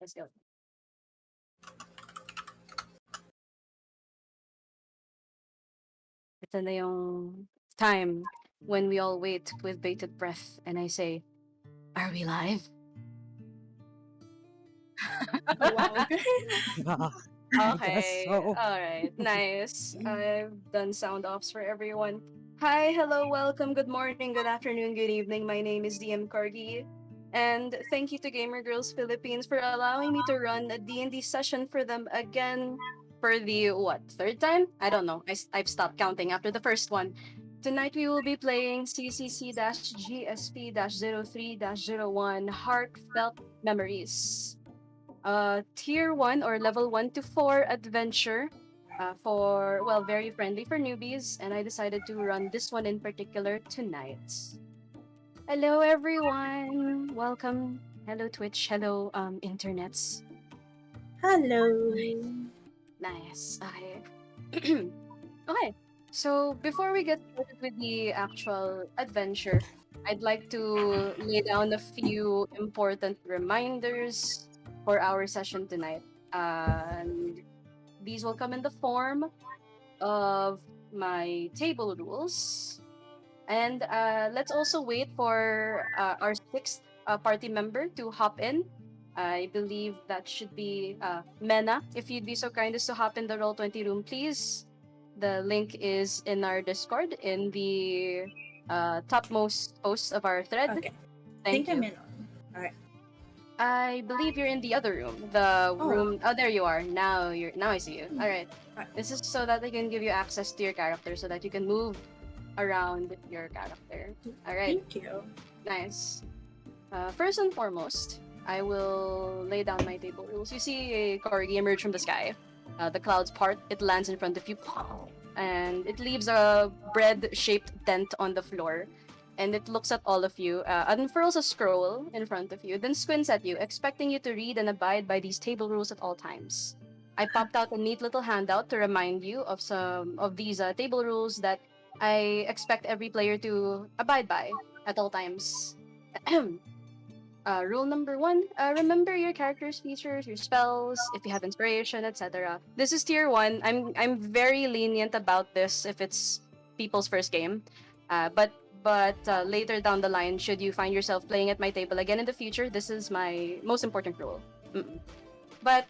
Let's go. Ito na yung time when we all wait with bated breath and I say, are we live? Wow. I guess Okay, so. alright, nice. I've done sound offs for everyone. Hi, hello, welcome, good morning, good afternoon, good evening. My name is DM Corgi. And thank you to Gamer Girls Philippines for allowing me to run a D&D session for them again for the, what, third time? I don't know. I've stopped counting after the first one. Tonight we will be playing CCC-GSP-03-01 Heartfelt Memories. Tier 1 or level 1 to 4 adventure for, well, very friendly for newbies. And I decided to run this one in particular tonight. Hello, everyone. Welcome. Hello, Twitch. Hello, internets. Hello. Nice. Okay. Okay. So before we get started with the actual adventure, I'd like to lay down a few important reminders for our session tonight. And these will come in the form of my table rules. And let's also wait for our sixth party member to hop in. I believe that should be Mena. If you'd be so kind as to hop in the Roll20 room, please. The link is in our Discord in the topmost post of our thread. Okay. Thank Think I'm you. in on. Alright. I believe you're in the other room. The Oh. room. Oh, there you are. Now I see you. All right. Alright. This is so that they can give you access to your character, so that you can move around your character. All right. Thank you. Nice. First and foremost, I will lay down my table rules. You see a corgi emerge from the sky. The clouds part. It lands in front of you, and it leaves a bread-shaped dent on the floor. And it looks at all of you, unfurls a scroll in front of you, then squints at you, expecting you to read and abide by these table rules at all times. I popped out a neat little handout to remind you of some of these table rules that I expect every player to abide by at all times. Rule number 1, remember your character's features, your spells, if you have inspiration, etc. This is tier 1. I'm very lenient about this if it's people's first game. But later down the line, should you find yourself playing at my table again in the future, this is my most important rule. Mm-mm. But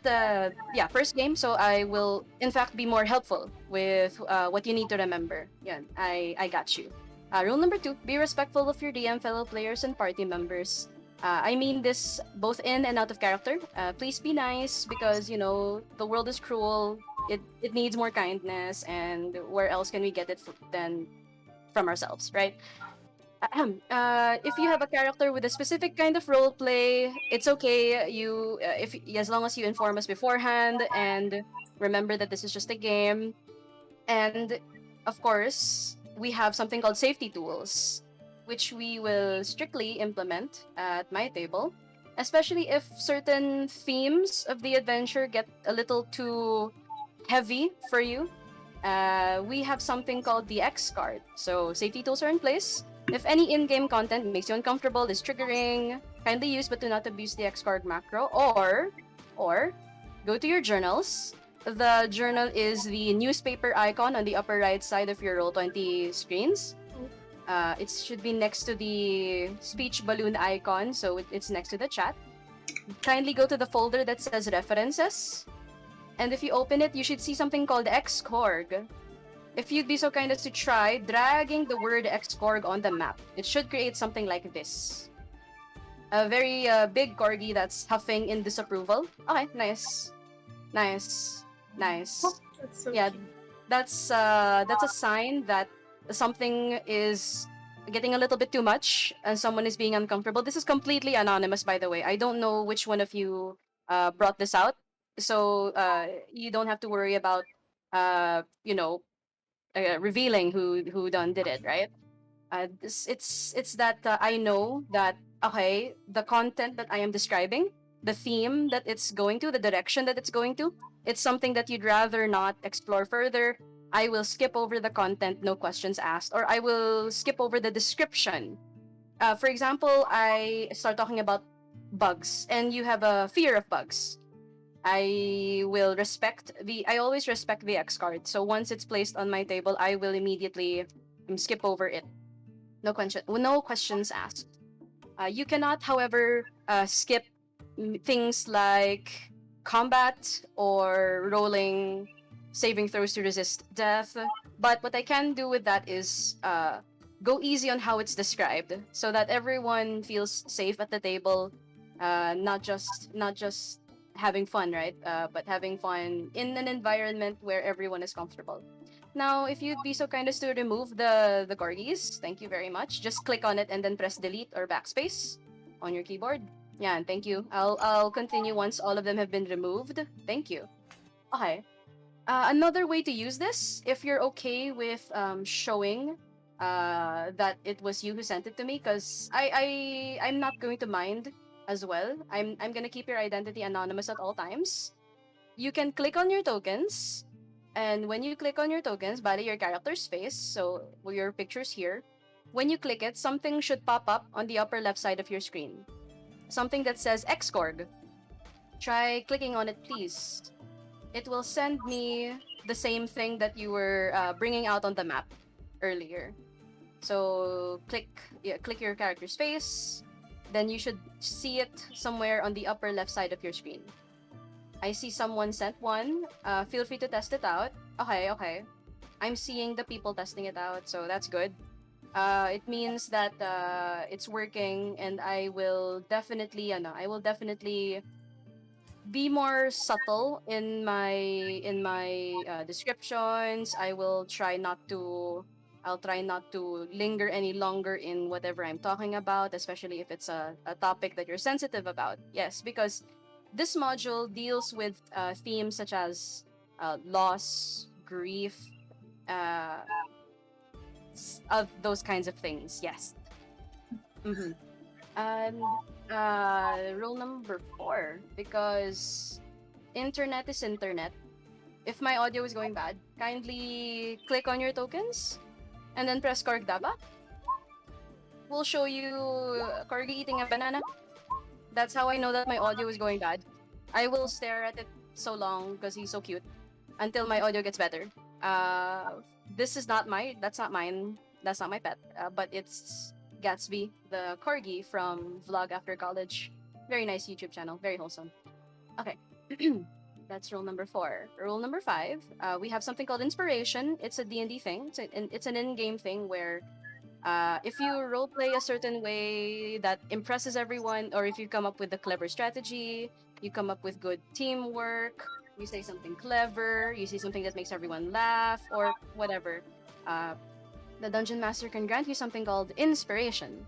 yeah, first game, so I will in fact be more helpful with what you need to remember. Yeah, I got you. Rule number 2, be respectful of your DM, fellow players, and party members. I mean this both in and out of character. Please be nice because, you know, the world is cruel. It needs more kindness, and where else can we get it than from ourselves, right? If you have a character with a specific kind of role play, it's okay. You, if as long as you inform us beforehand and remember that this is just a game. And of course, we have something called safety tools, which we will strictly implement at my table, especially if certain themes of the adventure get a little too heavy for you. We have something called the X card. So safety tools are in place. If any in-game content makes you uncomfortable, is triggering, kindly use but do not abuse the X card macro. Or go to your journals. The journal is the newspaper icon on the upper right side of your Roll20 screens. It should be next to the speech balloon icon, so it's next to the chat. Kindly go to the folder that says references. And if you open it, you should see something called Xcorg. If you'd be so kind as to try dragging the word Xcorg on the map, it should create something like this. A very big corgi that's huffing in disapproval. Okay, nice. Nice. Nice. Oh, that's so Yeah, cute. that's a sign that something is getting a little bit too much and someone is being uncomfortable. This is completely anonymous, by the way. I don't know which one of you brought this out, so you don't have to worry about you know, revealing who done did it, right? It's that I know that, okay, the content that I am describing, the theme that it's going to, the direction that it's going to, it's something that you'd rather not explore further. I will skip over the content, no questions asked, or I will skip over the description. For example, I start talking about bugs and you have a fear of bugs, I always respect the X card. So once it's placed on my table, I will immediately skip over it. No questions asked. You cannot, however, skip things like combat or rolling saving throws to resist death. But what I can do with that is go easy on how it's described, so that everyone feels safe at the table, not just having fun, right? But having fun in an environment where everyone is comfortable. Now, if you'd be so kind as to remove the corgis, thank you very much. Just click on it and then press delete or backspace on your keyboard. Yeah, and thank you. I'll continue once all of them have been removed. Thank you. Okay. Another way to use this, if you're okay with showing that it was you who sent it to me, because I'm not going to mind as well. I'm gonna keep your identity anonymous at all times. You can click on your tokens, and when you click on your tokens, body your character's face, so your picture's here. When you click it, something should pop up on the upper left side of your screen. Something that says Xcorg. Try clicking on it, please. It will send me the same thing that you were bringing out on the map earlier. So click your character's face, then you should see it somewhere on the upper left side of your screen. I see someone sent one. Feel free to test it out. Okay, okay. I'm seeing the people testing it out, so that's good. It means that it's working, and I will definitely be more subtle in my descriptions. I'll try not to linger any longer in whatever I'm talking about, especially if it's a topic that you're sensitive about. Yes, because this module deals with themes such as loss, grief, uh, of those kinds of things. Yes. Mm-hmm. And rule number 4, because internet is internet. If my audio is going bad, kindly click on your tokens and then press Korg Daba. We'll show you Corgi eating a banana. That's how I know that my audio is going bad. I will stare at it so long because he's so cute until my audio gets better. This is not that's not mine. That's not my pet. But it's Gatsby, the corgi from Vlog After College. Very nice YouTube channel. Very wholesome. Okay. That's rule number 4. Rule number 5, we have something called inspiration. It's a D&D thing. It's an in-game thing where if you roleplay a certain way that impresses everyone, or if you come up with a clever strategy, you come up with good teamwork, you say something clever, you say something that makes everyone laugh, or whatever, the dungeon master can grant you something called inspiration,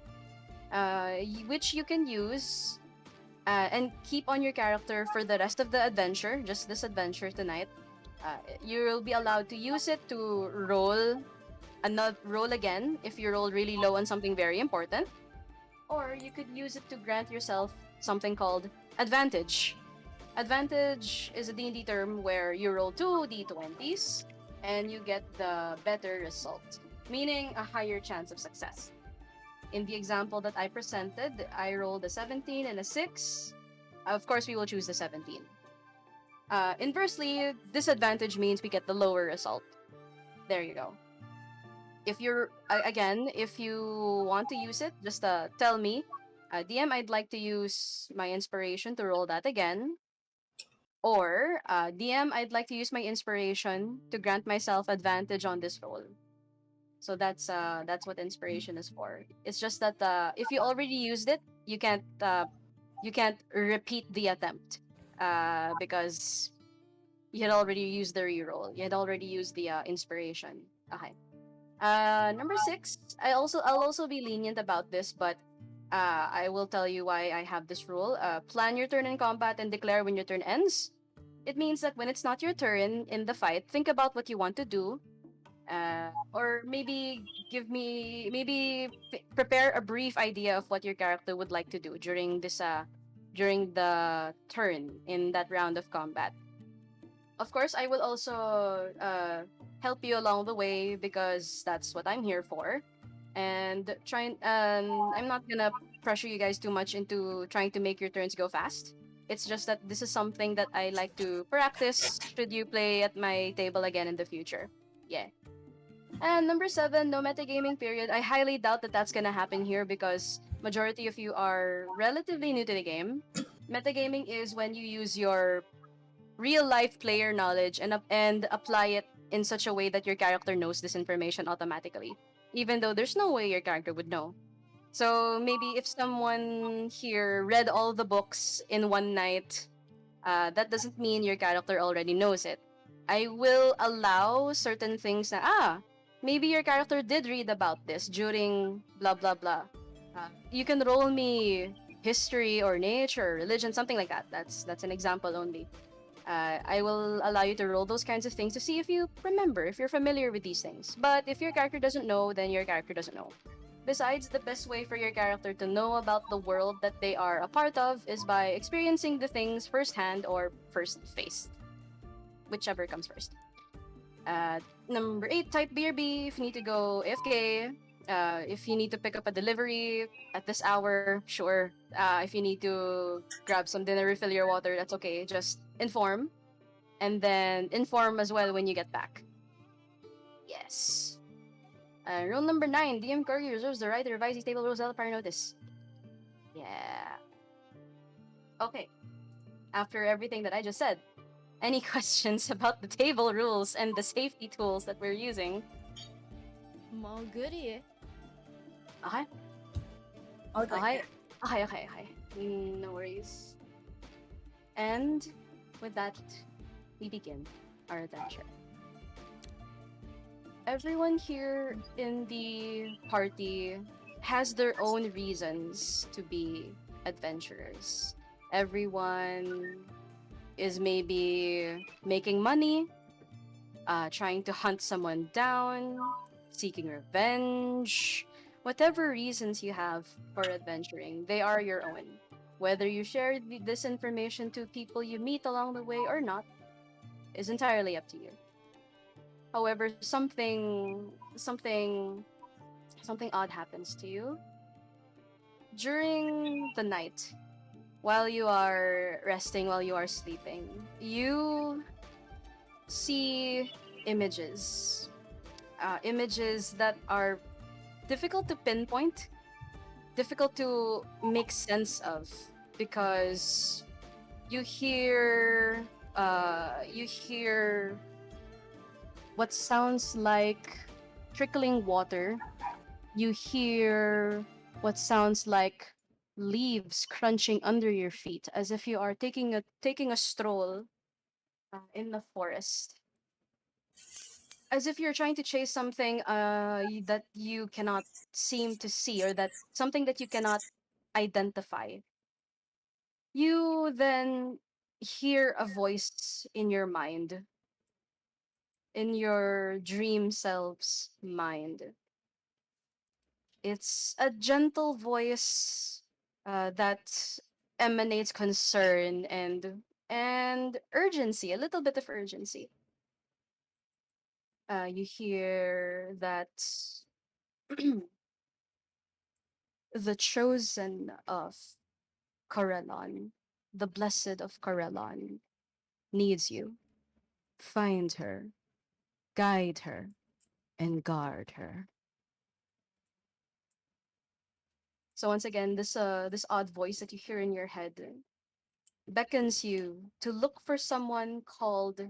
which you can use and keep on your character for the rest of the adventure, just this adventure tonight. You'll be allowed to use it to roll again if you roll really low on something very important, or you could use it to grant yourself something called advantage. Advantage is a D&D term where you roll 2d20s and you get the better result, meaning a higher chance of success. In the example that I presented, I rolled a 17 and a 6. Of course, we will choose the 17. Inversely, disadvantage means we get the lower result. There you go. If if you want to use it, just tell me, DM, I'd like to use my inspiration to roll that again. Or DM, I'd like to use my inspiration to grant myself advantage on this roll. So that's what inspiration is for. It's just that if you already used it, you can't repeat the attempt because you had already used the reroll. You had already used the inspiration. Okay. Number 6. I'll also be lenient about this, but I will tell you why I have this rule. Plan your turn in combat and declare when your turn ends. It means that when it's not your turn in the fight, think about what you want to do, or prepare a brief idea of what your character would like to do during the turn in that round of combat. Of course, I will also help you along the way because that's what I'm here for. And I'm not gonna pressure you guys too much into trying to make your turns go fast. It's just that this is something that I like to practice should you play at my table again in the future. Yeah. And number seven, no metagaming period. I highly doubt that that's gonna happen here because majority of you are relatively new to the game. Metagaming is when you use your real life player knowledge and apply it in such a way that your character knows this information automatically, even though there's no way your character would know. So maybe if someone here read all the books in one night, that doesn't mean your character already knows it. I will allow certain things na, maybe your character did read about this during blah blah blah. You can roll me history or nature, religion, something like that. That's an example only. I will allow you to roll those kinds of things to see if you remember, if you're familiar with these things. But if your character doesn't know, then your character doesn't know. Besides, the best way for your character to know about the world that they are a part of is by experiencing the things firsthand or first face, whichever comes first. Uh, Number eight, type BRB if you need to go AFK. If you need to pick up a delivery at this hour, sure. If you need to grab some dinner, refill your water, that's okay. Just inform. And then inform as well when you get back. Yes. Rule number nine, DM Corgi reserves the right to revise these table rules without prior notice. Yeah. Okay. After everything that I just said, any questions about the table rules and the safety tools that we're using? Mau goodie. Okay. Okay. Okay. No worries. And with that, we begin our adventure. Everyone here in the party has their own reasons to be adventurers. Everyone is maybe making money, trying to hunt someone down, seeking revenge. Whatever reasons you have for adventuring, they are your own. Whether you share this information to people you meet along the way or not is entirely up to you. However, something odd happens to you during the night while you are resting, while you are sleeping. You see images, images that are difficult to pinpoint, difficult to make sense of, because you hear you hear what sounds like trickling water. You hear what sounds like leaves crunching under your feet, as if you are taking a stroll in the forest, as if you're trying to chase something that you cannot seem to see, or that something that you cannot identify. You then hear a voice in your mind, in your dream self's mind. It's a gentle voice that emanates concern and urgency, a little bit of urgency. You hear that the chosen of Corellon, the blessed of Corellon, needs you. Find her, guide her, and guard her. So once again, this odd voice that you hear in your head beckons you to look for someone called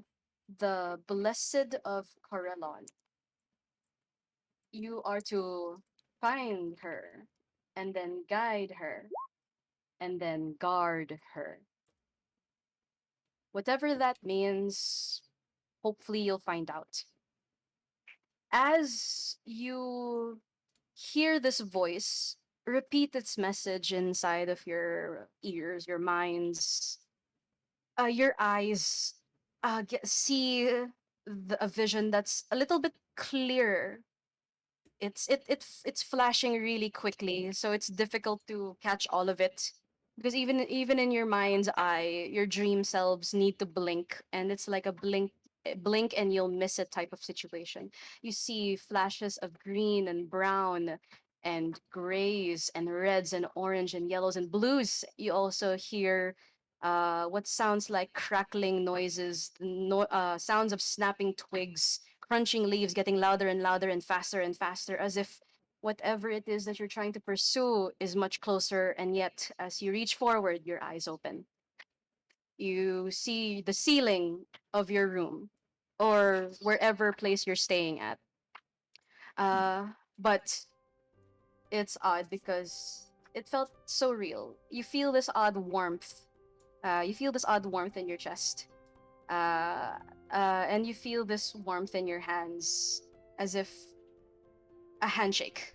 the Blessed of Corellon. You are to find her, and then guide her, and then guard her. Whatever that means, hopefully you'll find out. As you hear this voice repeat its message inside of your ears, your minds, your eyes see a vision that's a little bit clearer. It's flashing really quickly, so it's difficult to catch all of it, because even in your mind's eye, your dream selves need to blink, and it's like a blink and you'll miss it type of situation. You see flashes of green and brown and grays and reds and orange and yellows and blues. You also hear what sounds like crackling noises, sounds of snapping twigs, crunching leaves getting louder and louder and faster, as if whatever it is that you're trying to pursue is much closer. And yet, as you reach forward, your eyes open. You see the ceiling of your room or wherever place you're staying at. But it's odd because it felt so real. You feel this odd warmth. You feel this odd warmth in your chest. And you feel this warmth in your hands as if a handshake.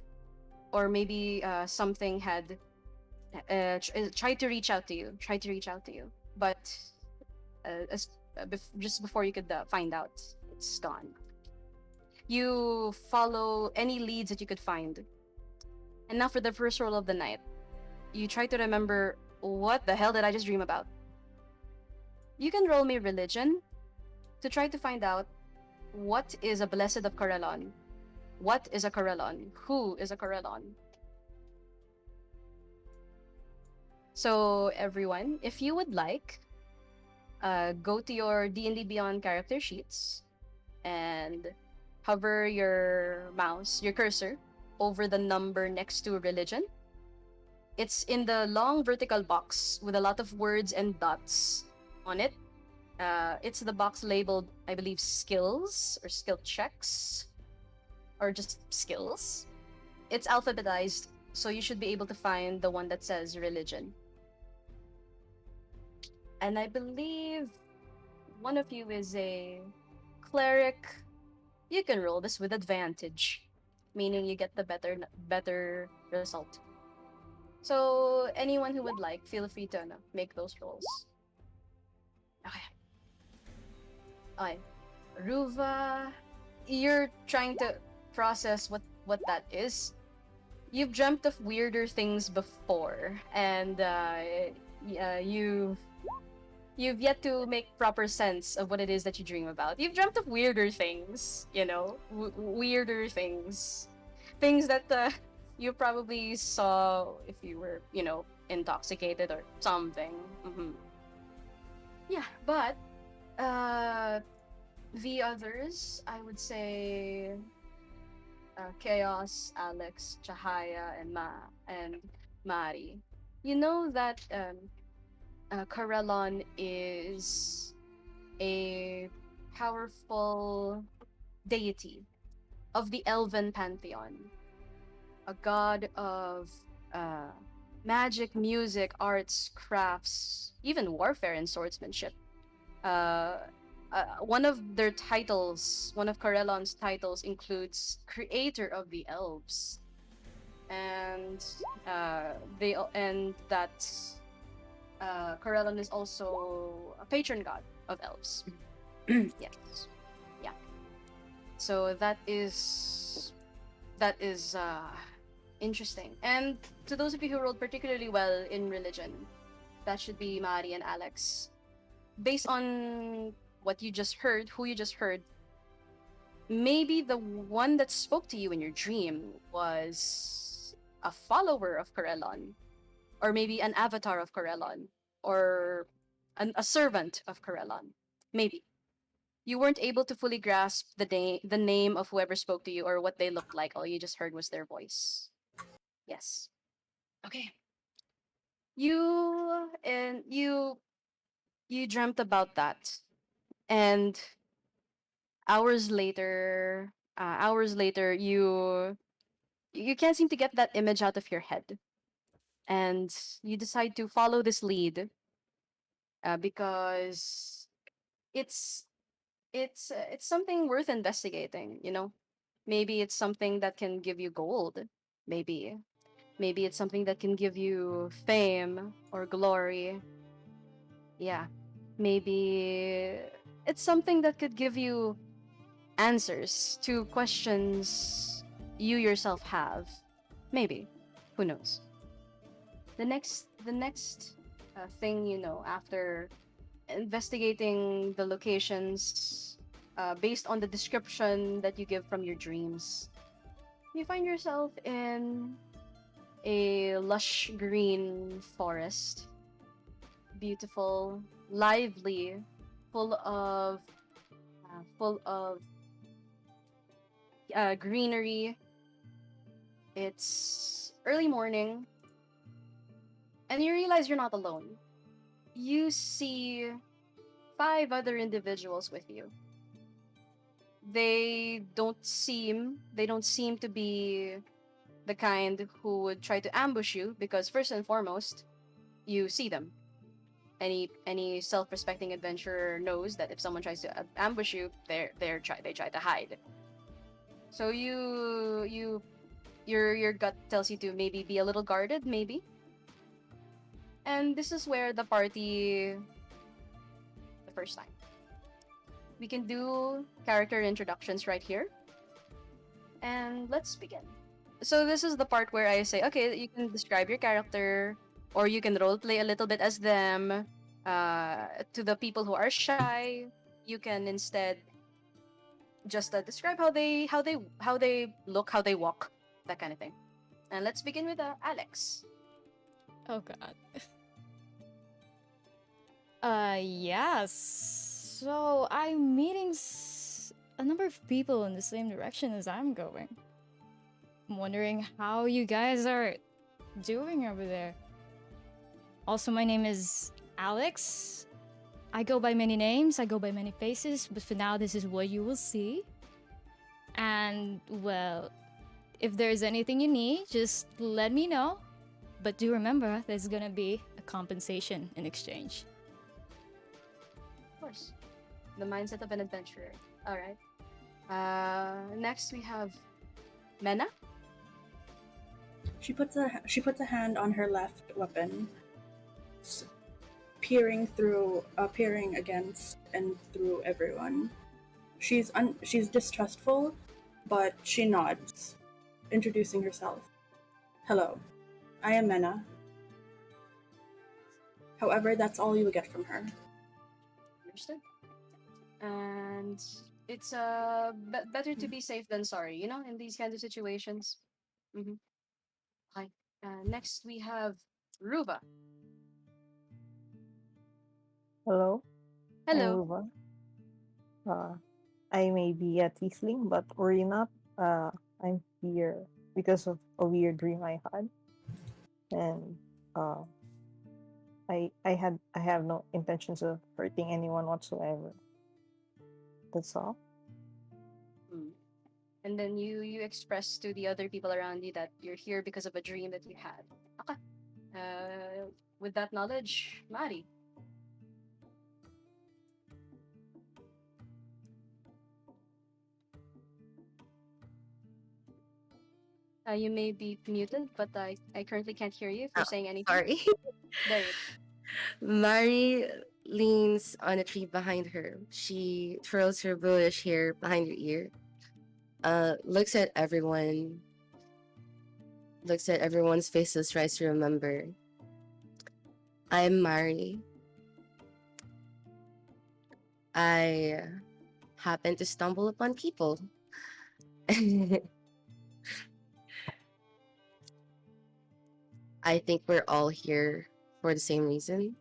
Or maybe something had tried to reach out to you, tried to reach out to you. But just before you could find out, it's gone. You follow any leads that you could find. And now for the first roll of the night, you try to remember, what the hell did I just dream about? You can roll me religion to try to find out what is a blessed of Corellon. What is a Corellon? Who is a Corellon? So everyone, if you would like, go to your D&D Beyond character sheets and hover your mouse, your cursor, over the number next to religion. It's in the long vertical box with a lot of words and dots on it. It's the box labeled, I believe, skills or skill checks or just skills. It's alphabetized, so you should be able to find the one that says religion. And I believe one of you is a cleric. You can roll this with advantage, meaning you get the better result. So anyone who would like, feel free to make those rolls. Okay. Okay. Ruva, you're trying to process what that is. You've dreamt of weirder things before, and you've yet to make proper sense of what it is that you dream about. You've dreamt of weirder things, weirder things, things that you probably saw if you were, intoxicated or something. Mm-hmm. Yeah, but the others, I would say, Chaos, Alex, Chahaya, and Mari. You know that Corellon is a powerful deity of the elven pantheon, a god of uh, magic, music, arts, crafts, even warfare and swordsmanship. Uh, one of their titles, one of Corellon's titles, includes Creator of the Elves, and that Corellon is also a patron god of elves. Yes, yeah. So that is interesting. And to those of you who rolled particularly well in religion, that should be Mari and Alex. Based on what you just heard, who you just heard, maybe the one that spoke to you in your dream was a follower of Corellon, or maybe an avatar of Corellon, or a servant of Corellon. Maybe. You weren't able to fully grasp the name of whoever spoke to you or what they looked like. All you just heard was their voice. Yes. Okay. You dreamt about that, and hours later, you can't seem to get that image out of your head, and you decide to follow this lead because it's it's something worth investigating. Maybe it's something that can give you gold. Maybe maybe it's something that can give you fame or glory. Yeah, maybe it's something that could give you answers to questions you yourself have. Maybe, who knows? The next thing you know, after investigating the locations based on the description that you give from your dreams, You find yourself in a lush green forest, beautiful, lively, full of greenery. It's early morning, and you realize you're not alone. You see five other individuals with you. They don't seem to be the kind who would try to ambush you because first and foremost, you see them. Any self-respecting adventurer knows that if someone tries to ambush you, they try to hide. So your gut tells you to maybe be a little guarded, maybe. And this is where the party the first time. We can do character introductions right here. And let's begin. So this is the part where I say, okay, you can describe your character, or you can role play a little bit as them. To the people who are shy, you can instead just describe how they look, how they walk, that kind of thing. And let's begin with Alex. Oh god. Yes. So I'm meeting a number of people in the same direction as I'm going. I'm wondering how you guys are doing over there. Also, my name is Alex. I go by many names, I go by many faces, but for now, this is what you will see. And, well, if there's anything you need, just let me know. But do remember, there's gonna be a compensation in exchange. Of course, the mindset of an adventurer. All right. Next we have Mena. She puts a hand on her left weapon, peering against and through everyone. She's distrustful, but she nods, introducing herself. Hello, I am Mena. However, that's all you will get from her. Understood. And it's better to be safe than sorry, in these kinds of situations. Mm-hmm. Hi. Next we have Ruva. Hello, I'm Hello. Ruba. Uh, I may be a tiefling, but worry not. I'm here because of a weird dream I had, and uh, I have no intentions of hurting anyone whatsoever. That's all. Mm. And then you express to the other people around you that you're here because of a dream that you had. Okay. With that knowledge, Mari. You may be muted, but I currently can't hear you if you're Oh, saying anything. sorry. There you Mari leans on a tree behind her. She twirls her bluish hair behind her ear. Looks at everyone. Looks at everyone's faces. Tries to remember. I'm Mari. I happen to stumble upon people. I think we're all here for the same reason.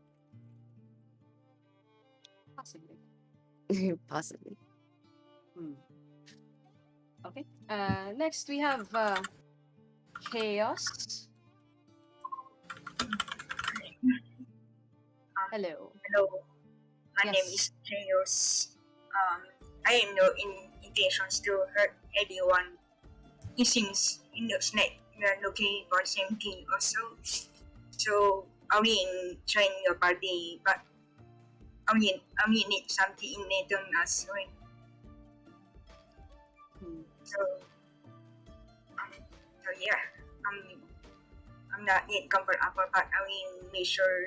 possibly. Possibly. Hmm. Okay. Next we have Chaos. Hello. Hello, my name Yes. is Chaos. I have no intentions to hurt anyone. It seems in the snake we are looking for the same thing also. So I will join your party, but I will need something in return as well. Hmm. So yeah, I'm not yet comfortable, but I will make sure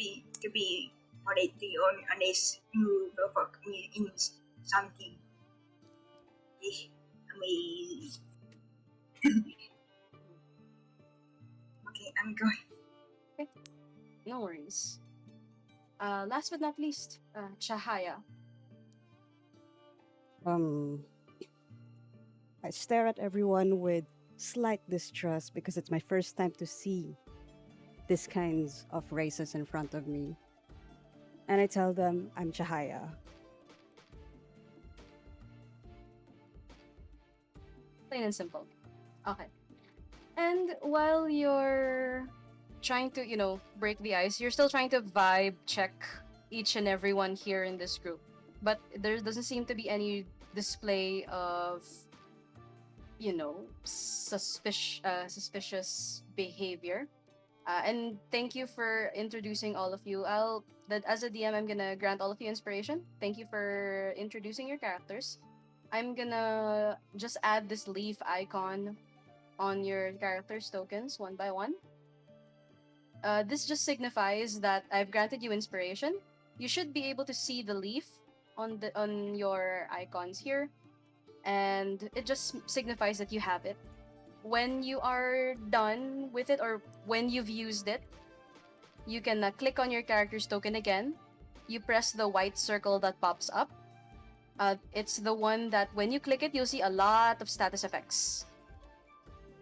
to be politely on unless you provoke me in something. I mean, okay, I'm going. No worries. Last but not least, Chahaya. Um, I stare at everyone with slight distrust because it's my first time to see these kinds of races in front of me. And I tell them I'm Chahaya. Plain and simple. Okay. And while you're trying to, break the ice, you're still trying to vibe check each and every one here in this group. But there doesn't seem to be any display of, suspicious behavior. And thank you for introducing all of you. That as a DM, I'm gonna grant all of you inspiration. Thank you for introducing your characters. I'm gonna just add this leaf icon on your character's tokens one by one. This just signifies that I've granted you inspiration. You should be able to see the leaf on your icons here, and it just signifies that you have it. When you are done with it, or when you've used it, you can click on your character's token again. You press the white circle that pops up. It's the one that when you click it, you'll see a lot of status effects.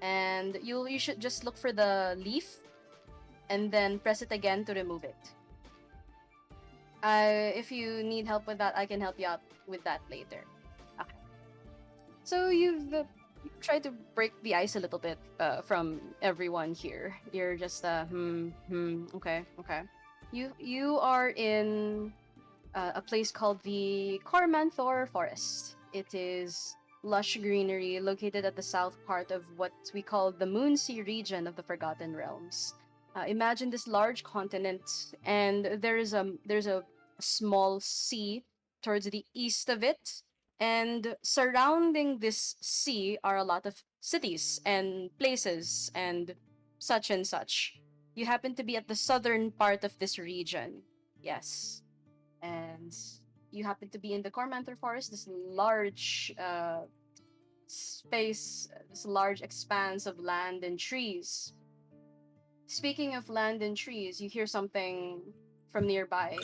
And you should just look for the leaf and then press it again to remove it. If you need help with that, I can help you out with that later. Okay. So you've tried to break the ice a little bit from everyone here. You're just okay. You are in a place called the Cormanthor Forest. It is lush greenery located at the south part of what we call the Moonsea region of the Forgotten Realms. Imagine this large continent, and there's a small sea towards the east of it, and surrounding this sea are a lot of cities and places and such and such. You happen to be at the southern part of this region, yes, and you happen to be in the Cormanthor Forest, this large space, this large expanse of land and trees. Speaking of land and trees, you hear something from nearby.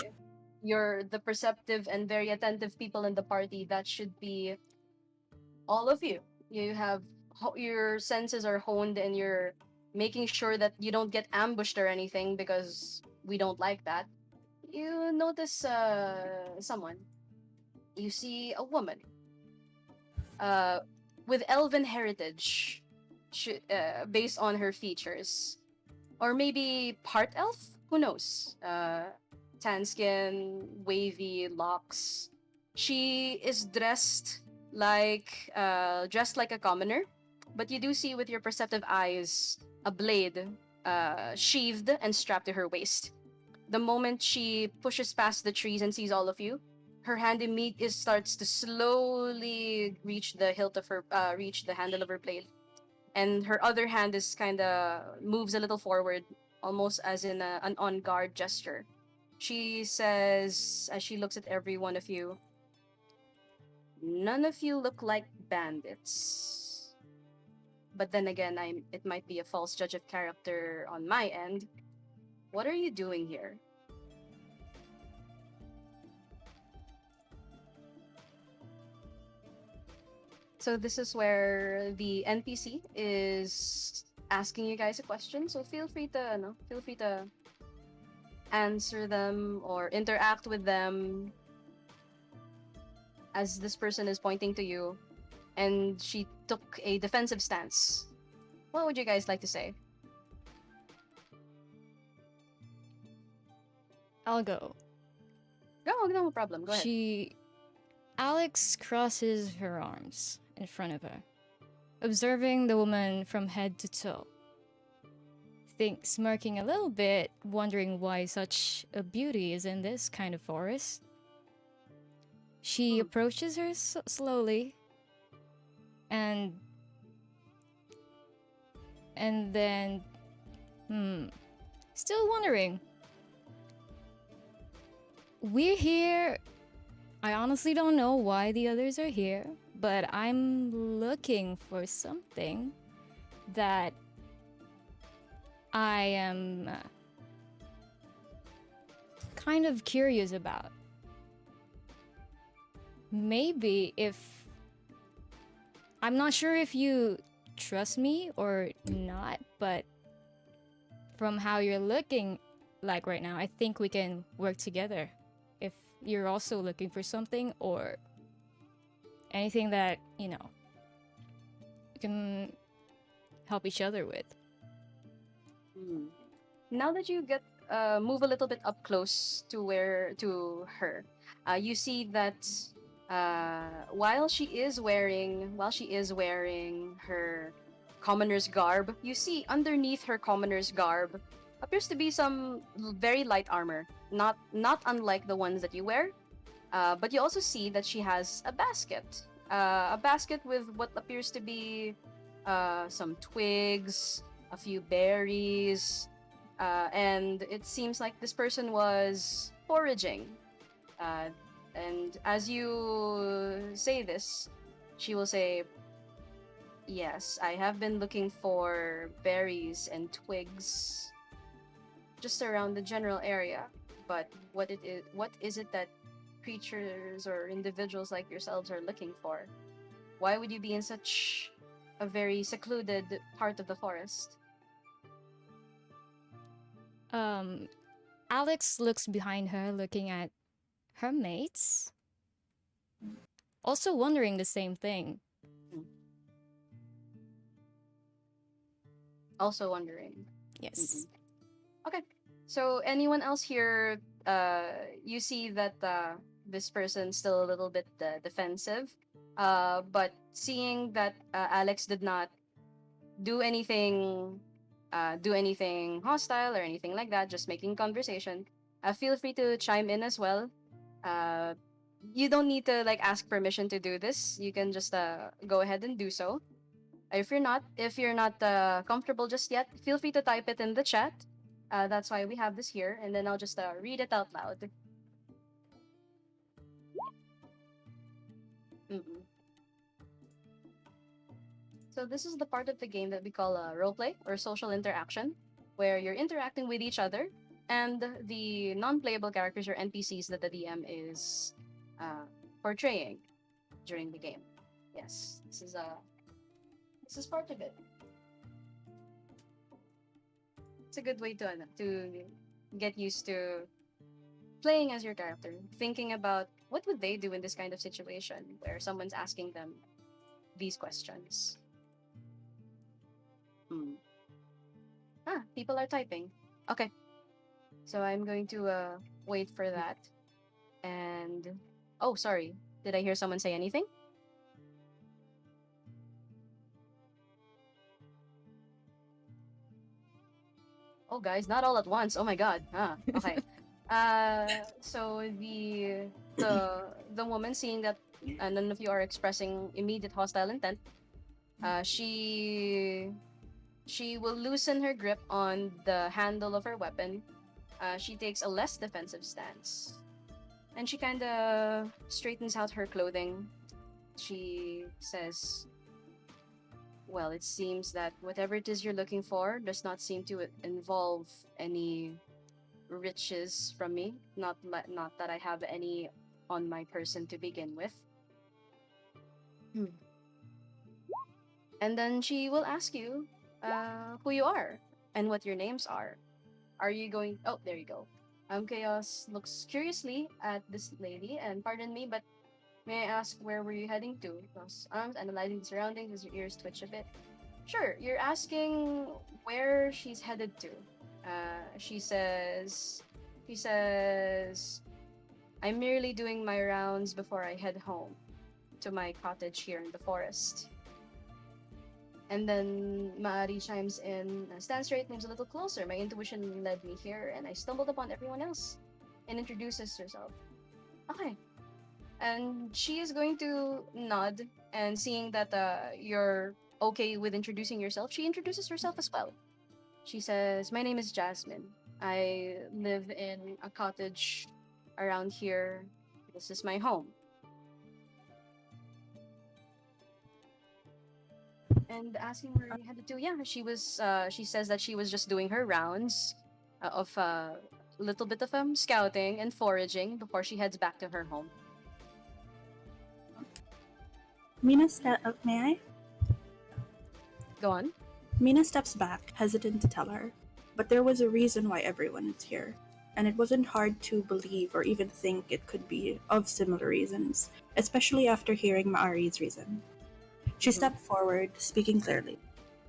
You're the perceptive and very attentive people in the party. That should be all of you. You have your senses are honed, and you're making sure that you don't get ambushed or anything, because we don't like that. You notice someone. You see a woman uh, with elven heritage, based on her features. Or maybe part elf? Who knows? Tan skin, wavy locks. She is dressed like a commoner, but you do see with your perceptive eyes a blade sheathed and strapped to her waist. The moment she pushes past the trees and sees all of you, her hand immediately starts to slowly reach the handle of her blade, and her other hand is kind of moves a little forward, almost as in an on guard gesture. She says, as she looks at every one of you, "None of you look like bandits." But then again, it might be a false judge of character on my end. What are you doing here? So this is where the NPC is asking you guys a question. So feel free to answer them or interact with them as this person is pointing to you, and she took a defensive stance. What would you guys like to say? I'll go. Go, no problem. Go ahead. Alex crosses her arms in front of her, observing the woman from head to toe. Smirking a little bit, wondering why such a beauty is in this kind of forest. She approaches her slowly, and then, still wondering. We're here. I honestly don't know why the others are here, but I'm looking for something that I am kind of curious about. Maybe if I'm not sure if you trust me or not, but from how you're looking like right now, I think we can work together. If you're also looking for something or anything that, you know, we can help each other with. Now that you get move a little bit up close to her, you see that while she is wearing her commoner's garb, you see underneath her commoner's garb appears to be some very light armor, not unlike the ones that you wear. But you also see that she has a basket with what appears to be some twigs, a few berries, and it seems like this person was foraging. Uh, and as you say this, she will say, "Yes, I have been looking for berries and twigs just around the general area. But what is it that creatures or individuals like yourselves are looking for? Why would you be in such a very secluded part of the forest?" Alex looks behind her, looking at her mates, also wondering the same thing. Also wondering. Yes. Okay. So anyone else here? You see that this person's still a little bit defensive, but seeing that Alex did not do anything, hostile or anything like that, just making conversation. Feel free to chime in as well. Uh, you don't need to like ask permission to do this. You can just go ahead and do so. If you're not comfortable just yet, feel free to type it in the chat. That's why we have this here, and then I'll just read it out loud. Mm-mm. So this is the part of the game that we call roleplay or social interaction, where you're interacting with each other and the non-playable characters or NPCs that the DM is portraying during the game. Yes, this is part of it. It's a good way to get used to playing as your character, thinking about what would they do in this kind of situation where someone's asking them these questions. People are typing. Okay, so I'm going to wait for that. And oh, sorry, did I hear someone say anything? Oh, guys, not all at once. Oh my God. Okay. So the woman seeing that none of you are expressing immediate hostile intent, she will loosen her grip on the handle of her weapon. She takes a less defensive stance, and she kind of straightens out her clothing. She says, "Well, it seems that whatever it is you're looking for does not seem to involve any riches from me. Not that I have any on my person to begin with." And then she will ask you who you are and what your names are. Are you going? Oh, there you go. Chaos looks curiously at this lady, and pardon me, but may I ask where were you heading to? Cross arms, analyzing the surroundings as your ears twitch a bit. Sure, you're asking where she's headed to. She says, "I'm merely doing my rounds before I head home to my cottage here in the forest." And then Maari chimes in, "Stand straight, moves a little closer. My intuition led me here, and I stumbled upon everyone else," and introduces herself. Okay. And she is going to nod, and seeing that you're okay with introducing yourself, she introduces herself as well. She says, "My name is Jasmine. I live in a cottage around here. This is my home." And asking where you headed to, yeah, she says that she was just doing her rounds of a little bit of scouting and foraging before she heads back to her home. Mina, may I? Go on. Mina steps back, hesitant to tell her, but there was a reason why everyone is here, and it wasn't hard to believe or even think it could be of similar reasons, especially after hearing Maari's reason. She Mhm. stepped forward, speaking clearly.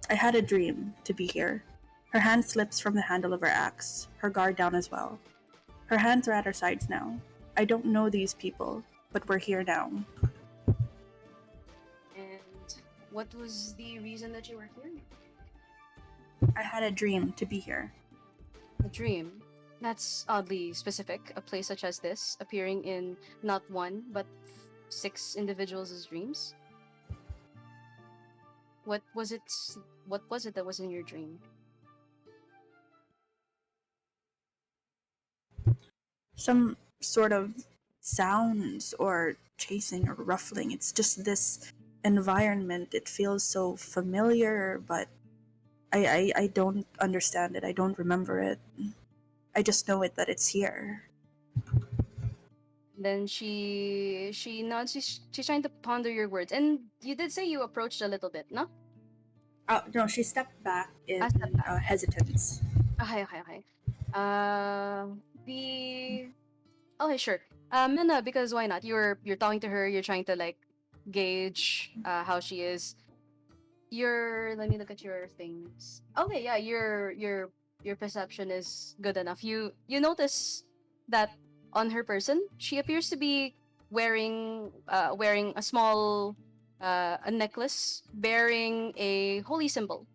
I had a dream to be here. Her hand slips from the handle of her axe, her guard down as well. Her hands are at her sides now. I don't know these people, but we're here now. And what was the reason that you were here? I had a dream to be here. A dream. That's oddly specific. A place such as this, appearing in not one, but 6 individuals' dreams. What was it? What was it that was in your dream? Some sort of sounds or chasing or ruffling. It's just this environment. It feels so familiar, but I don't understand it. I don't remember it. I just know it that it's here. Then she nods. She's trying to ponder your words, and you did say you approached a little bit, no? Oh no, she stepped back in Step back. hesitance. Okay. The okay, sure. Minna, because why not? You're talking to her. You're trying to like gauge how she is. Let me look at your things. Okay, yeah, your perception is good enough. You notice that on her person, she appears to be wearing a small a necklace bearing a holy symbol.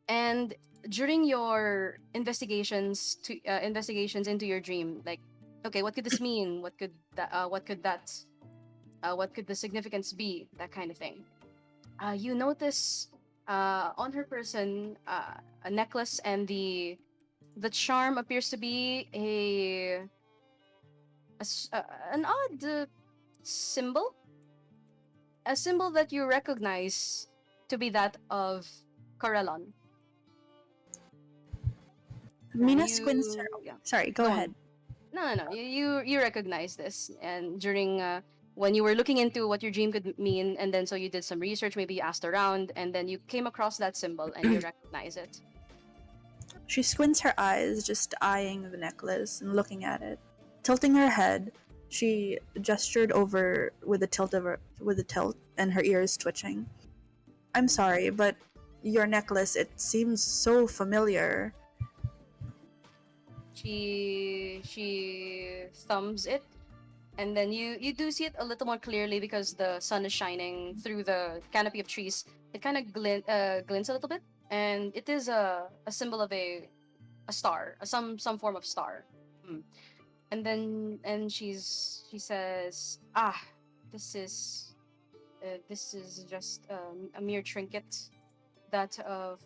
And during your investigations into your dream, like, okay, what could this mean? What could the significance be? That kind of thing. You notice on her person a necklace, and the charm appears to be an odd symbol, a symbol that you recognize to be that of Corellon. Mina You squints her. yeah. Sorry, go Go ahead. on. No. You recognize this, and during when you were looking into what your dream could mean, and then so you did some research, maybe you asked around, and then you came across that symbol, and you recognize it. She squints her eyes, just eyeing the necklace and looking at it. Tilting her head, she gestured over with a tilt, and her ears twitching. I'm sorry, but your necklace, it seems so familiar. She thumbs it, and then you do see it a little more clearly because the sun is shining through the canopy of trees. It kind of glints a little bit, and it is a symbol of a star, some form of star. Hmm. And then she says, this is this is just a mere trinket, that of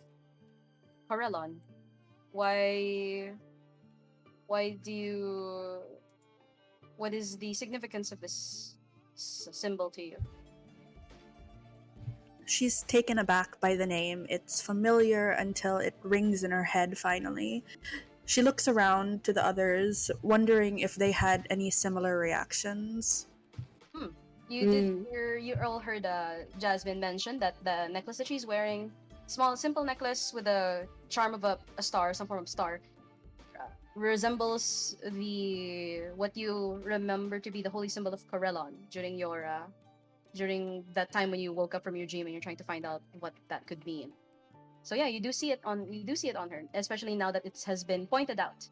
Corellon. Why why do you what is the significance of this symbol to you? She's taken aback by the name. It's familiar until it rings in her head finally. She looks around to the others, wondering if they had any similar reactions. You all heard Jasmine mention that the necklace that she's wearing, small simple necklace with a charm of a star, some form of star, resembles the what you remember to be the holy symbol of Corellon during that time when you woke up from your dream and you're trying to find out what that could mean. So yeah, you do see it on her, especially now that it has been pointed out.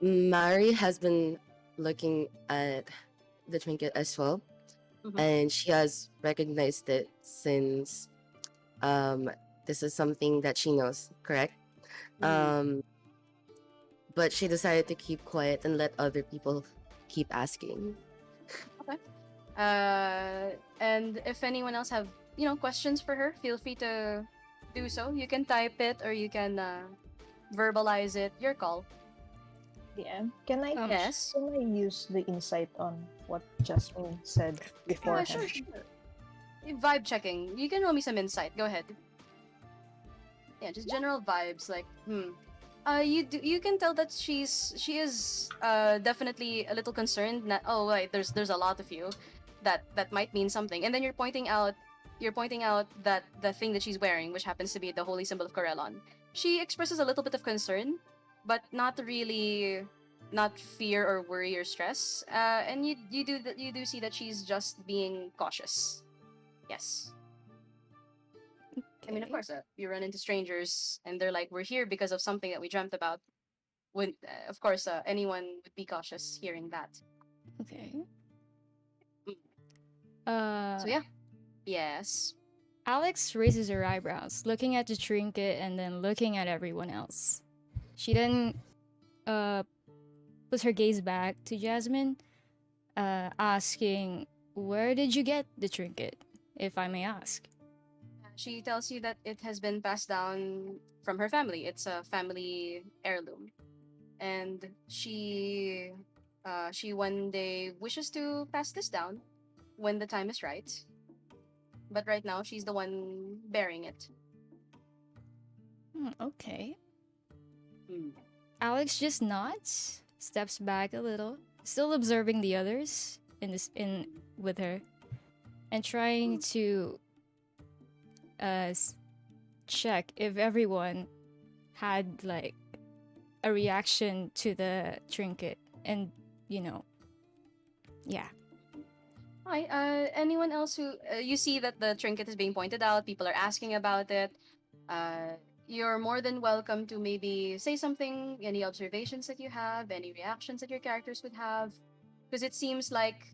Mari has been looking at the trinket as well, Mhm. and she has recognized it since this is something that she knows, correct? Mhm. But she decided to keep quiet and let other people keep asking. Okay. And if anyone else have questions for her, feel free to do so. You can type it or you can verbalize it. Your call. DM, can I Yes. can I use the insight on what Jasmine said beforehand? Sure. Vibe checking. You can roll me some insight. Go ahead. Yeah, just general vibes. Like, you can tell that she is definitely a little concerned. Oh wait, there's a lot of you, that might mean something. And then you're pointing out you're pointing out that the thing that she's wearing, which happens to be the holy symbol of Corellon, she expresses a little bit of concern, but not really, not fear or worry or stress. And you do see that she's just being cautious. Yes. I mean, of Okay. course, you run into strangers and they're like, "We're here because of something that we dreamt about." When, of course, anyone would be cautious hearing that. Okay. Mm. Uh, So yeah, yes. Alex raises her eyebrows, looking at the trinket and then looking at everyone else. She then uh puts her gaze back to Jasmine, asking, "Where did you get the trinket, if I may ask?" She tells you that it has been passed down from her family. It's a family heirloom, and she one day wishes to pass this down when the time is right. But right now, she's the one bearing it. Okay. Hmm. Alex just nods, steps back a little, still observing the others in with her, and trying to check if everyone had like a reaction to the trinket, and you know, yeah. Hi. Anyone else who you see that the trinket is being pointed out? People are asking about it. You're more than welcome to maybe say something. Any observations that you have, any reactions that your characters would have, because it seems like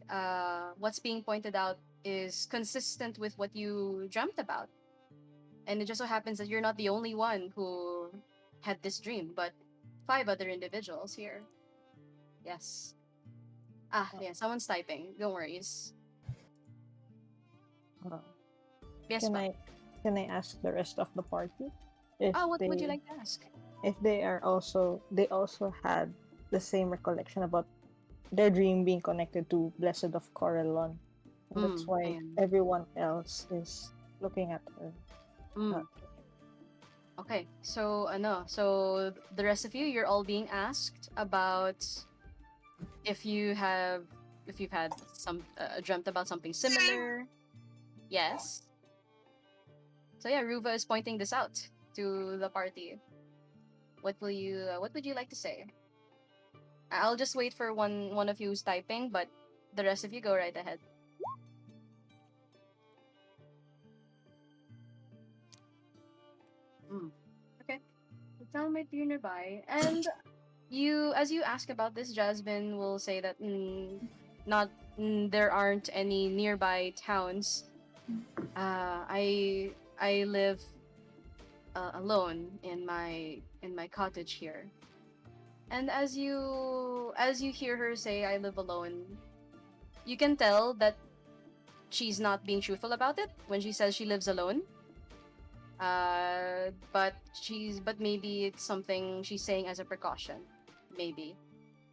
what's being pointed out is consistent with what you dreamt about, and it just so happens that you're not the only one who had this dream, but 5 other individuals here. Yes. Ah, yeah. Someone's typing. Don't worry. Uh, Yes, can pa. I ask the rest of the party if Oh, what would you they like to ask? they also had the same recollection about their dream being connected to Blessed of Corellon. And that's why Ayan. everyone else is looking at her. Mm. Okay, so so the rest of you, you're all being asked about if you have, if you've had some dreamt about something similar. Yes. So yeah, Ruva is pointing this out to the party. What would you like to say? I'll just wait for one of you who's typing, but the rest of you go right ahead. Mm. Okay. The town might be nearby, and you, as you ask about this, Jasmine will say that not there aren't any nearby towns. I live alone in my cottage here, and as you hear her say I live alone, you can tell that she's not being truthful about it when she says she lives alone. But maybe it's something she's saying as a precaution, maybe.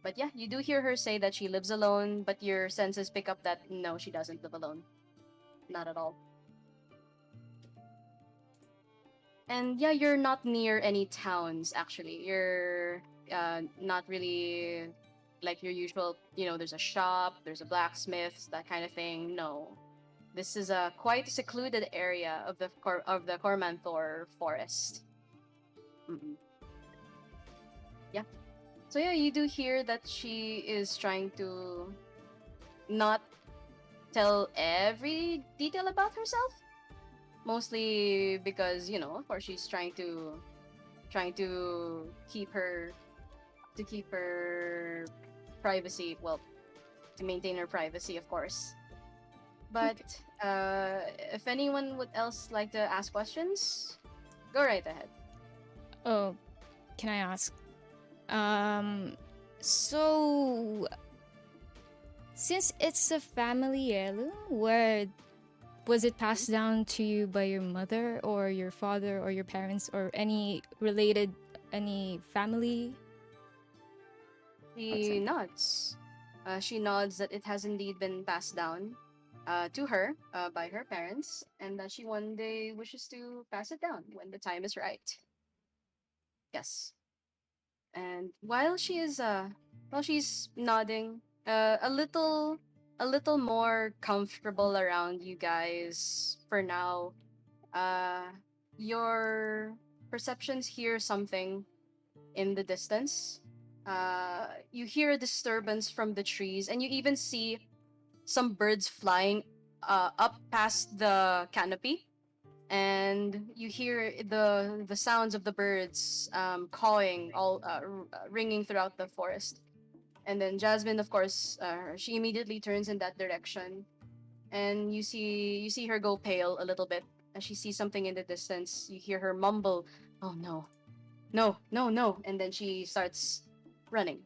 But yeah, you do hear her say that she lives alone, but your senses pick up that no, she doesn't live alone. Not at all. And yeah, you're not near any towns, actually. You're not really like your usual, there's a shop, there's a blacksmith, that kind of thing. No. This is a quite secluded area of the Cormanthor forest. Mm-mm. Yeah. So yeah, you do hear that she is trying to not tell every detail about herself, mostly because of course she's trying to keep her privacy, well, to maintain her privacy, of course. But Okay. if anyone would else like to ask questions, go right ahead. Oh, can I ask? So since it's a family heirloom, where was it passed down to you by your mother or your father or your parents or any family She outside? nods. She nods that it has indeed been passed down to her by her parents, and that she one day wishes to pass it down when the time is right. Yes. And while she's nodding, a little. a little more comfortable around you guys for now. Uh, your perceptions hear something in the distance. You hear a disturbance from the trees, and you even see some birds flying up past the canopy. And you hear the sounds of the birds cawing, all ringing throughout the forest. And then Jasmine, of course, she immediately turns in that direction, and you see her go pale a little bit as she sees something in the distance. You hear her mumble, "Oh no, no, no, no!" And then she starts running.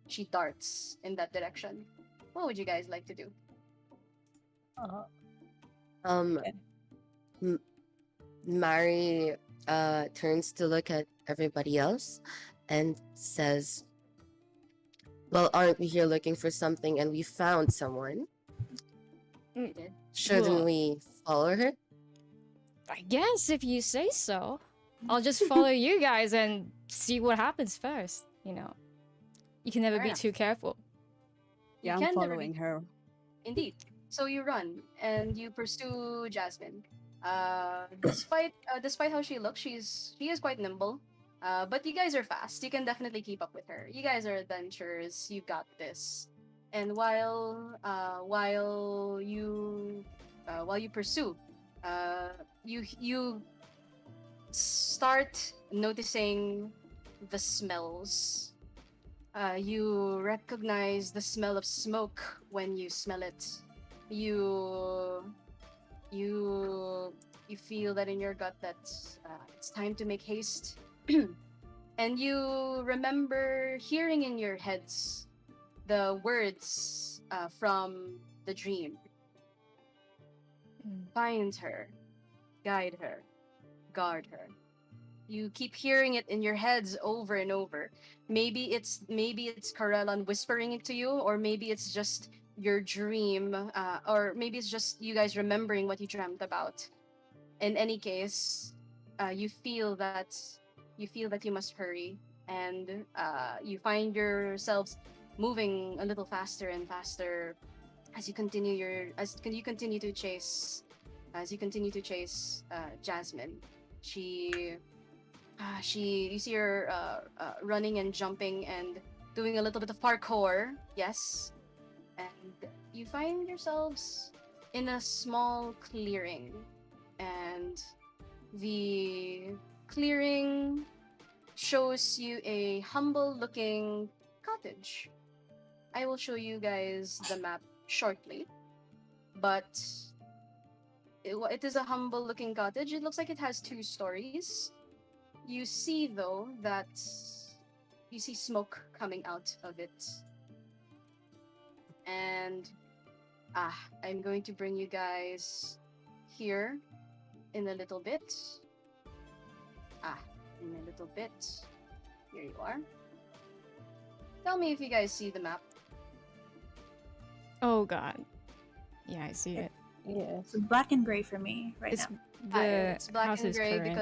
She darts in that direction. What would you guys like to do? Uh, Um, Okay. M- Mari turns to look at everybody else and says, "Well, aren't we here looking for something and we found someone? You did. Shouldn't Well, we follow her?" I guess if you say so. I'll just follow you guys and see what happens first. You can never Fair be enough. too careful. You Yeah, I'm can never be following her. indeed. So you run and you pursue Jasmine. Despite how she looks, she is quite nimble. But you guys are fast. You can definitely keep up with her. You guys are adventurers. You got this. And while you pursue, you start noticing the smells. You recognize the smell of smoke when you smell it. You you feel that in your gut that it's time to make haste. And you remember hearing in your heads the words from the dream. Mm. Find her, guide her, guard her. You keep hearing it in your heads over and over. Maybe it's Karelon whispering it to you, or maybe it's just your dream, or maybe it's just you guys remembering what you dreamt about. In any case, you feel that you must hurry, and you find yourselves moving a little faster and faster as you continue to chase Jasmine. She you see her running and jumping and doing a little bit of parkour. Yes, and you find yourselves in a small clearing, and the clearing shows you a humble-looking cottage. I will show you guys the map shortly, but it is a humble-looking cottage. It looks like it has 2 stories. You see, though, that you see smoke coming out of it. And I'm going to bring you guys here in a little bit. In a little bit. Here you are. Tell me if you guys see the map. Oh god. Yeah, I see it. Yes. It's black and gray for me right It's now. It's the black house and is gray current.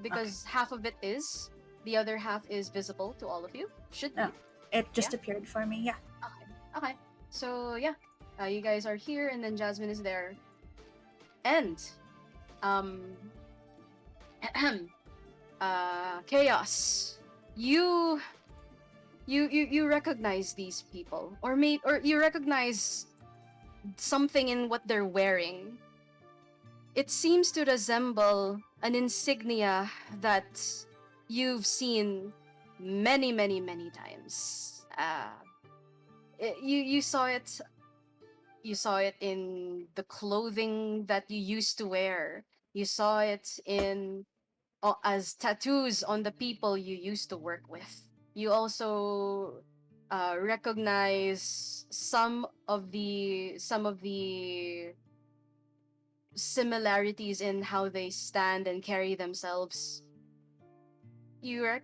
because half of it is, the other half is visible to all of you. Should be. Oh. It just Yeah. appeared for me. Yeah. Okay. So yeah, you guys are here, and then Jasmine is there, and um, Chaos. You recognize these people, or you recognize something in what they're wearing. It seems to resemble an insignia that you've seen many, many, many times. You saw it. You saw it in the clothing that you used to wear. You saw it in as tattoos on the people you used to work with. You also recognize some of the similarities in how they stand and carry themselves. You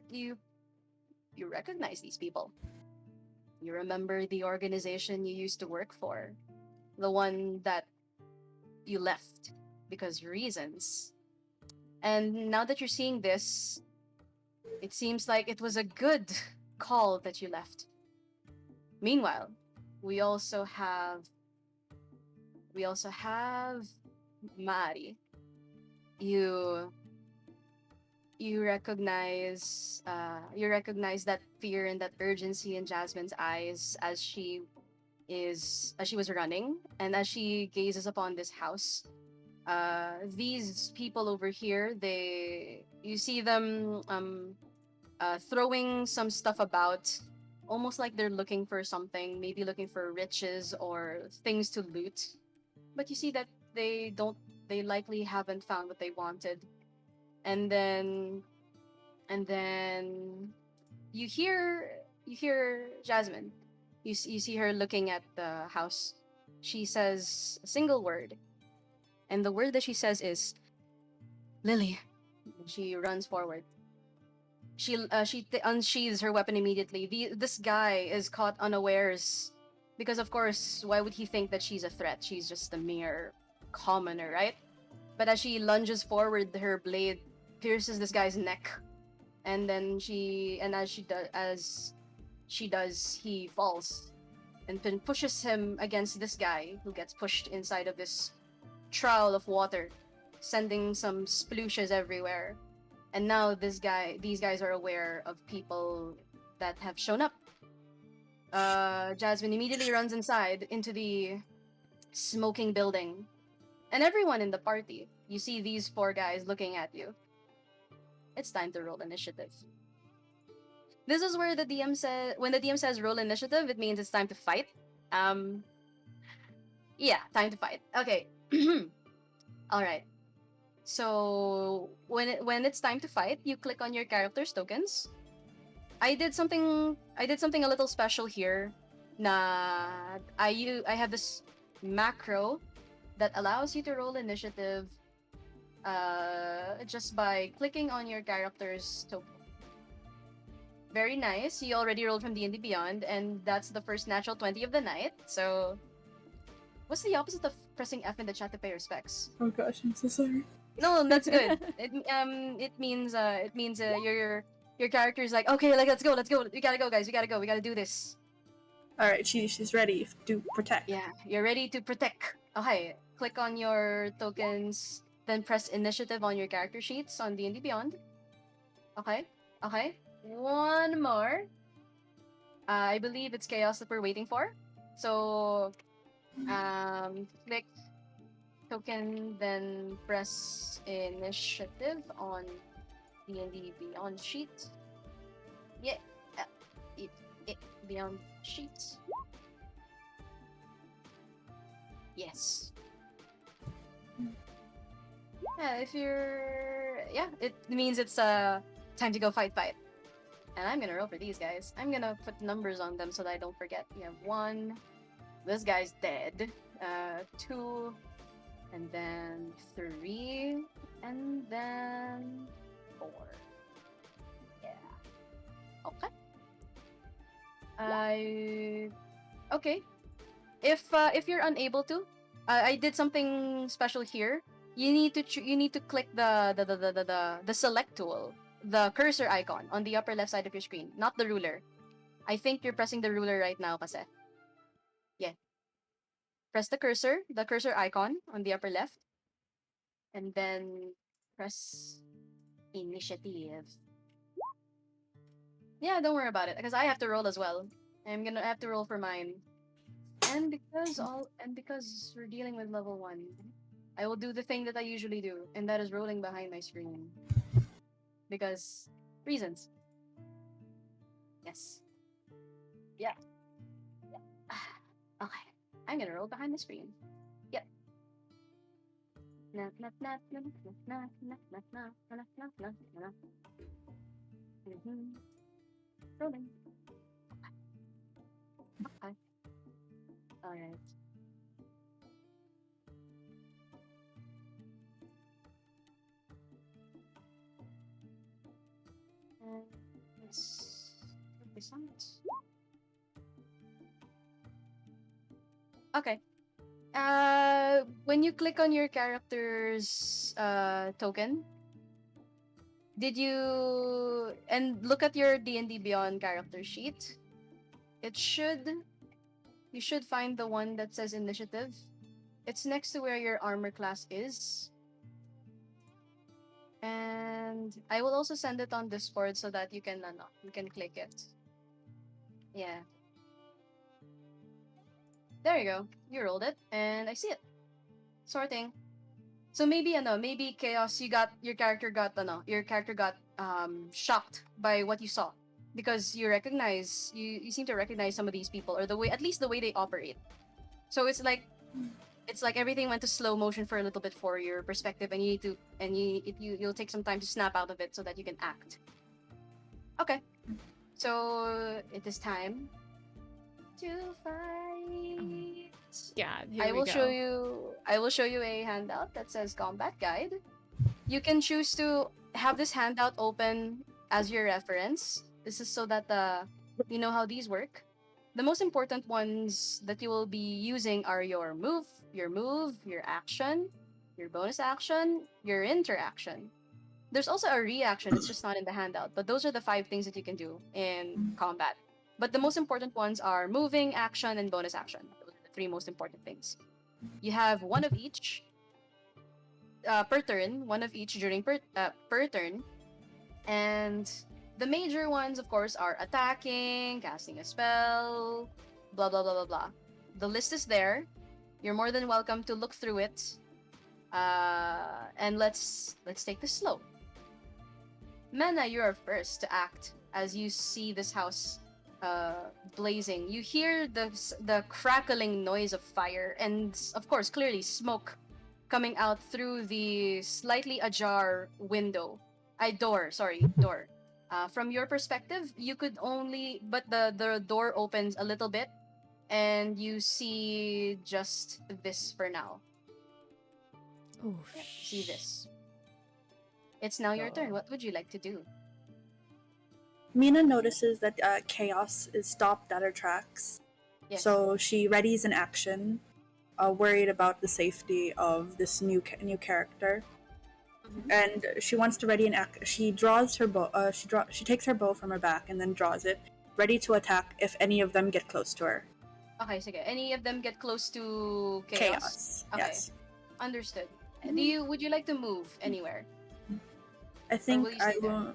recognize these people. You remember the organization you used to work for, the one that you left because reasons. And now that you're seeing this, it seems like it was a good call that you left. Meanwhile, we also have Mari. You you recognize that fear and that urgency in Jasmine's eyes as she was running and as she gazes upon this house. These people over here, they you see them throwing some stuff about, almost like they're looking for something, maybe looking for riches or things to loot. But you see that they likely haven't found what they wanted. And then you hear Jasmine. You see her looking at the house. She says a single word, and the word that she says is Lily. She runs forward. She unsheathes her weapon immediately. This guy is caught unawares, because of course, why would he think that she's a threat? She's just a mere commoner, right? But as she lunges forward, her blade pierces this guy's neck, and then as she does, he falls and then pushes him against this guy, who gets pushed inside of this trowel of water, sending some splooshes everywhere. And now these guys are aware of people that have shown up. Jasmine immediately runs inside into the smoking building. And everyone in the party, you see these four guys looking at you. It's time to roll initiative. This is where the DM says, when the DM says roll initiative, it means it's time to fight. Yeah, time to fight. Okay. All right. So when it's time to fight, you click on your character's tokens. I did something a little special here. I have this macro that allows you to roll initiative just by clicking on your character's token. Very nice. You already rolled from D&D Beyond, and that's the first natural 20 of the night. So, what's the opposite of pressing F in the chat to pay respects? Oh gosh, I'm so sorry. No, that's good. It means your character's like, okay, like let's go. We gotta go, guys. We gotta do this. All right, she's ready to protect. Yeah, you're ready to protect. Okay, click on your tokens, then press initiative on your character sheets on D&D Beyond. Okay. One more. I believe it's chaos that we're waiting for. So, click token, then press initiative on D&D Beyond sheet. Yeah, Beyond sheet. Yes. Yeah, it means it's time to go fight. And I'm gonna roll for these guys. I'm gonna put numbers on them so that I don't forget. We have 1. This guy's dead. 2. And then 3. And then 4. Yeah. Okay. Okay. If you're unable to, I did something special here. You need to click the select tool, the cursor icon on the upper left side of your screen, not the ruler. I think you're pressing the ruler right now, kasi. Yeah. Press the cursor icon on the upper left, and then press initiative. Yeah, don't worry about it, because I have to roll as well. I'm gonna have to roll for mine. And because we're dealing with level 1, I will do the thing that I usually do, and that is rolling behind my screen. Because reasons. Yes. Yeah. Okay. I'm gonna roll behind the screen. Yep. Rolling. Okay. Alright. Let's put this on it. Okay. When you click on your character's token, did you and look at your D&D Beyond character sheet? It should you should find the one that says initiative. It's next to where your armor class is. And I will also send it on Discord so that you can click it. Yeah. There you go. You rolled it, and I see it. Sorting. So maybe chaos. Your character got shocked by what you saw, because you seem to recognize some of these people, or at least the way they operate. So it's like everything went to slow motion for a little bit for your perspective, and you'll take some time to snap out of it so that you can act. Okay, so it is time to fight. God, here I we will go. show you a handout that says combat guide. You can choose to have this handout open as your reference. This is so that you know how these work. The most important ones that you will be using are your move, your action, your bonus action, your interaction. There's also a reaction, it's just not in the handout, but those are the 5 things that you can do in combat. But the most important ones are moving, action, and bonus action. Those are the 3 most important things. You have one of each per turn, one of each during per turn. And the major ones, of course, are attacking, casting a spell, blah blah blah blah blah. The list is there. You're more than welcome to look through it. And let's take this slow. Mena, you are first to act as you see this house blazing. You hear the crackling noise of fire, and of course, clearly smoke coming out through the slightly ajar window. Door. From your perspective, you could only, but the door opens a little bit, and you see just this for now. Oh, See this. It's now your turn. What would you like to do? Mina notices that Chaos is stopped at her tracks. Yes. So she readies an action, worried about the safety of this new character. Mhm. And she wants to ready an act. She draws her bow. She takes her bow from her back and then draws it, ready to attack if any of them get close to her. Okay, sige. Any of them get close to chaos? Okay. Yes. Understood. Would you like to move anywhere? I think will you I stay there? will.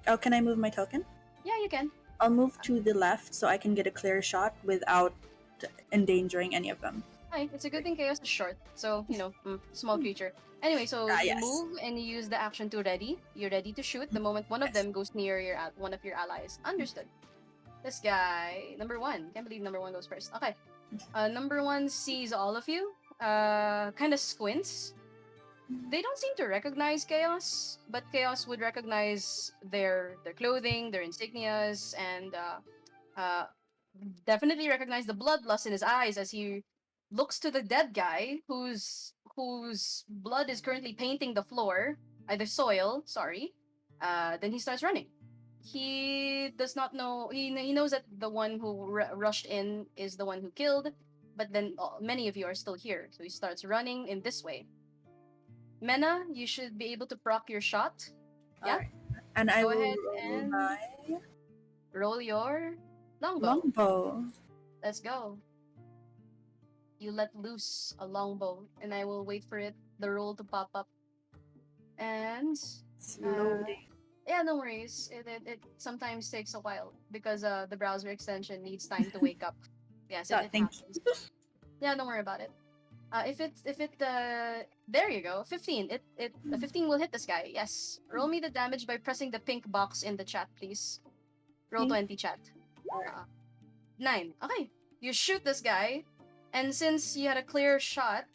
Oh, can I move my token? Yeah, you can. I'll move to the left so I can get a clear shot without endangering any of them. Hi, it's a good thing chaos is short, so small creature. Anyway, so you Yes. move and you use the action to ready. You're ready to shoot the moment one of Yes. them goes near one of your allies. Understood. This guy, number 1. Can't believe number 1 goes first. Okay. Number 1 sees all of you. Kind of squints. They don't seem to recognize Chaos, but Chaos would recognize their clothing, their insignias, and definitely recognize the bloodlust in his eyes as he looks to the dead guy whose blood is currently painting the floor, either soil. Sorry. Then he starts running. He does not know. He knows that the one who rushed in is the one who killed, but then many of you are still here, so he starts running in this way. Mena, you should be able to proc your shot. Yeah. Alright. And I Go will ahead roll and my roll your longbow. longbow. Let's go. You let loose a longbow, and I will wait for the roll to pop up. And Slowly. yeah, no worries. It sometimes takes a while because the browser extension needs time to wake up. Yes, it Thank happens. Yeah, don't worry about it. There you go. 15. The 15 will hit this guy. Yes. Roll me the damage by pressing the pink box in the chat, please. Roll 20 chat. 9. Okay. You shoot this guy, and since you had a clear shot,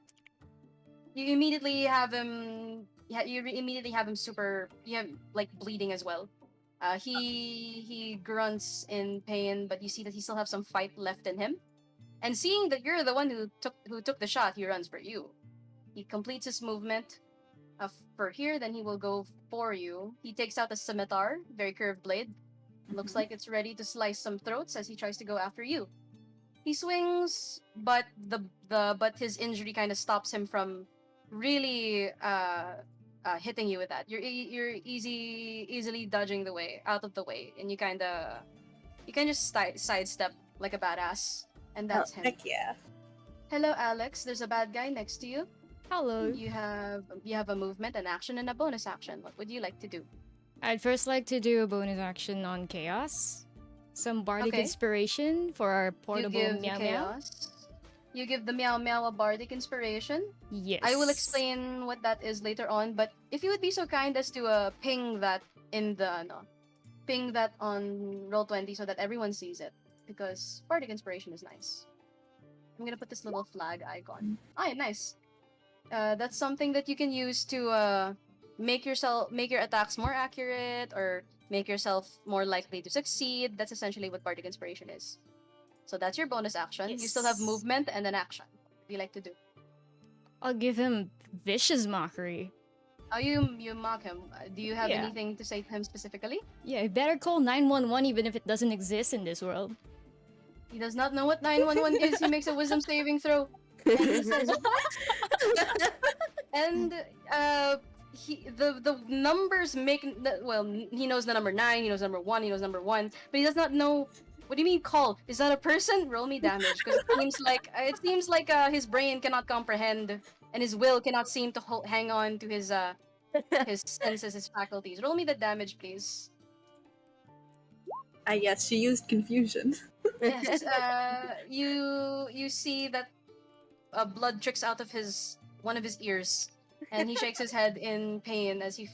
you immediately have him. Immediately have him bleeding as well. He grunts in pain, but you see that he still has some fight left in him. And seeing that you're the one who took the shot, he runs for you. He completes his movement for here, then he will go for you. He takes out a scimitar, very curved blade. Looks like it's ready to slice some throats as he tries to go after you. He swings, but but his injury kind of stops him from really hitting you with that. You're easily dodging out of the way, and you kind of just sidestep like a badass. And that's him. Heck yeah. Hello, Alex. There's a bad guy next to you. Hello. You have a movement, an action, and a bonus action. What would you like to do? I'd first like to do a bonus action on Chaos. Some bardic Okay. inspiration for our You portable give meow meow. chaos. You give the meow meow a bardic inspiration. Yes. I will explain what that is later on, but if you would be so kind as to ping that in the ping that on Roll20 so that everyone sees it, because bardic inspiration is nice. I'm gonna put this little flag icon. Ah, nice. That's something that you can use to make your attacks more accurate or make yourself more likely to succeed. That's essentially what bardic inspiration is. So that's your bonus action. You still have Yes. movement and an action. What do you like to do? I'll give him vicious mockery. Oh, you mock him. Do you have Yeah. anything to say to him specifically? Yeah, better call 911 even if it doesn't exist in this world. He does not know what 911 is. He makes a wisdom saving throw. And he says, "What?" And the numbers make well. He knows the number 9. He knows number 1. He knows number 1, but he does not know. What do you mean call? Is that a person? Roll me damage because it seems like his brain cannot comprehend and his will cannot seem to hang on to his senses, his faculties. Roll me the damage, please. Yes, she used confusion. Yes, you see that blood tricks out of one of his ears, and he shakes his head in pain as he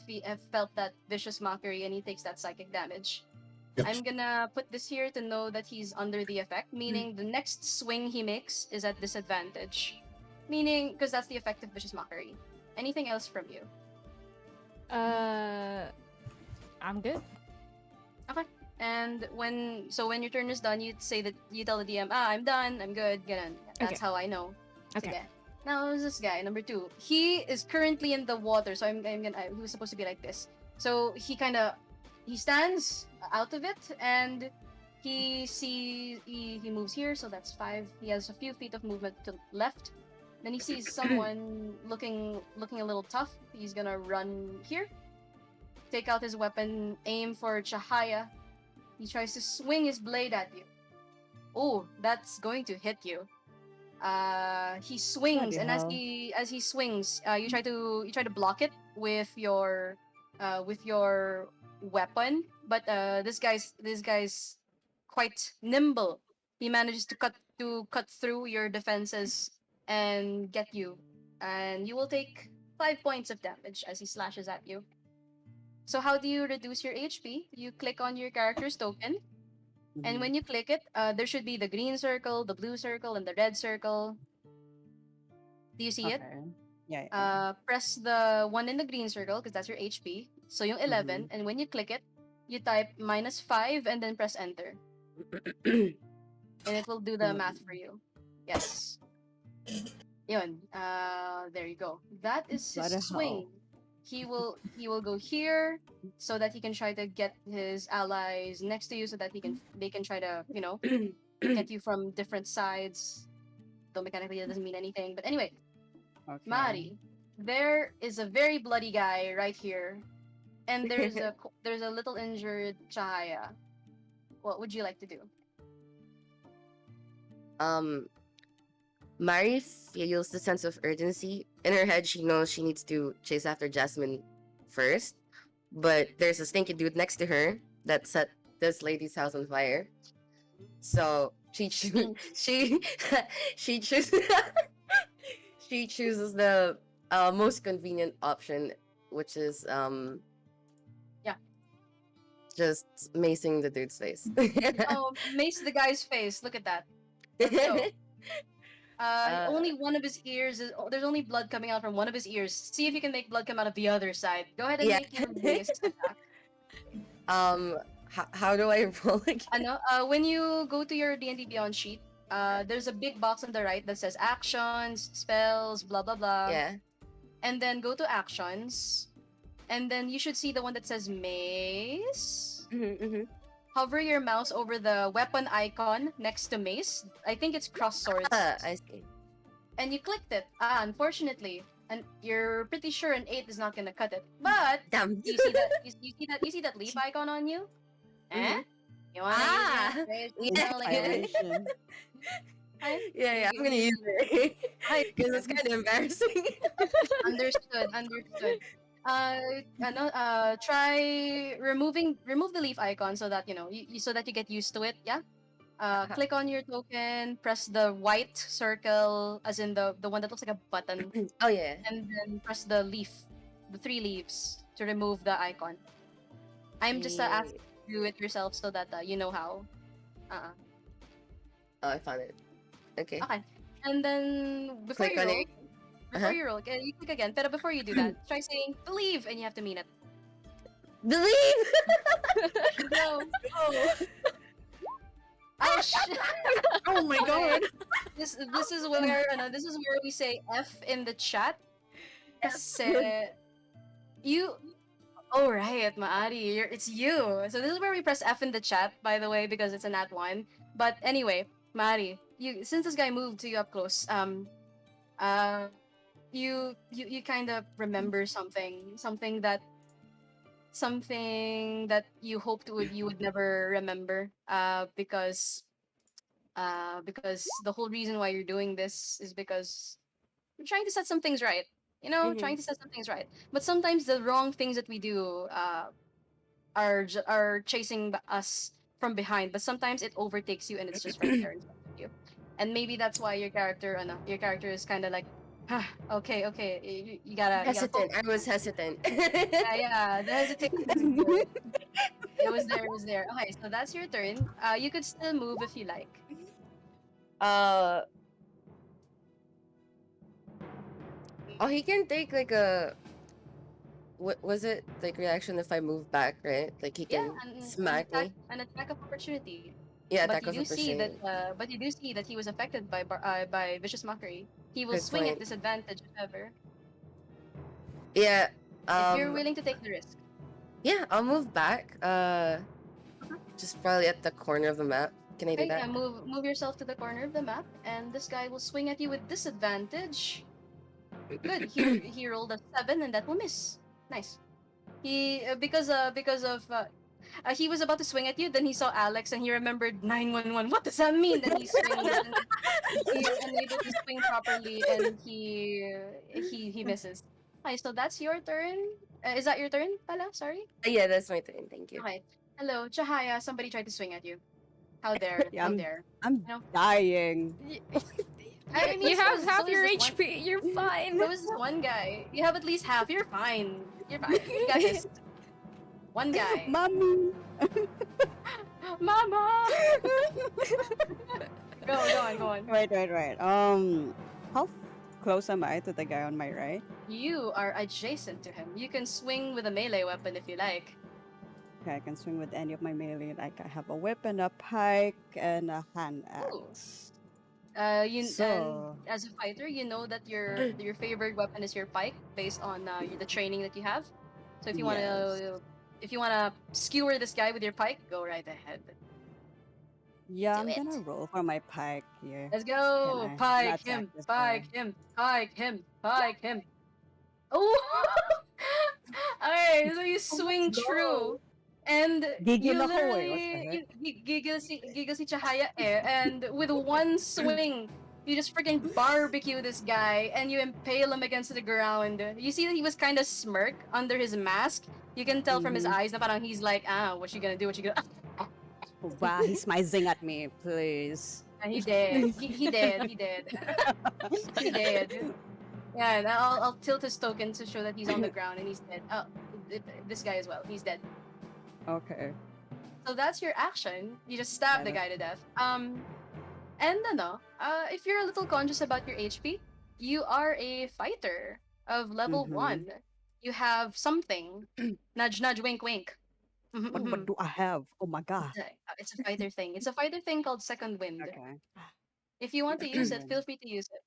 felt that vicious mockery, and he takes that psychic damage. Yep. I'm gonna put this here to know that he's under the effect, meaning the next swing he makes is at disadvantage, meaning because that's the effect of vicious mockery. Anything else from you? I'm good. And when your turn is done, you say that you tell the DM, I'm done, I'm good, ganun. That's Okay. how I know. Okay. Sige. Now is this guy number 2. He is currently in the water, so he was supposed to be like this. So he stands out of it, and he moves here, so that's 5. He has a few feet of movement to left. Then he sees someone looking a little tough. He's gonna run here, take out his weapon, aim for Chahaya. He tries to swing his blade at you. Oh, that's going to hit you. He swings, Bloody and hell. as he swings, you try to block it with your weapon, but this guy's quite nimble. He manages to cut through your defenses and get you, and you will take 5 points of damage as he slashes at you. So how do you reduce your HP? You click on your character's token, and when you click it, there should be the green circle, the blue circle, and the red circle. Do you see it? Okay. Yeah. Press the one in the green circle because that's your HP. So yung 11, and when you click it, you type -5 and then press enter, and it will do the math for you. Yes. Yun. There you go. That is his Bloody swing. He will go here so that he can try to get his allies next to you so that they can try to get you from different sides. Though mechanically that doesn't mean anything. But anyway, Okay. Mari, there is a very bloody guy right here, and there's a little injured Chahaya. What would you like to do? Mari feels the sense of urgency. In her head, she knows she needs to chase after Jasmine first, but there's a stinky dude next to her that set this lady's house on fire. So she she chooses she chooses the most convenient option, which is just macing the dude's face. Oh, mace the guy's face. Look at that. Let's go. Only one of his ears there's only blood coming out from one of his ears. See if you can make blood come out of the other side. Go ahead and Yeah. make your mace attack. How do I roll again? When you go to your D&D Beyond sheet, there's a big box on the right that says actions, spells, blah blah blah. Yeah. And then go to actions, and then you should see the one that says mace. Hover your mouse over the weapon icon next to mace. I think it's cross swords. I see. And you clicked it. Unfortunately, and you're pretty sure an 8 is not gonna cut it. But Damn. you see that you see that leaf icon on you? Eh? You wanna use it? Yeah. You wanna, like, Inspiration. Yeah, I'm gonna use it Hi. because it's kind of embarrassing. Understood. Understood. Try remove the leaf icon so that so that you get used to it. Yeah. Click on your token, press the white circle, as in the one that looks like a button, Oh yeah. and then press the leaf, the three leaves to remove the icon. I'm just Yeah. asking you to do it yourself so that you know how. Uh-uh. Oh, I found it. Okay. Okay. And then before Click you on roll, it. Uh-huh. you click again. But before you do that, try saying believe, and you have to mean it. Believe. Go. Oh, Oh shit! oh my Okay. god. This is where we say F in the chat. Kasi you. Oh right, Maari, it's you. So this is where we press F in the chat, by the way, because it's a nat one. But anyway, Maari, you since this guy moved to you up close, uh, you kind of remember something that you hoped you would never remember, because the whole reason why you're doing this is because you're trying to set some things right. Mhm. Trying to set some things right. But sometimes the wrong things that we do are chasing us from behind. But sometimes it overtakes you and it's just right there in front of you. And maybe that's why your character is kind of like, ah, okay, you gotta Hesitant. focus. I was hesitant. Yeah, the hesitation is good. It was there. Okay, so that's your turn. You could still move if you like. uh. Oh, he can take like a. What was it like reaction if I move back? Right, like he Yeah, can smack me. an attack of opportunity. Yeah, But attack you of do see that, opportunity. he was affected by vicious mockery. He will Good swing at point. disadvantage, however, Yeah. if you're willing to take the risk. Yeah, I'll move back. Just probably at the corner of the map. Can I do Okay, that? move yourself to the corner of the map, and this guy will swing at you with disadvantage. Good. He rolled a 7, and that will miss. Nice. He he was about to swing at you, then he saw Alex, and he remembered 911. What does that mean? Then he swings, and he is unable to swing properly, and he misses. Okay, so that's your turn. Is that your turn, Pala? Sorry. Yeah, that's my turn. Thank you. Okay. Hello, Chahaya. Somebody tried to swing at you. How dare? Yeah, How dare? I'm You know. dying. I mean, You have half so is your this one. HP. You're fine. So is this one guy. You have at least half. You're fine. You're fine. You got this. One guy. Mommy. Mama. Go on. Right. How close am I to the guy on my right? You are adjacent to him. You can swing with a melee weapon if you like. Okay, I can swing with any of my melee. Like I have a whip and a pike and a hand Ooh. axe. And So as a fighter, you know that your favorite weapon is your pike based on the training that you have. So yes. if you wanna skewer this guy with your pike, go right ahead. Yeah, Do I'm gonna it. roll for my pike here. Let's Can go. I? I'm gonna Pike attack him. this Pike guy. him. Pike him. Pike him. Oh. Alright, so you swing true. And you Gigil ako eh. What the literally heck? giggle si Chahaya eh, and with one swing, you just freaking barbecue this guy and you impale him against the ground. You see that he was kind of smirk under his mask. You can tell from his Mm-hmm. eyes na parang he's like, what you gonna do? What you gonna? Wow, he's smizing at me, please. And he did. He did. He did. He did. Yeah, and I'll tilt his token to show that he's on the ground and he's dead. Oh, this guy as well. He's dead. Okay. So that's your action. You just stab the guy to death. And if you're a little conscious about your HP, you are a fighter of level Mm-hmm. 1. You have something. Nudge, nudge, wink, wink. What do I have? Oh my god. It's a fighter thing. It's a fighter thing called Second Wind. Okay. If you want to use it, feel free to use it.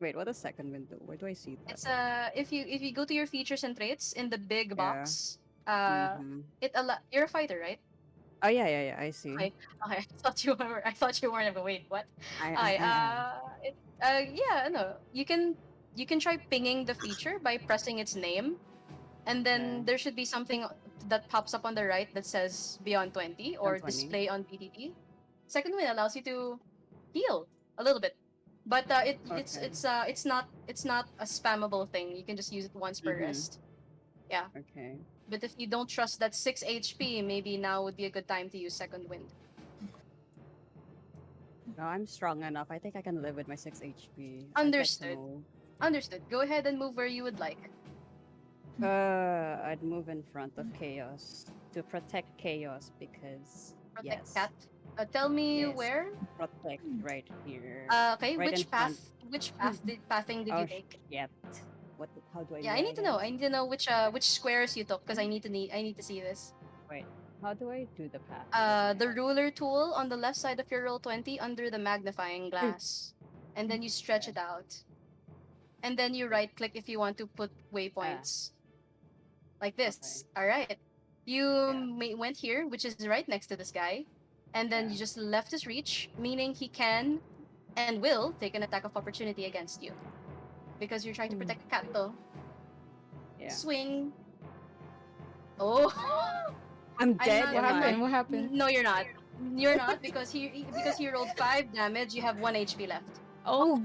Wait, what does second window? Where do I see that? It's if you go to your features and traits in the big Yeah. box, Mm-hmm. you're a fighter, right? Oh yeah. I see. Okay. I thought you were. I thought you weren't. But wait, what? I am. Yeah, no. You can try pinging the feature by pressing its name, and then Okay. there should be something that pops up on the right that says Beyond 20 or 120. display on BTT. Second one allows you to heal. a little bit. But Okay. it's not a spammable thing. You can just use it once per Mm-hmm. rest. Yeah. Okay. But if you don't trust that 6 HP, maybe now would be a good time to use Second Wind. No, I'm strong enough. I think I can live with my 6 HP. I'd like to Understood. move. Understood. Go ahead and move where you would like. I'd move in front of chaos to protect chaos because Protect yes, cat. Tell me yes, where. protect right here, Okay, right in which front. path? Which pathing did you Oh take? shit! What? How do I Yeah, do I that need to know. again? I need to know which squares you took because I need to see this. Wait, how do I do the path again? The ruler tool on the left side of your roll 20 under the magnifying glass, and then you stretch Okay. it out, and then you right click if you want to put Ah, waypoints like okay. this. All right, you Yeah, went here, which is right next to this guy, and then yeah. you just left his reach, meaning he can and will take an attack of opportunity against you because you're trying to Ooh. protect Kato. Yeah. Swing. Oh, I'm I'm dead, not. What am I'm not. happened? I? What happened? No, you're not. You're not because he rolled 5 damage. You have 1 HP left. Oh,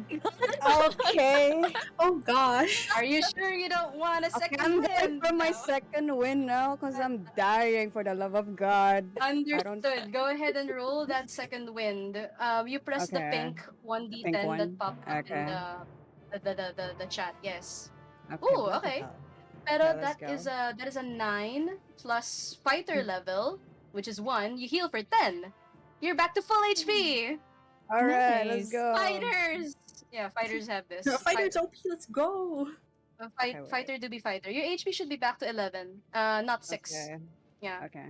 Okay. Oh gosh. Are you sure you don't want a Okay, second I'm going wind? for my second win now because I'm dying for the love of God. I don't. Understood. Go ahead and roll that second wind. You press the Okay, pink the pink 1d10 that one. popped up in Okay. the chat. Yes. Okay, Ooh, bloody okay. hell. Pero Okay, let's go. that is a 9 plus fighter level, which is 1. You heal for 10. You're back to full HP. All right, let's nice. go. Fighters. Yeah, fighters have this. Fighters OP, let's go. Okay, wait. Fighter do be fighter. Your HP should be back to 11. Not 6. Okay, Yeah. okay.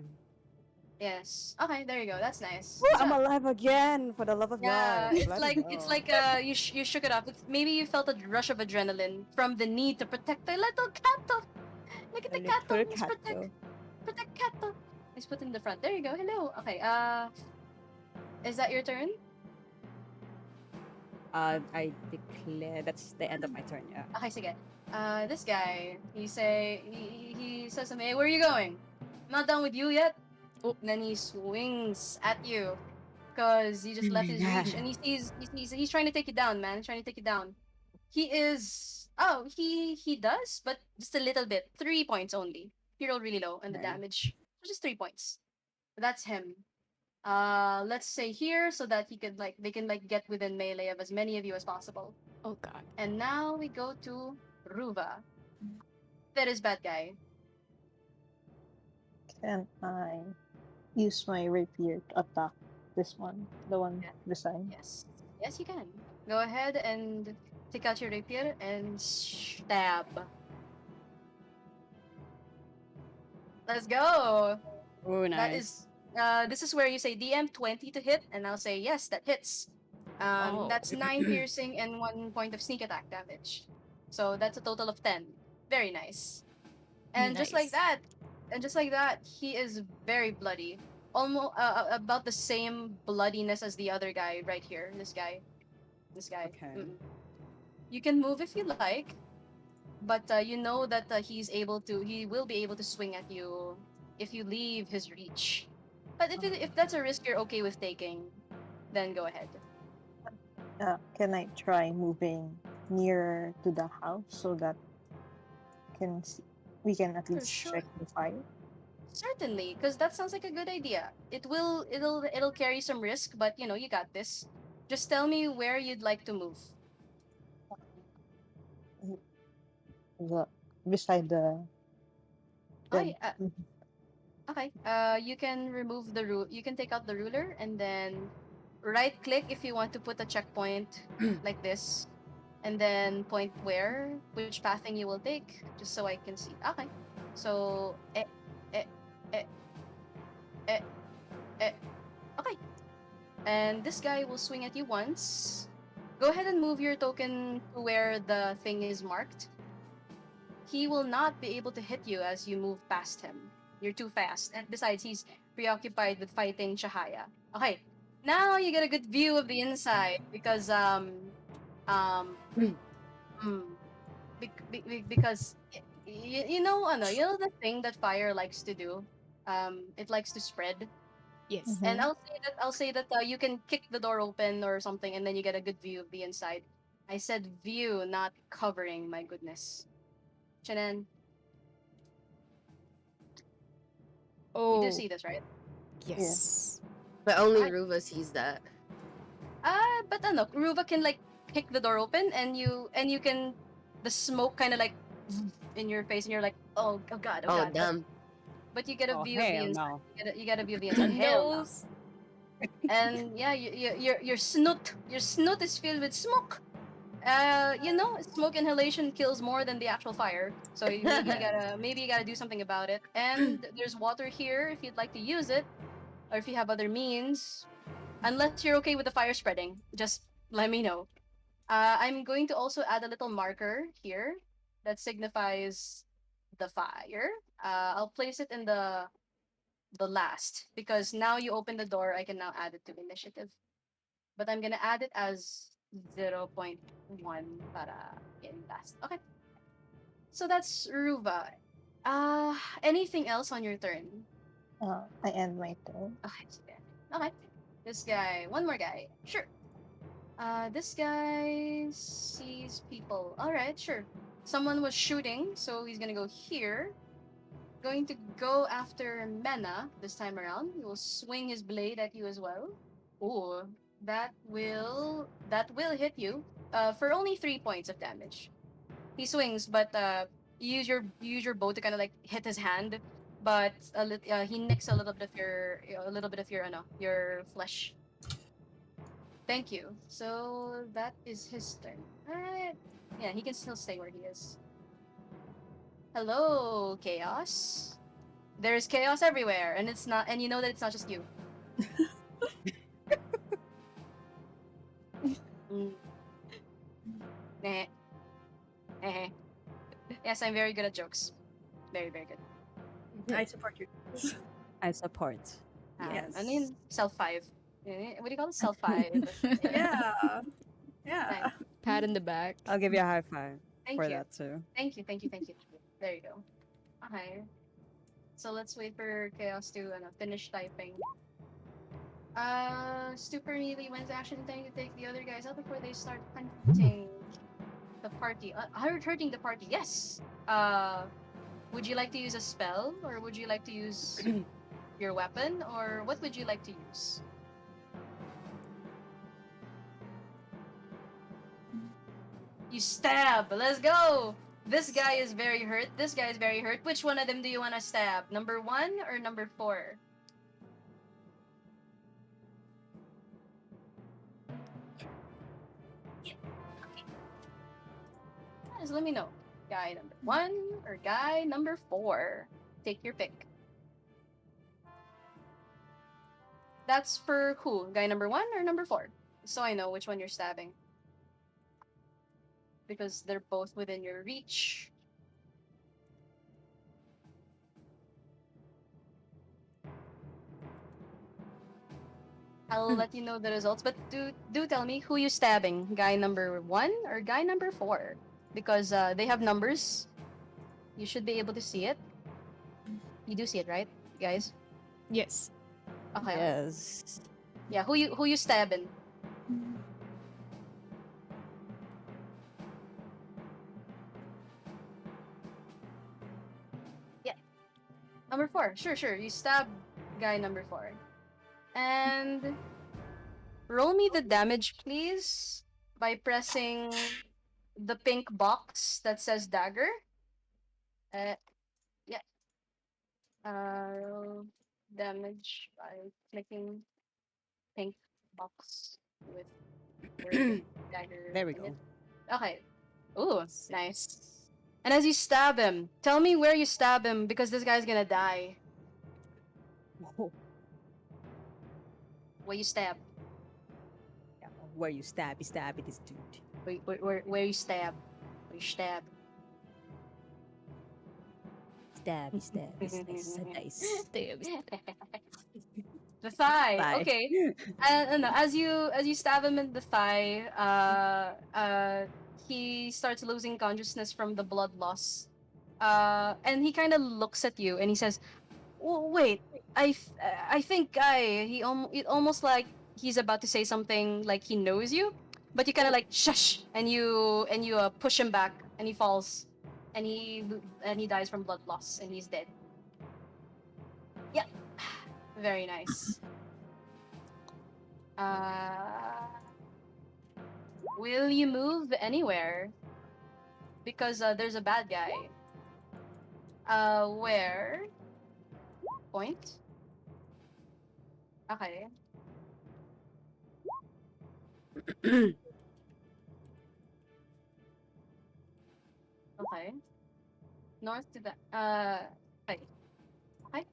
Yes. Okay, there you go. That's nice. Woo, Good I'm job. alive again for the love of Yeah, God. Bloody it's hell. like you shook it off. Maybe you felt a rush of adrenaline from the need to protect the little Kato. Look at A the Kato. little Let's cat though. protect Kato. Let's put in the front. There you go. Hello. Okay. Is that your turn? I declare that's the end of my turn. Yeah. Okay, sige. This guy, he says to me, "Hey, where are you going? I'm not done with you yet." Oh. And then he swings at you, cause he just left his reach, and he's trying to take you down, man. He's trying to take you down. He is. Oh, he does, but just a little bit. 3 points only. He rolled really low on the Okay. damage. So just 3 points. That's him. Let's say here so that he could they can get within melee of as many of you as possible. Oh god. And now we go to Ruva. That is bad guy. Can I use my rapier to attack this one? The one Yeah. beside? Yes. Yes, you can. Go ahead and take out your rapier and stab. Let's go. Oh, That nice. is this is where you say DM 20 to hit, and I'll say yes, that hits. Oh. That's 9 piercing and 1 point of sneak attack damage. So that's a total of 10. Very nice. And just like Nice. that, he is very bloody. Almost about the same bloodiness as the other guy right here. This guy. Okay. Mm-mm. You can move if you like, but you know that he will be able to swing at you if you leave his reach. But if that's a risk you're okay with taking, then go ahead. Can I try moving nearer to the house so that we can at least Sure. check the fire? Certainly, because that sounds like a good idea. It'll carry some risk, but you got this. Just tell me where you'd like to move. The beside the Okay, dead. Mhm. okay. You can remove the You can take out the ruler and then right click if you want to put a checkpoint like this, and then point which pathing you will take, just so I can see. Okay. So eh, eh, eh, eh. Okay. And this guy will swing at you once. Go ahead and move your token to where the thing is marked. He will not be able to hit you as you move past him. You're too fast. And besides, he's preoccupied with fighting Chahaya. Okay. Now you get a good view of the inside because um mm, because you know the thing that fire likes to do. It likes to spread. Yes. And Mhm. I'll say that you can kick the door open or something, and then you get a good view of the inside. I said view, not covering. My goodness, Chanan, you do Oh, see this, right? yes. But only I Ruva sees that. but no, Ruva can like kick the door open, and you can the smoke kind of like in your face, and you're like, oh god, oh Oh, god. damn. But you get a Oh view of the hell inside. no. You get a view of the A inside. Hell no. nose. And yeah, your snoot is filled with smoke. Smoke inhalation kills more than the actual fire. So maybe you gotta do something about it. And there's water here if you'd like to use it, or if you have other means. Unless you're okay with the fire spreading, just let me know. I'm going to also add a little marker here that signifies the fire. I'll place it in the last because now you open the door. I can now add it to initiative, but I'm gonna add it as 0.1 para in last. Okay, so that's Ruva. Anything else on your turn? I end my turn. Okay, sige. Okay. This guy, one more guy. Sure. This guy sees people. All right, sure. Someone was shooting, so he's gonna go here. Going to go after Mena this time around. He will swing his blade at you as well. Ooh, that will hit you. For only 3 points of damage. He swings, but you use your bow to kind of like hit his hand, but he nicks a little bit of your flesh. Thank you. So that is his turn. Alright. Yeah, he can still stay where he is. Hello, chaos. There's chaos everywhere, and you know that it's not just you. Mm. Eh. Eh. Yes, I'm very good at jokes. Very, very good. I support you. I support. Yes. I mean, self 5. What do you call it? Self 5. Yeah. Yeah. Nice. Pat in the back. I'll give you a high five Thank for you. that too. Thank you. There you go. Okay. So let's wait for Chaos to finish typing. Super immediately went to action intending to take the other guys out before they start hunting the party. Hurting the party. Yes. Would you like to use a spell, or would you like to use your weapon, or what would you like to use? You stab. Let's go. This guy is very hurt. This guy is very hurt. Which one of them do you want to stab? Number 1 or number 4? Just let me know. Guy number 1 or guy number 4? Take your pick. That's for who? Guy number 1 or number 4? So I know which one you're stabbing. Because they're both within your reach. I'll let you know the results, but do tell me who you stabbing. Guy number 1 or guy number 4? Because they have numbers. You should be able to see it. You do see it, right, guys? Yes. Okay. Yes. Yeah, who you stabbing? Yeah. Number 4. Sure. You stab guy number 4. And roll me the damage, please, by pressing the pink box that says dagger. Yeah. Roll damage by clicking pink box with word dagger There we in go. it. Okay. Ooh, nice. And as you stab him, tell me where you stab him because this guy's gonna die. Oh, Where you stab? yeah, where you stabby this dude. Where you stab? Where you stab? Stabby, nice. Damn. The thigh. Thigh. Okay. No, as you stab him in the thigh, he starts losing consciousness from the blood loss. And he kind of looks at you and he says, Wait. I think it almost like he's about to say something like he knows you, but you kind of like shush and you push him back and he falls and he dies from blood loss and he's dead. Yeah. Very nice. Uh, will you move anywhere? Because there's a bad guy. Where? Point? Okay. Okay. North to the okay. Okay.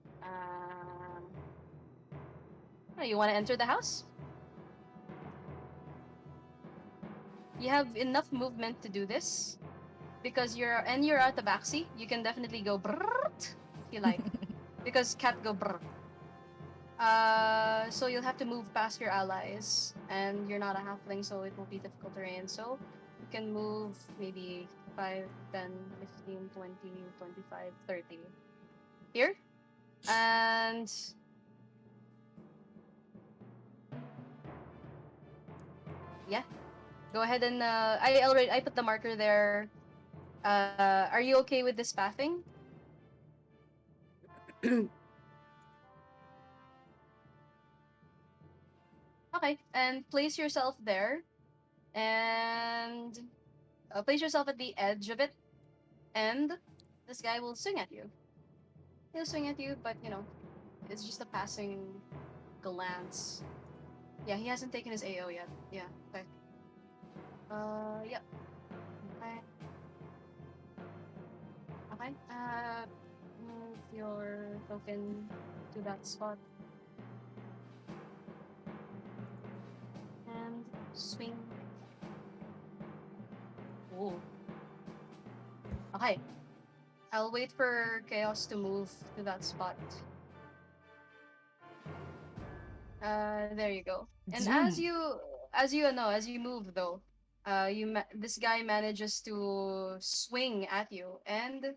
Oh, you want to enter the house? You have enough movement to do this because you're at the backseat. You can definitely go brrrt if you like because cat go brrrt. So you'll have to move past your allies, and you're not a halfling, so it will be difficult terrain. So you can move maybe 5, 10, 15, 20, 25, 30. Here. And yeah, go ahead and I put the marker there. Are you okay with this pathing? Okay, and place yourself there, and place yourself at the edge of it, and this guy will swing at you. He'll swing at you, but it's just a passing glance. Yeah, he hasn't taken his AO yet. Yeah, okay. Yep. Okay. Okay. Move your token to that spot and swing. Ooh. Okay. I'll wait for Chaos to move to that spot. There you go. And Zoom. as you move though, this guy manages to swing at you, and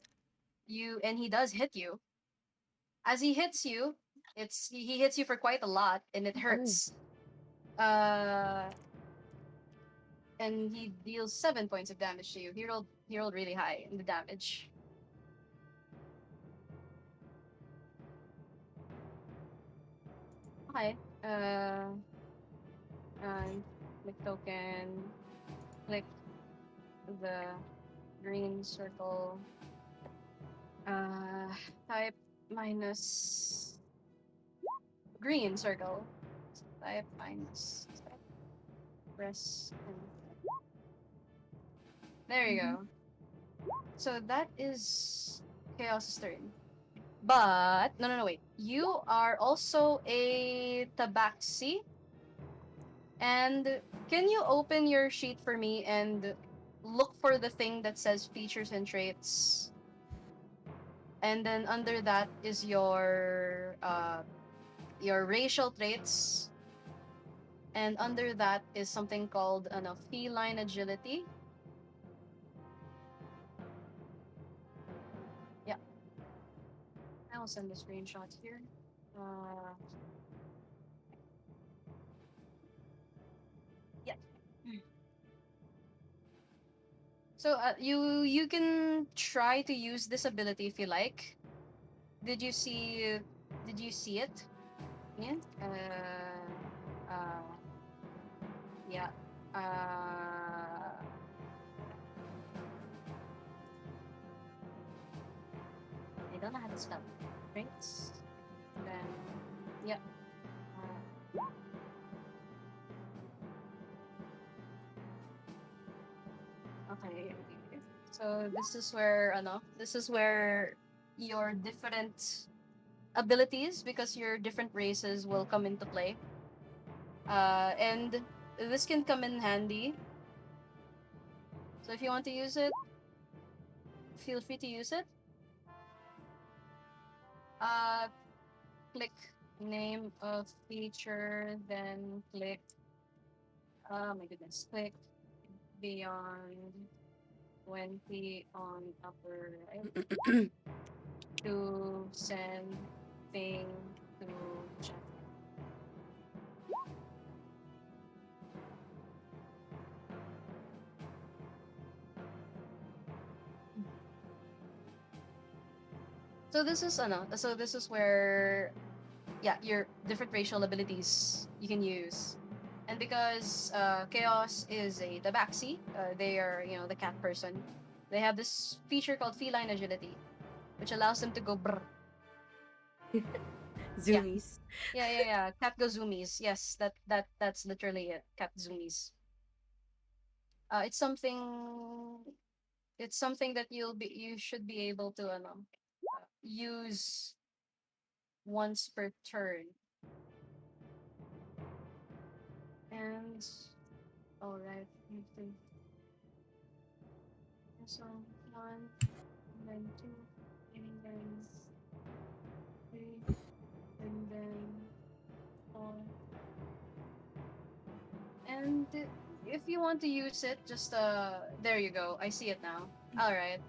he does hit you. As he hits you, he hits you for quite a lot, and it Oh. hurts. Uh, and he deals 7 points of damage to you. He rolled really high in the damage. Okay. And click token. Click the green circle. Uh, type minus green circle. Type minus. Press and there you go. So that is Chaos's turn. But no, wait. You are also a tabaxi. And can you open your sheet for me and look for the thing that says features and traits? And then under that is your racial traits. And under that is something called feline agility. Yeah. I will send the screenshots here. Yeah. So you can try to use this ability if you like. Did you see it? Yeah. Uh, yeah. I don't know how to spell traits. Then, yeah. Okay. So this is where your different abilities, because your different races will come into play. And this can come in handy. So if you want to use it, feel free to use it. Uh, click name of feature, then click. Oh my goodness! Click beyond 20 on upper right to send something to check. So this is so this is where your different racial abilities you can use. And because Chaos is the Baxi, they are, the cat person. They have this feature called feline agility, which allows them to go brr. Yeah. Zoomies. Yeah. Cat go zoomies. Yes, that's literally it. Cat zoomies. Uh, it's something. It's something that you should be able to use once per turn. And all right, so one, and then two, and then three, and then four. And if you want to use it, just there you go. I see it now. All right.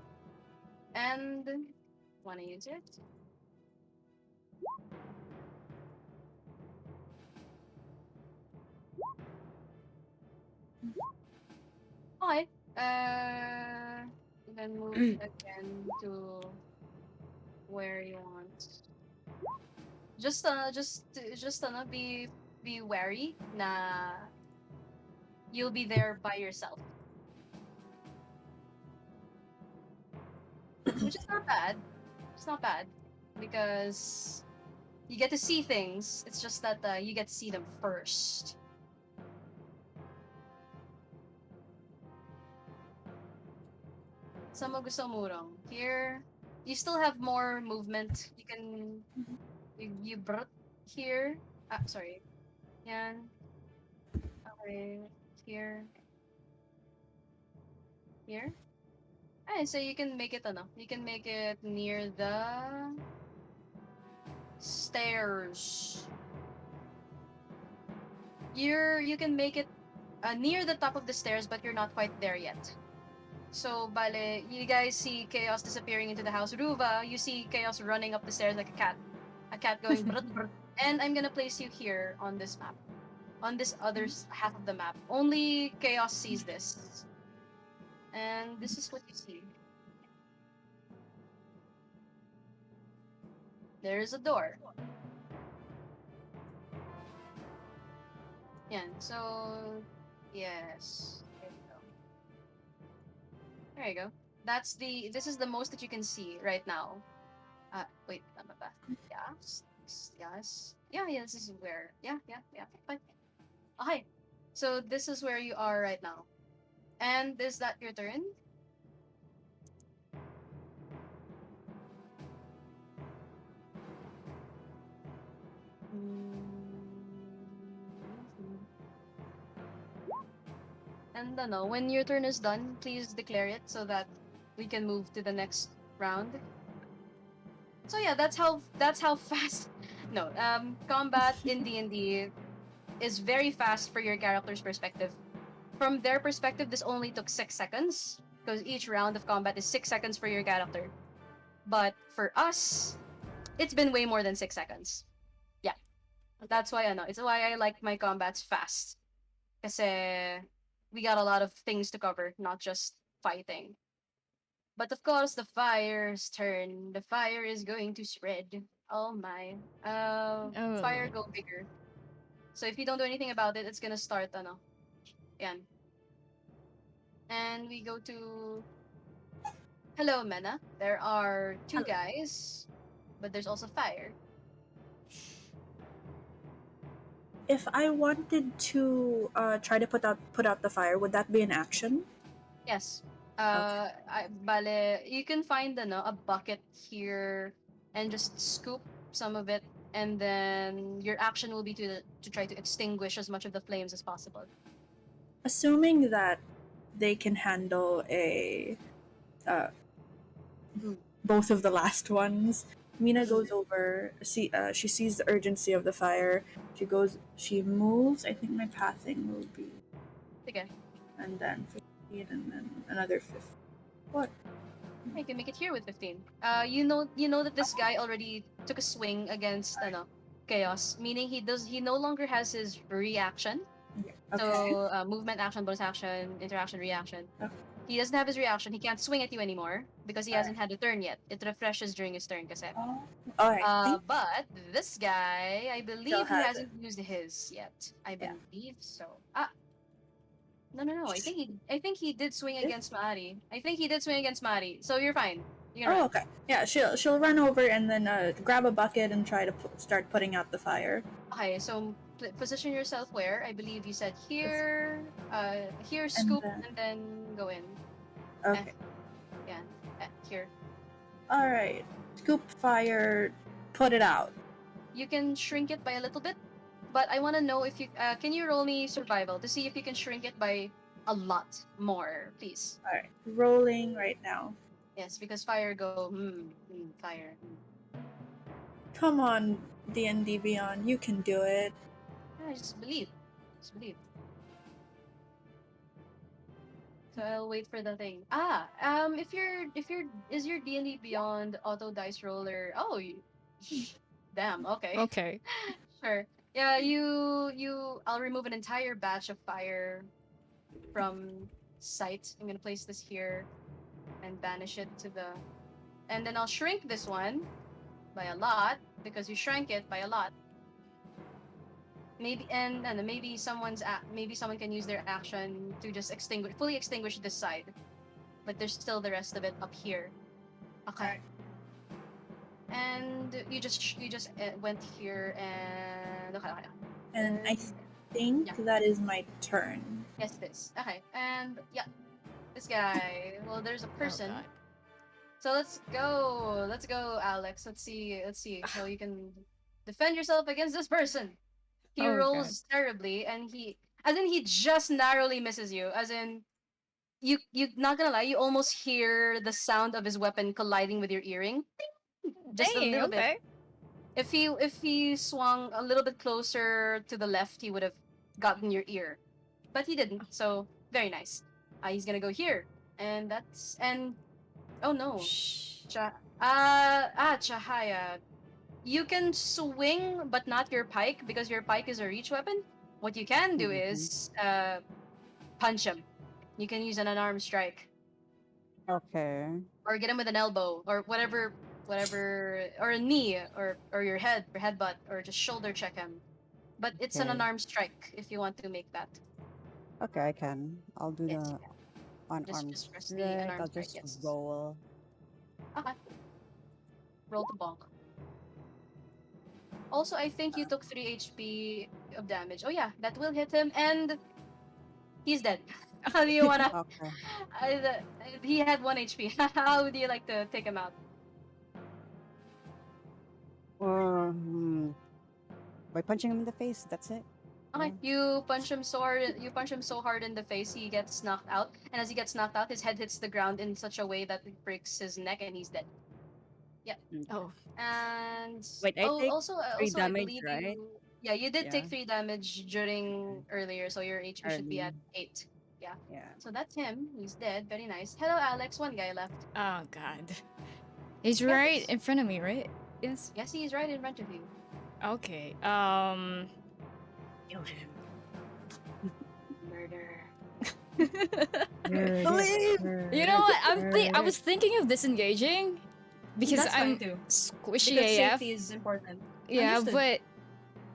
And want to use it? Okay. Then move again to where you want. Be wary na you'll be there by yourself, which is not bad. It's not bad because you get to see things. It's just that you get to see them first. Sa mga gusto mo lang. Here, you still have more movement. You can you brought here. Sorry. Yan. Okay. Here. Here. Ay, so you can make it You can make it near the stairs. You can make it near the top of the stairs, but you're not quite there yet. So, bale, you guys see Chaos disappearing into the house. Ruva, you see Chaos running up the stairs like a cat. A cat going brut brut. And I'm gonna place you here on this map. On this other half of the map. Only Chaos sees this. And this is what you see. There is a door. Yan. So, yes. There you go. This is the most that you can see right now. Wait, tama ba? Yes. Yes. Yeah, this is where. Yeah. Fine. Okay. So this is where you are right now. And is that your turn? And when your turn is done, please declare it so that we can move to the next round. So yeah, that's how fast. No, combat in D&D is very fast for your character's perspective. From their perspective, this only took 6 seconds because each round of combat is 6 seconds for your character. But for us, it's been way more than 6 seconds. Yeah, that's why I know. It's why I like my combats fast. Kasi we got a lot of things to cover, not just fighting. But of course, the fire's turn. The fire is going to spread. Oh my. Fire Lord. go bigger. So if you don't do anything about it, it's gonna start, yan. And we go to... Hello, Mena. There are 2 guys, but there's also fire. If I wanted to try to put out the fire, would that be an action? Yes. Okay. Bale, you can find a bucket here and just scoop some of it, and then your action will be to try to extinguish as much of the flames as possible. Assuming that they can handle both of the last ones, Mina goes over. She sees the urgency of the fire. She moves. I think my pathing will be Okay. and then 15, and then another 15. What? I can make it here with 15. You know that this guy already took a swing against chaos, meaning he no longer has his reaction. Okay. So movement, action, bonus action, interaction, reaction. Okay. He doesn't have his reaction. He can't swing at you anymore because he hasn't Alright. had a turn yet. It refreshes during his turn, kasi. Oh, alright. But this guy, I believe he has hasn't used his yet. I Yeah. believe so. No. I think he did swing Did? against Mari. I think he did swing against Mari. So you're fine. You can Oh, run. okay. Yeah, she'll run over and then grab a bucket and try to start putting out the fire. Okay, so position yourself where? I believe you said here, here, And scoop, then- and then go in. Okay. Yeah, here. All right. Scoop fire. Put it out. You can shrink it by a little bit, but I want to know if you can you roll me survival to see if you can shrink it by a lot more, please. All right. Rolling right now. Yes, because fire go fire. Come on, D&D Beyond. You can do it. Yeah, just believe. Just believe. So I'll wait for the thing. If you're is your D&D Beyond auto dice roller? Oh, damn. Okay. Okay. Sure. Yeah, I'll remove an entire batch of fire from sight. I'm gonna place this here and banish it to the, and then I'll shrink this one by a lot because you shrank it by a lot. Maybe and maybe maybe someone can use their action to just fully extinguish this side, but there's still the rest of it up here. Okay. And you just went here and okay. And I think Yeah. that is my turn. Yes, this. Okay, and yeah, this guy. Well, there's a person. Oh, God. So let's go, Alex. Let's see how you can defend yourself against this person. He Oh, rolls terribly, and he just narrowly misses you. As in, you not gonna lie, you almost hear the sound of his weapon colliding with your earring, just a Dang, little bit. okay. If he swung a little bit closer to the left, he would have gotten your ear, but he didn't. So very nice. He's gonna go here, and oh no, Shh. Chahaya. You can swing, but not your pike because your pike is a reach weapon. What you can do is punch him. You can use an unarmed strike, Okay. or get him with an elbow, or whatever, or a knee, or your head, or headbutt, or just shoulder check him. But it's an Okay. unarmed strike if you want to make that. Okay, I can. I'll do Yes, the you can. unarmed Just press the strike. unarmed I'll strike, just yes. roll. Okay. Roll to bonk. Also, I think you took 3 HP of damage. Oh yeah, that will hit him, and he's dead. How do you wanna? Okay. He had 1 HP. How would you like to take him out? By punching him in the face, that's it. Okay, you punch him so hard. You punch him so hard in the face, he gets knocked out. And as he gets knocked out, his head hits the ground in such a way that it breaks his neck, and he's dead. Oh. And Wait, I take also, 3 I damage, believe right? you did take Yeah. 3 damage during earlier, so your HP should be at 8. Yeah. So that's him. He's dead. Very nice. Hello, Alex. One guy left. Oh, God. He's Yeah, right please. in front of me, right? Yes. Yes, he's right in front of you. Okay. Kill him. Murder. You know what? I was thinking of disengaging because That's fine I'm too. squishy Because AF. safety is important. Yeah, Understood. but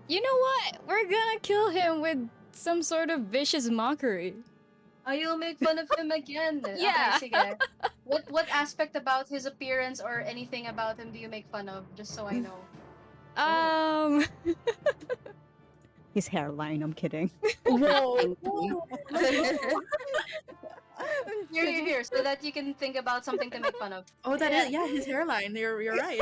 you know what? We're gonna kill him with some sort of vicious mockery. Oh, you'll make fun of him again. Yeah. Okay, sige. What aspect about his appearance or anything about him do you make fun of? Just so I know. His hairline, I'm kidding. Whoa. Here, so that you can think about something to make fun of. Oh, that is his hairline. You're right.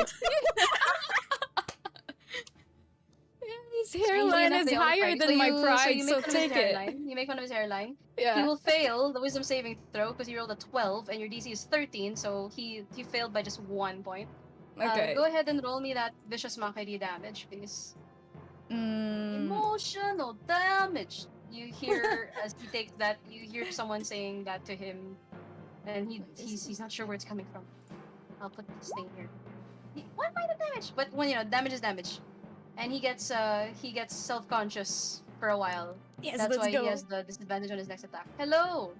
His Strangely hairline enough, is they all higher fight. than my pride, you so make fun of his take it. hairline. You make fun of his hairline. He Yeah. will fail the wisdom saving throw because he rolled a 12 and your DC is 13, so he failed by just 1 point. Okay. Go ahead and roll me that vicious mockery damage, please. Emotional damage. You hear as he takes that. You hear someone saying that to him, and he's not sure where it's coming from. I'll put this thing here. One point of damage, but when damage is damage, and he gets self-conscious for a while. Yes, That's let's why he go. has the disadvantage on his next attack. Hello,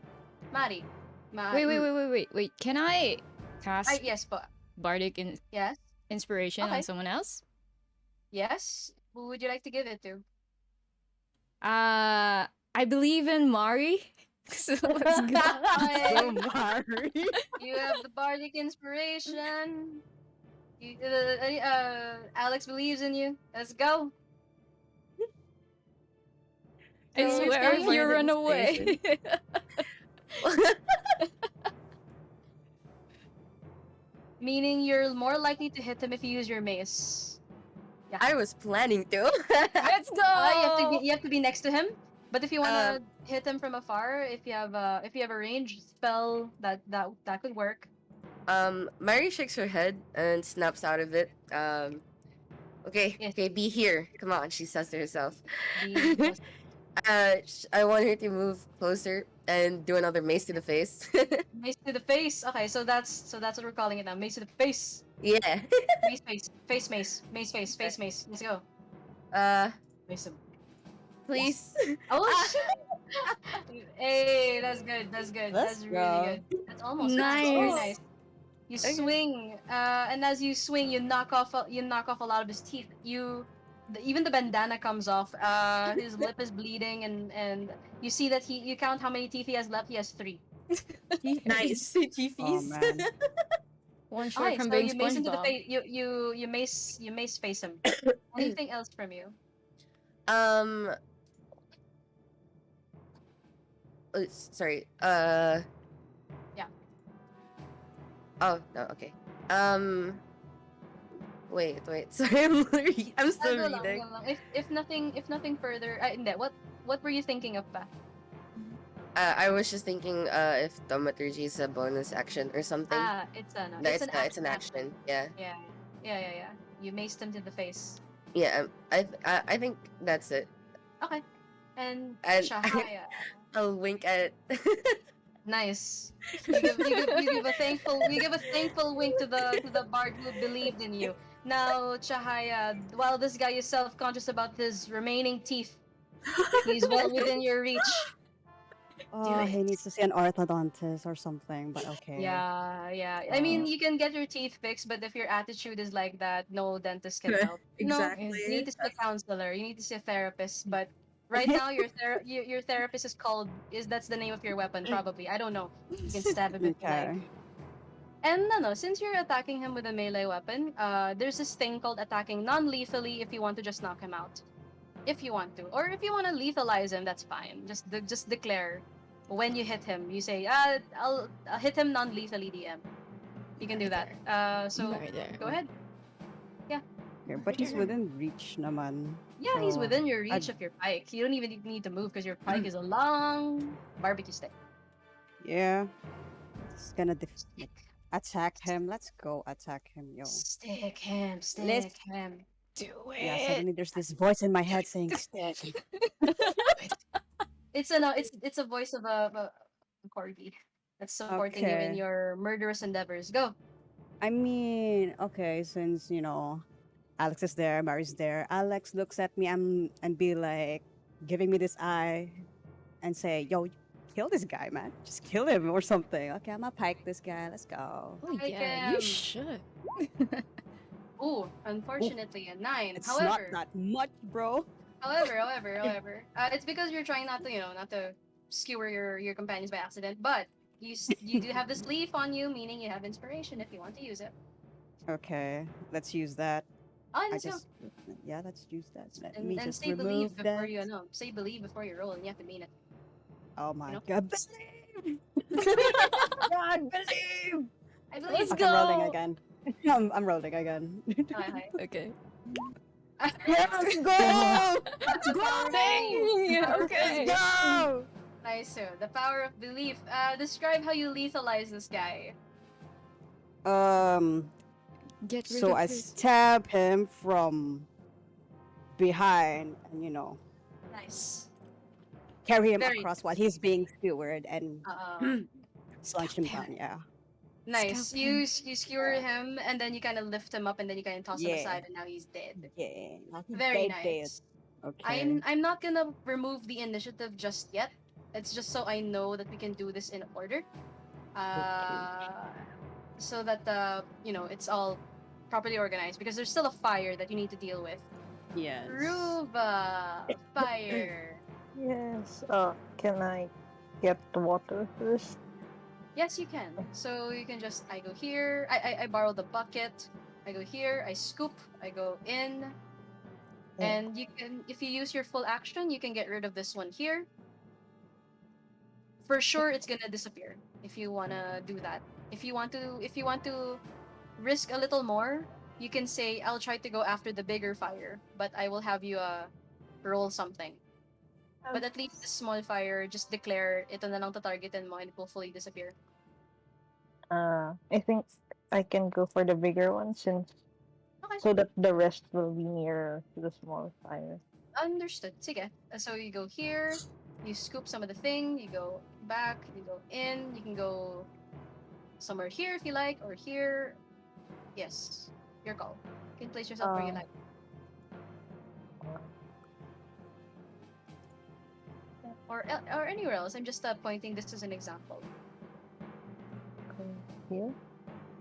Mari. Wait. Can I cast Yes, but bardic yes, inspiration Okay. on someone else? yes. Who would you like to give it to? I believe in Mari. So let's go. Go, Mari. You have the bardic inspiration. Alex believes in you. Let's go. I So it's swear if going- you bardic run away. Meaning you're more likely to hit him if you use your mace. I was planning to. Let's go. You have to be next to him. But if you wanna hit him from afar, if you have a range spell, that could work. Mary shakes her head and snaps out of it. Okay, Yes. okay, be here. Come on, she says to herself. The I want her to move closer and do another mace to the face. mace to the face. Okay, so that's what we're calling it now. Mace to the face. Yeah. Mace face. Face mace. Mace face. Face mace. Let's go. Mace him. Please. Oh shit! Hey, that's good. That's good. Let's That's go. really good. That's almost Nice. That's very nice. You Okay. swing, and as you swing, you knock off a lot of his teeth. Even the bandana comes off. His lip is bleeding, and you see that you count how many teeth he has left. He has 3. Nice. Oh Cheefies. man. One short Okay, from so being you mace into the SpongeBob. face. You mace face him. Anything else from you? um. Sorry. Yeah. Oh no. Okay. Wait. Sorry, I'm still Go lang, reading. go lang. If nothing further, hindi. What were you thinking of, pa? I was just thinking if thaumaturgy is a bonus action or something. It's an No, it's an it's an action. Yeah. Yeah. You maced him to the face. Yeah. I think that's it. Okay. And And Shahaya. I'll wink at. Nice. You give a thankful wink to the bard who believed in you. Now, Chahaya, while this guy is self-conscious about his remaining teeth, he's well within your reach. Oh, he needs to see an orthodontist or something, but okay. Yeah. I mean, you can get your teeth fixed, but if your attitude is like that, no dentist can help. Exactly. You need to see a counselor. You need to see a therapist. But right now, your therapist that's the name of your weapon, probably. I don't know. You can stab him if you like. Okay. And no, since you're attacking him with a melee weapon, there's this thing called attacking non-lethally if you want to just knock him out. If you want to. Or if you want to lethalize him, that's fine. Just declare when you hit him. You say, I'll hit him non-lethally, DM. You can do that. So, Right there. go ahead. Okay, but he's within reach naman. Yeah, he's So, within your reach I'd- of your pike. You don't even need to move because your pike is a long barbecue stick. Yeah. It's gonna Stick. attack him. Let's go attack him, yo. Stick him. Stick Let's- him. Do Yeah, it. suddenly there's this voice in my head saying, stick. It's a voice of a corgi that's supporting you in Okay. your murderous endeavors. Go. I mean, okay, since, Alex is there, Mari's there. Alex looks at me and be like, giving me this eye and say, yo, kill this guy, man. Just kill him or something. Okay, I'm gonna pike this guy. Let's go. Oh I yeah, can- you should. Ooh, unfortunately, a 9. It's However, not that much, bro. however, it's because you're trying not to skewer your companions by accident. But you do have this leaf on you, meaning you have inspiration if you want to use it. Okay, let's use that. Oh, let's go. Yeah, let's use that. Let me And just say believe remove before that. you say believe before you roll, and you have to mean it. Oh my know? god, believe! God, believe! I believe. Let's Okay, I'm rolling go. again. I'm rolling again. Hi. Okay. Let's go! Let's go! Dang! Okay. Let's go! Nice. So the power of belief. Describe how you lethalize this guy. Get rid So of I this. stab him from behind and, Nice. carry him Very across while he's being skewered and Uh, launch him down, yeah. Nice. Scalp him. You skewer him, and then you kind of lift him up, and then you kind of toss him Yeah. aside, and now he's dead. Yeah. Now he's Very dead. nice. Okay. I'm not gonna remove the initiative just yet. It's just so I know that we can do this in order. Okay. Uh, so that it's all properly organized because there's still a fire that you need to deal with. Yes. Ruva, fire. Yes. Can I get the water first? Yes, you can. So you can just I go here. I borrow the bucket. I go here. I scoop. I go in, Yeah. and you can if you use your full action, you can get rid of this one here. For sure, it's gonna disappear if you wanna do that. If you want to risk a little more, you can say I'll try to go after the bigger fire, but I will have you roll something. But at least the small fire, just declare ito na lang tatargetin mo and it will fully disappear. I think I can go for the bigger one since Okay. so that the rest will be nearer to the small fire. Understood. Sige. So you go here, you scoop some of the thing, you go back, you go in, you can go somewhere here if you like, or here. Yes, your call. You can place yourself where you like. Or anywhere else. I'm just pointing this as an example. Here.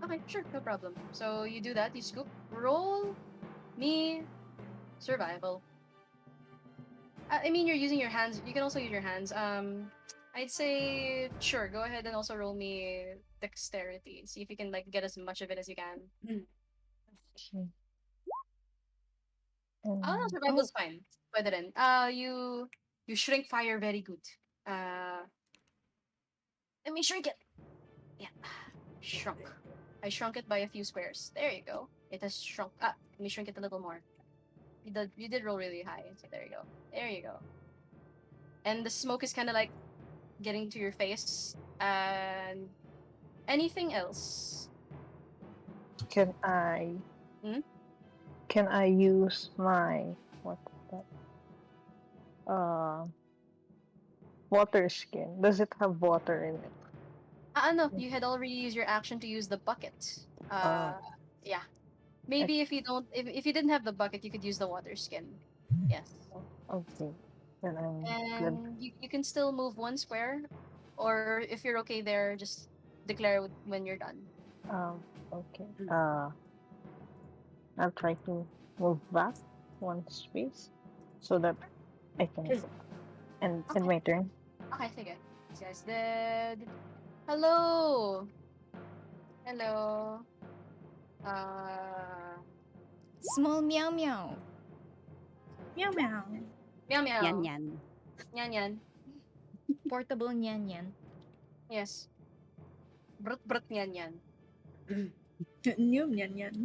Okay, sure, no problem. So you do that, you scoop, roll me survival. I mean, you're using your hands. You can also use your hands. I'd say sure. Go ahead and also roll me dexterity. See if you can like get as much of it as you can. Okay. Oh, no, survival's fine. Pwede rin. You shrink fire very good. Let me shrink it. Yeah, shrunk. I shrunk it by a few squares. There you go. It has shrunk. Let me shrink it a little more. You did roll really high. So there you go. There you go. And the smoke is kind of like getting to your face. And anything else? Can I? Hmm? Can I use my what's that? Water skin. Does it have water in it? No, you had already used your action to use the bucket. Oh, Yeah. Maybe if you didn't have the bucket, you could use the water skin. Yes. okay. Then I'm good. And you can still move one square, or if you're okay there, just declare when you're done. Okay. I'll try to move back one space so that I can go. And Okay. my turn. Okay, sige. This guy's dead. Hello. Hello. Uh, Small meow meow. Meow meow. meow meow. Yan yan. Nyan yan. Portable nyan yan. Yes. Brut brut nyan yan. Nyum yan yan.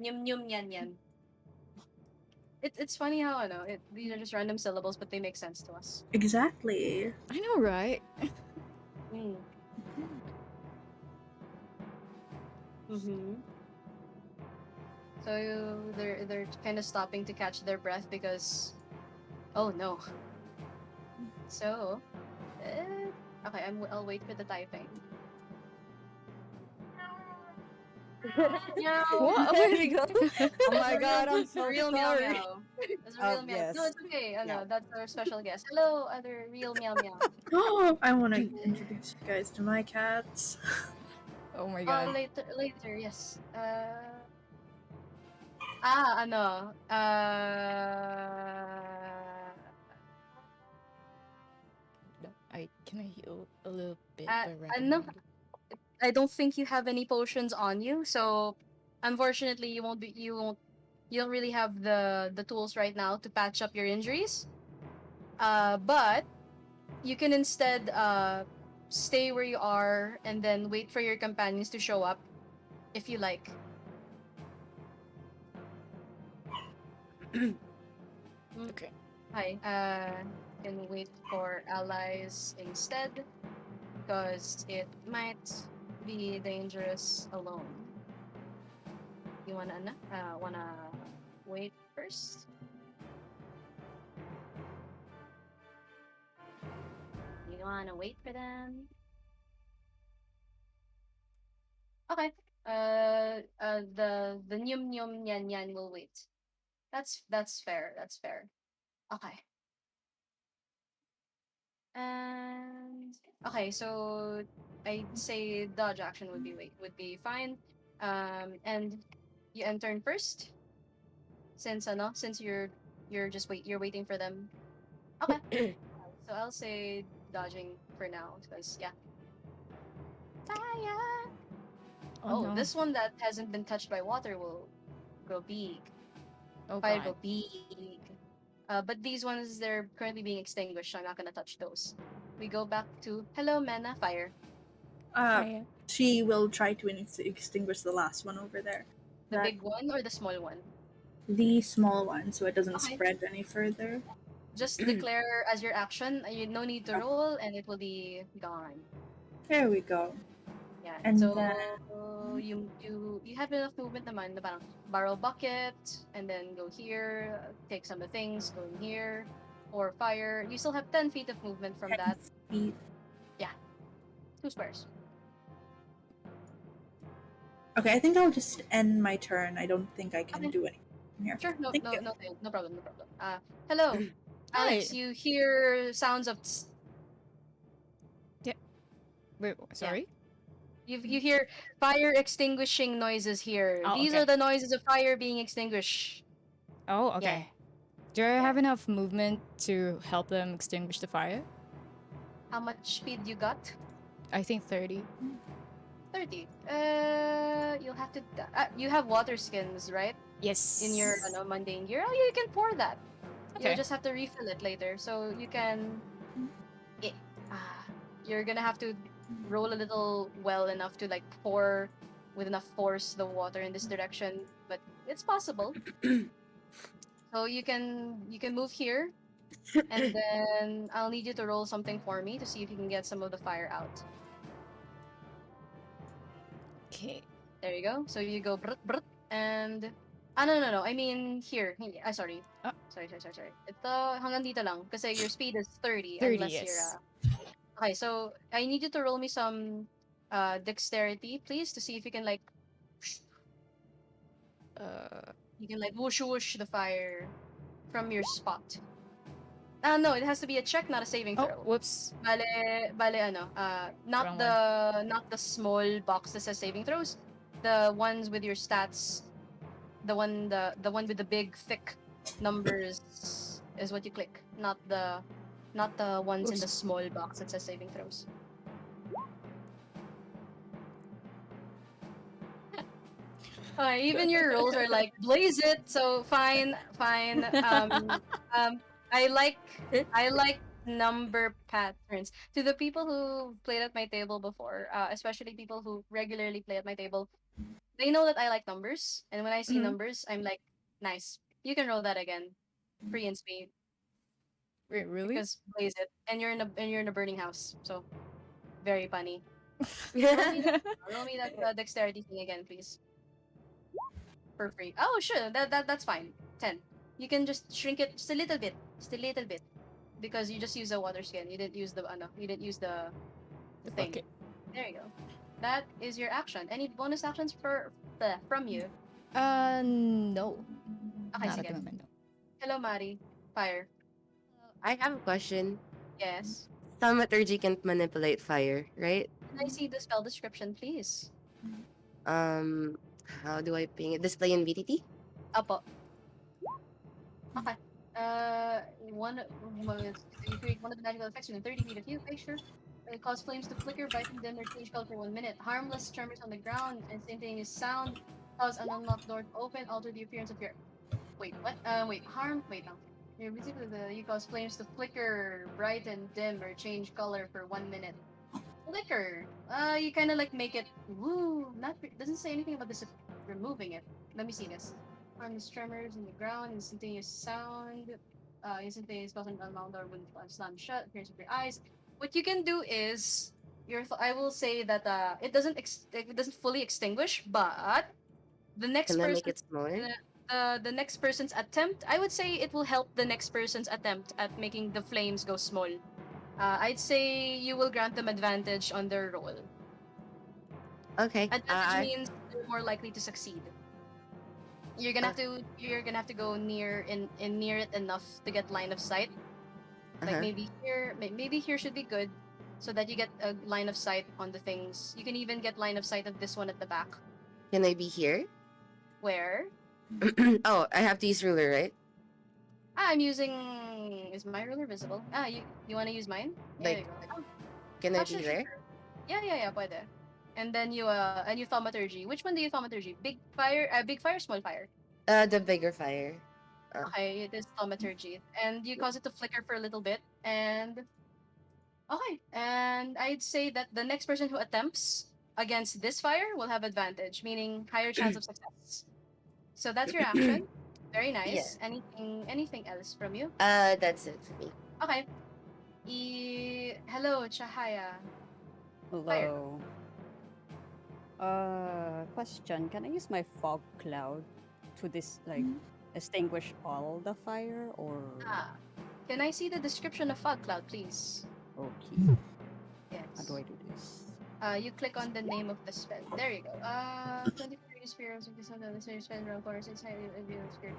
Nyum nyum nyan yan. It's funny how these are just random syllables, but they make sense to us. Exactly. I know, right? Mm. Mm-hmm. So they're kind of stopping to catch their breath because, oh no. So, okay, I'll wait for the typing. Meow. What? There we go. Oh my god, I'm so Real meow sorry. meow. That's a real meow. Yes. No, it's okay. No, Meow. that's our special guest. Hello, other real meow meow. Oh, I want to introduce you guys to my cats. Oh my god. Later, yes. Ano, Can I heal a little bit uh, by ano, wrapping I don't think you have any potions on you, so unfortunately you don't really have the tools right now to patch up your injuries. But you can instead stay where you are and then wait for your companions to show up if you like. Okay. Hi. Can wait for allies instead because it might be dangerous alone. You wanna wait first? You wanna wait for them? Okay. The nyum nyum nyan nyan will wait. That's fair. That's fair. Okay. And okay, so I'd say dodge action would be fine. And you end turn first since you're waiting for them. Okay. So I'll say dodging for now because yeah. Fire. Oh Oh, no. this one that hasn't been touched by water will go big. Oh Fire god. go big. But these ones they're currently being extinguished, so I'm not gonna touch those. We go back to hello Mena fire. Uh, Fire. she will try to extinguish the last one over there. The That big one or the small one? the small one, so it doesn't Okay. spread any further. Just declare as your action. You no need to Oh. roll, and it will be gone. There we go. Yeah. And So then you have enough movement naman na parang borrow bucket and then go here, take some of the things, go in here, or fire. You still have 10 feet of movement from 10 that. feet. Yeah. 2 squares. Okay, I think I'll just end my turn. I don't think I can Okay. do anything here. Sure. No. Thank No. you. No. No problem. No problem. Hello, Hi. Alex. You hear sounds of. Wait, sorry? You hear fire extinguishing noises here. Oh, These okay. are the noises of fire being extinguished. Oh, okay. Do I Yeah. have enough movement to help them extinguish the fire? How much speed you got? I think 30. 30. You'll have to. You have water skins, right? Yes. In your mundane gear. Oh, you can pour that. Okay. You just have to refill it later. So you can. Eh, you're gonna have to roll a little well enough to like pour with enough force the water in this direction, but it's possible. So you can move here, and then I'll need you to roll something for me to see if you can get some of the fire out. Okay. There you go. So you go brut brut and no. I mean here. Sorry. Ah. Sorry. Ito hanggang dito lang kasi your speed is 30 30, unless you're yes. Okay, so I need you to roll me some dexterity, please, to see if you can like whoosh whoosh the fire from your spot. No, it has to be a check, not a saving Oh, throw. whoops. Bale ano, not Wrong not the small box that says saving throws, the ones with your stats, the one with the big thick numbers is what you click, not the ones in the Oops. small box that says saving throws. Even your rolls are like blaze it, so fine. I like number patterns. To the people who played at my table before, especially people who regularly play at my table, they know that I like numbers, and when I see Mhm. numbers, I'm like, nice. You can roll that again, free and speed, Wait, really? because blaze it, and you're in a burning house, so very funny. Roll me that dexterity thing again, please. For free. Oh, sure. That's fine. 10. You can just shrink it just a little bit. Just a little bit. Because you just use a water skin. You didn't use the The thing. bucket. There you go. That is your action. Any bonus actions from you? No. Okay, Not at sige. the moment, no. Hello, Mari. Fire. I have a question. Yes. Thaumaturgy can't manipulate fire, right? Can I see the spell description, please? Um, how do I ping it? Display in BTT? Apo. Okay. You create one of the magical effects within 30 feet of you. Okay, sure. Cause flames to flicker, brighten, dim, or change color for 1 minute. Harmless tremors on the ground, instantaneous sound. Cause an unlocked door to open, alter the appearance of your. Wait, what? Wait, no. You cause flames to flicker, brighten, dim, or change color for 1 minute. Flicker. You kind of like make it. Woo. Doesn't say anything about this. Removing it. Let me see this. Harmless tremors in the ground, instantaneous sound, instantaneous spells and unbound or when slammed shut, appearance of your eyes. What you can do is I will say that it doesn't fully extinguish, but the next Can I make person it smaller? the next person's attempt, I would say it will help the next person's attempt at making the flames go small. I'd say you will grant them advantage on their roll. Okay. Advantage means you're more likely to succeed. You're gonna have to go near it enough to get line of sight. Like Uh-huh. maybe here should be good, so that you get a line of sight on the things. You can even get line of sight of this one at the back. Can I be here? Where? Oh, I have to use ruler, right? I'm using. Is my ruler visible? You want to use mine? Yeah, there Like, you go. Oh, can I sure, be sure, there? sure. Yeah, pwede. And then you thaumaturgy. Which one do you thaumaturgy? Big fire, small fire. The bigger fire. Okay, it is thaumaturgy, and you cause it to flicker for a little bit, and okay, and I'd say that the next person who attempts against this fire will have advantage, meaning higher chance of success. So that's your action. Very Yeah. nice. Anything else from you? That's it for me. Okay. Hello, Chahaya. Fire. Hello. Question. Can I use my fog cloud to extinguish all the fire or Ah, can I see the description of fog cloud, please? okay? How Yes. do I do this? You click on the name of the spell. There you go. 24 spheres of the sun of the spell around corners inside the sphere.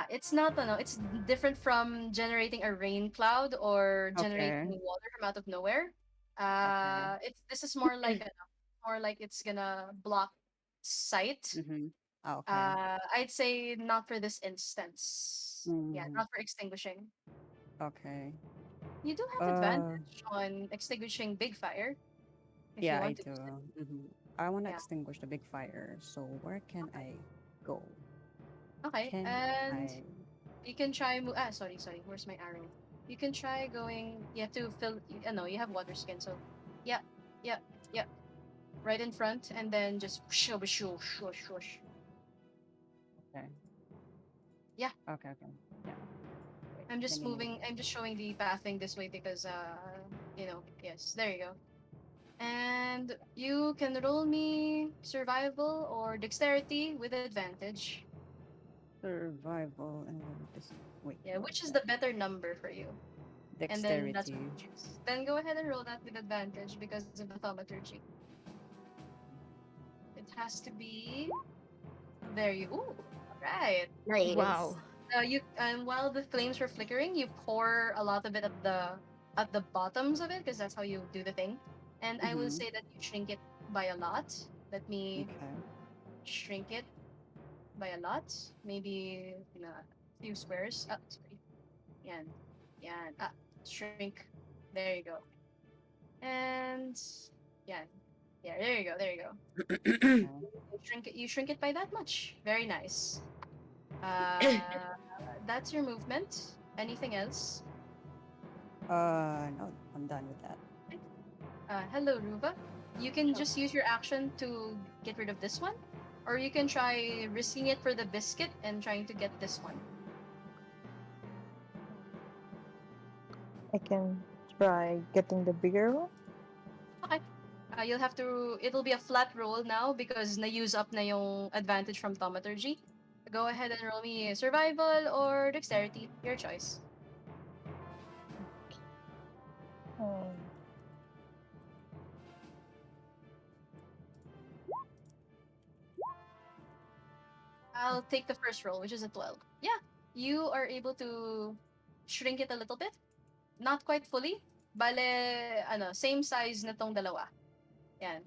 It's not, no, it's different from generating a rain cloud or generating Okay. water from out of nowhere. Okay. This is more like it's gonna block sight. Mm-hmm. Okay. I'd say not for this instance. Yeah, Mm-hmm. not for extinguishing. Okay. You do have Uh, advantage on extinguishing big fire if you yeah, I want to do. use it. Mm-hmm. I want to Yeah. extinguish the big fire. So where can I go? Okay, Can and I? you can try. Sorry. Where's my arrow? You can try going. You have to fill. No, you have water skin. So, yeah, yeah, yeah. Right in front, and then just whoosh, whoosh, whoosh, whoosh, whoosh. Okay. Yeah, Okay. Okay. Yeah. Wait. I'm Let just me move. moving. I'm just showing the pathing this way because yes, there you go. And you can roll me survival or dexterity with advantage. Survival and this. Wait. Yeah, What which is is that? the better number for you? And then that's what Dexterity. you choose. Then go ahead and roll that with advantage because of the thaumaturgy. It has to be there. Ooh, right. Nice. Wow. While the flames were flickering, you pour a lot of it at the bottoms of it because that's how you do the thing. And I will Mm-hmm. say that you shrink it by a lot. Let me Okay. shrink it by a lot. Maybe a few squares. Sorry. Yan. Yan. Shrink. There you go. And yeah, yeah. There you go. There you go. Okay. You shrink it by that much. Very nice. Uh, that's your movement. Anything else? No, I'm done with that. Hello, Ruva. You can just use your action to get rid of this one, or you can try risking it for the biscuit and trying to get this one. I can try getting the bigger one. Okay. You'll have to. It'll be a flat roll now because na-use up na yung advantage from thaumaturgy. Go ahead and roll me survival or dexterity, your choice. Um, I'll take the first roll, which is a 12. Yeah, you are able to shrink it a little bit. Not quite fully. Bale, same size na tong dalawa. Yan.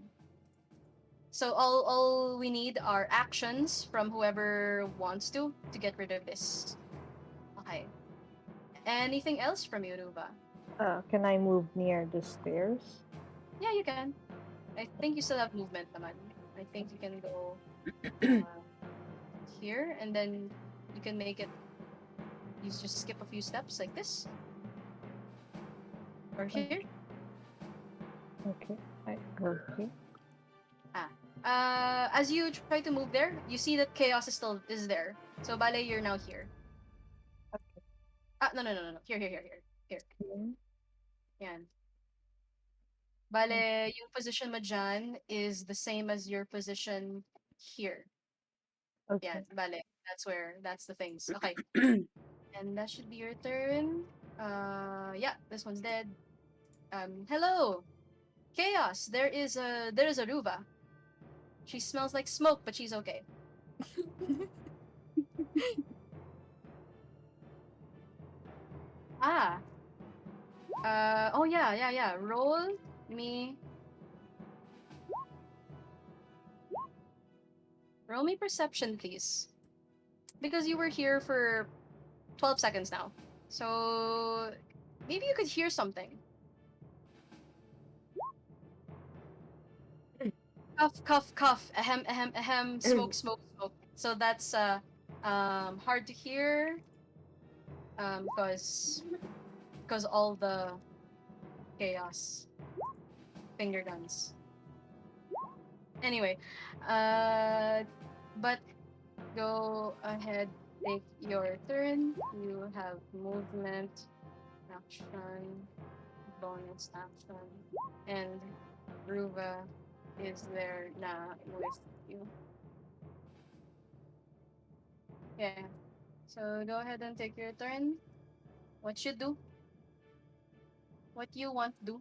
So all we need are actions from whoever wants to get rid of this. Okay. Anything else from you, Ruba? can I move near the stairs? Yeah, you can. I think you still have movement naman. I think you can go uh, here and then you can make it. You just skip a few steps like this. Or here. Okay. I go here. As you try to move there, you see that chaos is there. So bale, you're now here. Okay. No. Here. Here. Yan. Bale, yung position mo dyan is the same as your position here. Okay. Yan, bale. That's the things. Okay. And that should be your turn. Yeah, this one's dead. Hello. Chaos. There is a Ruva. She smells like smoke, but she's okay. Ah. Oh yeah, yeah, yeah. Me. Roll me perception, please. Because you were here for 12 seconds now. So maybe you could hear something. Cough, cough, cough. Ahem, ahem, ahem. Smoke, smoke, smoke. So that's hard to hear. Because all the chaos finger guns. Anyway, uh, but go ahead, take your turn. You have movement, action, bonus action, and Ruva is there now with you. Yeah. So go ahead and take your turn. What you do? What you want to do?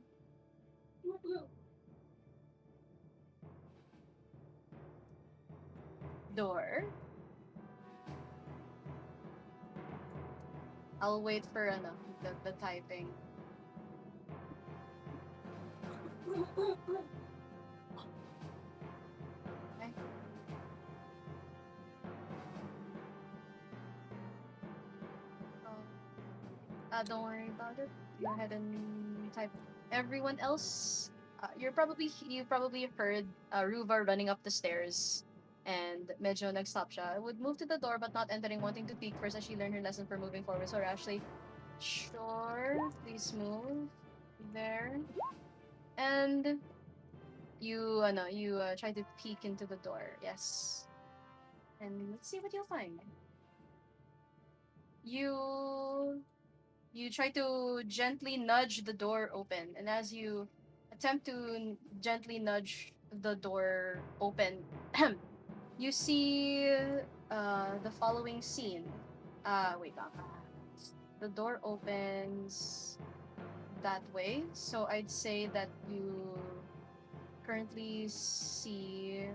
Door. I'll wait for the typing. Okay. Don't worry about it. Go ahead and type. Everyone else, you probably heard Ruva running up the stairs, and medyo nag-stop siya. Would move to the door but not entering, wanting to peek first as she learned her lesson for moving forward. So Ashley, sure, please move there, and you no, you try to peek into the door. Yes, and let's see what you'll find. You you try to gently nudge the door open, and as you attempt to gently nudge the door open, you see the following scene. Wait, the door opens that way, so I'd say that you currently see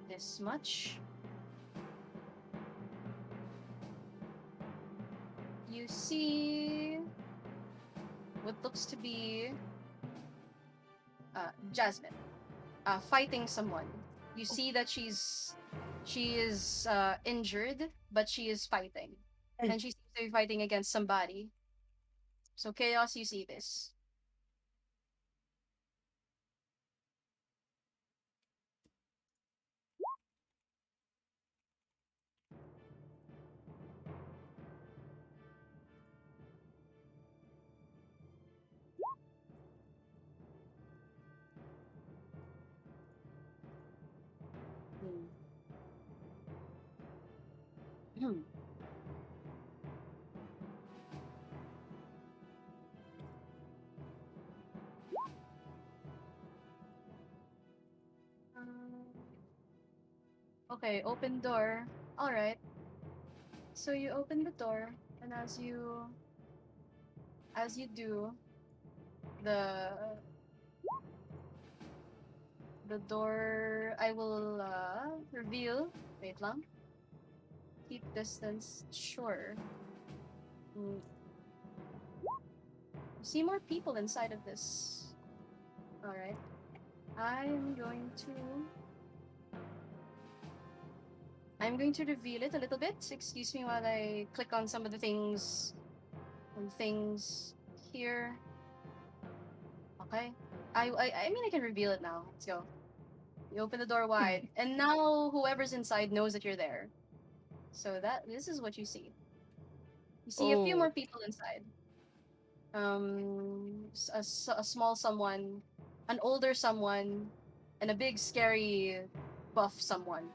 this much. You see what looks to be Jasmine fighting someone. You see that she is injured, but she is fighting, and she seems to be fighting against somebody. So chaos, you see this. Hmm. Okay, open door. All right. So you open the door, and as you do, the the door I will reveal. Wait lang. Keep distance. Sure. Mm. See more people inside of this. All right. I'm going to reveal it a little bit. Excuse me while I click on some of the things here. Okay. I mean I can reveal it now. Let's go. You open the door wide, and now whoever's inside knows that you're there. So this is what you see. You see a few Oh. more people inside. A small someone, an older someone, and a big scary buff someone.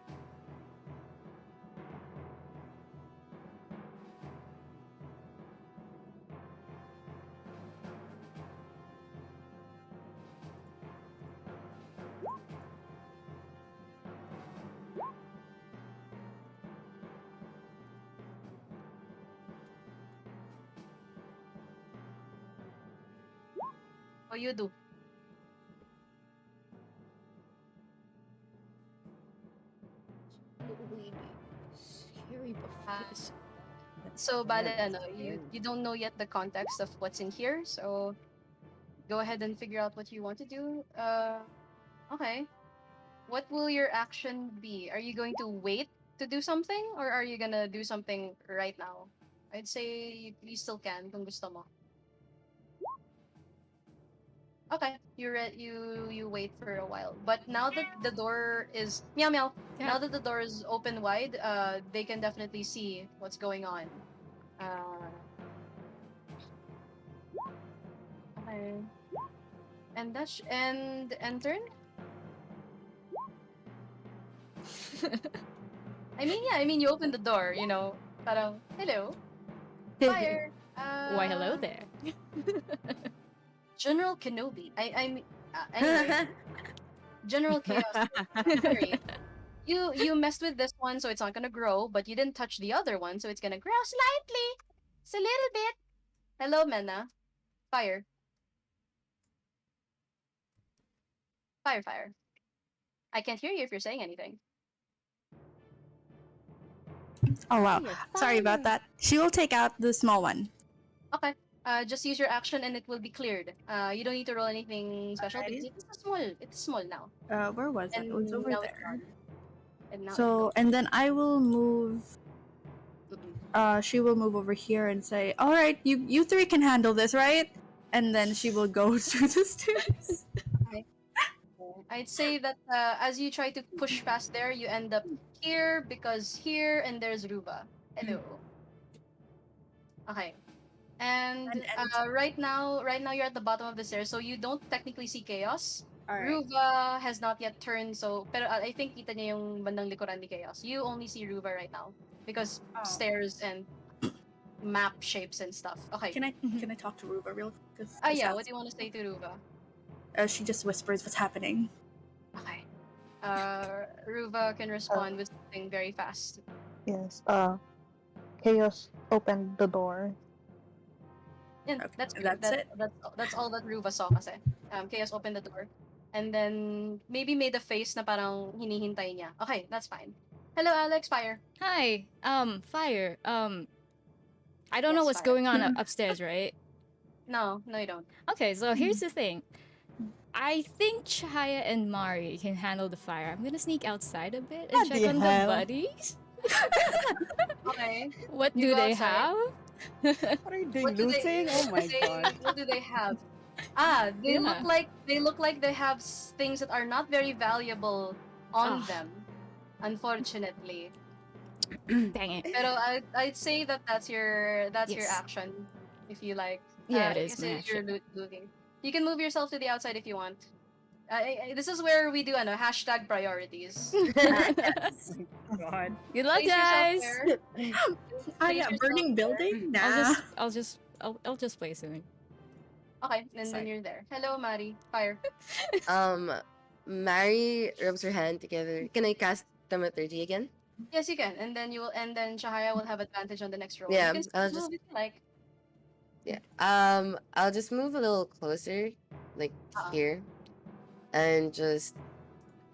What you do? Uh, Yes. so, Good, bale, ano, good. you don't know yet the context of what's in here, so go ahead and figure out what you want to do. Okay. What will your action be? Are you going to wait to do something, or are you gonna do something right now? I'd say you still can kung gusto mo. Okay, you wait for a while. But now that the door is meow meow, Yeah. now that the door is open wide, they can definitely see what's going on. Uh, okay. And and turn. I mean, yeah, I mean you open the door, you know. Parang hello, fire. Why, hello there. General Kenobi. Anyway, General Chaos. Sorry. You messed with this one, so it's not gonna grow, but you didn't touch the other one, so it's gonna grow slightly. It's a little bit. Hello, Mena. Fire. Fire, fire. I can't hear you if you're saying anything. Oh wow. Fire, Sorry about fire. that. She will take out the small one. Okay. Just use your action and it will be cleared. You don't need to roll anything special because Alrighty. it is a small. It's small now, Where was it? and It was over now it's there. gone. And now it So, goes. and then I will move. Mm-mm. She will move over here and say, "All right, you three can handle this, right?" And then she will go through the stairs. Okay. I'd say that as you try to push past there, you end up here because here and there's Ruba. Hello. Okay. And And right now you're at the bottom of the stairs, so you don't technically see chaos. all right. Ruva has not yet turned, so pero I think kita niya yung bandang likuran ni chaos. You only see Ruva right now because Oh. stairs and map shapes and stuff. Okay. Can I talk to Ruba real quick? Yeah. What do you want to say to Ruva? She just whispers what's happening. Okay. Ruva can respond with something very fast. Yes. Chaos opened the door. Yeah, Okay, that's good. that's it. That's all that Ruva saw kasi. Chaos opened the door. And then maybe made a face na parang hinihintay niya. Okay, that's fine. Hello, Alex. Fire. Hi, fire. I don't know Yes, what's fire. going on upstairs, right? No, you don't. Okay, so here's the thing. I think Chaya and Mari can handle the fire. I'm gonna sneak outside a bit and What check the on hell? the buddies. Okay. What You do go they outside. have? What are you doing, looting? Oh my god. What do they have? They Yeah. look like they have things that are not very valuable on Ah. them, unfortunately. Dang it. Pero I'd say that that's your Yes. action, if you like. Yeah, it is Kasi my you're action. looking. You can move yourself to the outside if you want. This is where we do hashtag priorities. God. Good luck, Place yourself guys. there. Place Yeah, yourself burning there. building. Nah. I'll just play soon. Okay, and then Sorry. you're there. Hello, Mari. Fire. Mary rubs her hand together. Can I cast thaumaturgy again? Yes, you can. And then Shahaya will have advantage on the next roll. Yeah, You can still I'll move just if you like. yeah. I'll just move a little closer, like Uh-uh. here, and just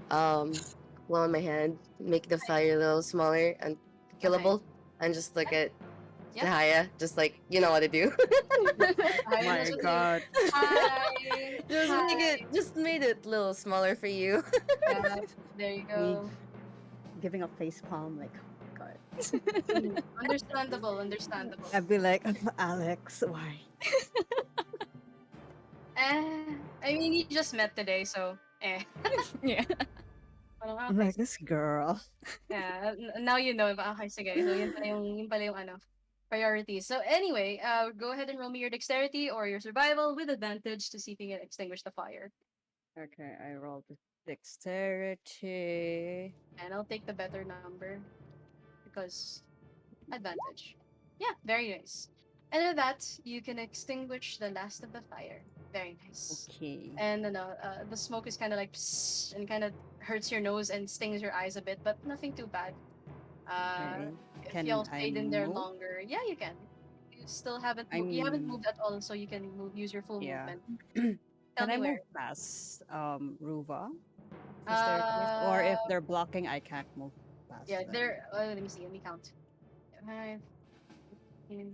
blow on my hand, make the fire a little smaller and killable, and just look at Yep. Jahaya, just like you know what to do. Shahaya My knows what to do. god. Hi. Just Hi. make it, just made it a little smaller for you. There you Me go. giving a face palm, like, oh god. Understandable. I'd be like, Alex, why? I mean, you just met today, so Yeah. Parang, I'm okay, like, this girl. yeah, now you know. Okay, sige. So, yun pala yung priorities. So, anyway, go ahead and roll me your dexterity or your survival with advantage to see if you can extinguish the fire. Okay, I rolled dexterity. And I'll take the better number because advantage. Yeah, very nice. And with that, you can extinguish the last of the fire. Very nice. Okay. And the smoke is kind of like psst, and kind of hurts your nose and stings your eyes a bit, but nothing too bad. Okay. If Can y'all I stayed in there move? longer, yeah, you can. You still haven't you haven't I'm moved at all, so you can use your full yeah. movement. Tell Can I me move where. past Ruva? The staircase? Or if they're blocking, I can't move past Yeah, them. there. Let me see. Let me count. 5, 15.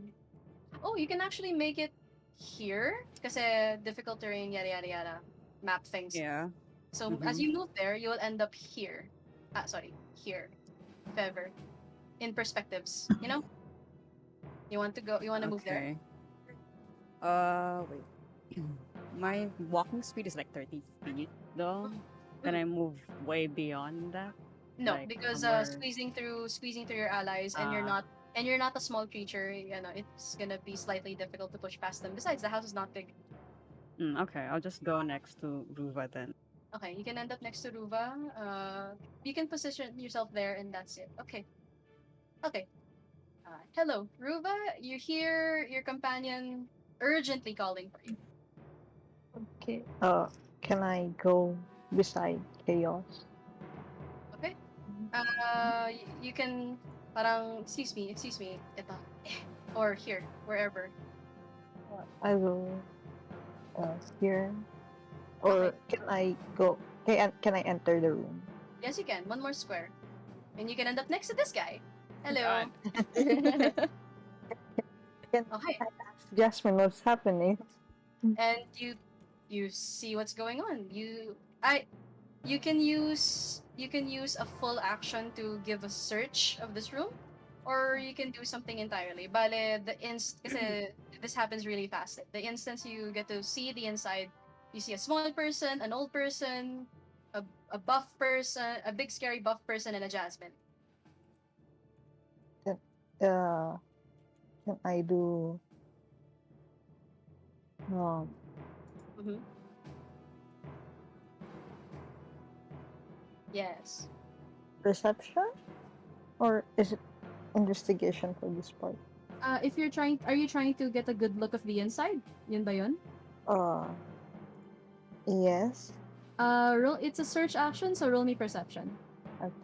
Oh, you can actually make it here. Kasi difficult terrain, yada yada yada. Map things. Yeah. So as Mhm. you move there, you will end up here. Sorry, here. If ever. In perspectives. You know? You want to go, you want to move there? Okay. Wait. My walking speed is like 30 feet, though. Can I move way beyond that? No, Like because somewhere. squeezing through your allies, and Uh, you're not a small creature. You know, it's gonna be slightly difficult to push past them. Besides, the house is not big. okay, I'll just go next to Ruva then. Okay, you can end up next to Ruva. You can position yourself there, and that's it. Okay, okay. Hello, Ruva. You hear your companion urgently calling for you. Okay. Can I go beside Chaos? Okay. You can parang excuse me, ito, or here, wherever. I will here. Okay. Or can I go? Can I enter the room? Yes, you can. One more square, and you can end up next to this guy. Hello. God. Can Okay. I ask Jasmine what's happening? And you see what's going on. You can use a full action to give a search of this room, or you can do something entirely. Bale, kasi this happens really fast. The instance you get to see the inside, you see a small person, an old person, a buff person, a big scary buff person, and a Jasmine. Can, uh, can I do um Mm-hmm. Yes. perception, or is it investigation for this part? If you're trying, are you trying to get a good look of the inside? Yun ba yun? Uh, yes. Roll. It's a search action, so roll me perception. Okay.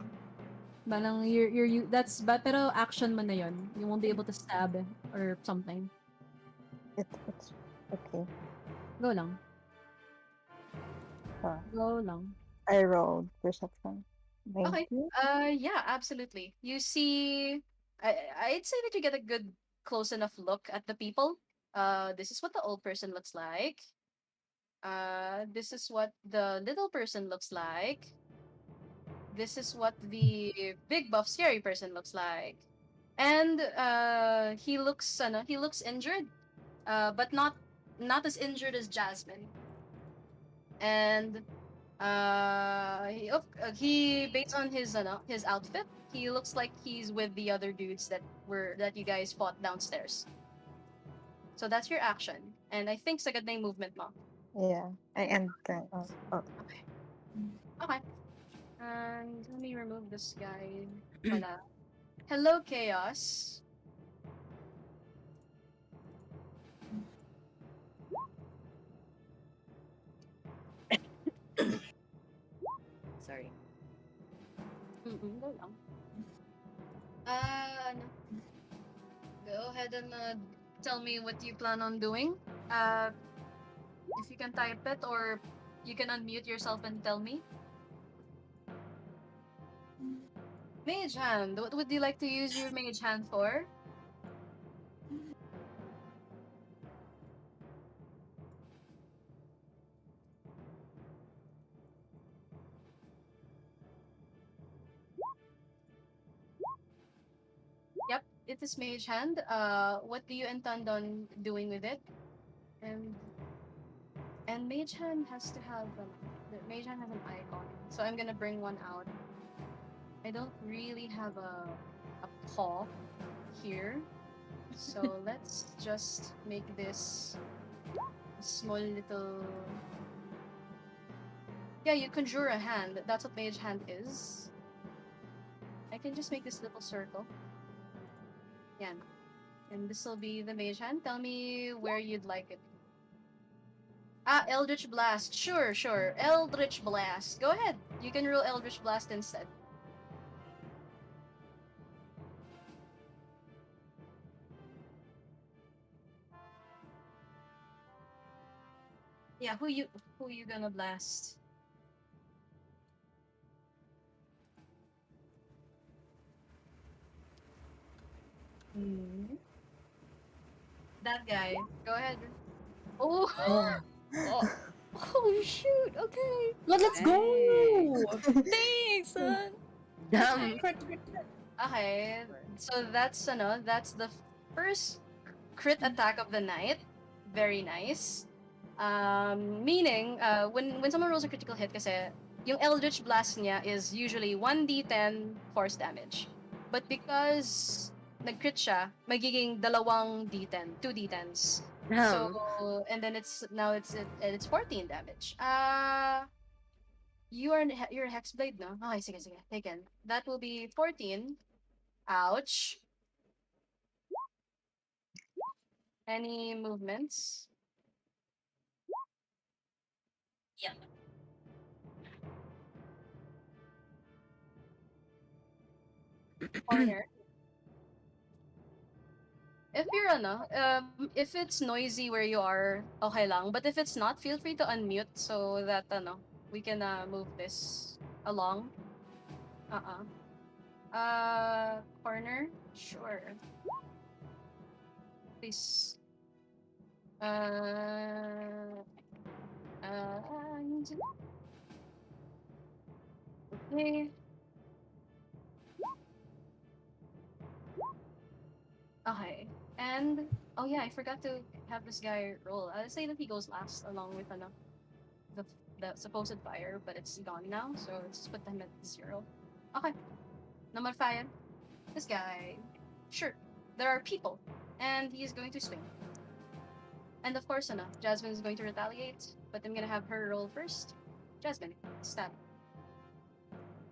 Balang that's pero action mo na yun. You won't be able to stab or something. It's okay. Go lang. Uh, Go lang. I rolled perception. Okay. 19. Yeah, absolutely. You see, I'd say that you get a good close enough look at the people. This is what the old person looks like. This is what the little person looks like. This is what the big buff scary person looks like. And he looks injured, but not as injured as Jasmine. And he based on his outfit, he looks like he's with the other dudes that you guys fought downstairs. So that's your action, and I think sagad na yung movement mo. Yeah. I enter. Okay. Okay. And let me remove this guy. Wala. Hello, Chaos. Sorry. Go lang. Ano, go ahead and tell me what you plan on doing. If you can type it, or you can unmute yourself and tell me. Mage hand. What would you like to use your mage hand for? Yep, it is mage hand. What do you intend on doing with it? And mage hand has to have the mage hand has an icon, so I'm gonna bring one out. I don't really have a paw here, so let's just make this a small little. Yeah, you conjure a hand. That's what mage hand is. I can just make this little circle. Yeah. And this will be the mage hand. Tell me where you'd like it. Eldritch Blast. Sure, sure. Eldritch Blast. Go ahead. You can roll Eldritch Blast instead. Yeah, who you gonna blast? Mhm. That guy. Go ahead. Oh, Oh, oh shoot! Okay. Let's go! Thanks, son. Damn. okay. So that's the first crit attack of the night. Very nice. Meaning, when someone rolls a critical hit kasi, yung Eldritch Blast niya is usually 1d10 force damage. But because nag-crit siya, magiging dalawang d10, 2d10s. So, Damn. and then it's 14 damage. You're Hexblade, no? Okay, sige. Taken. That will be 14. Ouch. Any movements? Corner. If you're if it's noisy where you are, okay lang. But if it's not, feel free to unmute so that we can move this along. Corner, sure. Please. And okay. Okay. And oh yeah, I forgot to have this guy roll. I'll say that he goes last along with the the supposed fire, but it's gone now, so let's just put him at 0. Okay. Number 5. This guy. Sure. There are people. And he is going to swing. And of course, Jasmine is going to retaliate, but I'm gonna have her roll first. Jasmine, stab.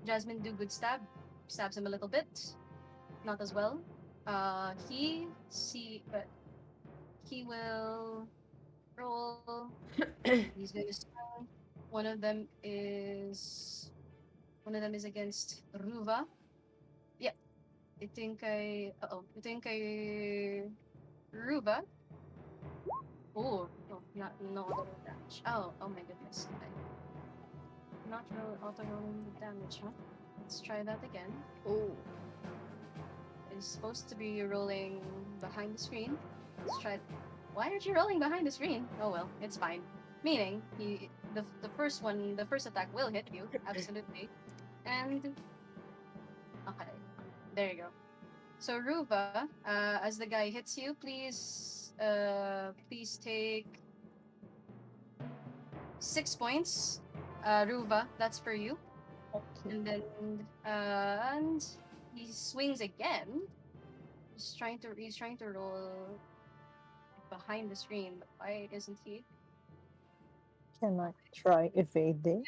Jasmine do good stab. Stabs him a little bit. Not as well. He will roll. He's gonna swing. One of them is against Ruva. Yep. Ito yung kay Ruva. Oh, no auto roll damage. Oh my goodness. Not auto rolling the damage, huh? Let's try that again. Oh. It's supposed to be rolling behind the screen. Let's try. Why aren't you rolling behind the screen? Oh well, it's fine. Meaning, the first attack will hit you, absolutely. And okay, there you go. So Ruva, as the guy hits you, please take 6 points. Ruva, that's for you. Okay. And then and he swings again. He's trying to roll behind the screen, but why isn't he? Can I try evading?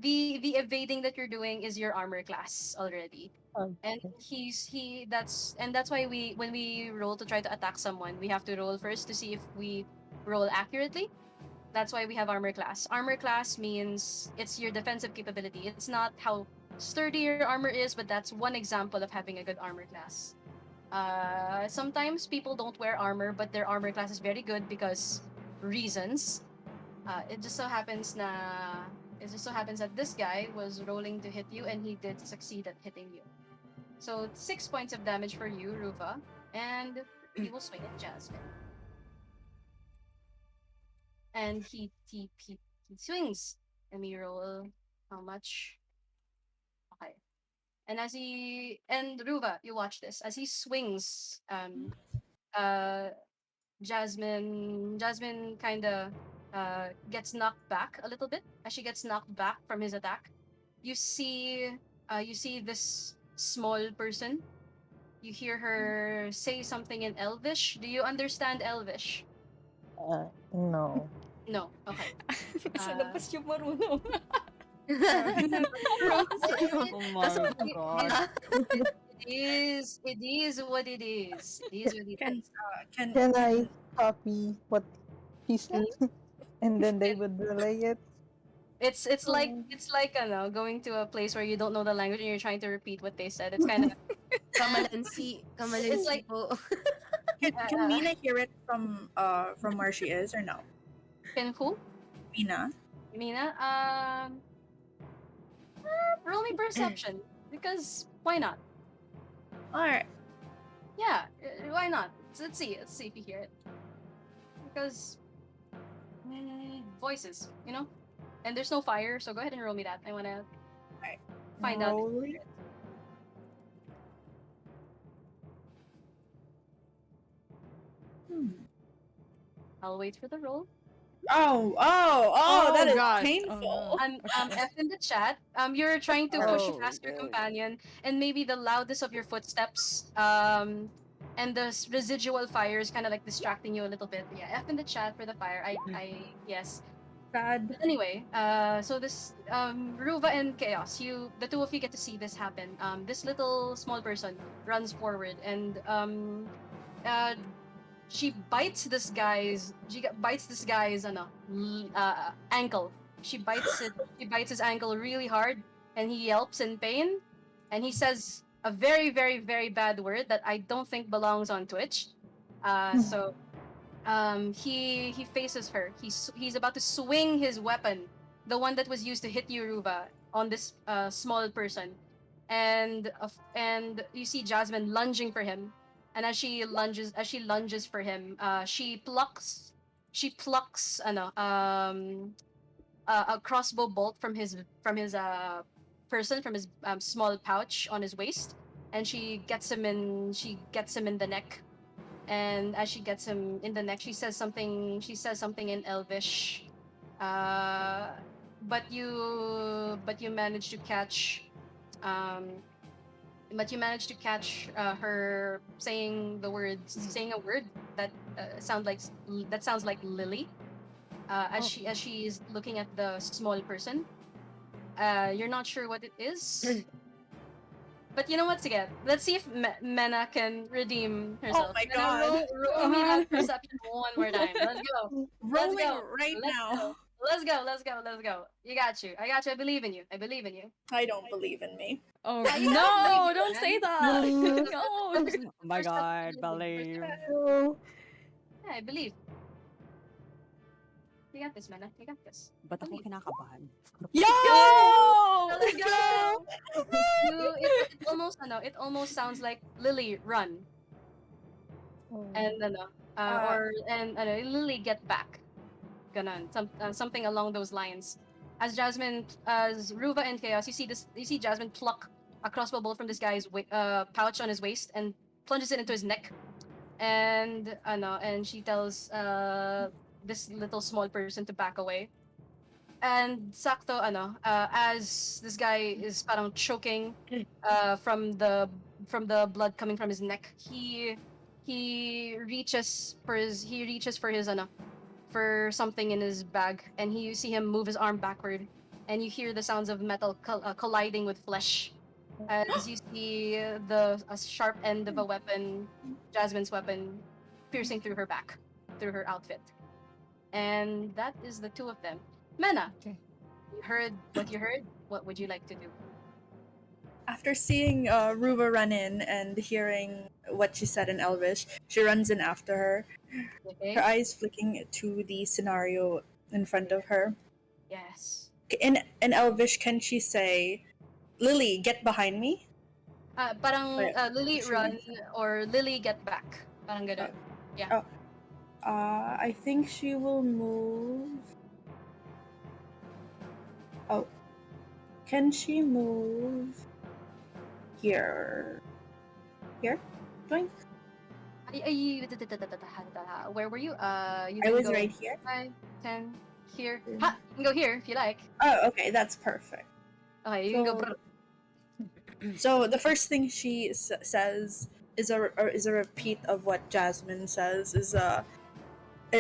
The evading that you're doing is your armor class already. And Okay. that's why when we roll to try to attack someone, we have to roll first to see if we roll accurately. That's why we have armor class. Armor class means it's your defensive capability. It's not how sturdy your armor is, but that's one example of having a good armor class. Sometimes people don't wear armor, but their armor class is very good because reasons. It just so happens that this guy was rolling to hit you, and he did succeed at hitting you. So 6 points of damage for you, Ruva, and he will swing at Jasmine. And he swings. Let me roll how much. Okay. And Ruva, you watch this as he swings. Jasmine kind of gets knocked back a little bit. As she gets knocked back from his attack, you see this small person. You hear her say something in Elvish. Do you understand Elvish? No. No. Okay. Sa labas yung marunong. Oh my god. It is what it is. It is what it Can is. Can I copy what he said? And then they would relay it? It's like going to a place where you don't know the language and you're trying to repeat what they said. It's kind of Kamalansi. It's like- po. Can Mina hear it from where she is or no? Can who? Mina. Mina? Roll me perception because why not? Alright. Yeah, why not? Let's see. Let's see if you hear it. Because voices, you know. And there's no fire, so go ahead and roll me that. I wanna find out. If you Rolling. hear it. I'll wait for the roll. That is God. painful. Oh, no. F in the chat. You're trying to push Oh, past your no. companion, and maybe the loudness of your footsteps, and the residual fire is kind of like distracting you a little bit. Yeah, F in the chat for the fire. Yes. Bad. But anyway, so this Ruva and Chaos, the two of you get to see this happen. This little small person runs forward and uh, bites this guy's ankle. She bites his ankle really hard, and he yelps in pain, and he says a very very very bad word that I don't think belongs on Twitch. So he faces her. He's about to swing his weapon, the one that was used to hit Yoruba, on this small person, and you see Jasmine lunging for him, and as she lunges for him, she plucks a crossbow bolt from his small pouch on his waist, and she gets him in the neck, and as she gets him in the neck, she says something in Elvish, uh, but you manage to catch um, her saying a word that sounds like Lily, as she's looking at the small person. You're not sure what it is. But you know what? Sige, let's see if Mena can redeem herself. my Mena, God. roll me that perception one more time. Let's go. Rolling go. right Let's now. go. Let's go. You got you. I got you. I believe in you. I don't believe in me. Oh, Yeah, you no, gotta believe, don't man. say that. No. Oh my Perception god, building. believe. Yeah, I believe. You got this, Mena. You got this. Ba't ako Believe. kinakabahan? Yo! Let's go. It almost sounds like Lily run, and Lily get back. Ganon, something along those lines. As Ruva and Chaos, you see Jasmine pluck a crossbow bolt from this guy's pouch on his waist and plunges it into his neck, and she tells this little small person to back away. And sakto as this guy is parang choking from the blood coming from his neck, he reaches for his for something in his bag, and you see him move his arm backward, and you hear the sounds of metal colliding with flesh as you see a sharp end of a weapon, Jasmine's weapon, piercing through her back, through her outfit. And that is the two of them. Mena, Okay. you heard what you heard? What would you like to do? After seeing Ruva run in and hearing what she said in Elvish, she runs in after her, Okay? her eyes flicking to the scenario in front of her. Yes. In Elvish, can she say, Lily, get behind me? Lily She run runs. or Lily get back. Parang ganun. I think she will move. Oh. Can she move here? Here? Doink. Where were you? You I can was go right here. 5, 10, here. Ha! You can go here if you like. Oh, okay, that's perfect. Okay, you can go. So the first thing she says is a repeat of what Jasmine says.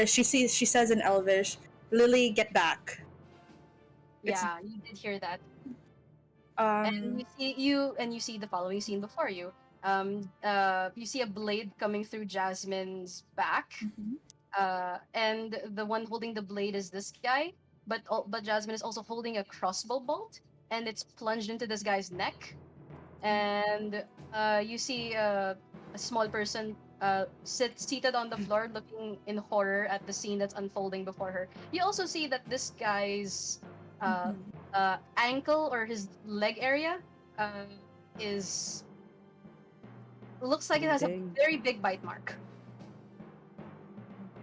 She says in Elvish, "Lily, get back." Yeah, you did hear that. Um. And you see the following scene before you. You see a blade coming through Jasmine's back, and the one holding the blade is this guy, but Jasmine is also holding a crossbow bolt, and it's plunged into this guy's neck, and you see a small person seated on the floor, looking in horror at the scene that's unfolding before her. You also see that this guy's ankle or his leg area is looks like it has a Dang. very big bite mark.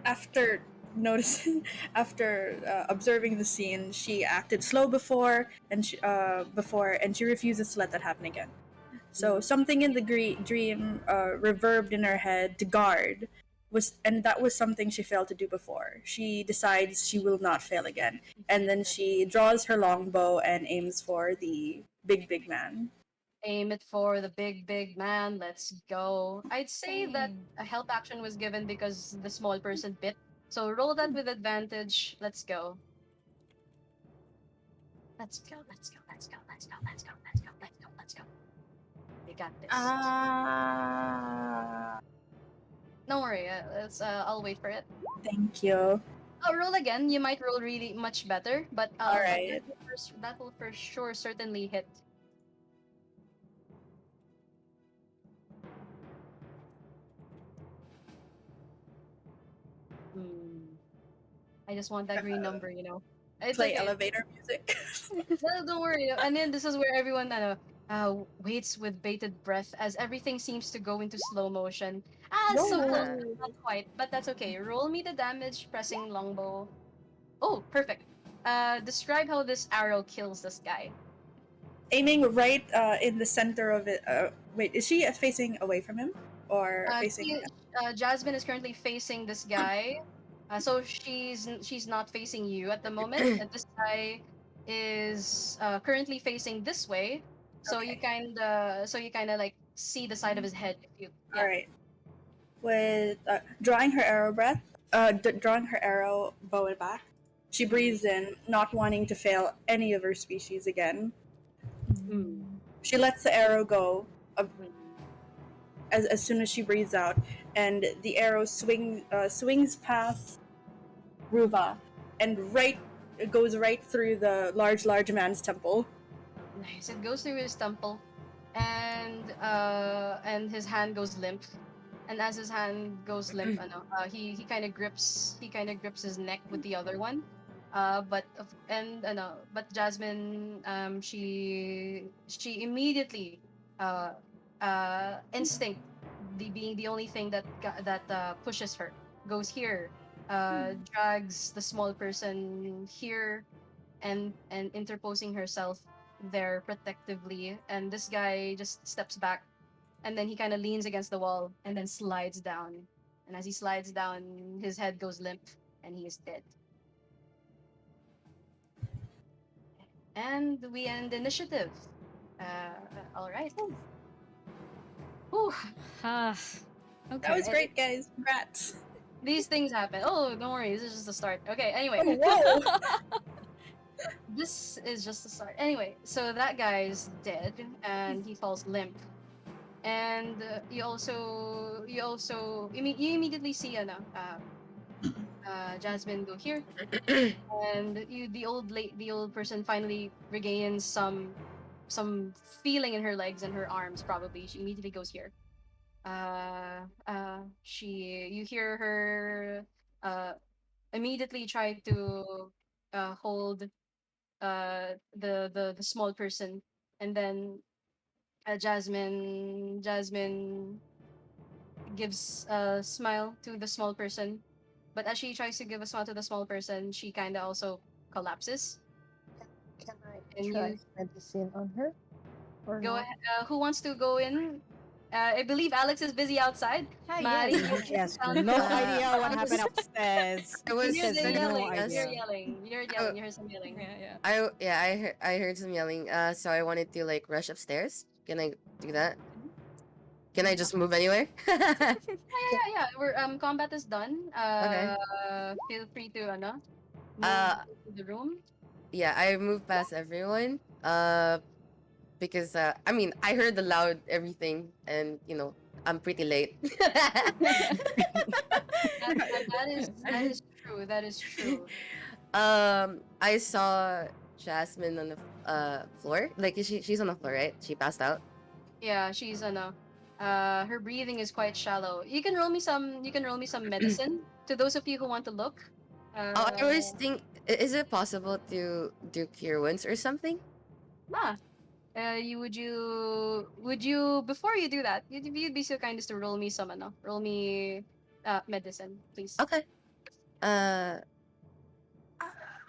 After noticing, after observing the scene, she acted slow before, and she refuses to let that happen again. So something in the dream reverbed in her head to guard, and that was something she failed to do before. She decides she will not fail again, and then she draws her longbow and aims for the big man. Aim it for the big man. Let's go. I'd say that Dang. a help action was given because the small person bit. So roll that with advantage. Let's go. Let's go. Let's go. Let's go. Let's go. Let's go. Let's go. Let's go. Let's go. We got this. Don't worry. I'll wait for it. Thank you. I'll roll again. You might roll really much better, but Alright. that will for sure certainly hit. I just want that green number, you know. It's Play okay. elevator music. No, don't worry. And then this is where everyone waits with bated breath as everything seems to go into slow motion. So close, No. but not quite. But that's okay. Roll me the damage pressing longbow. Oh, perfect. Describe how this arrow kills this guy. Aiming right in the center of it. Wait, is she facing away from him or facing? Jasmine is currently facing this guy. So she's not facing you at the moment. And this guy is currently facing this way. So you kind of like see the side of his head. If you All right. With drawing her arrow drawing her arrow bow and back, she breathes in, not wanting to fail any of her species again. She lets the arrow go as soon as she breathes out, and the arrow swings past Ruva, and it goes right through the large man's temple. Nice. It goes through his temple, and his hand goes limp. And as his hand goes limp, he kind of grips his neck with the other one. But Jasmine, she immediately instinct, being the only thing that pushes her, goes here, drags the small person here, and interposing herself there protectively, and this guy just steps back, and then he kind of leans against the wall and then slides down, and as he slides down, his head goes limp and he is dead. And we end initiative. All right. Whew. Okay. That was great, guys. Congrats. These things happen. Oh, don't worry. This is just the start. Okay. Anyway. Whoa. This is just the start. Anyway, so that guy's dead and he falls limp. And you immediately see Jasmine go here, and the old person finally regains some feeling in her legs and her arms. Probably she immediately goes here. You hear her immediately try to hold the small person, and then Jasmine gives a smile to the small person, but as she tries to give a smile to the small person, she kind of also collapses. Can I And try you medicine on her? Or go not? ahead. Who wants to go in? I believe Alex is busy outside. Hi, Mari, yes. Yes, sound- no Uh, idea what happened upstairs. I was You're There's gonna no yelling. ask. You're idea. yelling. You're yelling. You heard some yelling. Yeah. I heard some yelling. So I wanted to like rush upstairs. Can I do that? Can I just move anywhere? Yeah. We're combat is done. Okay. Feel free to move to the room. Yeah, I moved past everyone. Because I mean, I heard the loud everything, and I'm pretty late. That is true. That is true. I saw Jasmine on the floor. Like she's on the floor, right? She passed out. Yeah, she's her breathing is quite shallow. You can roll me some medicine to those of you who want to look. Oh, I always think, is it possible to do cure wounds or something? Ah, Would you before you do that, you'd be so kind as to roll me some roll me medicine, please. Okay. Uh,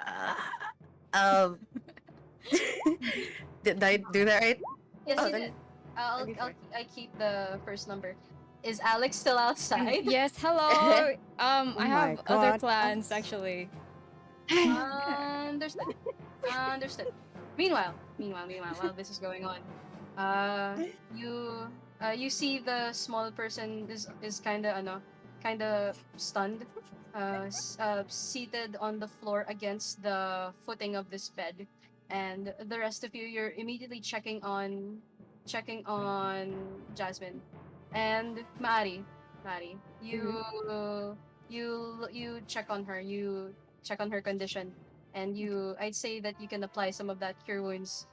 uh, um, did I do that right? Yes, Oh, you did. Okay, fine. I keep the first number. Is Alex still outside? Yes, hello. Oh I my have other god. plans actually. Understood. Understood. Meanwhile, while this is going on, you you see the small person is kind of stunned, seated on the floor against the footing of this bed, and the rest of you, you're immediately checking on Jasmine, and Mari, you check on her, you check on her condition, and I'd say that you can apply some of that cure wounds,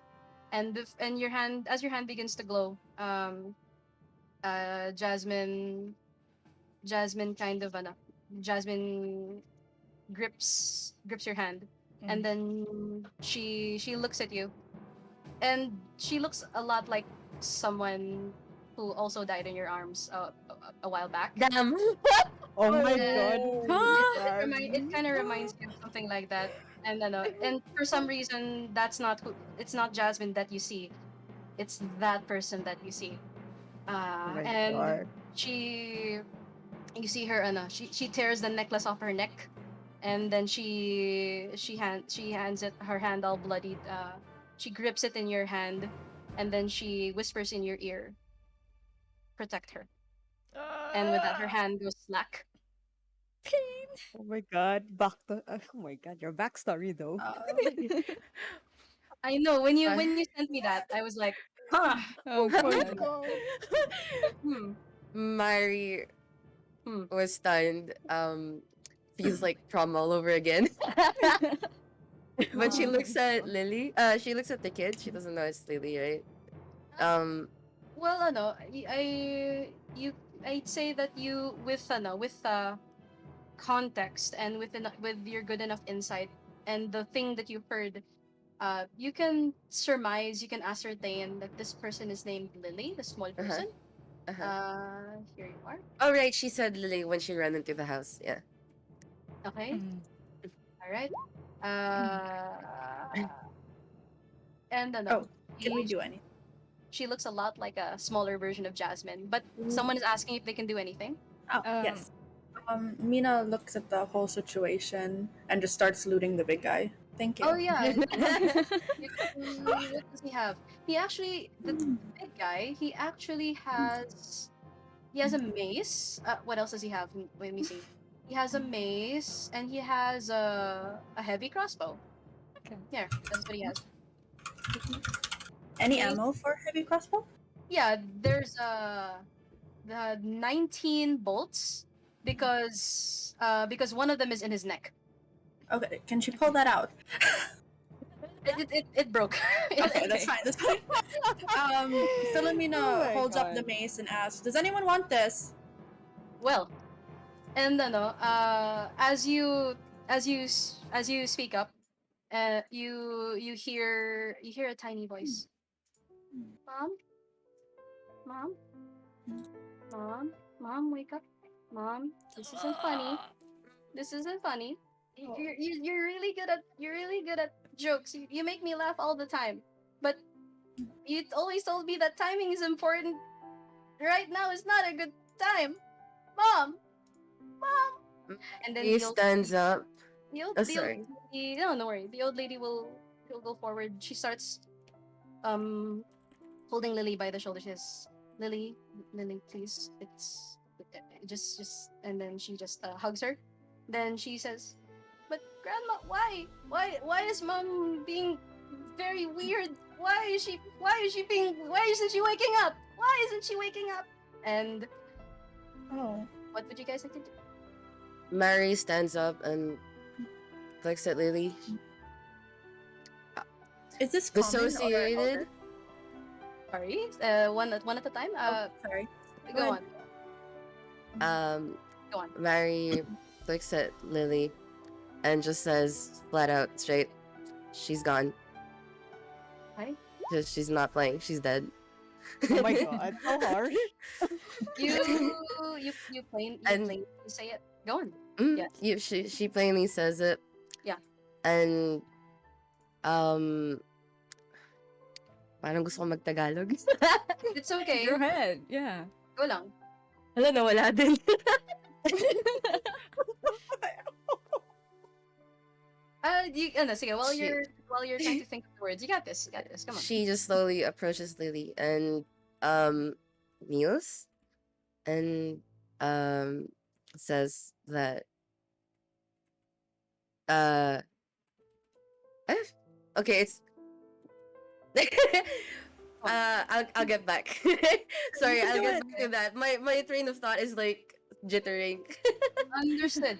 and your hand begins to glow, Jasmine, Jasmine kind of Jasmine grips your hand, and Mhm. then she looks at you, and she looks a lot like someone who also died in your arms a while back. Damn. Oh my god. And Huh? it kind of reminds me of something like that. And and for some reason, it's not Jasmine that you see. It's that person that you see. Oh my And god. she, you see her, she tears the necklace off her neck, and then she hands it, her hand all bloodied. She grips it in your hand, and then she whispers in your ear, "Protect her." And with that, her hand goes slack. Oh my god. Back to oh my god, your backstory though. I know when Uh, you sent me that, I was like, huh, Oh Oh my god. god. hmm, Mari hmm. was stunned. Feels like prom all over again. But she Um, looks at Lily. She looks at the kid. She doesn't know it's Lily, right? Um, Well, you, I'd say that you, with context, and with your good enough insight and the thing that you heard, you can surmise, you can ascertain that this person is named Lily, the small uh-huh, person. uh-huh. Here you are. Oh, right, she said Lily when she ran into the house. Yeah. Okay, Mhm. all right. Uh, and Oh, can we she, do anything? she looks a lot like a smaller version of Jasmine, but someone is asking if they can do anything. Oh, Um, yes. Mina looks at the whole situation and just starts looting the big guy. Thank Oh you. yeah, what does he have? He actually, the big guy. He has a mace. What else does he have? Let me see. He has a mace, and he has a heavy crossbow. okay. Yeah, that's what he has. Any Mace. ammo for heavy crossbow? Yeah, there's the 19 bolts, because one of them is in his neck. Okay, can she pull that out? It broke. Okay, that's fine. That's fine. Oh Philomena my holds up the god. mace and asks, "Does anyone want this?" Well, and as you speak up, you hear a tiny voice. Mom, mom, mom, mom, wake up, mom. This isn't funny. This isn't funny. You're really good at jokes. You make me laugh all the time, but you always told me that timing is important. Right now is not a good time, mom, mom. And then He stands up. Oh, the old sorry. lady, no, don't worry. The old lady will go forward. She starts um holding Lily by the shoulder. She says, "Lily, Lily, please, it's just," and then she just hugs her. Then she says, "But grandma, why is mom being very weird? Why isn't she waking up? Why isn't she waking up?" And Oh, what would you guys like to do? Mary stands up and looks at Lily. is this common or Dissociated. older? Sorry, one at a time. Oh, sorry. Go ahead. on, go on. Mary looks at Lily and just says flat out straight, she's gone. Hi. because she's not playing. She's dead. Oh my god, so harsh. And- plainly say it. Go on. Mm, Yes. she plainly says it. Yeah. And parang gusto ko mag-Tagalog. It's okay. Go ahead. Yeah. Go lang. Wala na, wala din. Sige, while you're trying to think of the words, you got this. You got this. Come on. She just slowly approaches Lily and kneels and says that okay, it's I'll get back. Sorry, I'll get back to that. My train of thought is like jittering. Understood.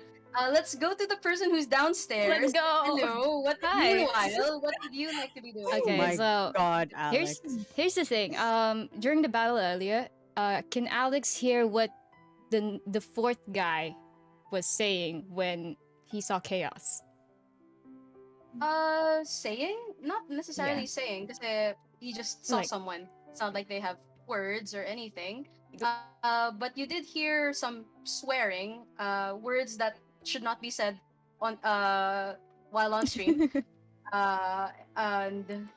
Let's go to the person who's downstairs. Let's go. Hello. Hi. Meanwhile, what would you like to be doing? Okay, Oh my so god, Alex. here's the thing. During the battle earlier, can Alex hear what the fourth guy was saying when he saw chaos? Saying? Not necessarily saying, because he just saw Like- someone. It's not like they have words or anything. But you did hear some swearing, words that should not be said on while on stream. And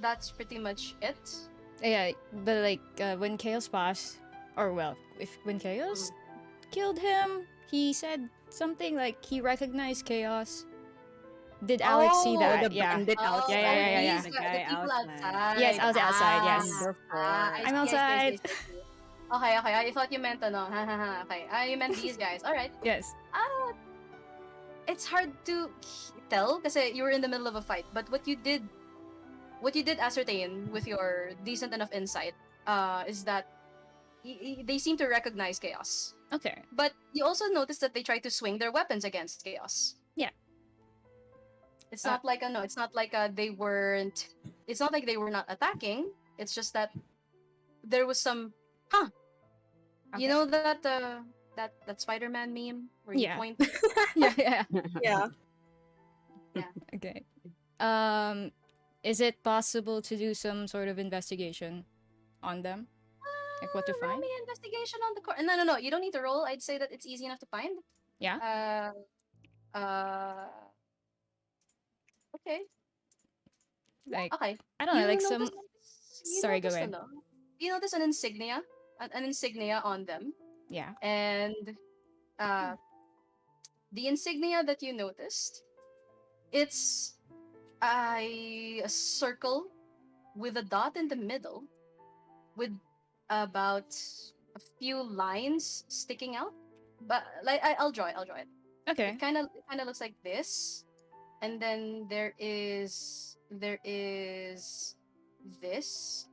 that's pretty much it. Yeah, but like when chaos passed, or well, when chaos killed him, he said something like he recognized chaos. Did Alex see Oh, that? The Yeah. bandit outside. Yeah. The The guy people outside. outside. Yes, I was outside, yes. Wonderful. I I'm see, I see, I outside. see, I see. Okay. I thought you meant okay. You meant these guys. All right. Yes. It's hard to tell because you were in the middle of a fight. But what you did ascertain with your decent enough insight, is that they seem to recognize chaos. Okay. But you also noticed that they try to swing their weapons against chaos. Yeah. It's not like it's not like they weren't. It's not like they were not attacking. It's just that there was some, Okay. you know that Spider-Man meme where you Yeah. point. Yeah. Yeah. Okay. Is it possible to do some sort of investigation on them? Like what to Roll find? me investigation on the court. No. You don't need to roll. I'd say that it's easy enough to find. Yeah. Okay. Like Okay. I don't know, like some. You Sorry, go noticed ahead. You notice an insignia, an insignia on them, Yeah. and the insignia that you noticed, it's a circle with a dot in the middle, with about a few lines sticking out. But like I'll draw it. Okay. It kind of looks like this, and then there is this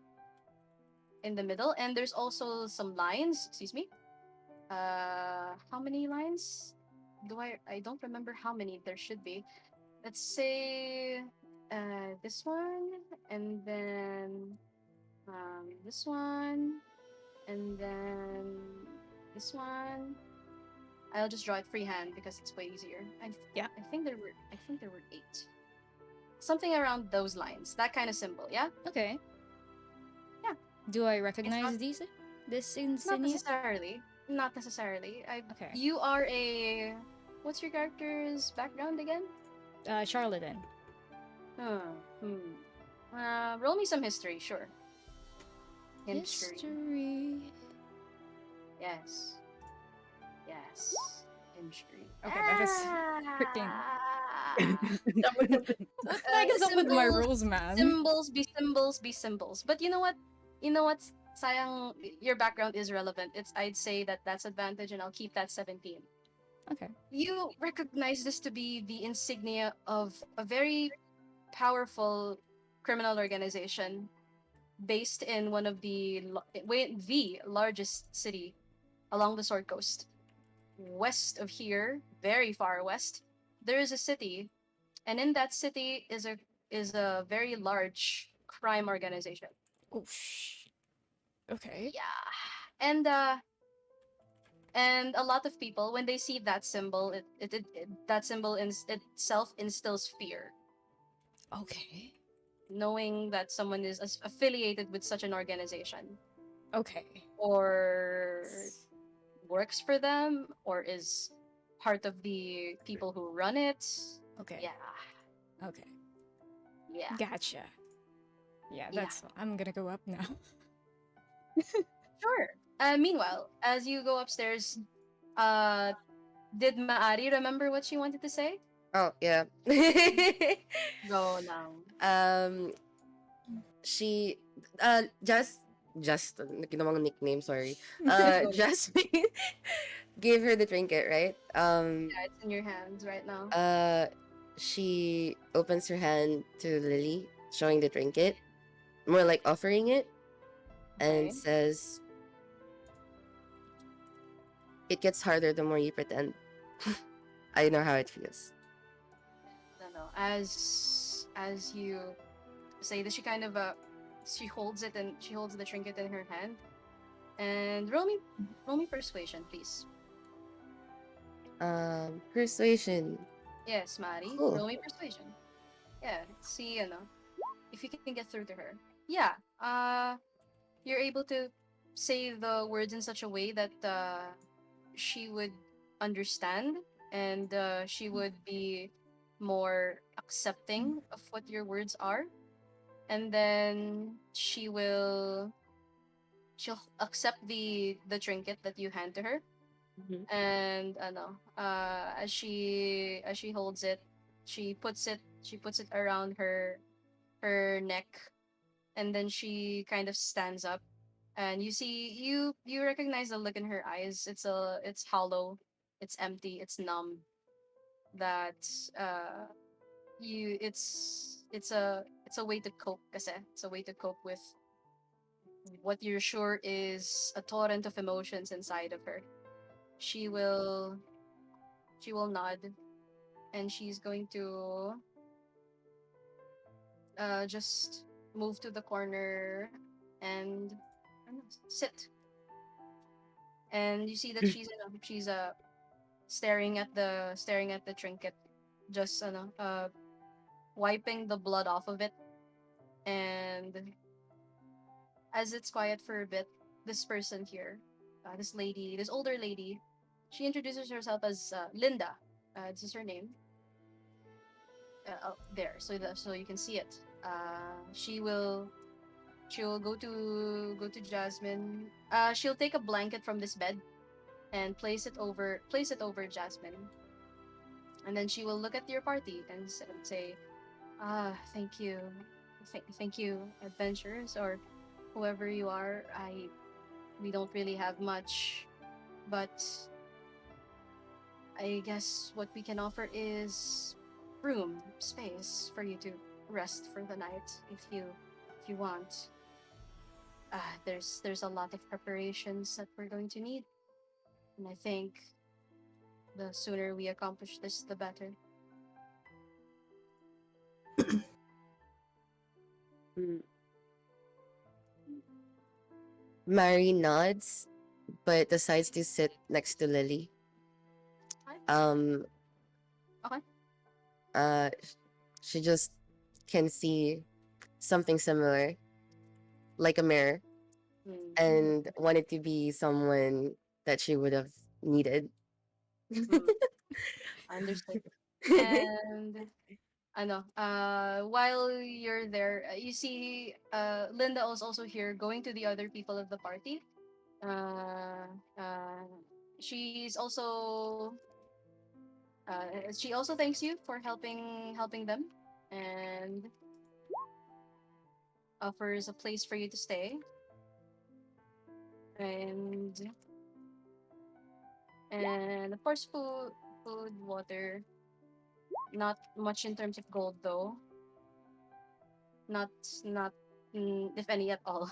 in the middle, and there's also some lines. Excuse me. How many lines? I don't remember how many there should be. Let's say this one, and then this one, and then this one. I'll just draw it freehand because it's way easier. Yeah. I think there were 8. Something around those lines. That kind of symbol, yeah? Okay. Yeah. Do I recognize not- this Not insignia? necessarily. Not necessarily. Okay. You are a what's your character's background again? Charlatan. Roll me some history, sure. History. Yes. History. Okay, that is freaking. Uh, I guess up with my symbol- rules, man. Symbols be symbols. But you know what? Sayang, your background is relevant. I'd say that's advantage, and I'll keep that 17. Okay. You recognize this to be the insignia of a very powerful criminal organization based in one of the largest city along the Sword Coast. West of here, very far west, there is a city, and in that city is a very large crime organization. Oh, okay. Yeah, and a lot of people, when they see that symbol, that symbol itself instills fear. Okay. knowing that someone is affiliated with such an organization, Okay. or works for them, or is part of the people who run it. Okay. Yeah, Okay. yeah, Gotcha. Yeah, yeah. that's. I'm gonna go up now. Sure. Meanwhile, as you go upstairs, uh, did Maari remember what she wanted to say? Oh, yeah. Go now. um, she, just, ginawang nickname, sorry. Go. Jasmine gave her the trinket, right? Yeah, it's in your hands right now. Uh, she opens her hand to Lily, showing the trinket, more like offering it, and Okay. says, "It gets harder the more you pretend." I know how it feels. No, no. As you say that, she kind of she holds it, and she holds the trinket in her hand. And roll me persuasion, please. Persuasion. Yes, Mari. Cool. Roll me persuasion. Yeah. See, if you can get through to her. Yeah. You're able to say the words in such a way that she would understand, and she would be more accepting of what your words are, and then she'll accept the trinket that you hand to her. Mhm. And as she holds it, she puts it around her neck, and then she kind of stands up, and you recognize the look in her eyes. It's hollow, it's empty, it's numb. That uh you it's a way to cope, kasi it's a way to cope with what you're sure is a torrent of emotions inside of her. She will she will nod, and she's going to just move to the corner and sit. And you see that she's staring at the trinket, just wiping the blood off of it. And as it's quiet for a bit, this person here, this older lady, she introduces herself as Linda. This is her name. There, so you can see it. She'll go to Jasmine. She'll take a blanket from this bed and place it over Jasmine, and then she will look at your party and say, thank you, thank you, adventurers, or whoever you are. We don't really have much, but I guess what we can offer is room, space for you to rest for the night if you want. There's a lot of preparations that we're going to need, and I think the sooner we accomplish this, the better. Mm. Mary nods, but decides to sit next to Lily. Hi. Um, Okay. uh, she just can see something similar, like a mirror, Mm, and wanted to be someone that she would have needed. mm, understood. And while you're there, you see Linda is also here, going to the other people of the party. Uh, uh, she's also she also thanks you for helping them, and offers a place for you to stay, and of course food, water. Not much in terms of gold, though. Not not if any at all.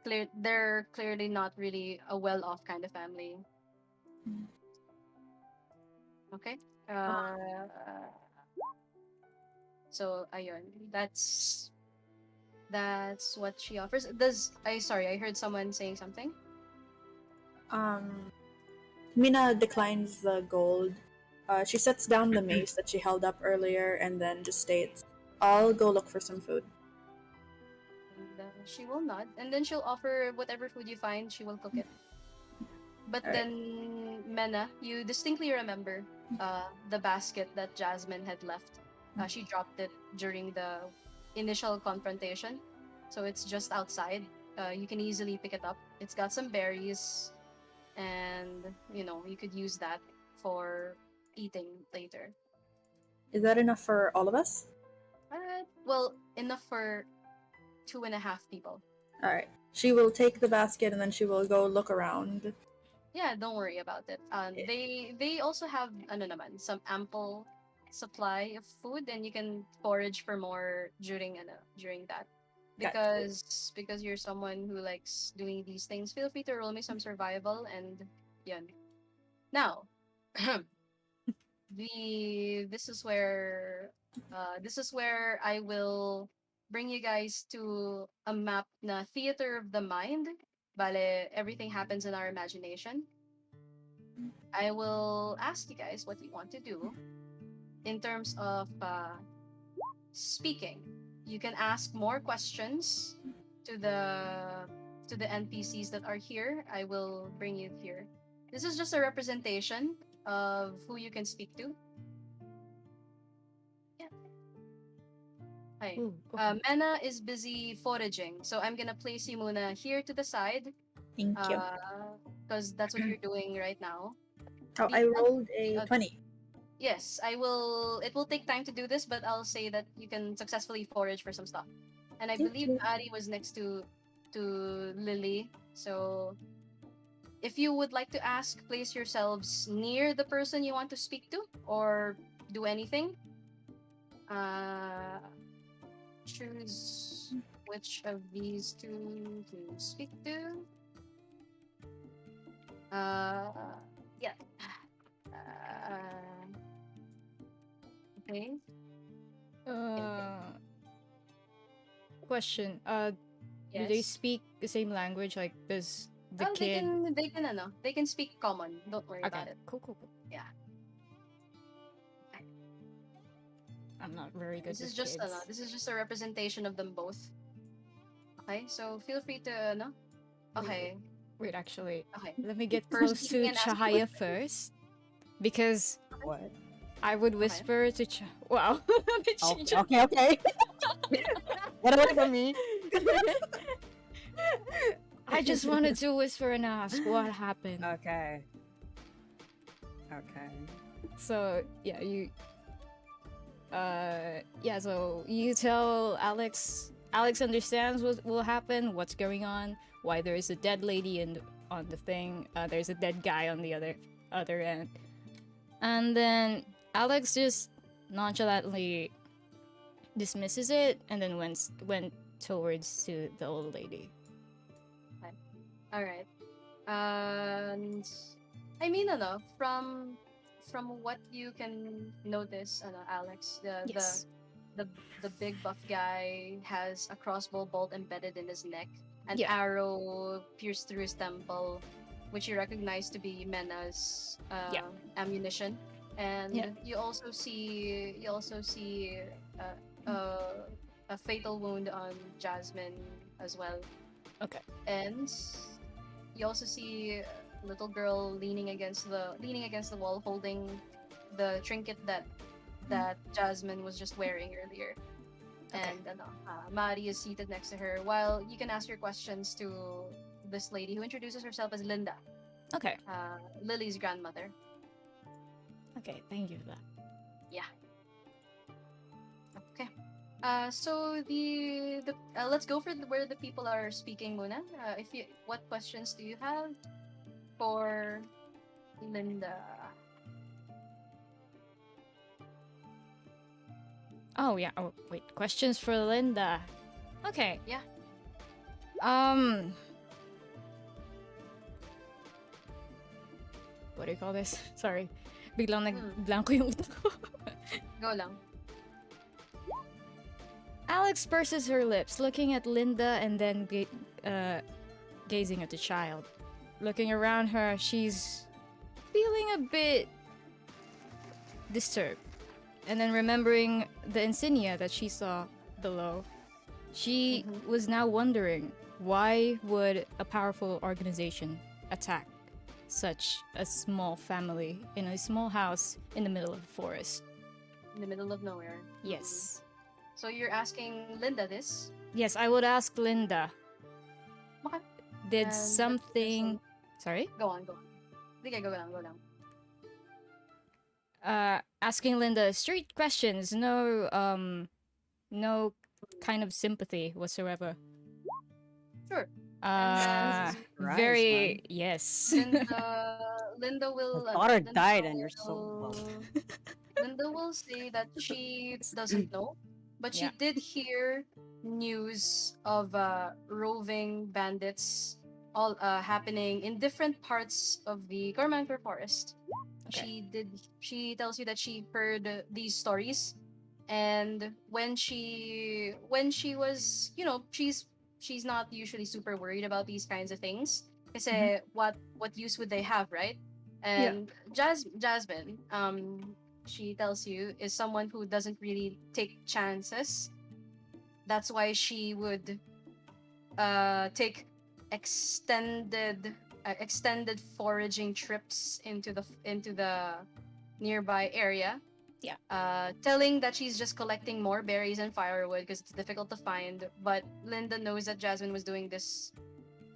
They're clearly not really a well-off kind of family. Okay. So ayun, that's what she offers. I heard someone saying something. Um, Mina declines the gold. She sets down the mace that she held up earlier and then just states, "I'll go look for some food." she will nod, and then she'll offer whatever food you find. She will cook it. But Alright. then, Mena, you distinctly remember the basket that Jasmine had left. She dropped it during the initial confrontation, so it's just outside. You can easily pick it up. It's got some berries, and you could use that for eating later. Is that enough for all of us? Well, enough for 2.5 people. Alright. She will take the basket and then she will go look around. Yeah, don't worry about it. They also have some ample supply of food, and you can forage for more during that. Gotcha. Because you're someone who likes doing these things, feel free to roll me some survival, and yun. Now, this is where I will bring you guys to a map na theater of the mind. Bale, everything happens in our imagination. I will ask you guys what you want to do in terms of speaking. You can ask more questions to the NPCs that are here. I will bring you here. This is just a representation of who you can speak to. Yeah. Hi. Ooh, okay. Mena is busy foraging, so I'm gonna place you muna here to the side. Thank you. Because that's what you're doing right now. Oh, I rolled a 20. Yes, I will. It will take time to do this, but I'll say that you can successfully forage for some stuff. And I Thank believe you. Ari was next to Lily. So if you would like to ask, place yourselves near the person you want to speak to, or do anything. Choose which of these two to speak to. Yeah. Okay. Question. Do they Yes. speak the same language? Like, does the Oh, kid? they can speak common. Don't worry Okay, about it. cool. Yeah. I'm not very good This is with just kids. this is just a representation of them both. Okay, so feel free to Okay. Wait, actually, Okay. let me get First, close you to can ask Chahaya first, because What? I would whisper to Wow. Okay. Get away from me. I just wanted to whisper and ask what happened. Okay. So so you tell Alex. Alex understands what will happen, what's going on, why there is a dead lady on the thing. There's a dead guy on the other end, and then Alex just nonchalantly dismisses it, and then went towards to the old lady. All right. And I mean, from what you can notice, Alex, Yes. the big buff guy has a crossbow bolt embedded in his neck, an Yeah. arrow pierced through his temple, which you recognize to be Mena's ammunition, and Yeah. you also see a fatal wound on Jasmine as well. Okay. And you also see a little girl leaning against the wall, holding the trinket that Jasmine was just wearing earlier. Okay. And Mari is seated next to her, while you can ask your questions to this lady who introduces herself as Linda, Okay. Lily's grandmother. Okay. Thank you for that. Okay. So let's go for where the people are speaking muna. What questions do you have for Linda? Oh yeah. Oh wait. Questions for Linda. Okay. Yeah. What do you call this? Sorry. Biglang nag-blanko yung utak ko. Go lang. Alex purses her lips, looking at Linda and then gazing at the child. Looking around her, she's feeling a bit disturbed. And then remembering the insignia that she saw below, She Mhm. was now wondering, why would a powerful organization attack such a small family in a small house in the middle of the forest? In the middle of nowhere. Yes. So you're asking Linda this? Yes, I would ask Linda, Okay. did And something. Sorry? Go on, go on. Okay, go down, go down. Asking Linda straight questions, no kind of sympathy whatsoever. Sure. Uh, And very yes. Linda will My daughter Linda died, and you're so well. will Linda will say that she doesn't know, but she Yeah. did hear news of roving bandits all happening in different parts of the Cormantor Forest. Okay. She tells you that she heard these stories, and when she was, she's not usually super worried about these kinds of things. Kasi what use would they have, right? Yeah. And Jasmine, she tells you, is someone who doesn't really take chances. That's why she would take extended foraging trips into the nearby area. Yeah. Telling that she's just collecting more berries and firewood because it's difficult to find. But Linda knows that Jasmine was doing this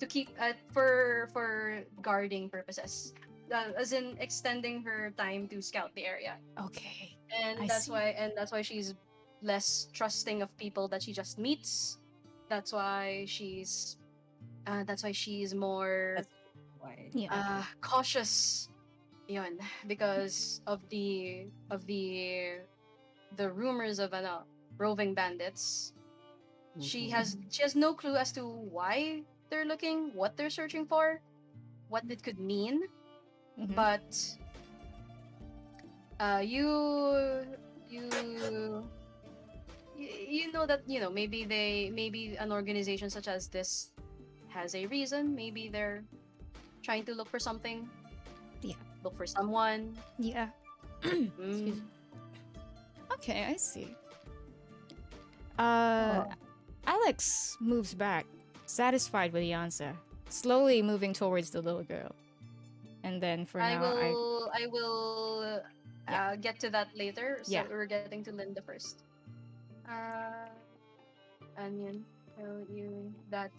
to keep for guarding purposes, as in extending her time to scout the area. Okay. And I that's see. why she's less trusting of people that she just meets. That's why she's more That's why. Yeah. cautious, yun, because of the rumors of roving bandits. She Mhm. has no clue as to why they're looking, what they're searching for, what it could mean. Mhm. But you you you know that, maybe an organization such as this has a reason. Maybe they're trying to look for something, Yeah. look for someone. Yeah. Mm. Excuse me. Okay, I see. Uh, Alex moves back, satisfied with the answer, slowly moving towards the little girl. And then for I now, will Yeah. get to that later. So Yeah. we're getting to Linda first. Uh, Onion tell you that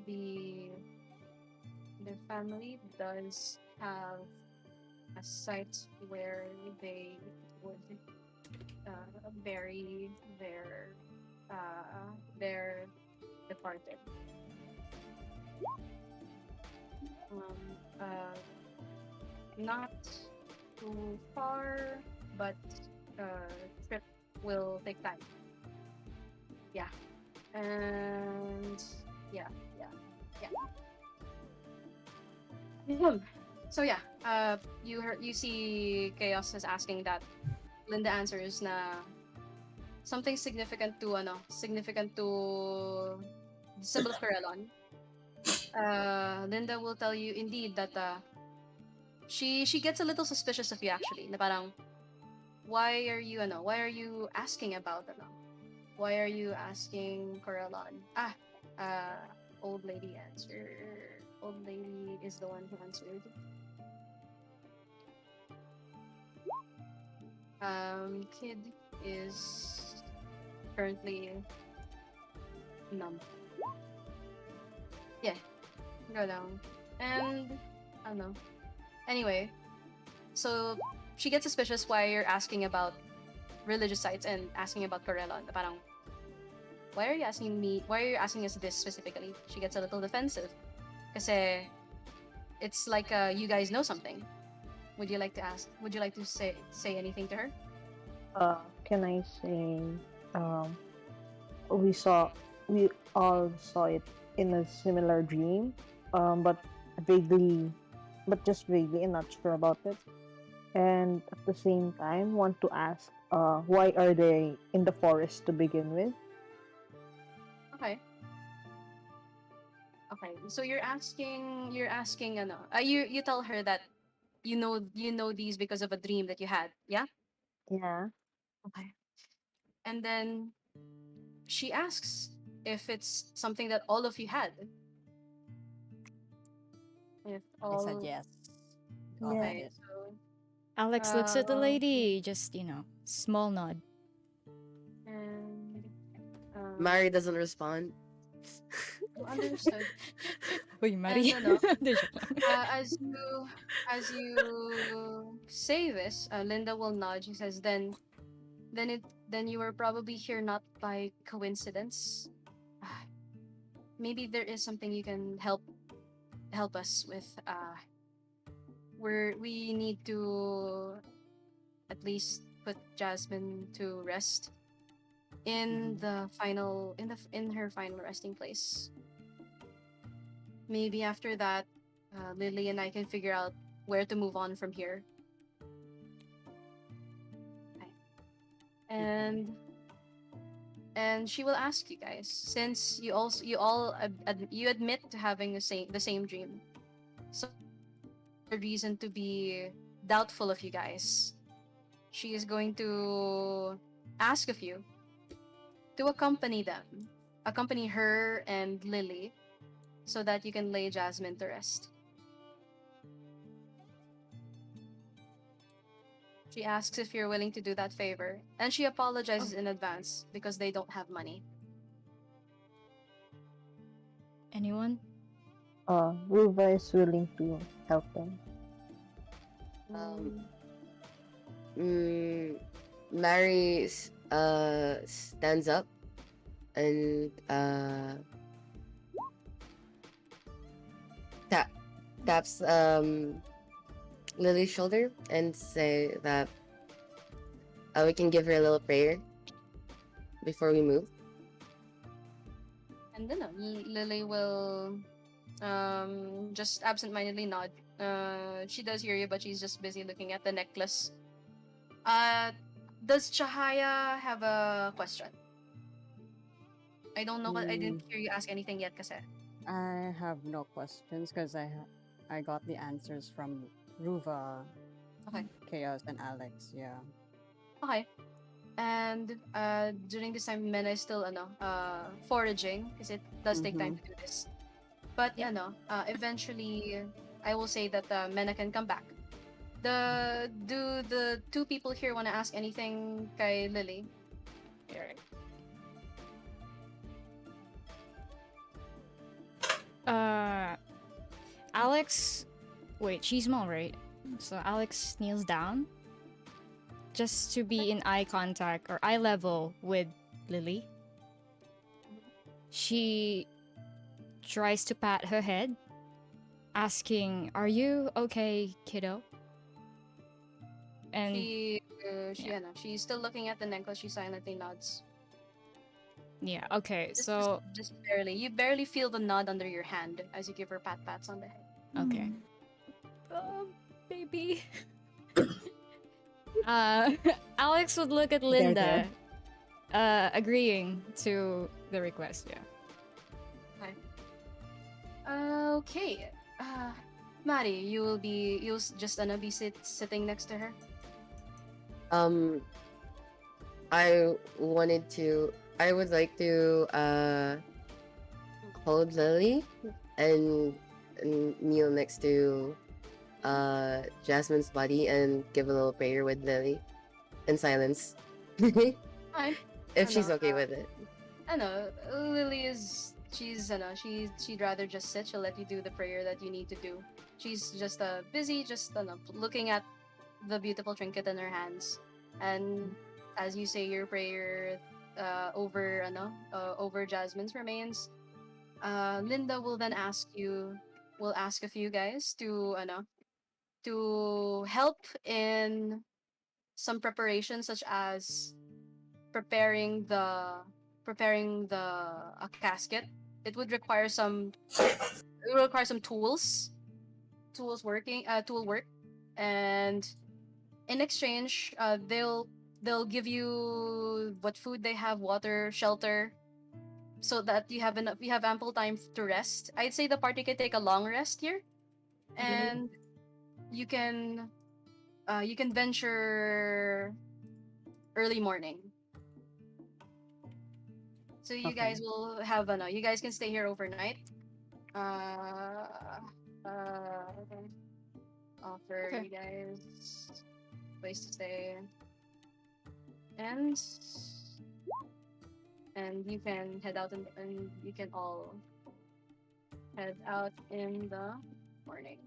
the the family does have a site where they would bury their departed. Um, uh, Not too far, but trip will take time. Yeah, and yeah, yeah, yeah. So yeah, you see Chaos is asking that. Linda answers na something significant to the symbol of Corellon. Linda will tell you indeed that she gets a little suspicious of you actually. Na parang, why are you asking about why are you asking Corellon? Uh, old lady answer. Old lady is the one who answered. Kid is currently numb. Yeah, go down. And I don't know. Anyway, so she gets suspicious why you're asking about religious sites and asking about Corellon. Parang, why are you asking me? Why are you asking us this specifically? She gets a little defensive. Kasi it's like you guys know something. Would you like to ask? Would you like to say anything to her? can I say, um, we saw, we all saw it in a similar dream, but vaguely, but just vaguely, and not sure about it. And at the same time, want to ask, why are they in the forest to begin with? Okay. Okay. So you're asking you tell her that you know these because of a dream that you had. Yeah? Yeah. Okay. And then she asks if it's something that all of you had. If I said all yes. All Yeah. had okay, it. so Alex looks at the um, lady, just, small nod. and Mari doesn't respond. understood. Uy, And Mari. Di, joke lang. as you say this, Linda will nod. She says, then you were probably here not by coincidence. Ah, maybe there is something you can help us with. We need to at least put Jasmine to rest in Mhm. the final in her final resting place. Maybe after that, Lily and I can figure out where to move on from here. Okay. And she will ask you guys, since you all you admit to having the same dream, so a reason to be doubtful of you guys. She is going to ask of you to accompany her and Lily, so that you can lay Jasmine to rest. She asks if you're willing to do that favor, and she apologizes in advance because they don't have money. Anyone? Ruva is willing to help them. Um, Mary stands up and taps Lily's shoulder and say that we can give her a little prayer before we move. And then Lily will just absentmindedly nod. She does hear you, but she's just busy looking at the necklace. Uh, does Chahaya have a question? I don't know. I didn't hear you ask anything yet, kasi. I have no questions because I got the answers from Ruva, Okay. Chaos, and Alex. Yeah. Okay. And during this time, Mena is still foraging because it does take time to do this. But eventually, I will say that Mena can come back. Do the two people here want to ask anything kay Lily? Alright. Alex. Wait, she's small, right? So Alex kneels down just to be in eye contact or eye level with Lily. She tries to pat her head, asking, "Are you okay, kiddo?" And She's still looking at the necklace. She silently nods. yeah, okay, Just, so just barely. You barely feel the nod under your hand as you give her pats on the head. okay. Oh, baby. Alex would look at There, Linda, there. agreeing to the request. Yeah. Okay. Maddie, you'll just be sitting next to her. I would like to hold Lily and kneel next to Jasmine's body and give a little prayer with Lily in silence. Fine. If she's okay with it. I know Lily is. She'd rather just sit. She'll let you do the prayer that you need to do. She's just busy, just looking at the beautiful trinket in her hands, and as you say your prayer over Jasmine's remains, Linda will then ask a few guys to help in some preparation, such as preparing the a casket. It would require some tool work, and in exchange, they'll give you what food they have, water, shelter, so that you have ample time to rest. I'd say the party can take a long rest here, and you can venture early morning. So you Okay. guys will have you guys can stay here overnight. Uh, okay. Offer Okay. you guys place to stay, and you can head out and you can all head out in the morning.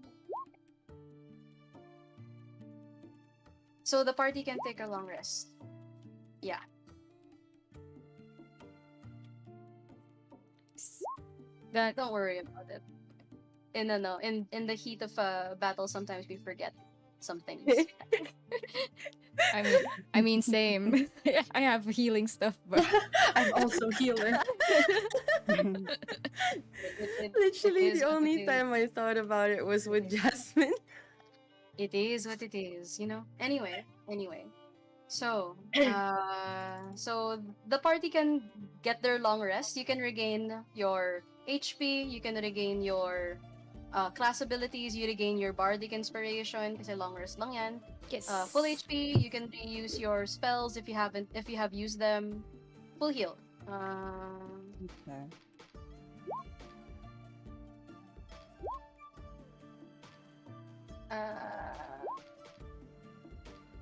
So the party can take a long rest. Yeah. That Don't worry about it. In the heat of battle, sometimes we forget some things. I mean same. I have healing stuff, but I'm also healer. It Literally, is the what it only is. time I thought about it was with Jasmine. It is what it is, you know. Anyway. So, so the party can get their long rest. You can regain your HP. You can regain your class abilities. You regain your bardic inspiration kasi long rest lang yan. yes. Full HP. You can reuse your spells if you have used them. Full heal. Okay. Uh,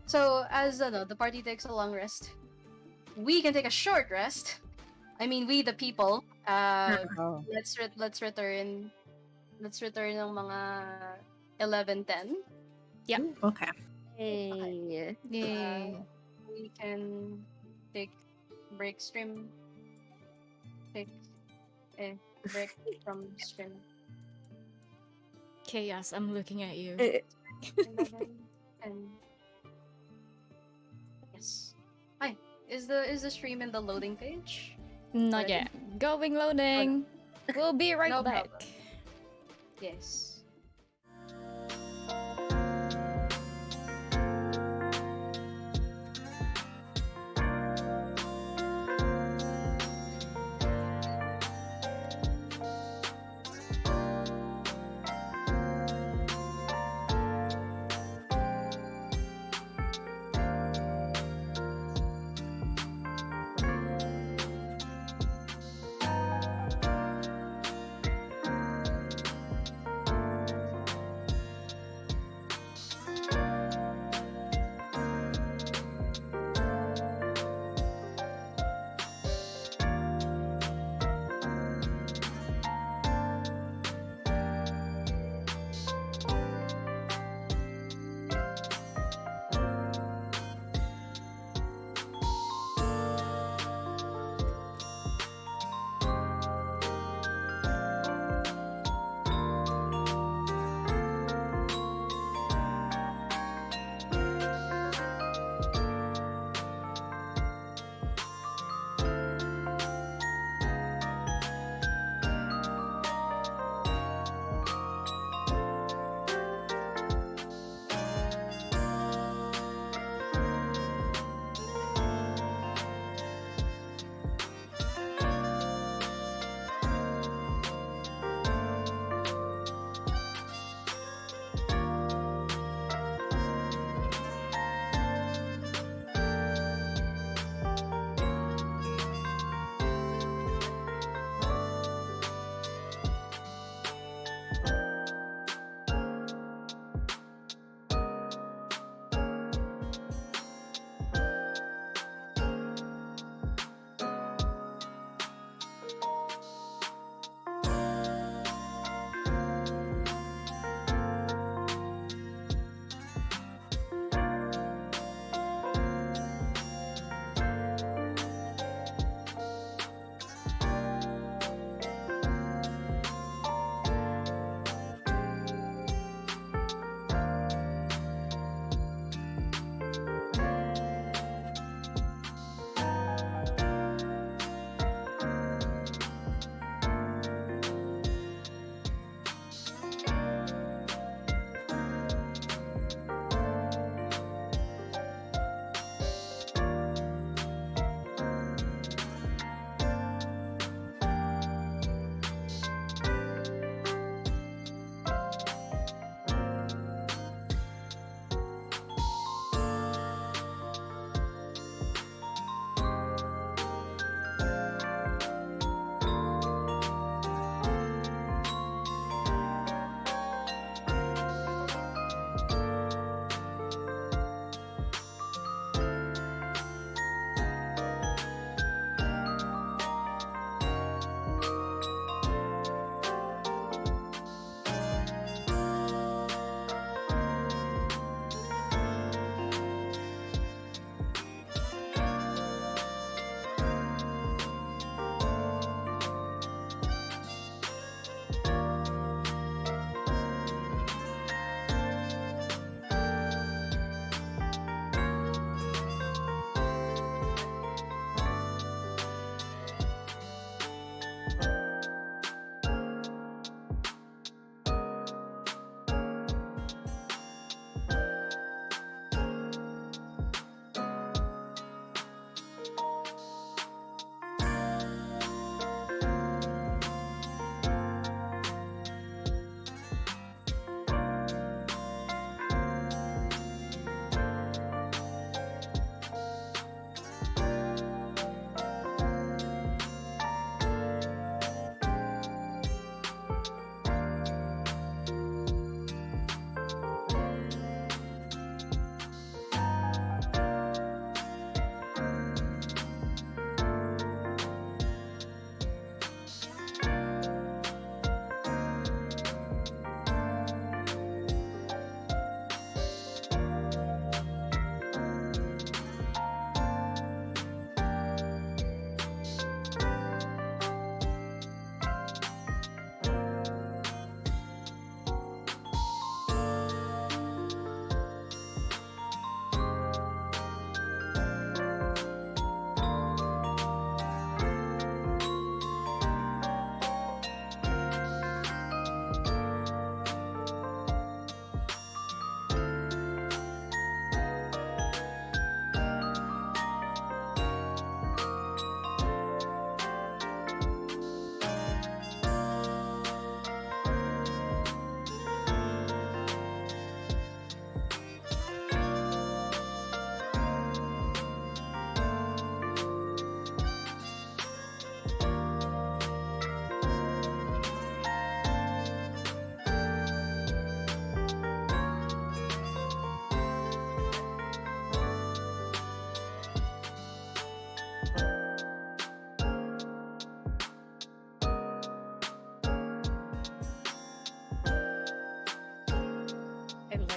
so as the party takes a long rest, we can take a short rest. I mean, we the people. Oh. Let's return. Let's return ng mga 11:10. Okay. Hey. Yay. We can take break stream. Take break from stream. Chaos, I'm looking at you. 11 and yes. Hi. Is the stream in the loading page? Not yet. Going loading. We'll be right No back. problem. Yes.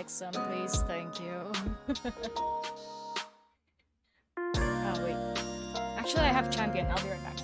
like some, please? Thank you. Oh, wait. Actually, I have champion. I'll be right back.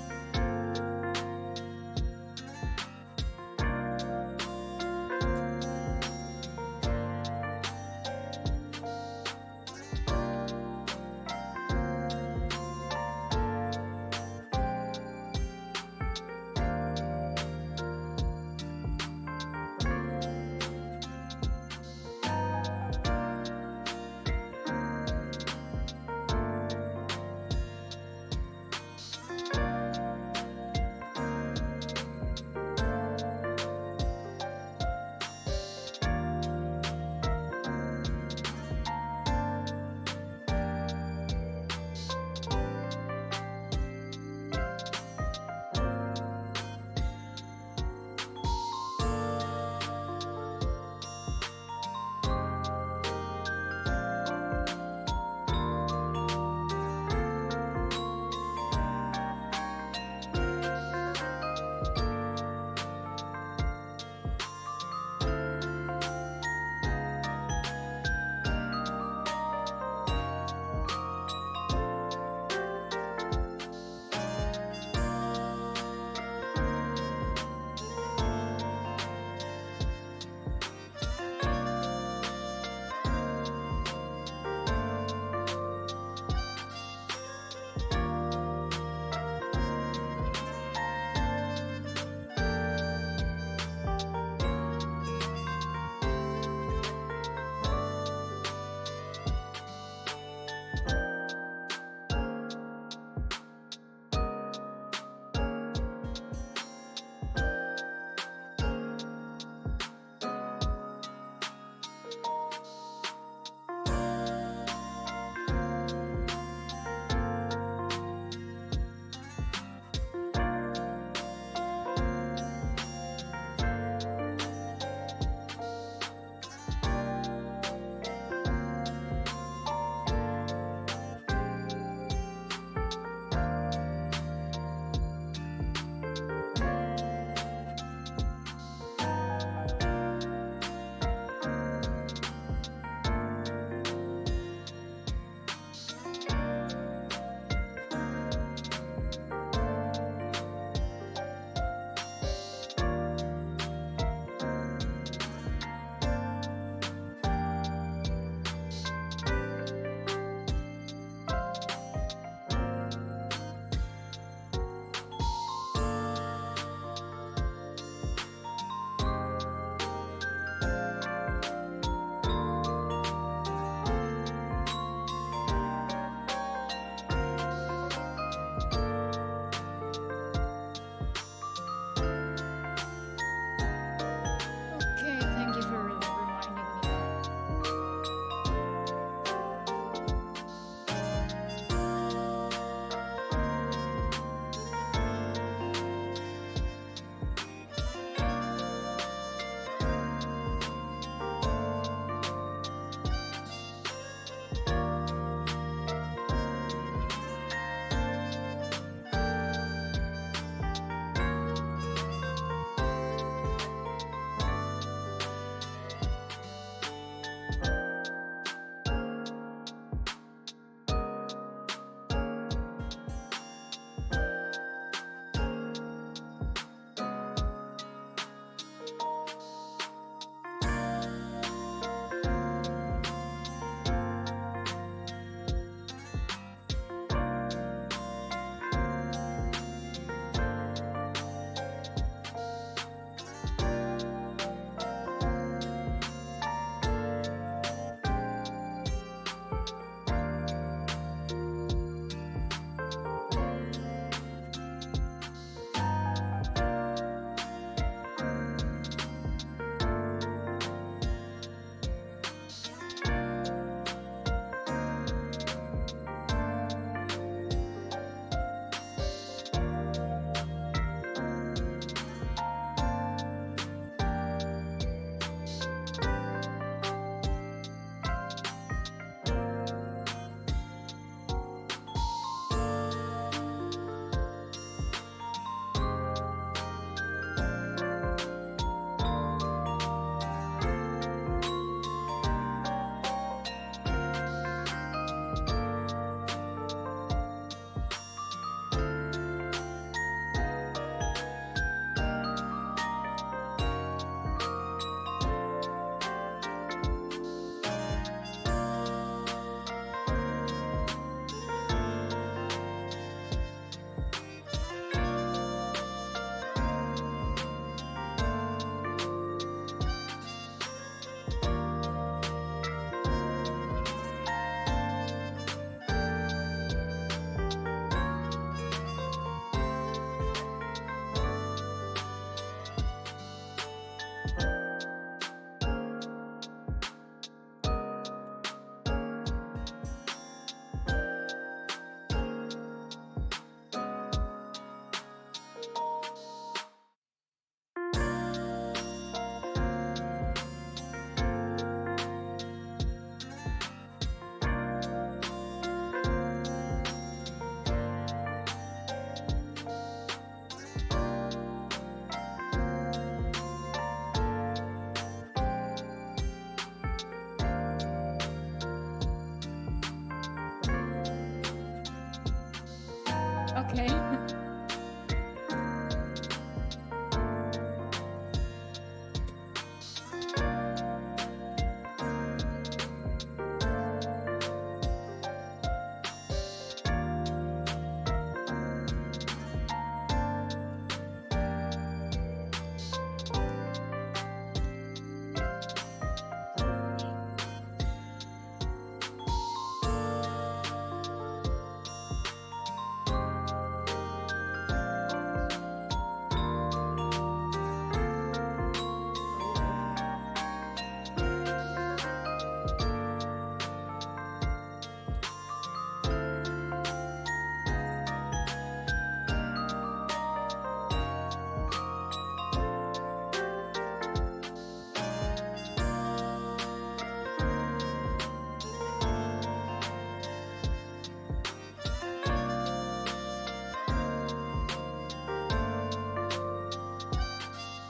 Okay.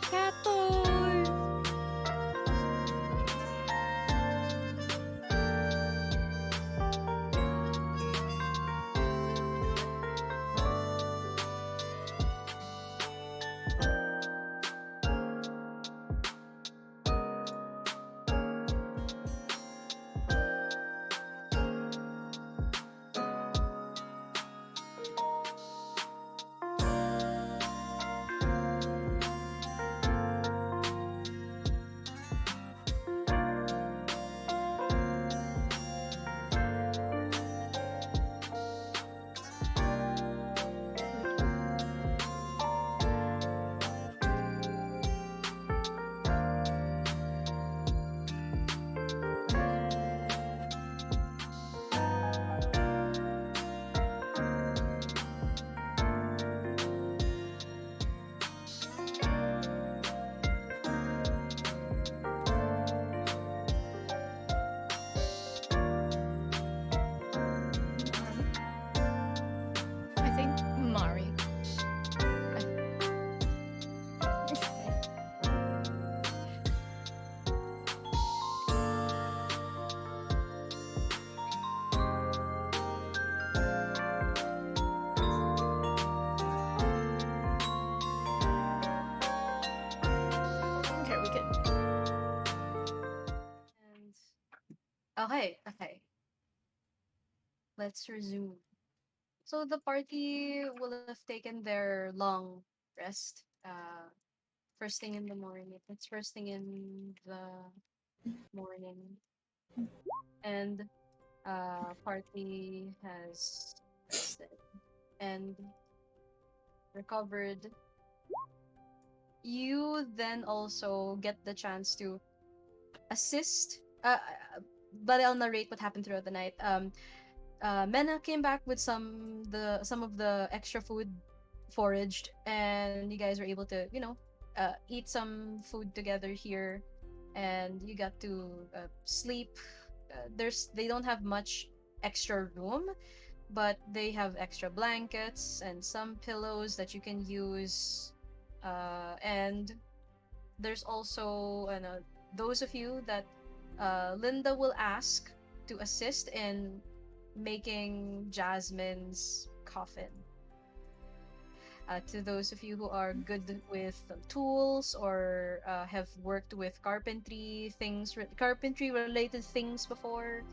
Cator! I think Mari. Okay, we can. And okay. Let's resume. So the party will have taken their long rest. First thing in the morning. It's first thing in the morning, and party has rested and recovered. You then also get the chance to assist. But I'll narrate what happened throughout the night. Mena came back with some of the extra food foraged, and you guys were able to eat some food together here, and you got to sleep. They don't have much extra room, but they have extra blankets and some pillows that you can use, and there's also those of you that Linda will ask to assist in making Jasmine's coffin. To those of you who are good with tools or have worked with carpentry related things before,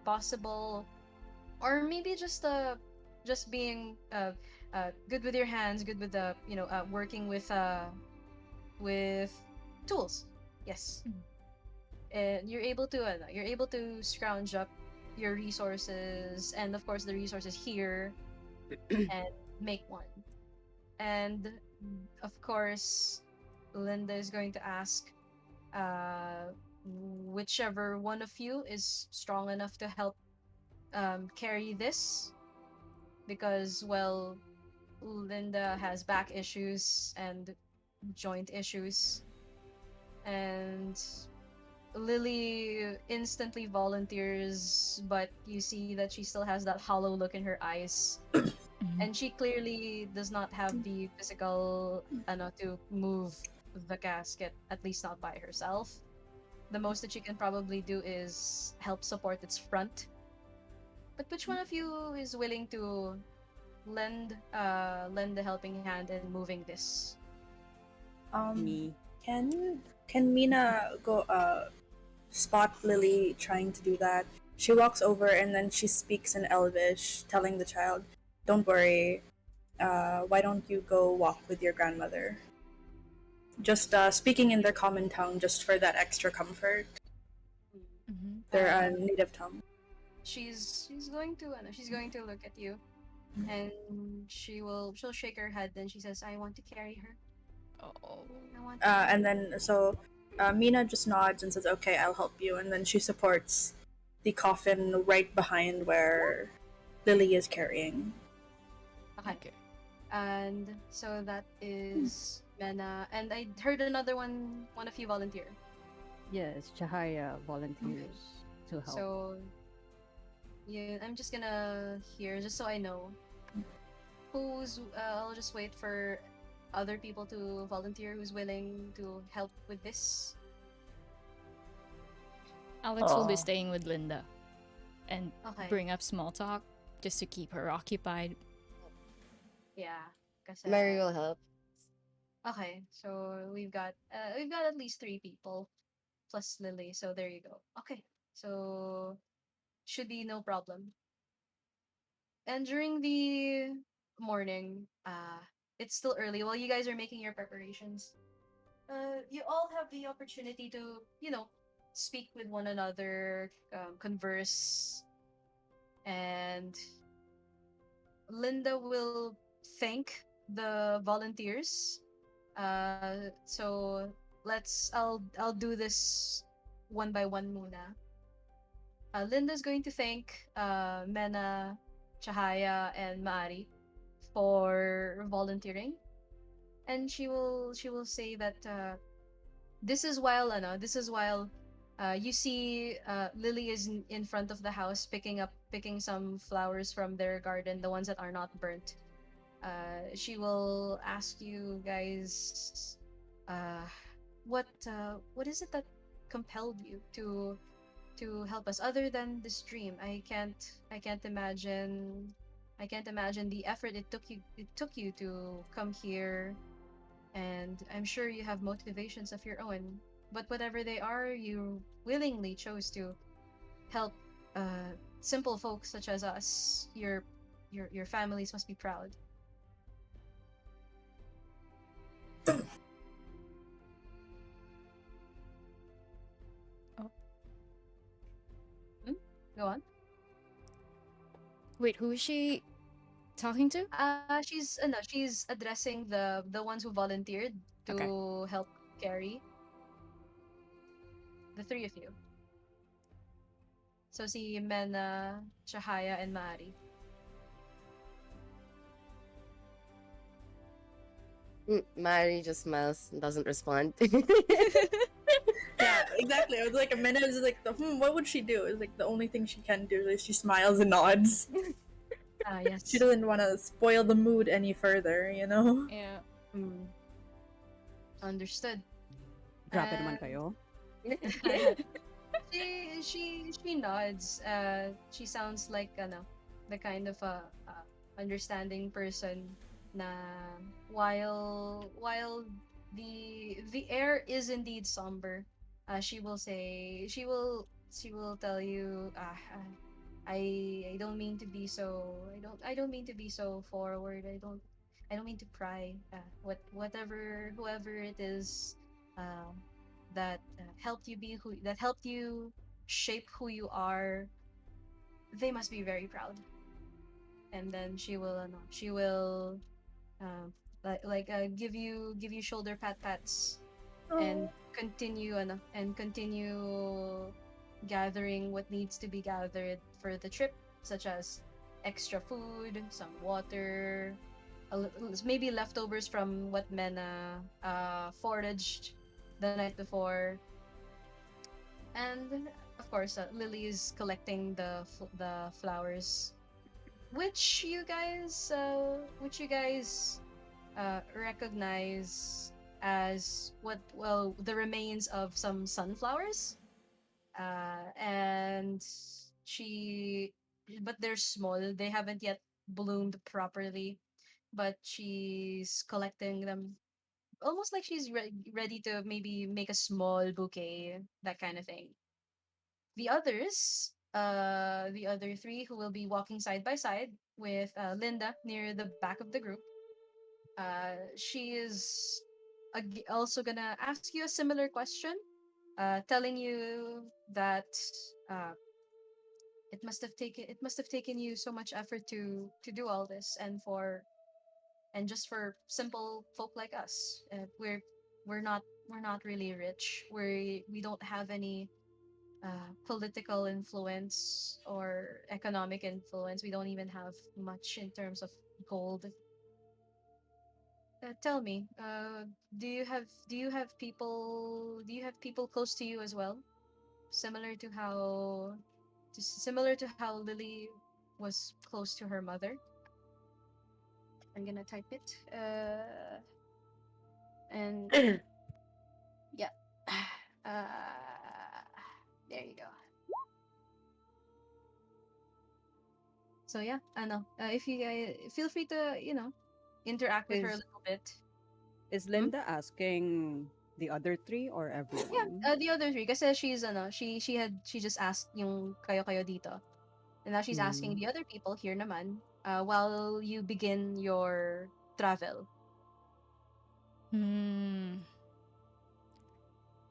possible, or maybe just being good with your hands, good with the working with tools. Yes, and you're able to scrounge up your resources, and of course the resources here, and make one. And of course, Linda is going to ask whichever one of you is strong enough to help carry this, because, well, Linda has back issues and joint issues, and Lily instantly volunteers, but you see that she still has that hollow look in her eyes. And she clearly does not have the physical to move the casket, at least not by herself. The most that she can probably do is help support its front. But which one of you is willing to lend a helping hand in moving this. Me. Can Mina go spot Lily trying to do that? She walks over and then she speaks in Elvish, telling the child, "Don't worry. Why don't you go walk with your grandmother?" Just speaking in their common tongue, just for that extra comfort. Mm-hmm. Their Uh, native tongue. she's going to look at you, and she'll shake her head. Then she says, "I want to carry her. Oh. I want to." And then so Mina just nods and says, "Okay, I'll help you." And then she supports the coffin right behind where Lily is carrying. Okay. And so that is Mena, and I heard another one of you volunteer. Yes, Chahaya volunteers to help. So yeah, I'm just gonna hear just so I know who's. I'll just wait for other people to volunteer who's willing to help with this. Alex will be Oh. staying with Linda and Okay. bring up small talk just to keep her occupied. Yeah. Kasi, Mary will help. okay, so we've got at least 3 people plus Lily. So there you go. Okay, so should be no problem. And during the morning, it's still early while you guys are making your preparations. You all have the opportunity to, speak with one another, converse, and Linda will thank the volunteers. So I'll do this one by one muna. Linda's going to thank Mena, Chahaya, and Maari for volunteering, and she will say that this is while you see Lily is in front of the house picking some flowers from their garden, the ones that are not burnt. She will ask you guys, uh, what is it that compelled you to help us other than this dream? I can't imagine the effort it took you to come here, and I'm sure you have motivations of your own. But whatever they are, you willingly chose to help simple folks such as us. Your families must be proud. Oh. Hmm? Go on. Wait, who is she talking to? She's addressing the ones who volunteered Okay. to help carry the 3 of you. So si Mena, Chahaya, and Mari. Mary just smiles and doesn't respond. Yeah, exactly. I was like, a minute is like, what would she do? It's like the only thing she can do is she smiles and nods. Yes. She doesn't want to spoil the mood any further, you know? Yeah. Mm. Understood. Grabe naman And kayo. she nods. She sounds like the kind of understanding person na while the air is indeed somber. She will tell you, I don't mean to be so I don't mean to be so forward. I don't mean to pry. Whoever it is, that helped you shape who you are, they must be very proud. And then she will give you shoulder pats and continue gathering what needs to be gathered for the trip, such as extra food, some water, maybe leftovers from what Mena foraged the night before, and of course, Lily is collecting the flowers, which you guys recognize as the remains of some sunflowers, and she but they're small. They haven't yet bloomed properly, but she's collecting them almost like she's ready to maybe make a small bouquet, that kind of thing. The others, the other three who will be walking side by side with Linda near the back of the group, she is also gonna ask you a similar question, telling you that uh, it must have taken you so much effort to do all this, and just for simple folk like us, we're not really rich. We don't have any political influence or economic influence. We don't even have much in terms of gold. Tell me, do you have people close to you as well, similar to how Lily was close to her mother? I'm gonna type it. And yeah. There you go. So yeah, I know. If you guys feel free to, interact with her a Is little bit. is Hmm? Linda asking the other three or Yeah, everyone? the other three, kasi she just asked yung kayo dito. And now she's asking Hmm. the other people here naman, while you begin your travel. Hmm.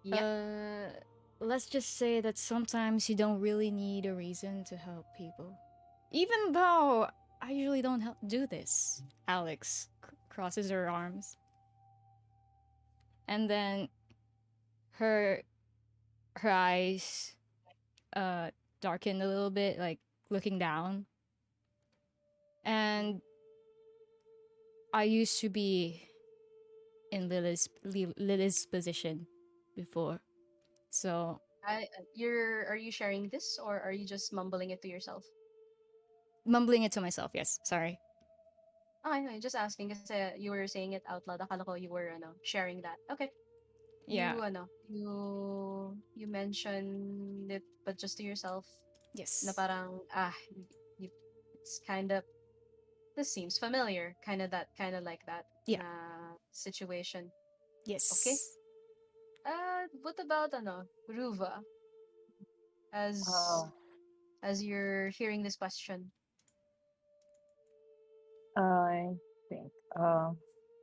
Yep. Uh, let's just say that sometimes you don't really need a reason to help people. Even though I usually don't do this. Alex crosses her arms. And then her her eyes darken a little bit, like looking down. And I used to be in Lily's position before. So Are you sharing this, or are you just mumbling it to yourself? mumbling it to myself, yes, sorry. Okay, just asking kasi you were saying it out loud. Akala ko you were sharing that. Okay. Yeah, You mentioned it, but just to yourself, na yes. parang you, it's kind of, this seems familiar, kind of like that Yeah, na situation. Okay. yes. What about Ruva, as Uh, you're hearing this question? I think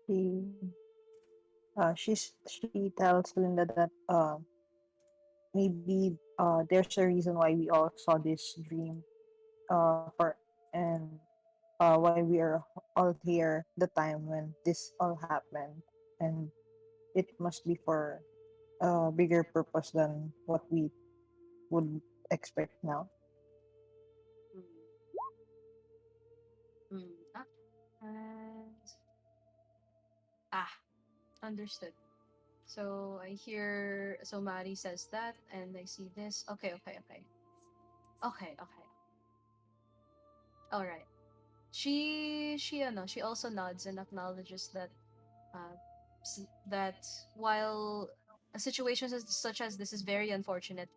he she tells Linda that maybe there's a reason why we all saw this dream for and why we are all here the time when this all happened, and it must be for a bigger purpose than what we would expect now. Mm, ah, and ah, understood. So I hear, so Mari says that, and I see this. Okay, okay, okay, okay, okay. All right. She also nods and acknowledges that uh, that while a situation such as this is very unfortunate,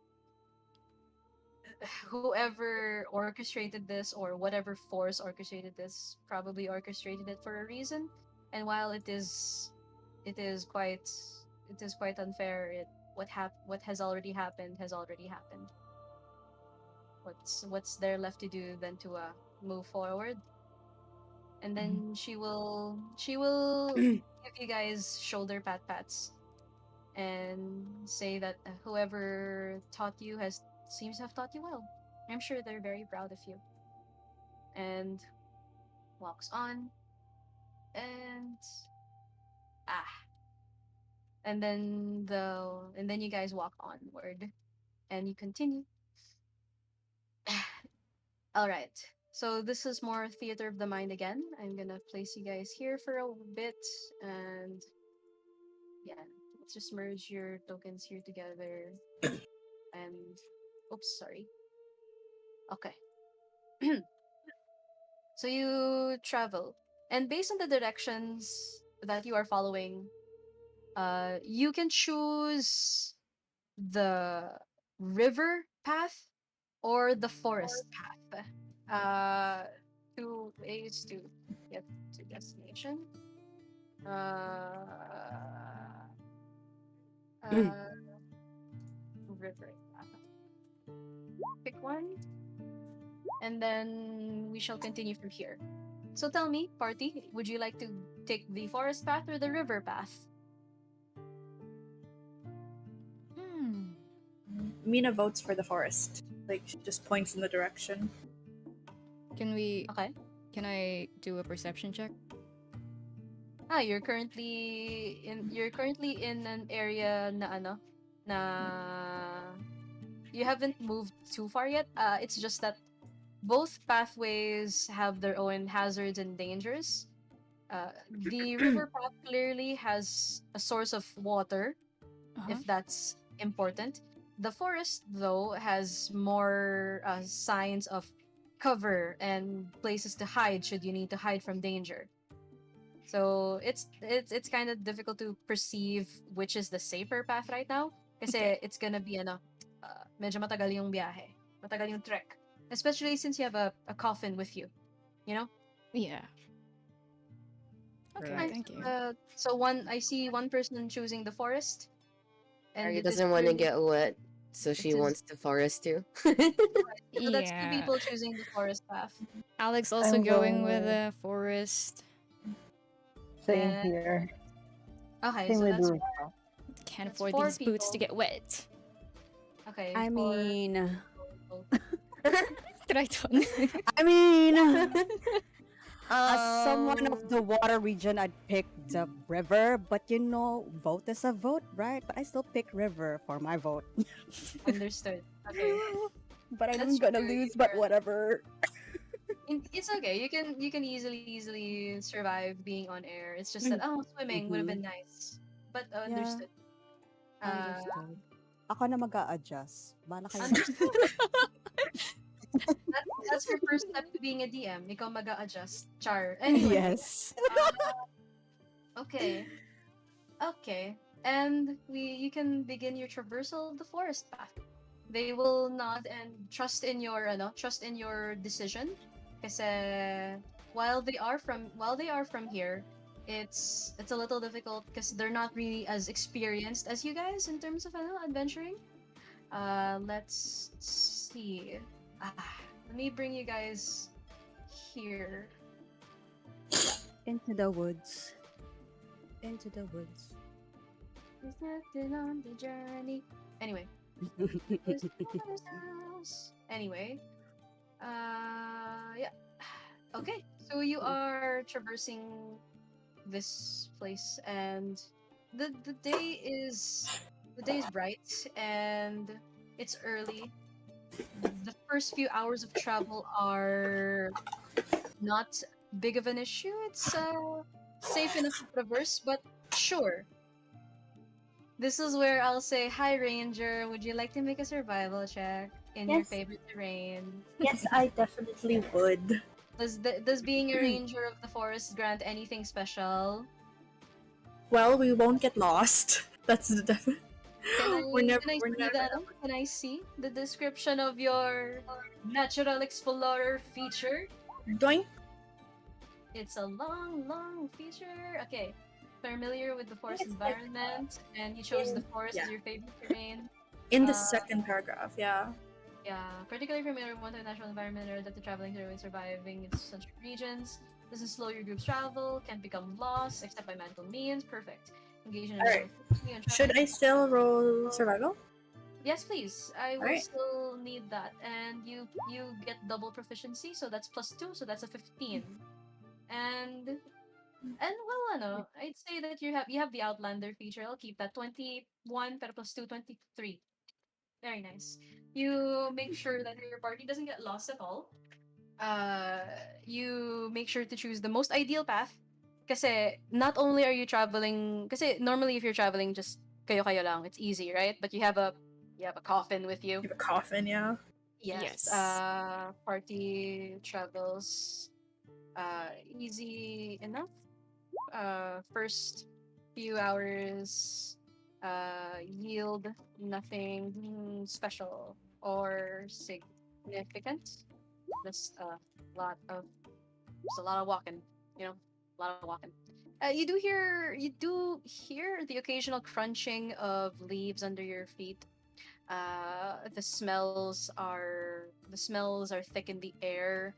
whoever orchestrated this, or whatever force orchestrated this, probably orchestrated it for a reason. And while it is quite unfair, what has already happened has already happened. What's there left to do than to move forward? And then she will give you guys shoulder pats and say that whoever taught you has seems to have taught you well. I'm sure they're very proud of you. And walks on, and ah and then you guys walk onward, and you continue. All right. So this is more theater of the mind again. I'm gonna place you guys here for a bit, and yeah, let's just merge your tokens here together. And oops, sorry. Okay. So you travel, and based on the directions that you are following, you can choose the river path or the forest path. 2 ways to get to destination. Uh, uh, river path. Pick one, and then we shall continue from here. So tell me, party, would you like to take the forest path or the river path? Hmm. Mina votes for the forest. Like she just points in the direction. Can we? Okay. Can I do a perception check? You're currently in an area na ano na you haven't moved too far yet. It's just that both pathways have their own hazards and dangers. The river path clearly has a source of water, Uh-huh. if that's important. The forest, though, has more signs of cover and places to hide should you need to hide from danger. So it's kind of difficult to perceive which is the safer path right now. Kasi Okay. it's gonna be medyo matagal yung biyahe. Matagal yung trek. Especially since you have a coffin with you. You know? Yeah. Okay. Right. Thank you. So I see one person choosing the forest. And Ari it is doesn't want to clearly- get wet, so she is- wants the forest too. So that's two Yeah. people choosing the forest path. Alex also I'm going going with with- the forest. Same And- here. Okay, Same so with that's Rupa. Can't That's afford 4 these boots to people. get wet. okay. I mean, Triton. I mean, as someone of the water region, I'd pick the river. But you know, vote is a vote, right? But I still pick river for my vote. Understood. Okay. But I'm That's gonna true, lose. But you're- whatever. It's okay. You can easily survive being on air. It's just that swimming would have been nice. But understood. Understood. Ako na mag-a-adjust. Bala kayo. Understood. That's your first step to being a DM. Ikaw mag-a-adjust. Char. Anyway. Yes. Okay. Okay. And you can begin your traversal of the forest path. They will nod and trust in your decision. Kasi while they are from here, it's a little difficult because they're not really as experienced as you guys in terms of adventuring. Let's see. Let me bring you guys here. Into the woods. Into the woods. There's nothing on the journey. Anyway. Anyway. Yeah. Okay. So you are traversing this place and the day is bright and it's early. The first few hours of travel are not big of an issue. It's safe enough to traverse, but sure. This is where I'll say, "Hi, Ranger. Would you like to make a survival check in your Yes. favorite terrain?" Yes, I definitely would. Does being a ranger of the forest grant anything special? Well, we won't get lost. That's the definite. Can I see the description of your natural explorer feature? Doink. It's a long feature. Okay. Familiar with the forest Yes, environment, and you chose the forest as yeah. your favorite terrain. In the Uh, second paragraph, yeah. Yeah, particularly familiar with the natural environment or adapted traveling through and surviving in such regions. Doesn't slow your group's travel, can't become lost except by magical means. Perfect. Engage in Alright. and Should I still roll survival? Yes, please. I will Alright. still need that. And you get double proficiency, so that's +2, so that's a 15. And well, I'd say that you have the Outlander feature. I'll keep that 21, pero +2, 23. Very nice. You make sure that your party doesn't get lost at all. You make sure to choose the most ideal path. Kasi not only are you traveling, kasi normally if you're traveling just kayo lang, it's easy, right? But you have a coffin with you. You have a coffin, yeah. Yes. Party travels easy enough. First few hours yield nothing special or significant. Just a lot of Just a lot of walking, you know, a lot of walking. You do hear the occasional crunching of leaves under your feet. The smells are thick in the air.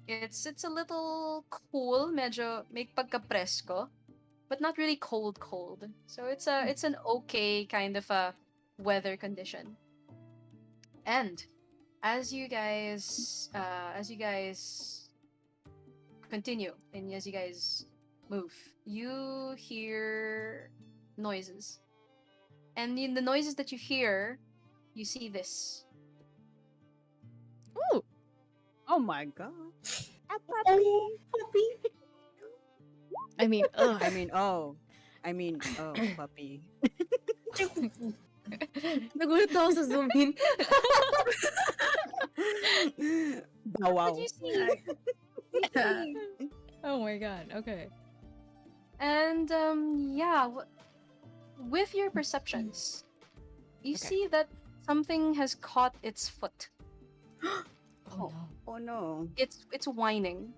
It's a little cool, medyo may pagka-presko, but not really cold cold. So it's an okay kind of a weather condition. And as you guys continue and as you guys move, you hear noises. And in the noises that you hear, you see this. Ooh. Oh my god. A Oh, puppy. puppy. I mean, ugh. Puppy. Nagulat ako sa zoom in. Bow What wow. did you see? Yeah. Oh my god. Okay. And yeah, with your perceptions, you Okay. see that something has caught its foot. Oh no. Oh no. It's whining.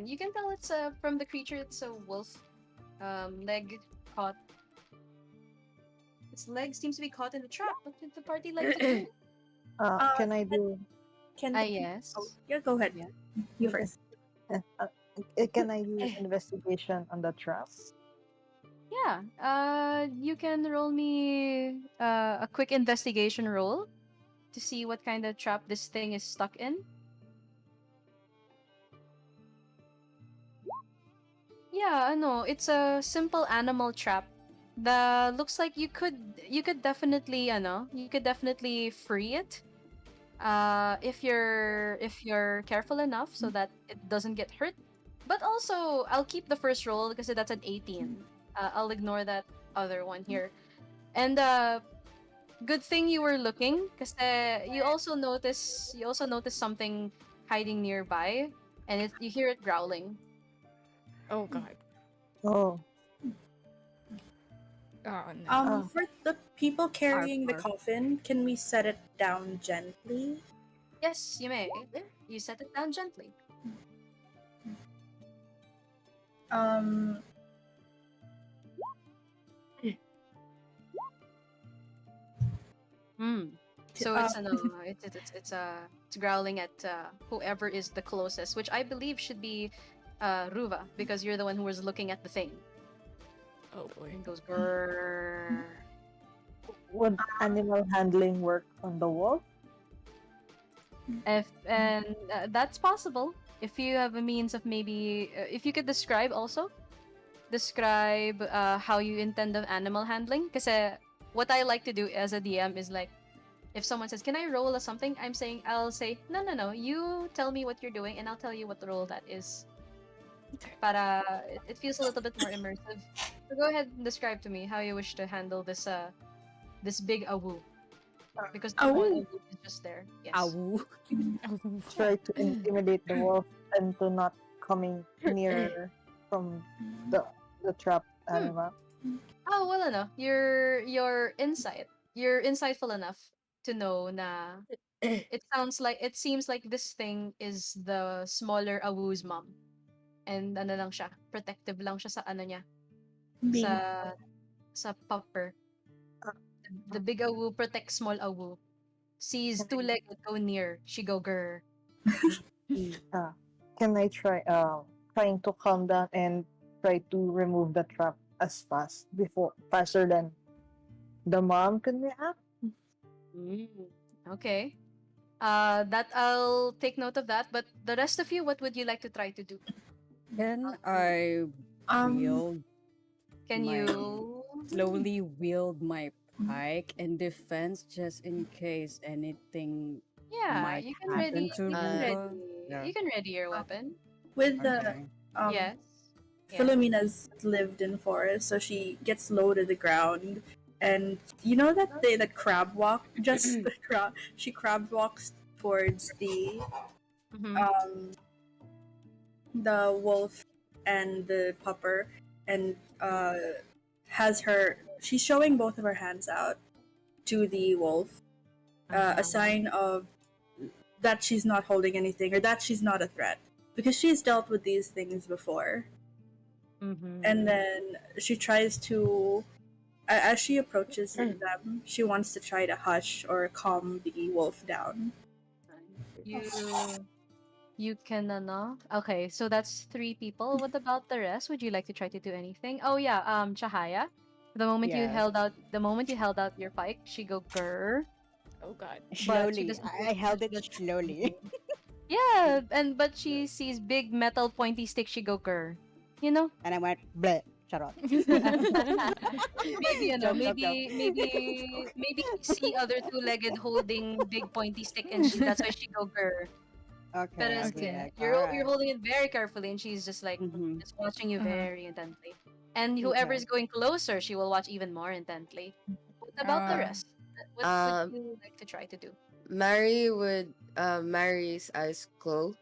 You can tell it's from the creature. It's a wolf. Leg caught. Its leg seems to be caught in the trap. What did the party like to do? Can I do? Can Yes. Oh, yeah, go ahead. Yeah. You first. Can I do investigation on the trap? Yeah. You can roll me a quick investigation roll to see what kind of trap this thing is stuck in. Yeah, no, it's a simple animal trap. The looks like you could definitely you could definitely free it. If you're careful enough so that it doesn't get hurt. But also, I'll keep the first roll because that's an 18. I'll ignore that other one here. And good thing you were looking because you also notice something hiding nearby, and you hear it growling. Oh god. Oh, Oh no. For the people carrying the arf. coffin, can we set it down gently? Yes, you may. You set it down gently. Um, Hmm. So uh, it's growling at whoever is the closest, which I believe should be Ruva, because you're the one who was looking at the thing. Oh boy. It goes grrr. would animal handling work on the wolf? That's possible if you have a means of maybe if you could describe how you intend of animal handling, because what I like to do as a DM is like, if someone says, "Can I roll a something?" I'll say, "No, no, no. You tell me what you're doing, and I'll tell you what the role that is." Para it feels a little bit more immersive. So go ahead and describe to me how you wish to handle this big awu, because the small Awu? awu is just there. Yes. Ow. Try to intimidate the wolf and to not coming near from the trap animal. Oh well, no. You're insightful enough to know na it seems like this thing is the smaller awu's mom. And ano lang siya, protective lang siya sa ano niya, being sa pupper. The big awu protects small awu. Sees two-legged go near, she go grr. Can I try trying to calm down and try to remove the trap as faster than the mom can react? Okay. That I'll take note of that. But the rest of you, what would you like to try to do? Then I wield Can my you? slowly wield my pike in defense just in case anything Yeah, might you can happen ready. to You can Ruva. ready. Yeah. You can ready your weapon. with the Okay. Yes. Yeah. Philomena's lived in forest, so she gets low to the ground. And you know that the crab walk, just the crab. She crab walks towards Mhm. the wolf and the pupper, and has her. She's showing both of her hands out, to the wolf, a sign of that she's not holding anything or that she's not a threat because she's dealt with these things before. And then she tries to, as she approaches them, she wants to try to hush or calm the wolf down. You you can okay, so that's three people. What about the rest? Would you like to try to do anything? Oh yeah, Chahaya. Yes. The moment you held out your pike, she go grr, Oh god. but she Slowly. doesn't I held she it doesn't do slowly. anything. Yeah, but she sees big metal pointy stick, she go grr. You know? And I went, bleh, shut up. Maybe Joke, joke, joke. maybe she see other two-legged holding big pointy stick and that's why she go grr. Okay, Pero I'll be Okay. like, you're alright. holding it very carefully, and she's just like Mm-hmm. just watching you Uh-huh. very intently. And whoever Okay. is going closer, she will watch even more intently. What about the Uh, rest? What would Um, you like to try to do? Mary would Mary's eyes closed,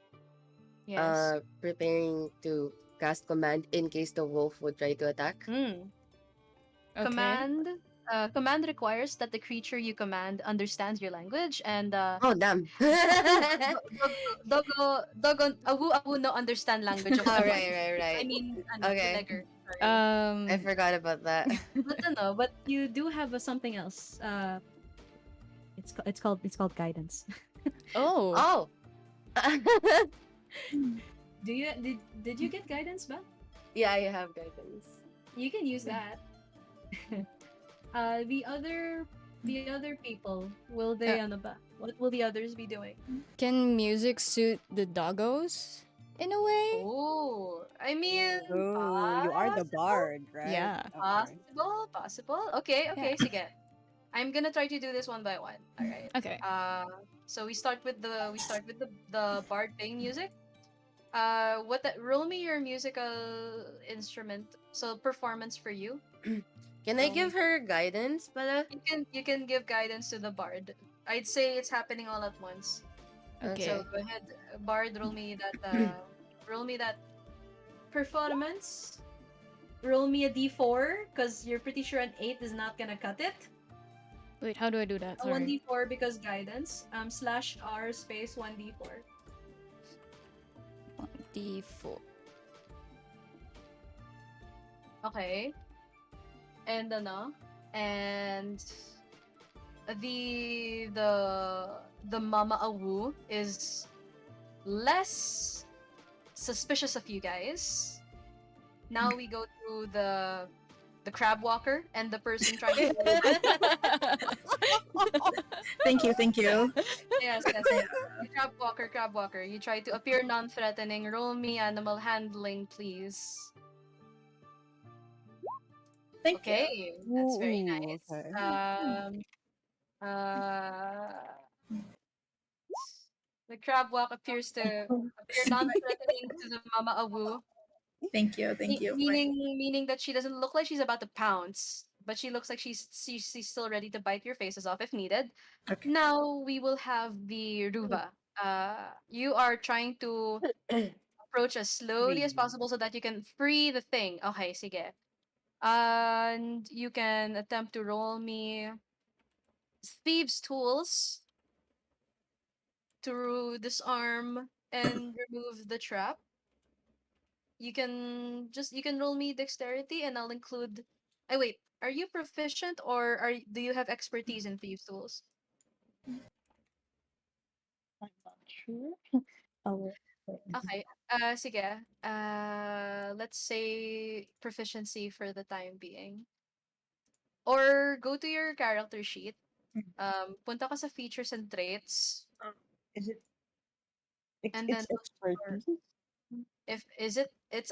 Yes. preparing to cast command in case the wolf would try to attack. Hmm. okay. Command requires that the creature you command understands your language, and Oh damn! Awu Awu no understand language of Oh, command. right, I right. mean, Okay. two-legger. Sorry. I forgot about that. But you do have something else. It's called guidance. Oh. Oh! Did you get guidance, ba? Yeah, I have guidance. You can use that. The other people, will they ano ba? What will the others be doing? Can music suit the doggos in a way? Oh, I mean, Oh, you are the possible, bard, right? Yeah. Okay. possible. Okay, Yeah. sige. I'm gonna try to do this one by one. All right. Okay. So we start with the bard playing music. Roll me your musical instrument. So performance for you. Can I Roll give me. her guidance, pala? You can give guidance to the bard. I'd say it's happening all at once. Okay. So go ahead, bard. Roll me that performance. Roll me a d4 because you're pretty sure an 8 is not gonna cut it. Wait, how do I do that? A Sorry. 1d4 because guidance. /r space 1d4. D4. Okay. And and the Mama Awu is less suspicious of you guys. Now we go to the crab walker and the person trying to Thank you. yes. Crab walker. You try to appear non-threatening. Roll me animal handling, please. Thank you. Okay, that's very Ooh, nice. okay. Uh, the crab walk appears to appear non-threatening to the Mama Awu, Thank you. meaning that she doesn't look like she's about to pounce, but she looks like she's still ready to bite your faces off if needed. Okay. Now we will have the Ruva. You are trying to approach as slowly as Free. possible so that you can free the thing. Okay, sige. And you can attempt to roll me thieves' tools to disarm and remove the trap. You can roll me dexterity and I'll include. Wait, are you proficient or do you have expertise in thieves' tools? I'm not sure. Oh, Okay. Sige. Let's say proficiency for the time being. Or go to your character sheet. Punta ka sa features and traits, is it? and then It's look for expertise. if is it it's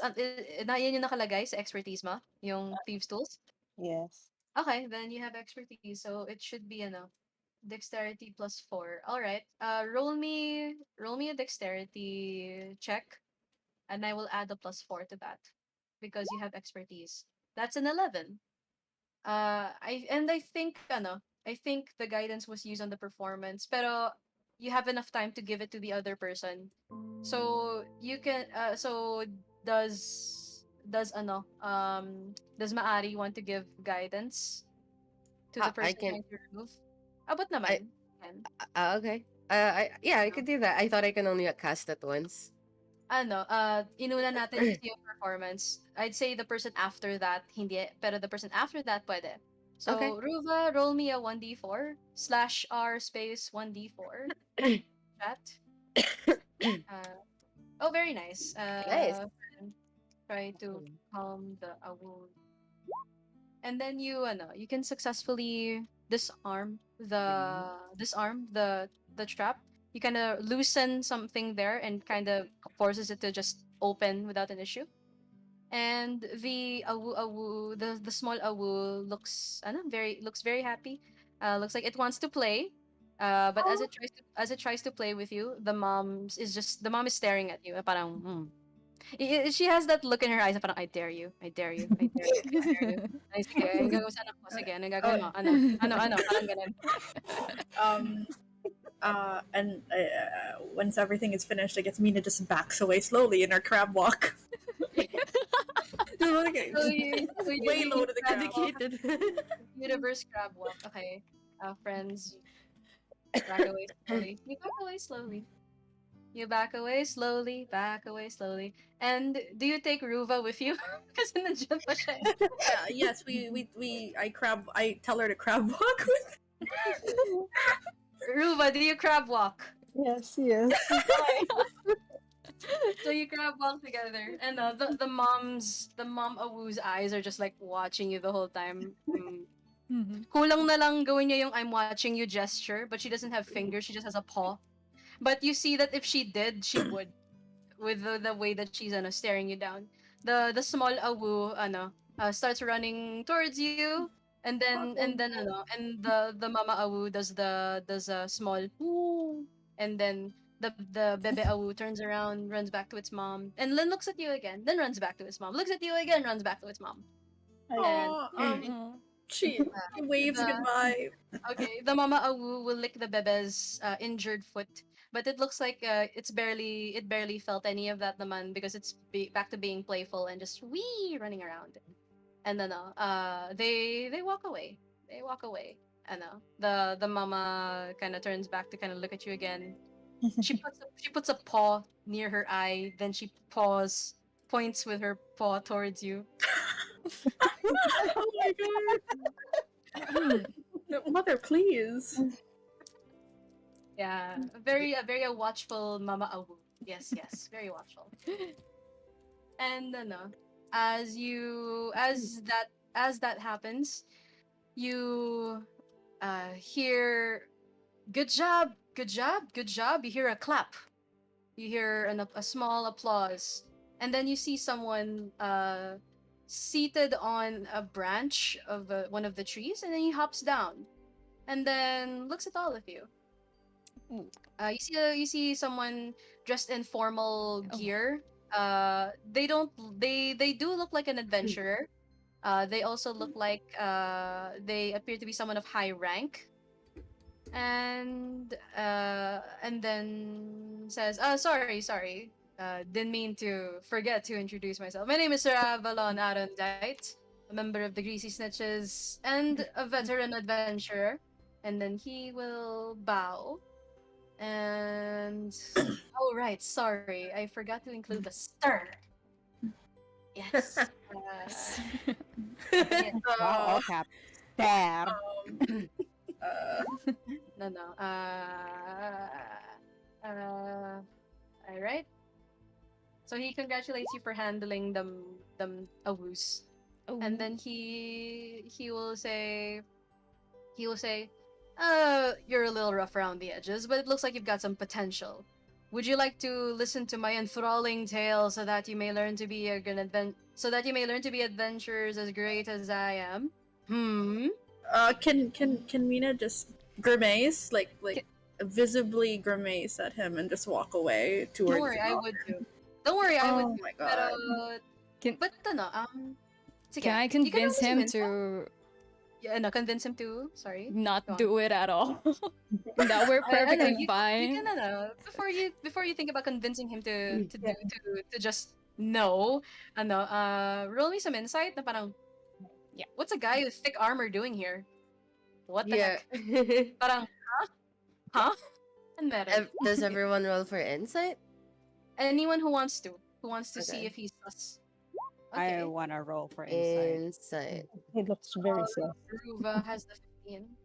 na yan yung nakalagay sa expertise mo, yung thieves tools. Yes. Okay, then you have expertise, so it should be dexterity plus 4. All right. Roll me a dexterity check, and I will add a plus 4 to that because you have expertise. That's an 11. I think the guidance was used on the performance, pero you have enough time to give it to the other person. So you can so does does Maari want to give guidance to the I person can. trying to remove. Abot I naman. Can. okay. Yeah, I No. could do that. I thought I can only cast it once. Ano, inuna natin kasi yung performance. I'd say the person after that, hindi, pero the person after that, pwede. Okay. So, Ruva, roll me a 1d4 slash r space 1d4 chat. Uh, oh, very nice. Nice. Try to calm the wound. And then you can successfully disarm the trap. You kind of loosen something there and kind of forces it to just open without an issue. And the the small awu looks very happy. Looks like it wants to play. But as it tries to play with you, the mom is staring at you. Parang, she has that look in her eyes na parang, I dare you, I dare you, I dare you, I dare you. Ay, sige, anong gagawin sa anak ko? Sige, anong gagawin mo? Ano, parang ganun. Um, and once everything is finished, I guess Mina just backs away slowly in her crab walk. Way low to the ground. Dedicated. Universe crab walk. Okay. Friends, back away slowly. You back away slowly. You back away slowly, back away slowly. And do you take Ruva with you? Kasi nandiyan pa siya. Yes, I tell her to crab walk with. Ruva, do you crab walk? Yes, yes. So you crab walk together. And the mom awu's eyes are just like watching you the whole time. Kulang na lang gawin niya yung I'm watching you gesture, but she doesn't have fingers, she just has a paw. But you see that if she did, she would. With the way that she's staring you down. The small awu starts running towards you, and then the mama awu does a small woo, and then the bebe awu turns around, runs back to its mom, and then looks at you again, then runs back to its mom, looks at you again, runs back to its mom. And She waves the- goodbye. okay, the mama awu will lick the bebe's injured foot, but it looks like it barely felt any of that naman because it's back to being playful and just wee running around. And then they walk away. They walk away. And the mama kind of turns back to kind of look at you again. She puts a paw near her eye, then she points with her paw towards you. Oh my god. Mother, please. Yeah, a very watchful mama awu. Yes, very watchful. And as that happens, you hear good job, good job, good job. You hear a clap. You hear a small applause, and then you see someone seated on a branch of one of the trees, and then he hops down, and then looks at all of you. You see someone dressed in formal gear. They do look like an adventurer. They also look like they appear to be someone of high rank. And then says, sorry. Didn't mean to forget to introduce myself. My name is Sir Avalon Arondite, a member of the Greasy Snitches and a veteran adventurer. And then he will bow. And oh right, sorry, I forgot to include the stir. Yes. Yes. Wow, all caps. There. No. All right. So he congratulates you for handling them awus, and then he will say, you're a little rough around the edges, but it looks like you've got some potential. Would you like to listen to my enthralling tale so that you may learn to be adventurers as great as I am? Can Mina just grimace, like visibly grimace at him and just walk away towards? Don't worry, I would do. Don't worry, I would Oh do. my god. But sige, Can I you can convince always him win. to Yeah, no, convince him to. Sorry. not Go on. do it at all? That we're perfectly You fine. can before you think about convincing him to just no, roll me some insight na parang, Yeah. what's a guy with thick armor doing here? what the Yeah. heck? Parang, huh? And meron. Does everyone roll for insight? Anyone who wants to see Okay. if he's sus. I Okay. wanna roll for insight. Insight. He looks very sus. Ruva has the 15.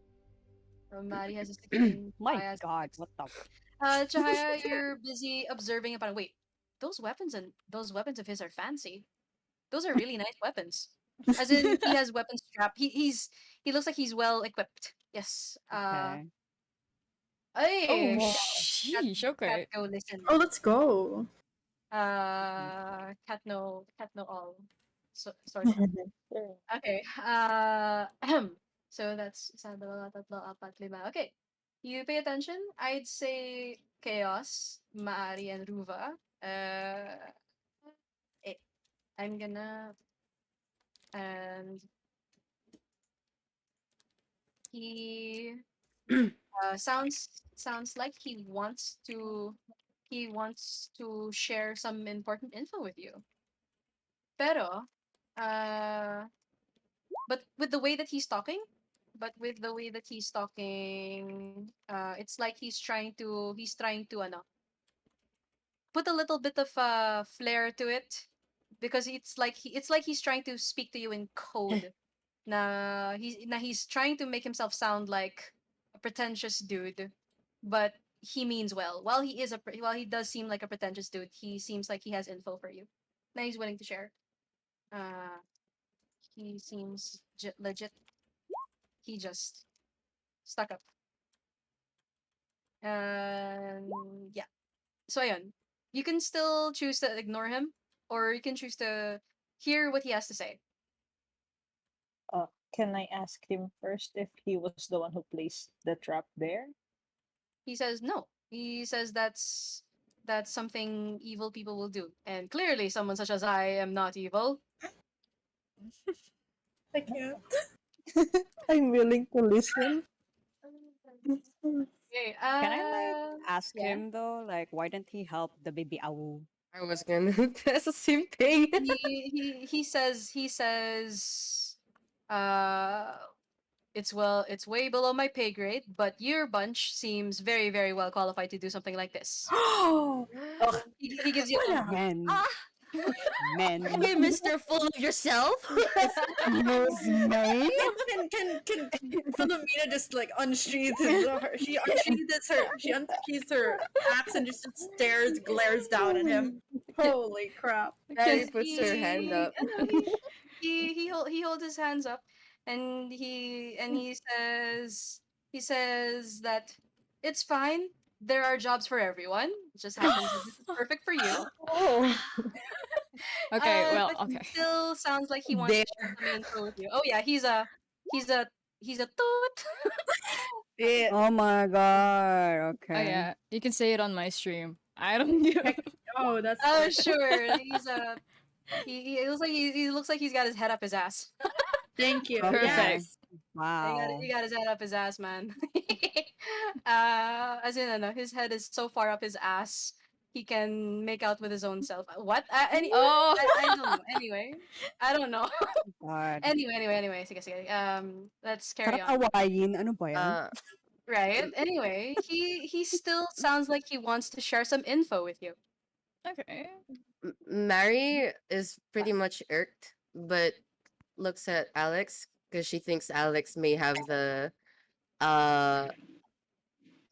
Mari has a 16. My Chaya has a God, 6. what the? Chaya, you're busy observing and parang, wait, those weapons of his are fancy. Those are really nice weapons. As in, he has weapons strapped. He looks like he's well equipped. Yes. Okay. Oh, Hey, wow. sheesh. cat, Okay. go listen. Oh, let's go. Cat no all. So, sort of. Okay. So that's isa, dalawa, tatlo, apat, lima. Okay. You pay attention. I'd say Chaos, Maari, and Ruva. Eh, I'm gonna and he sounds like he wants to share some important info with you. Pero but with the way that he's talking, it's like he's trying to ano, put a little bit of flair to it because it's like he's trying to speak to you in code. He's trying to make himself sound like a pretentious dude, but he means well. While he does seem like a pretentious dude, he seems like he has info for you. Now he's willing to share. Uh, he seems legit. He just stuck up. Yeah. So ayun. You can still choose to ignore him, or you can choose to hear what he has to say. Can I ask him first if he was the one who placed the trap there? He says no. He says that's something evil people will do. And clearly someone such as I am not evil. I can't. I'm willing to listen. Okay, Can I like ask yeah. him though? Like, why didn't he help the baby Awu? I was gonna that's the same thing. He says uh it's way below my pay grade, but your bunch seems very, very well qualified to do something like this. Oh, He gives you a thumbs up. Men, Ah, men, okay, Mr. Full of yourself. excuse me. can Philomena just like unsheathes her? She unsheathes her. She unsheathes her axe and just stares, glares down at him. Holy crap! Mary Because puts her hand up. I know, he holds his hands up and he says that it's fine. There are jobs for everyone. It just happens that this is perfect for you. Oh, Okay, well, But he okay. still sounds like he wants There. to share some info with you. Oh yeah, he's a he's a toot. Yeah. Oh my God. Oh Okay. yeah, you can say it on my stream. I don't give. Oh, that's Oh fine. sure, he looks like he's got his head up his ass. Thank you. Okay. Yes. Wow. He got his head up his ass, man. As in, no, his head is so far up his ass, he can make out with his own self. What? Oh, I don't know. Anyway, I don't know. God. Anyway. Sige, sige. Let's carry Sarap on. awayin. Ano ba yan? Uh, Right. Anyway, he still sounds like he wants to share some info with you. okay. Mary is pretty much irked, but looks at Alex because she thinks Alex may have the uh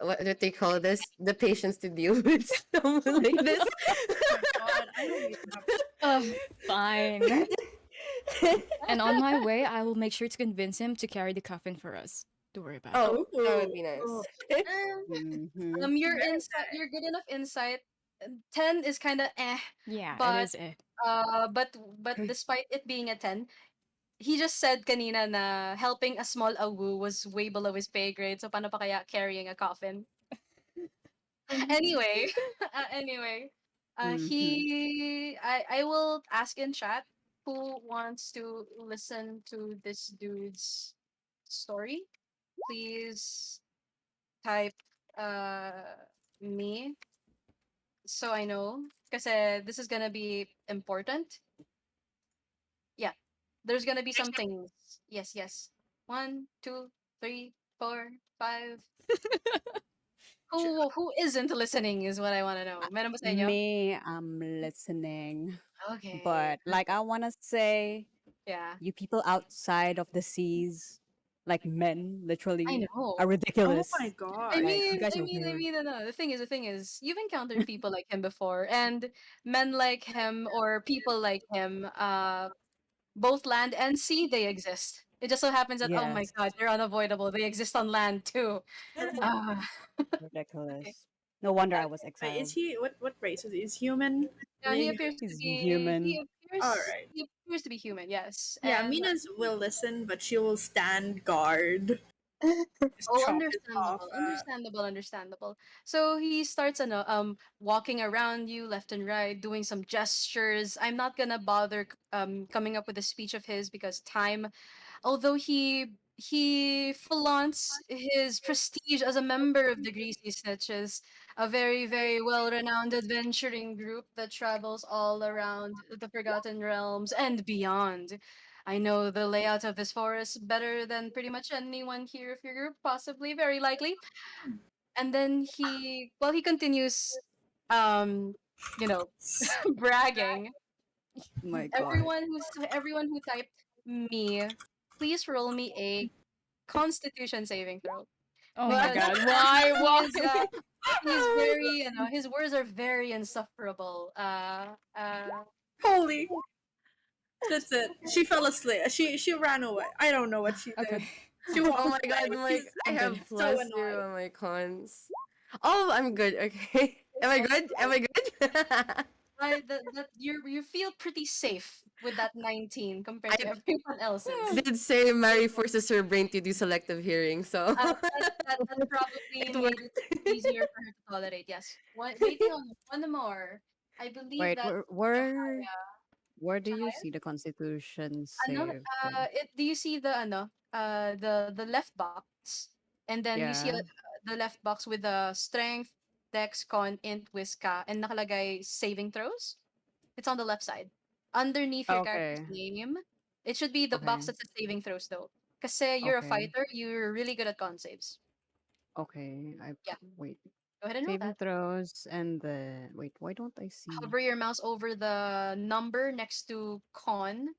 what do they call this? The patience to deal with someone like this. God, I don't even have. Fine. And on my way, I will make sure to convince him to carry the coffin for us. Don't worry about it. Oh, that would be nice. Mhm. Your good enough insight. 10 is kind of Yeah, but it is. but despite it being a 10, he just said kanina na helping a small awu was way below his pay grade. So paano pa kaya carrying a coffin? Anyway, anyway, Mhm. I will ask in chat who wants to listen to this dude's story. Please type me so I know kasi this is gonna be important. Yeah, there's gonna be some things. Yes. 1, 2, 3, 4, 5. Who isn't listening is what I want to know. Meron ba sa inyo? Me, I'm listening. Okay. But like I wanna say, Yeah. you people outside of the seas, like men, I literally, are know. Oh my ridiculous. I god. Like you mean, guys I are mean, I weird. mean, no. The thing is, you've encountered people like him before, and men like him or people like him, both land and sea, they exist. It just so happens that, oh my Yes, god, they're unavoidable. They exist on land too. Ah, okay. ridiculous. No wonder I Uh, was Wait, is exiled. he what race is he? Is human? Yeah, he Being appears to He's be. human. all right. He appears to be human. Yes, Yeah, and Mina's will listen, but she will stand guard. Just oh, chop it off. understandable. So he starts walking around you left and right, doing some gestures. I'm not gonna bother coming up with a speech of his because time, although he flaunts his prestige as a member of the Greasy Snitches, a very well renowned adventuring group that travels all around the Forgotten Realms and beyond. I know the layout of this forest better than pretty much anyone here of your group, possibly, very likely. And then he continues, um, you know, bragging. Oh my god. Everyone who typed me, please roll me a Constitution saving throw Oh my because god. Why? he Why? is he's very, his words are very insufferable. Holy, that's it. She fell asleep. She ran away. I don't know what she Okay. did. She walked Oh my away. god, She's I I'm good. have so plus annoyed. 0 on my cons. Oh, I'm good. Okay. Am I good? Am I good? that you feel pretty safe with that 19 compared I to everyone else's. did say Mary forces her brain to do selective hearing, so That probably it made it worked. easier for her to tolerate. Yes. Waiting on one more. I believe Wait, that where do you see the Constitution ano, save thing? do you see the the left box, and then you see Yeah. the left box with the strength, dex, con, int, whiska, and nakalagay saving throws? It's on the left side. Underneath your character's Okay. name, it should be the box Okay. that says saving throws though. Kasi you're a Okay. fighter, you're really good at con saves. Okay. Yeah, Wait. go ahead and roll Saving that. throws and the wait, why don't I see? Hover your mouse over the number next to con,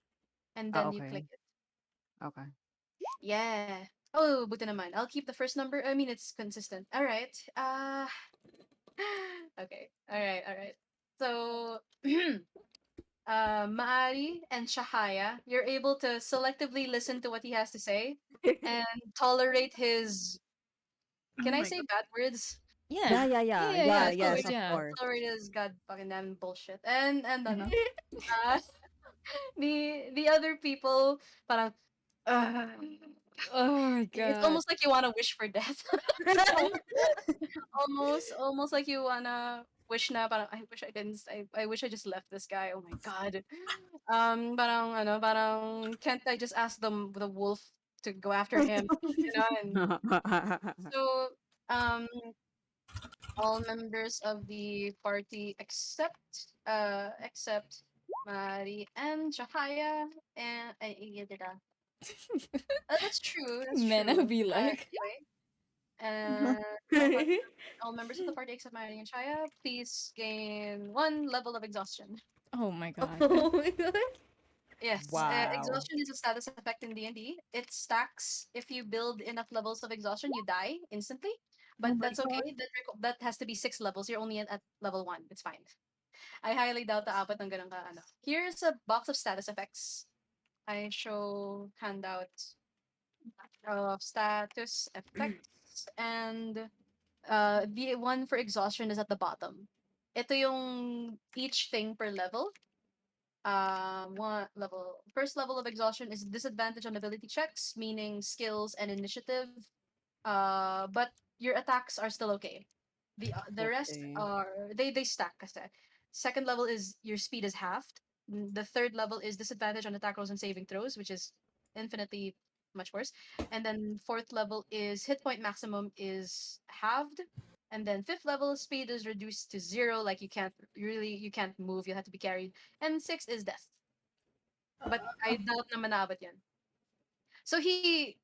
and Ah, then you click okay. it. Okay. Yeah. Oh, buti naman. I'll keep the first number. I mean, it's consistent. All right. Okay. All right. All right. So, Maari and Shahaya, you're able to selectively listen to what he has to say and tolerate his. Oh Can I my say god. bad words? Yeah. Yeah, yeah, Yeah, yeah. yeah, yeah, Yeah, of Tolerate course, yes, of his, yeah. course. tolerate his god fucking damn bullshit. And ano, uh, the other people, parang, uh, Oh my it's god. almost like you want to wish for death. Almost like you wanna wish na parang I wish I didn't I wish I just left this guy. Oh my god. Parang can't I just ask the wolf to go after him, and so um all members of the party except Mari and Jahaya and that's true. That's Men, I true. be like. Anyway, all, all members of the party except Mari and Shaya, please gain 1 level of exhaustion. Oh my god. Oh my god. Yes, Wow. exhaustion is a status effect in D&D. It stacks if you build enough levels of exhaustion, you die instantly. Oh But my that's okay. god. That has to be 6 levels. You're only at level 1. It's fine. I highly doubt the apat ng ganun ka ano. Here's a box of status effects. I show handout of status effects, and the one for exhaustion is at the bottom. Ito yung each thing per level. One level. First level of exhaustion is disadvantage on ability checks, meaning skills and initiative. But your attacks are still okay. The rest Okay. are they stack kasi. Second level is your speed is halved. The third level is disadvantage on attack rolls and saving throws, which is infinitely much worse. And then fourth level is hit point maximum is halved. And then fifth level speed is reduced to 0, like you can't move, you have to be carried. And sixth is death. But I doubt na manabot yan. So he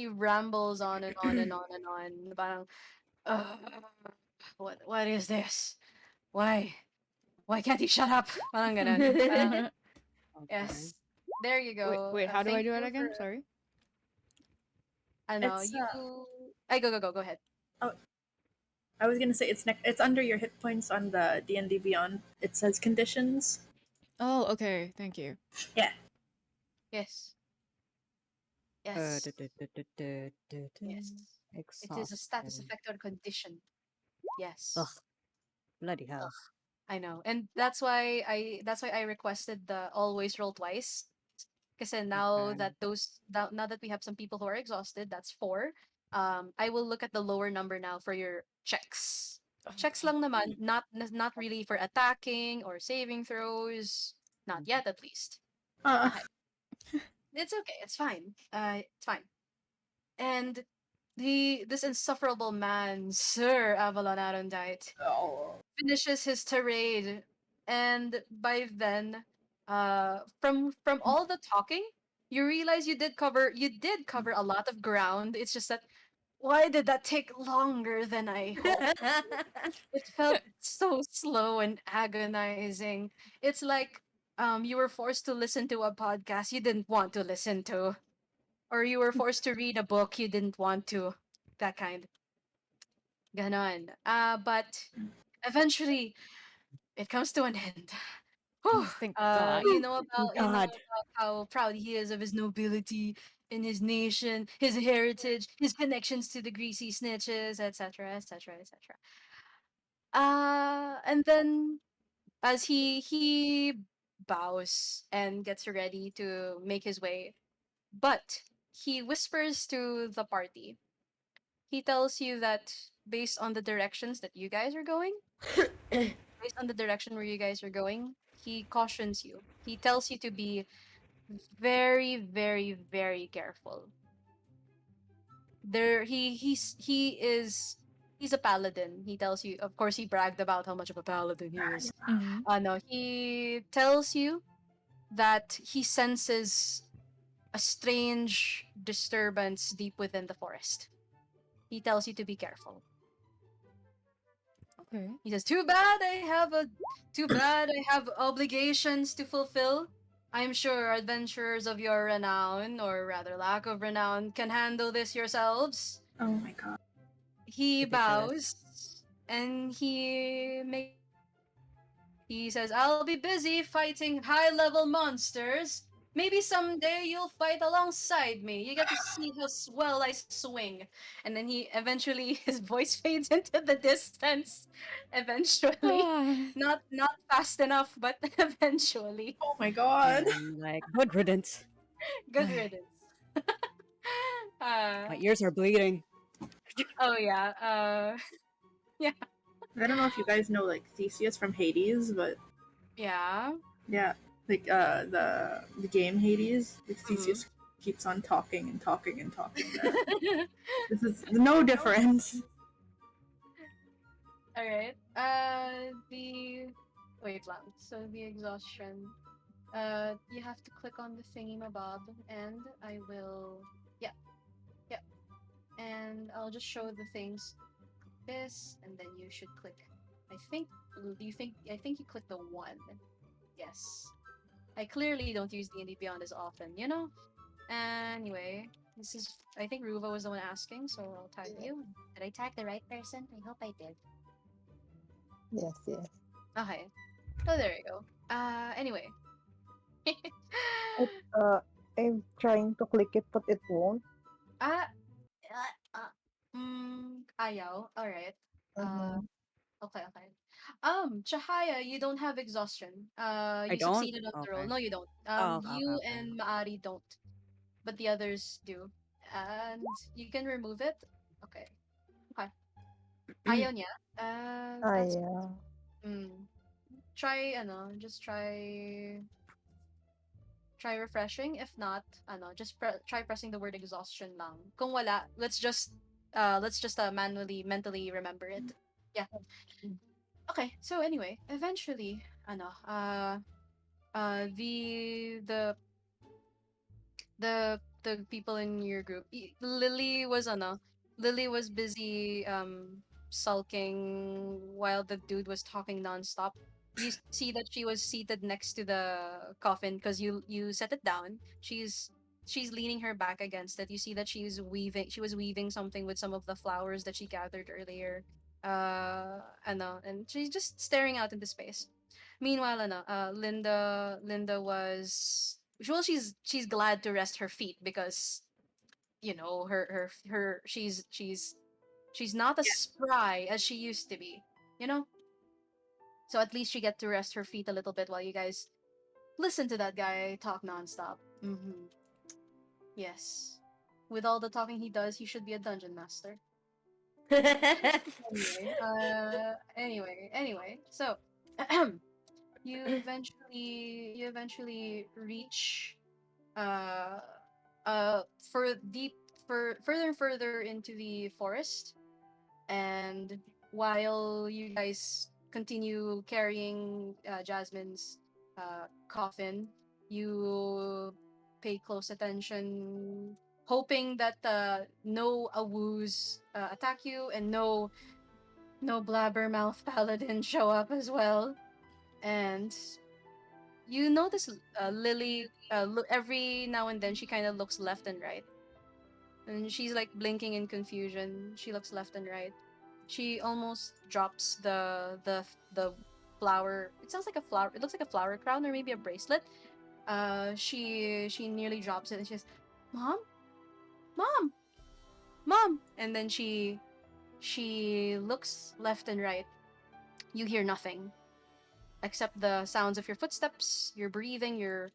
rambles on and on and on and on. Parang, "Ugh, what is this? Why? Why can't he shut up?" Parang ganun. Parang, Okay. yes. There you wait, go. wait, how do I Thank do it you for again? Sorry. It's you. I go ahead. oh, I was gonna say it's under your hit points on the D&D Beyond. It says conditions. Oh, okay. Thank you. Yeah. Yes. Uh, Yes. du- du- du- du- du- du- Yes. du. It is a status Exhausted. effect or condition. Yes. Ugh, bloody hell. I know. And that's why I requested the always roll twice. Because now Okay. that now that we have some people who are exhausted, that's four. I will look at the lower number now for your checks. Checks Okay. lang naman, not really for attacking or saving throws. Not yet, at least. Uh, Okay, it's okay. It's fine. It's fine. And this insufferable man, Sir Avalon Arundite, oh. finishes his tirade, and by then, from all the talking, you realize you did cover a lot of ground. It's just that why did that take longer than I hoped? It felt so slow and agonizing. It's like you were forced to listen to a podcast you didn't want to listen to, or you were forced to read a book you didn't want to. That kind. Ganon. But eventually it comes to an end. Whew. Oh, thank God. You know God. about how proud he is of his nobility in his nation, his heritage, his connections to the greasy snitches, etc., etc., etc. And then as he bows and gets ready to make his way, but he whispers to the party. He tells you that based on the directions that you guys are going, based on the direction where you guys are going, he cautions you. He tells you to be very, very, very careful. He's a paladin. He tells you, of course, he bragged about how much of a paladin he is. Mm-hmm. No, he tells you that he senses a strange disturbance deep within the forest. He tells you to be careful. Okay. He says, too bad I have obligations to fulfill. I'm sure adventurers of your renown, or rather lack of renown, can handle this yourselves. Oh my god. He Ridiculous. bows and he makes his way. He says, I'll be busy fighting high level monsters. Maybe someday you'll fight alongside me. You get to see how well I swing. And then he eventually his voice fades into the distance. Eventually. Ah, Not fast enough, but eventually. Oh my god. And I'm like, good riddance. Good riddance. My uh, ears are bleeding. oh yeah. Yeah. I don't know if you guys know like Theseus from Hades, but Yeah. yeah, like the game Hades, like Mhm. Theseus keeps on talking and talking and talking. This is no difference. All right. The wait lang. So the exhaustion. You have to click on the thingy mabob, and I will. Yeah, yeah, and I'll just show the things. This, and then you should click. I think. Do you think? I think you click the one. Yes. I clearly don't use D&D Beyond as often, you know. Anyway, this is. I think Ruva was the one asking, so I'll tag you. Did I tag the right person? I hope I did. Yes, yes. Okay. Oh, there you go. Anyway. It, I'm trying to click it, but it won't. ah, ayaw. All right. Uh, Mm-hmm. okay, okay. Chahaya, you don't have exhaustion. I You don't? succeeded on the roll. Okay. No, you don't. Oh, okay, okay, You okay. and Maari don't, but the others do. And you can remove it. Okay. Okay. Ayaw niya. Ah, That's yeah. try just try refreshing. If not, just try pressing the word exhaustion lang. Kung wala, let's just manually mentally remember it. Yeah. Okay. So anyway, eventually, uh the the people in your group. Lily was ano, Lily was busy sulking while the dude was talking nonstop. You see that she was seated next to the coffin because you set it down. She's leaning her back against it. You see that she was weaving something with some of the flowers that she gathered earlier. And she's just staring out into space. Meanwhile, Linda was well. She's glad to rest her feet because her she's not as spry as she used to be. You know, so at least she get to rest her feet a little bit while you guys listen to that guy talk nonstop. Mm-hmm. Yes, with all the talking he does, he should be a dungeon master. Anyway. So, you eventually reach uh for deep for further and further into the forest, and while you guys continue carrying Jasmine's coffin, you pay close attention, hoping that no awoos attack you and no blabbermouth paladin show up as well. And you notice Lily every now and then she kind of looks left and right, and she's like blinking in confusion. She looks left and right. She almost drops the flower. It sounds like a flower. It looks like a flower crown or maybe a bracelet. She nearly drops it and she says, "Mom, mom, mom!" And then she looks left and right. You hear nothing except the sounds of your footsteps, your breathing, your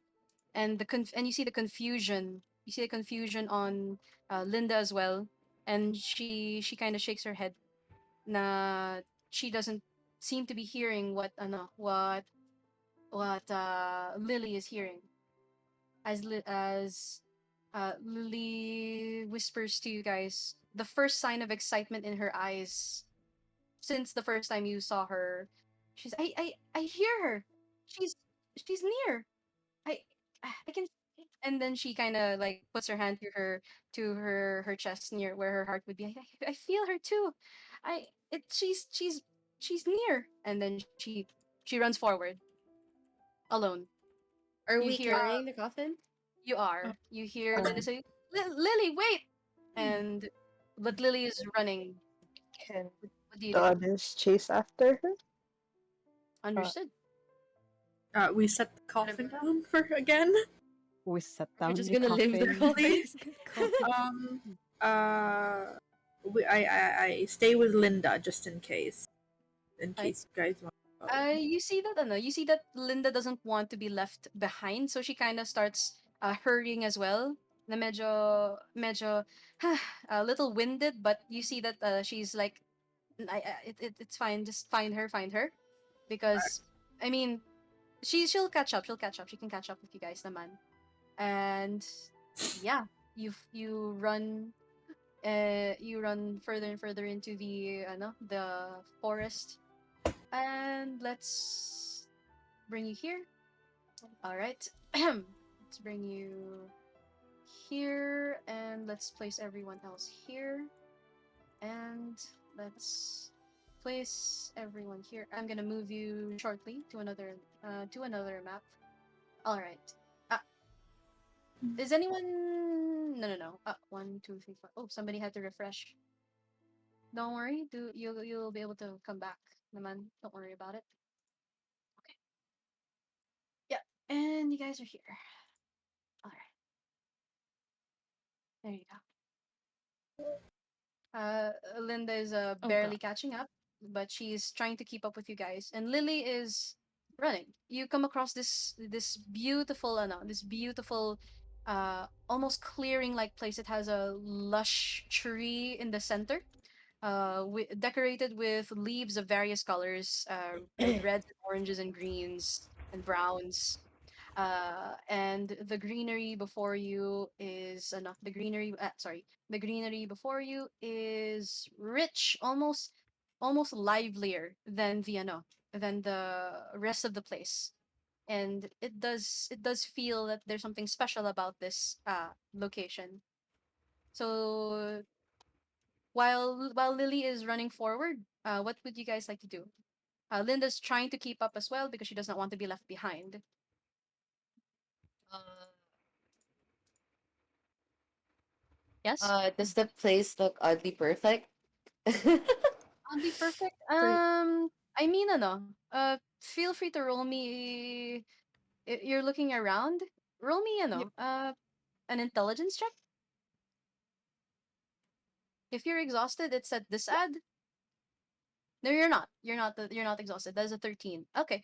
and you see the confusion. You see the confusion on Linda as well, and she kind of shakes her head. Na she doesn't seem to be hearing what Lily is hearing. As Lily whispers to you guys, the first sign of excitement in her eyes since the first time you saw her. She's I hear her. She's she's near. I I can see it. And then she kind of like puts her hand to her chest near where her heart would be. I feel her too. I it she's near. And then she runs forward alone. Are You we hear carrying the coffin? you are you hear Lily Um, say, Lily, wait!" And but Lily is running. can What do you the do? others chase after her? Uh, Understood. We set the coffin down for her again. We set We're down just the gonna leave the coffin. coffin. Um, uh, I stay with Linda just in I case you guys want to follow. You see that you see that Linda doesn't want to be left behind, so she kind of starts hurrying as well. Na medyo a little winded, but you see that she's like, it's fine, just find her, because I mean she'll catch up, she can catch up with you guys, naman. And yeah, you run further and further into the forest, and let's bring you here. All right. Let's bring you here, and let's place everyone else here. And let's place everyone here. I'm gonna move you shortly to another map. All right. Uh, is anyone? No. 1, 2, 3, 4. Oh, somebody had to refresh. Don't worry. You'll be able to come back, naman. Don't worry about it. Okay. Yeah. And you guys are here. All right. There you go. Linda is Oh god. barely catching up, but she's trying to keep up with you guys. And Lily is running. You come across this beautiful, this beautiful, almost clearing like place. It has a lush tree in the center, decorated with leaves of various colors, with reds, and oranges, and greens and browns. And the greenery before you is the greenery. Sorry, the greenery before you is rich, almost livelier than the rest of the place. and it does feel that there's something special about this location. So while Lily is running forward, what would you guys like to do? Linda's trying to keep up as well because she does not want to be left behind. Uh, Yes. does the place look oddly perfect? Oddly perfect. For I mean, ano, feel free to roll me. You're looking around. Roll me, Yep. an intelligence check. If you're exhausted, it's at this ad. No, you're not. You're not exhausted. That is a 13. Okay.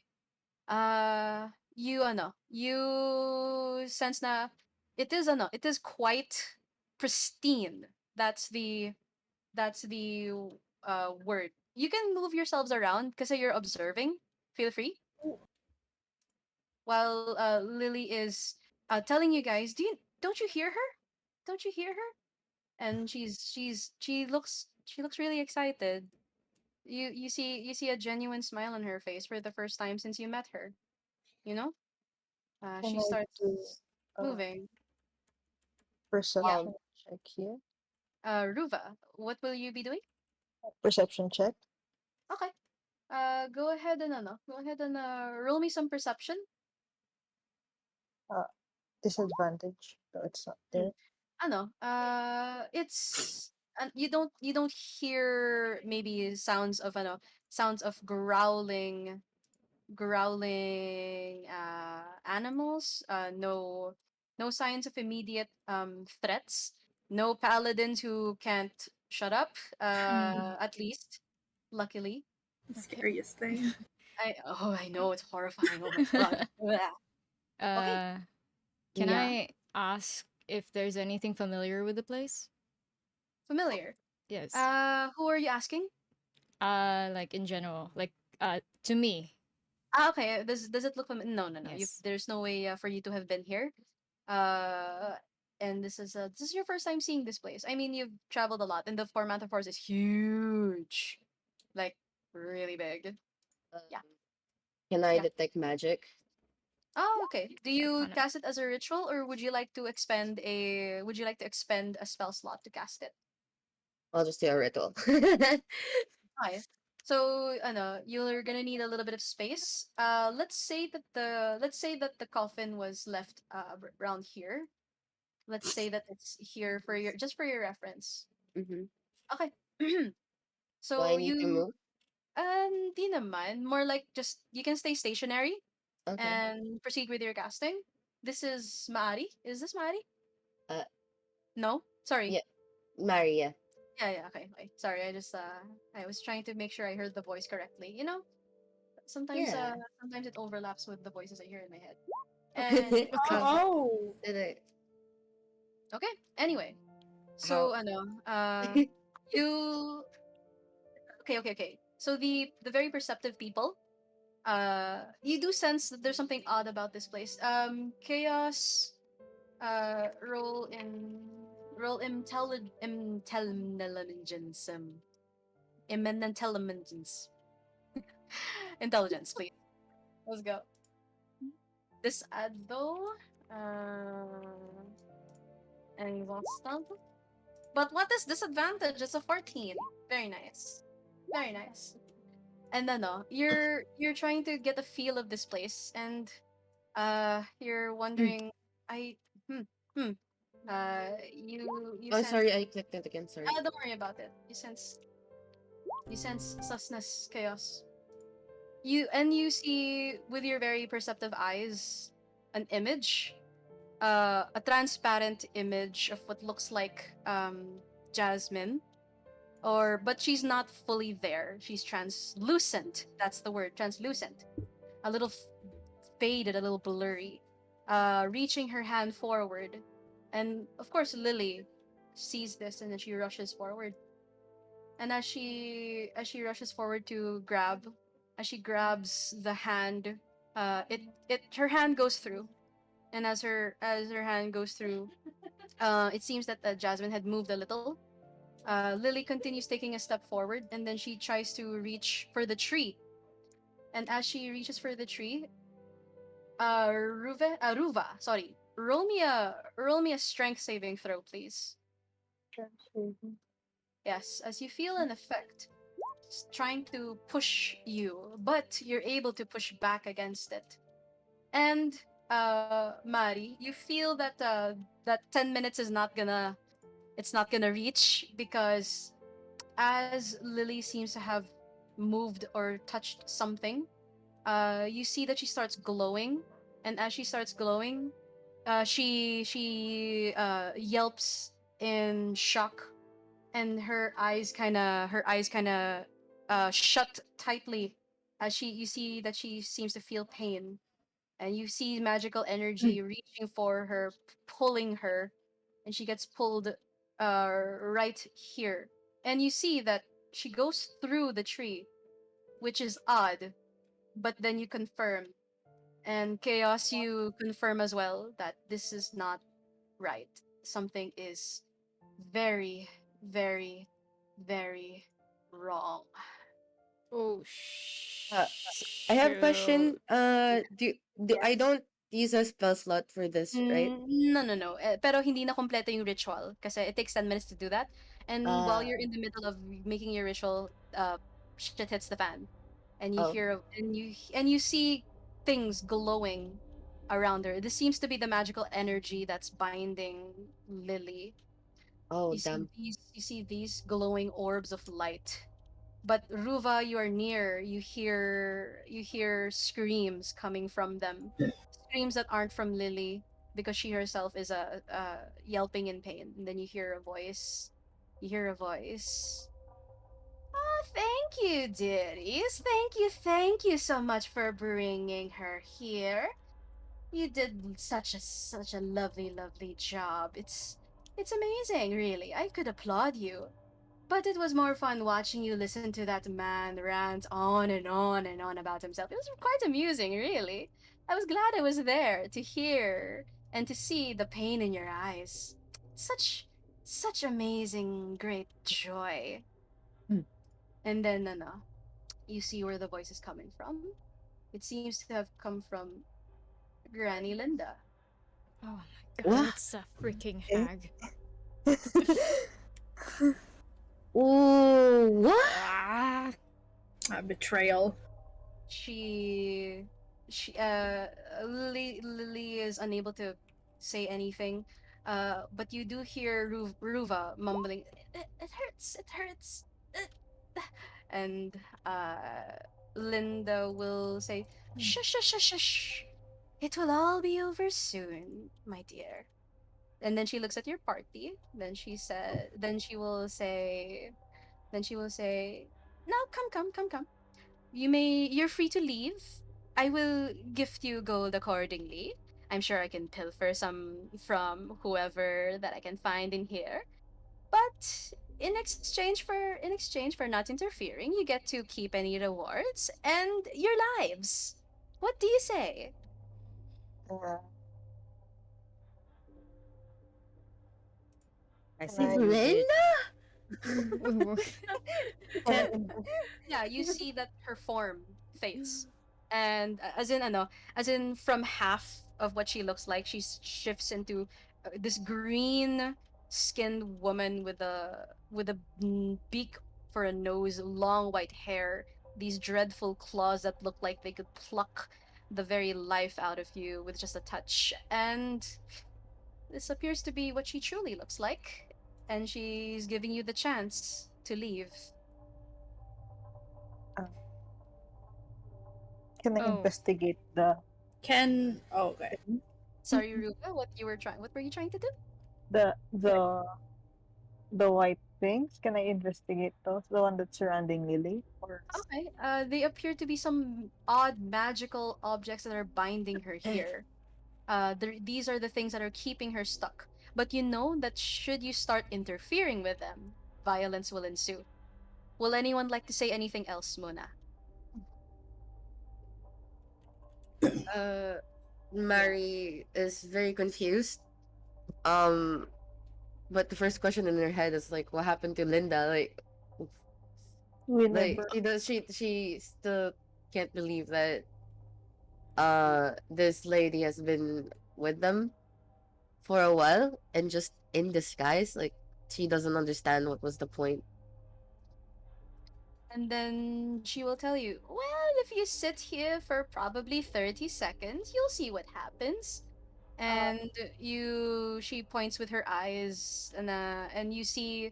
You sense na it is quite pristine. That's the word. You can move yourselves around because you're observing. Feel free. While Lily is telling you guys, don't you hear her? Don't you hear her? And she looks really excited. You see a genuine smile on her face for the first time since you met her. You know, Can she I do starts a moving. Yeah. perception check here? Ruva, what will you be doing? Perception check. Okay. Go ahead and roll me some perception. Uh, Disadvantage, so it's not Mm. there. It's you don't hear maybe sounds of growling animals. No signs of immediate threats. No paladins who can't shut up. At least, luckily. The Okay. scariest thing. I know it's horrifying. Oh my god. Blah. Okay, Uh, can yeah. I ask if there's anything familiar with the place? familiar. Yes. Who are you asking? Like in general, like to me. Okay. Does it look familiar? No, no, no. Yes. There's no way for you to have been here. Uh, and this is your first time seeing this place. I mean, you've traveled a lot, and the Forth Forest is huge, like really big. Um, Yeah, can I yeah. detect magic? Oh, okay. Do you Arcana. cast it as a ritual, or would you like to expend a spell slot to cast it? I'll just do a ritual. Hi. So, you're gonna need a little bit of space. Let's say that the coffin was left around here. Let's say that it's here for your reference. hmm Okay. Do I So need to move? di naman. More like just you can stay stationary Okay. and proceed with your casting. This is Maari. Is this Maari? Uh, No, sorry. yeah, Maria. Yeah, yeah. Okay, okay. Sorry, I was trying to make sure I heard the voice correctly. Sometimes Yeah. sometimes it overlaps with the voices I hear in my head. And Okay. Oh, Did I? okay. Anyway, How? so you okay, okay, okay. So the very perceptive people, you do sense that there's something odd about this place. Chaos, roll intelligence, intelligence, intelligence, please. Let's go. This ad though, and what's that? But what is disadvantage? It's a 14. Very nice. Very nice. And then you're trying to get a feel of this place, and you're wondering, I hmm hmm you Oh, sense, sorry, I clicked it again. Sorry. don't worry about it. You sense susness, chaos. You see with your very perceptive eyes an image, a transparent image of what looks like Jasmine, but she's not fully there. She's translucent. That's the word, translucent. A little faded, a little blurry. Reaching her hand forward, and of course Lily sees this, and then she rushes forward. And as she rushes forward to grab, as she grabs the hand, her hand goes through, and as her hand goes through, it seems that Jasmine had moved a little. Lily continues taking a step forward, and then she tries to reach for the tree. And as she reaches for the tree, Ruva, sorry. Roll me a strength saving throw, please. Yes, as you feel an effect trying to push you, but you're able to push back against it. And Mari, you feel that that 10 minutes is not gonna it's not gonna reach because as Lily seems to have moved or touched something, you see that she starts glowing, and as she starts glowing, she yelps in shock, and her eyes kind of shut tightly as she you see that she seems to feel pain, and you see magical energy reaching for her, pulling her, and she gets pulled right here, and you see that she goes through the tree, which is odd, but then you confirm, and chaos, you confirm as well that this is not right. Something is very, very, very wrong. Oh I have a shoot. question. Do I Yes. don't use a spell slot for this, right? No, no, no. Pero hindi na kompleto yung ritual kasi it takes 10 minutes to do that. And while Uh you're in the middle of making your ritual, shit hits the fan. And you oh, hear and you see things glowing around her. This seems to be the magical energy that's binding Lily. oh damn. You see these glowing orbs of light. But Ruva, you are near. You hear screams coming from them. Screams that aren't from Lily because she herself is yelping in pain. And then you hear a voice. You hear a voice. Oh, thank you, dearies. Thank you so much for bringing her here. You did such a lovely, lovely job. It's amazing, really. I could applaud you. But it was more fun watching you listen to that man rant on and on and on about himself. It was quite amusing, really. I was glad I was there to hear and to see the pain in your eyes. Such amazing, great joy. Hmm. And then, no, you see where the voice is coming from. It seems to have come from Granny Linda. Oh my god, What? it's a freaking Eh? hag. Oh, what? Ah, Betrayal. she she Lily is unable to say anything, but you do hear Ruva mumbling, it hurts, and Linda will say, shush, shush, shush, shush, it will all be over soon, my dear. And then she looks at your party. Then she will say, now come. You're free to leave. I will gift you gold accordingly. I'm sure I can pilfer some from whoever that I can find in here. But in exchange for not interfering, you get to keep any rewards and your lives. What do you say? Uh, I can say I do it. Linda? can I And invest? yeah, you see that her form fades. And as in ano, as in from half of what she looks like, she shifts into this green skinned woman with a beak for a nose, long white hair, these dreadful claws that look like they could pluck the very life out of you with just a touch. And this appears to be what she truly looks like. And she's giving you the chance to leave. Uh, can I oh, investigate the Can. Oh, okay. thing? Sorry, Ruka, what were you trying to do? the the the white things? Can I investigate those? The one that's surrounding Lily? Or Okay. They appear to be some odd magical objects that are binding her here. These are the things that are keeping her stuck. But you know that should you start interfering with them, violence will ensue. Will anyone like to say anything else, Mona? Uh, Yeah. Mary is very confused. Um, but the first question in her head is like, what happened to Linda? we Like never she still can't believe that this lady has been with them for a while and just in disguise. Like she doesn't understand what was the point. And then she will tell you, well, if you sit here for probably 30 seconds, you'll see what happens. And she points with her eyes, and you see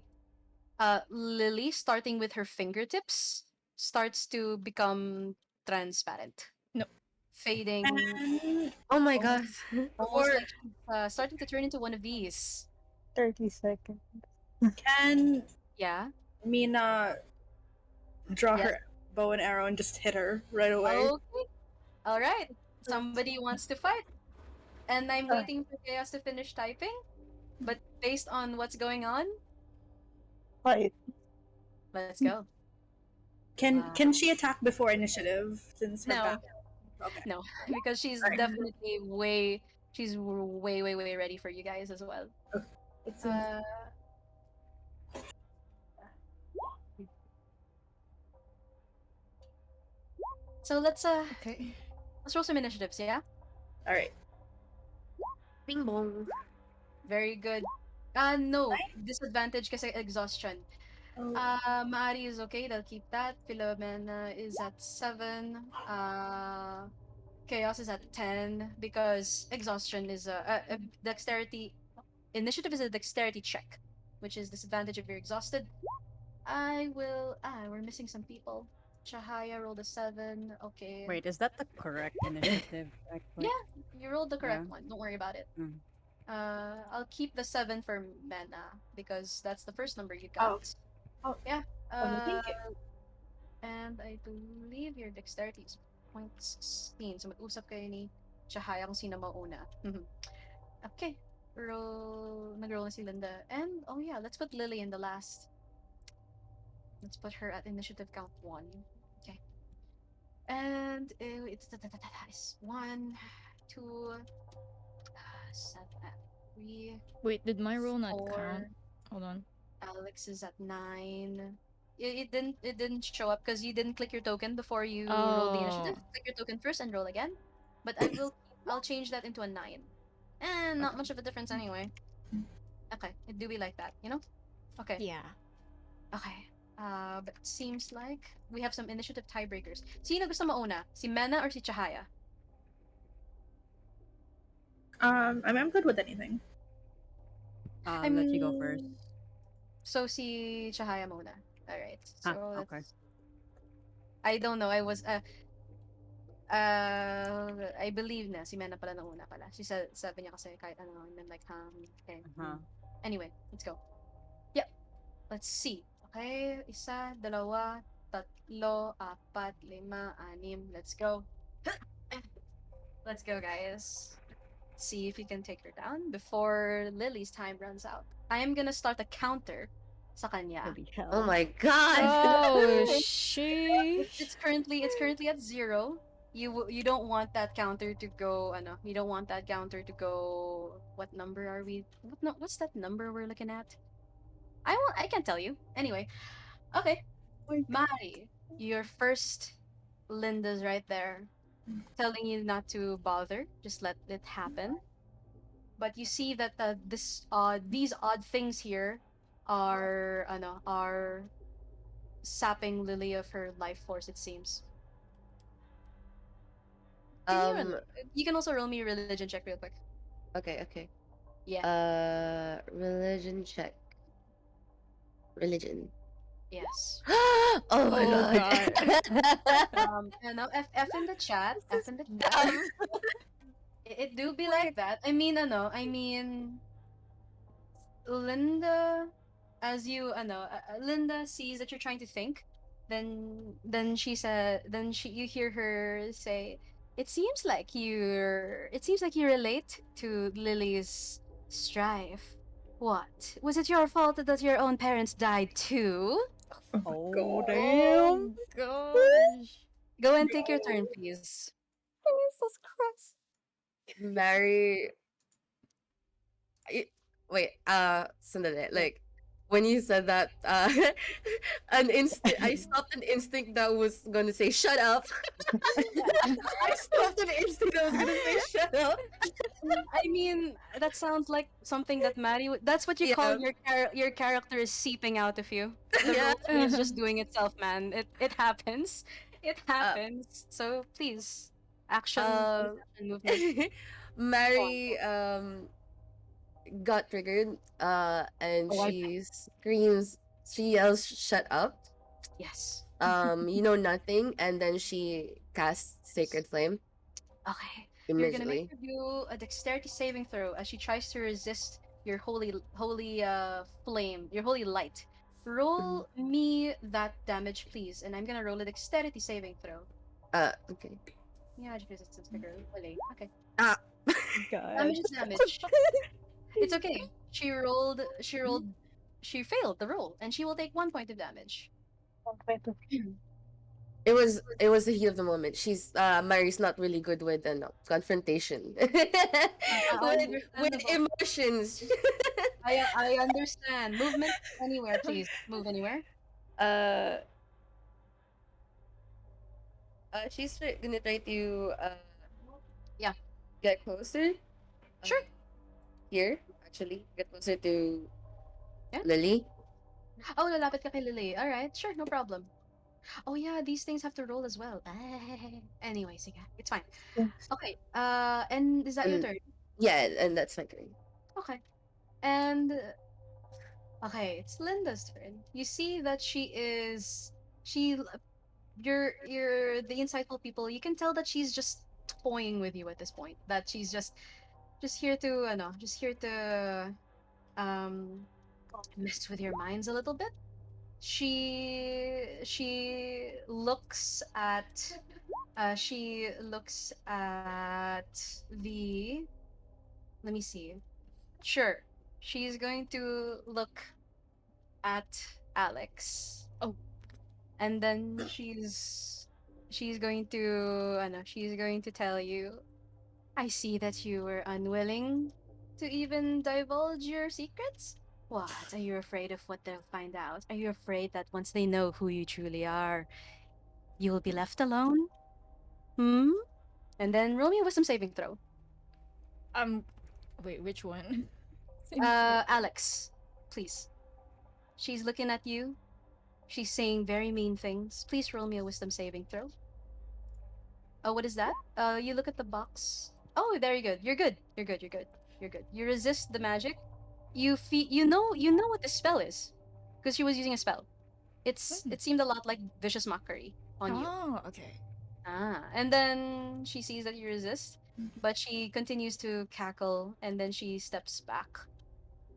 Lily, starting with her fingertips, starts to become transparent, No. fading, And Oh my almost, god. almost for like she's starting to turn into one of these. 30 seconds. can Yeah. Mina draw Yes. her bow and arrow and just hit her right away? Okay. All right. Somebody wants to fight, and I'm waiting for Chaos to finish typing. But based on what's going on, Fight. let's go. Can she attack before initiative since her No, back? Okay. no, because she's Alright. definitely way ready for you guys as well. It seems Uh, so Okay. let's roll some initiatives. Yeah, all right. Bing bong. very good. No disadvantage kasi exhaustion. Oh, Mari is okay. They'll keep that. Philomena is at 7. Chaos is at 10 because exhaustion is a dexterity. Initiative is a dexterity check, which is disadvantage if you're exhausted. I will. We're missing some people. Chahaya rolled a 7. Okay. Wait, is that the correct initiative? Actually? Yeah, you rolled the Yeah. correct one. Don't worry about it. Mm. I'll keep the 7 for Mena because that's the first number you oh, got. oh. Yeah. Okay, thank you. And I believe your dexterity is 0.16. So mag-usap kayo ni Chahaya kung sino mauna. Okay. Nag-roll na si Linda. And, oh yeah, let's put Lily in the last. Let's put her at initiative count 1. Okay. And it's 1, 2, 7, 3, Wait, did my roll not count? 4. Hold on. Alex is at 9. It didn't show up because you didn't click your token before you roll the initiative. Oh. Click your token first and roll again. But I'll change that into a 9. And not much of a difference anyway. Okay, it do be like that, you know? Okay. Yeah. Okay. But it seems like we have some initiative tiebreakers. Sino gusto mauna? Si Mena or si Chahaya? I'm good with anything. I'll let you go first. So si Chahaya muna. Alright. So Okay. I don't know. I believe na si Mena pala nauna pala. She said sabi niya kasi kahit ano and then like okay. Anyway, let's go. Yep. Let's see. Okay, isa, dalawa, tatlo, apat, lima, anim. Let's go. Let's go, guys. Let's see if we can take her down before Lily's time runs out. I am gonna start a counter sa kanya. Holy hell. Oh my god. Oh, she. It's currently at 0. You don't want that counter to go you don't want that counter to go. What number are we? What's that number we're looking at? I can't tell you. Anyway. Okay. Mari, your first Linda's right there telling you not to bother, just let it happen. But you see that these odd things here are sapping Lily of her life force, it seems. Um. You can also roll me a religion check real quick. Okay. Yeah. Religion check. Religion. Yes. Oh my Oh, god. And now F in the chat. F in the chat. It do be like that. I mean, Linda, as you, Linda sees that you're trying to think. You hear her say, it seems like you relate to Lily's strife. What? Was it your fault that your own parents died too? Oh, Oh, damn. gosh. Go and take your turn, please. Jesus Christ. Mary. Wait, sandali. Like, when you said that, I stopped an instinct that was gonna say "shut up." I stopped an instinct that was gonna say "shut up." I mean, that sounds like something that Maddie would. That's what you call Yeah, your character is seeping out of you. The yeah. role play is just doing itself, man. It happens. It Uh, happens. So please, action, um, action movement. Go on. Mary got triggered. And Oh, I bet. she yells, "Shut up!" Yes. You know nothing, and then she casts Sacred Flame Okay. You're gonna make immediately. her do a dexterity saving throw as she tries to resist your holy flame, your holy light. Mhm. Roll me that damage, please, and I'm gonna roll a dexterity saving throw. Okay. Yeah, magic resistance to girl. Okay. Ah. God. Damage is damage. It's okay. She failed the roll, and she will take 1 point of damage. 1.2. It was the heat of the moment. Mary's not really good with no, confrontation with Understandable. emotions. I understand. Movement anywhere, please. Move anywhere. uh gonna try to Yeah, get closer. Uh, sure. Here, actually, get closer to Yeah. Lily. Oh, lalapit ka kay Lily. All right, sure, no problem. Oh yeah, these things have to roll as well. Anyway, sige, it's fine. Okay. And is that your And turn? yeah, and that's my turn. Okay. And okay, it's Linda's turn. You see that she you're the insightful people. You can tell that she's just toying with you at this point. That she's just here to just here to um mess with your minds a little bit. She looks at the let me see. Sure. She's going to look at Alex. Oh. And then she's going to she's going to tell you, I see that you were unwilling to even divulge your secrets. What? Are you afraid of what they'll find out? Are you afraid that once they know who you truly are, you will be left alone? Hmm? And then roll me a wisdom saving throw. Um, wait, which one? Alex, please. She's looking at you. She's saying very mean things. Please roll me a wisdom saving throw. Oh, what is that? You look at the box. Oh, very good. You're good. You're good. You're good. You're good. You resist the magic. You know what this spell is, because she was using a spell. It seemed a lot like vicious mockery on you. Oh, okay. And then she sees that you resist, but she continues to cackle, and then she steps back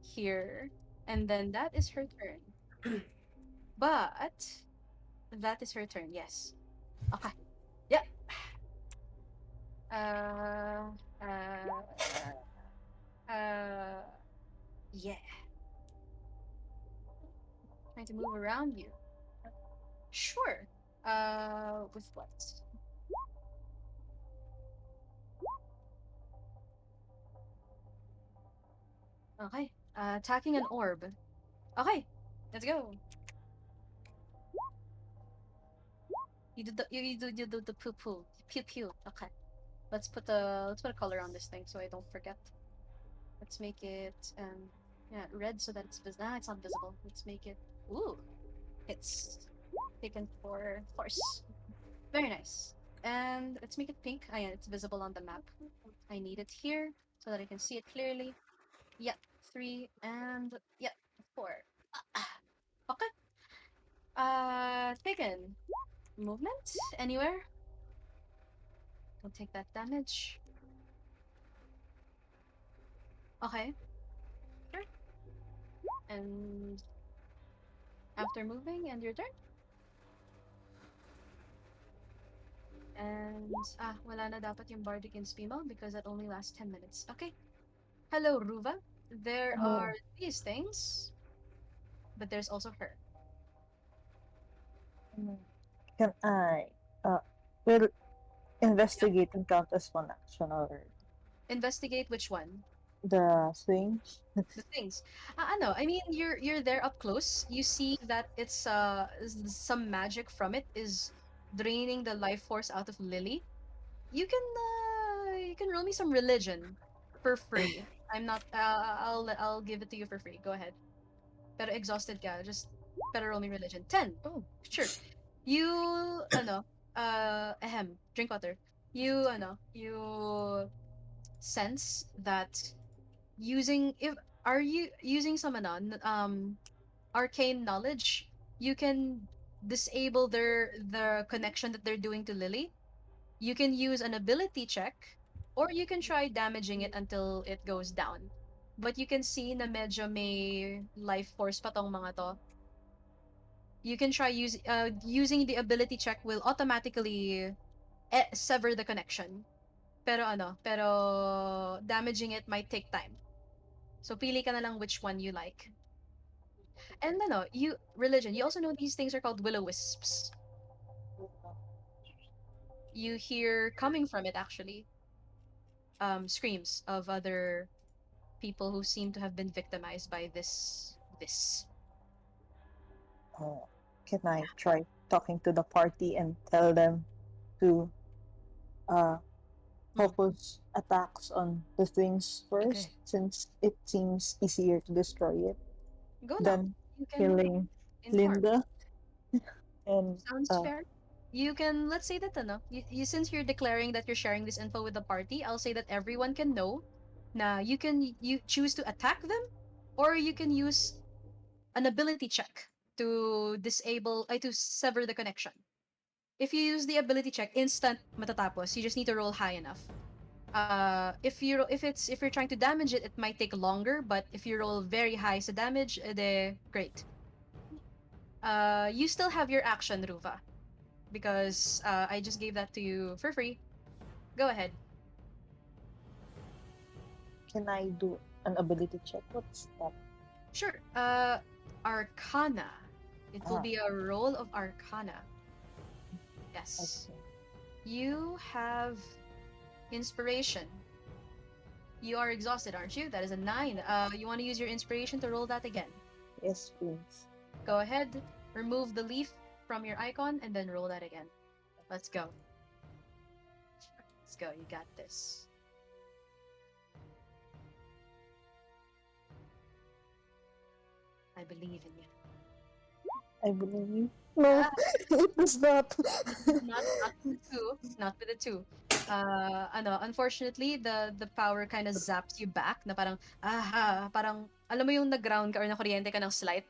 here, and then that is her turn. But that is her turn. Yes. Okay. Yeah. Uh. Uh. Uh. Yeah. Trying to move around you. Sure. With what? Okay. Attacking an orb. Okay. Let's go. You do the poo poo pew pew. Okay. Let's put a color on this thing so I don't forget. Let's make it yeah, red so that it's visible. It's not visible. Let's make it ooh. It's taken for force. Very nice. And let's make it pink. Ah, yeah, it's visible on the map. I need it here so that I can see it clearly. Yeah, 3 and yeah, 4. Okay. Taken. Movement anywhere. Don't take that damage. Okay, sure. And after moving, and your turn. And wala na dapat yung Bardic Inspi mo because that only lasts 10 minutes. Okay. Hello, Ruva. There Oh, are these things, but there's also her. mm, can I will Yeah. investigating count as one action or Investigate which one. The things. The things. Ano, I mean, you're there up close. You see that it's some magic from it is draining the life force out of Lily. You can roll me some religion for free. I'm not. I'll give it to you for free. Go ahead. Pero exhausted ka. Just better roll me religion. 10. Oh, Sure. You ano. Drink water. You sense that using if are you using some arcane knowledge, you can disable the connection that they're doing to Lily. You can use an ability check, or you can try damaging it until it goes down. But you can see na medyo may life force pa tong mga to. You can try using the ability check will automatically sever the connection. Pero damaging it might take time. So pili ka na lang which one you like. And religion. You also know these things are called will-o-wisps. You hear coming from it actually screams of other people who seem to have been victimized by this. Can I try talking to the party and tell them to focus attacks on the things first, okay. since it seems easier to destroy it Go now. than You can killing inform. Linda and Sounds fair. You can let's say that since you're declaring that you're sharing this info with the party, I'll say that everyone can know. Now you choose to attack them, or you can use an ability check to to sever the connection. If you use the ability check, instant matatapos. You just need to roll high enough. If you're trying to damage it, it might take longer. But if you roll very high sa damage, great. You still have your action, Ruva, because I just gave that to you for free. Go ahead. can I do an ability check? What's that? Sure. Arcana. It will be a roll of Arcana. Yes. Okay. You have inspiration. You are exhausted, aren't you? That is a 9. You want to use your inspiration to roll that again. Yes, please. Go ahead, remove the leaf from your icon, and then roll that again. Let's go. Let's go. You got this. I believe in you. I believe you. No, it was not. Not with the two. Not with the two. Unfortunately, the power kind of zaps you back na parang alam mo yung nag-ground ka or na-kuryente ka ng slight.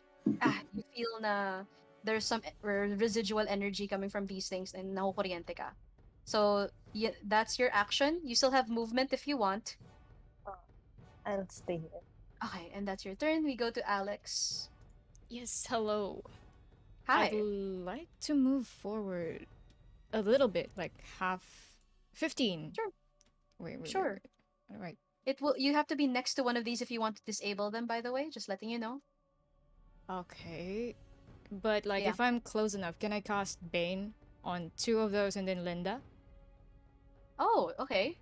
You feel na there's some residual energy coming from these things and nakukuryente ka. So, yeah, that's your action. You still have movement if you want. I'll stay here. Okay, and that's your turn. We go to Alex. Yes, hello. Hi. I'd like to move forward a little bit, like half 15. Sure. Wait. Sure. All right. You have to be next to one of these if you want to disable them, by the way, just letting you know. Okay. But like Yeah. if I'm close enough, can I cast Bane on 2 of those and then Linda? Oh, okay.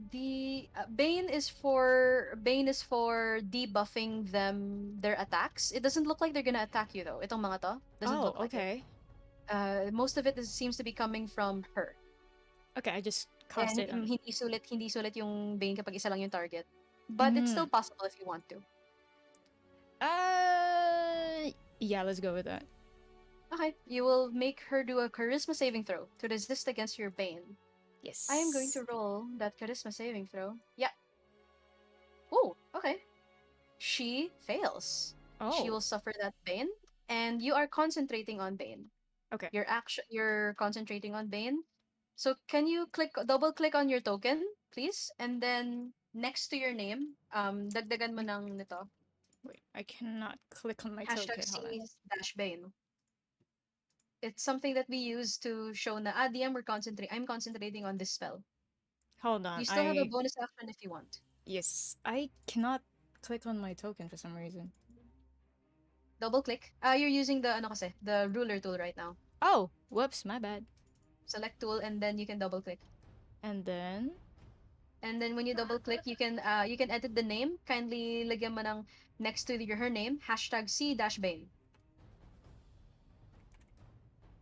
The Bane is for debuffing their attacks. It doesn't look like they're gonna attack you though. Itong mga to doesn't look like okay. it. Most of it seems to be coming from her. Okay, I just cast it. And hindi sulit yung Bane kapag isa lang yung target. But it's still possible if you want to. Yeah, let's go with that. Okay, you will make her do a charisma saving throw to resist against your Bane. Yes. I am going to roll that charisma saving throw. Yeah. Oh, okay. She fails. Oh. She will suffer that Bane, and you are concentrating on Bane. Okay. You're concentrating on Bane. So can you double click on your token, please? And then next to your name, dagdagan mo ng nito. Wait, I cannot click on my Hashtag token. Hold on. C-Bane. It's something that we use to show na DM I'm concentrating on this spell. Hold on. You still have a bonus action if you want. Yes, I cannot click on my token for some reason. Double click. You're using the ruler tool right now. Oh, whoops, my bad. Select tool and then you can double click. And then And then when you double click, you can edit the name. Kindly lagyan mo ng next to her name, hashtag C-Bane.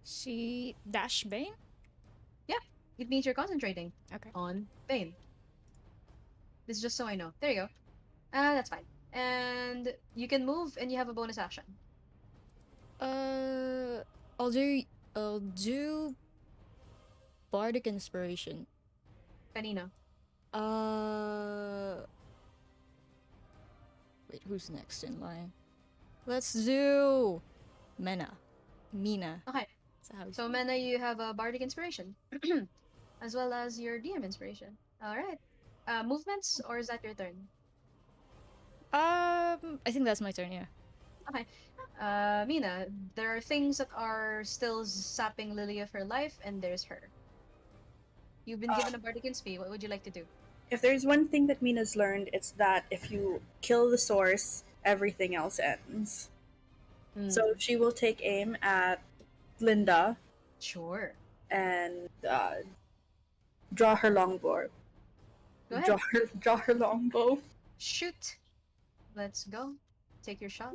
She dash Bane? Yeah, it means you're concentrating Okay. on Bane. This is just so I know. There you go. That's fine. And you can move and you have a bonus action. Uh, I'll do bardic inspiration. Kanino? Wait, who's next in line? Let's do Mina. Okay. So Mena, you have a bardic inspiration, as well as your DM inspiration. All right. Movements, or is that your turn? I think that's my turn. Yeah. Okay. Mina, there are things that are still sapping Lily of her life, and there's her. You've been given a bardic inspi. What would you like to do? If there's one thing that Mina's learned, it's that if you kill the source, everything else ends. So she will take aim at Linda Sure. and draw her longbow. Go ahead. Draw her longbow. Shoot. Let's go. Take your shot.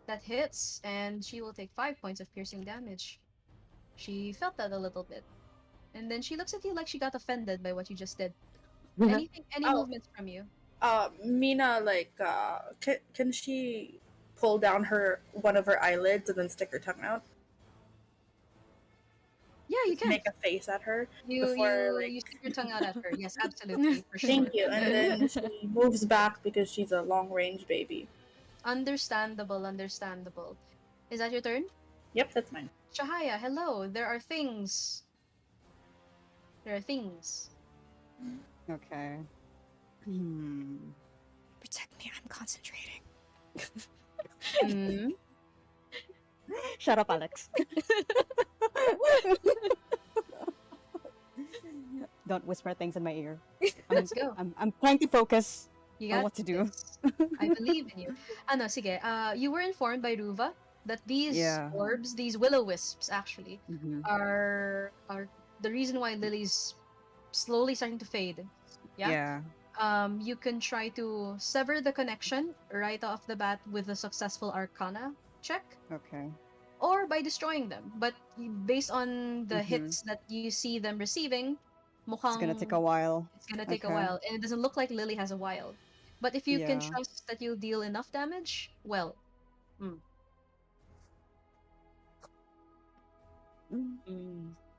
That hits, and she will take 5 points of piercing damage. She felt that a little bit. And then she looks at you like she got offended by what you just did. Any movements from you? Mina, like, can she pull down one of her eyelids and then stick her tongue out? Yeah, you can. Make a face at her. You stick your tongue out at her. Yes, absolutely. For sure. Thank you. And then she moves back because she's a long range baby. Understandable. Is that your turn? Yep, that's mine. Shahaya, hello. There are things. Okay. Protect me. I'm concentrating. Shut up, Alex. Don't whisper things in my ear. Let's go. I'm trying to focus You on got what to do. this. I believe in you. Ano, sige. You were informed by Ruva that these orbs, these will-o-wisps, actually, Mhm. are the reason why Lily's slowly starting to fade. Yeah. You can try to sever the connection right off the bat with a successful Arcana check, Okay. or by destroying them. But based on the hits that you see them receiving, mukhang It's gonna take a while. it's gonna take a Okay. while, and it doesn't look like Lily has a while. But if you can Yeah. trust that you'll deal enough damage, well,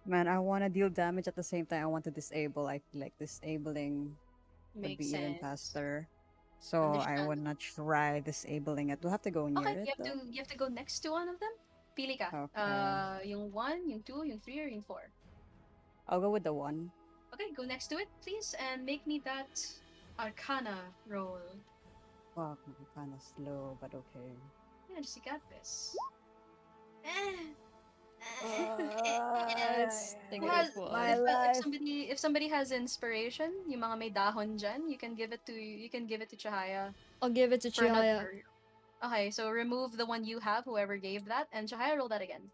Man, I want to deal damage at the same time. I want to disable. I feel like disabling would makes be even sense. faster. So I Understand. wanna try disabling it. Do I have to go near Okay, it though? you have to go next to one of them. Pili ka. Okay. Yung 1, yung 2, yung 3, or yung 4. I'll go with the one. Okay, go next to it, please, and make me that Arcana roll. Fuck, I'm kinda slow, but okay. Yeah, just you got this. It's Who has, my if, life. if somebody has inspiration, yung mga may dahon dyan, you can give it to Chahaya. I'll give it to for Chihaya. another- Okay, so remove the one you have, whoever gave that, and Chahaya, roll that again.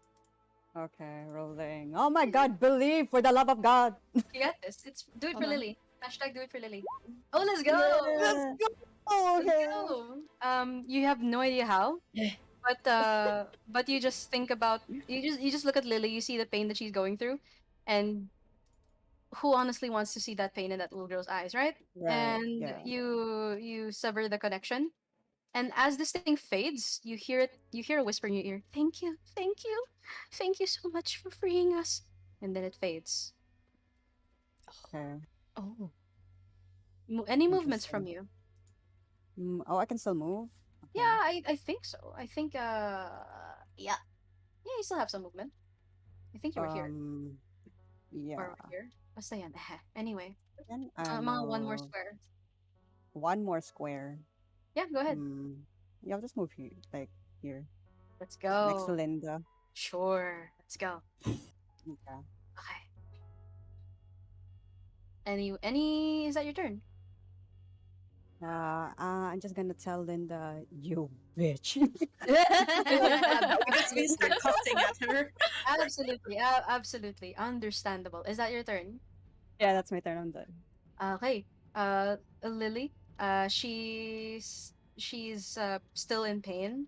Okay, rolling. Oh my god, believe for the love of God. You got this. Do it for Hold on. Lily. Hashtag do it for Lily. Oh, let's go! Let's go. Let's Okay. go! You have no idea how, but you just think about you just look at Lily. You see the pain that she's going through, and who honestly wants to see that pain in that little girl's eyes, right? Right. And Yeah. you sever the connection, and as this thing fades, you hear a whisper in your ear. Thank you, thank you so much for freeing us. And then it fades. Okay. Oh. Any movements from Interesting. you? Oh, I can still move. Okay. Yeah, I think so. I think yeah, you still have some movement. I think you were here Yeah. or over here. Basta yan. Anyway, Then mga one more I'll- square. One more square. Yeah, go ahead. Yeah, I'll just move here, like here, Let's next to go. Linda. Sure. Let's go. Okay. Okay. Any is that your turn? I'm just gonna tell Linda, you bitch. Because we start cussing at her. Absolutely. Understandable. Is that your turn? Yeah, that's my turn. I'm done. Okay. Lily. She's still in pain.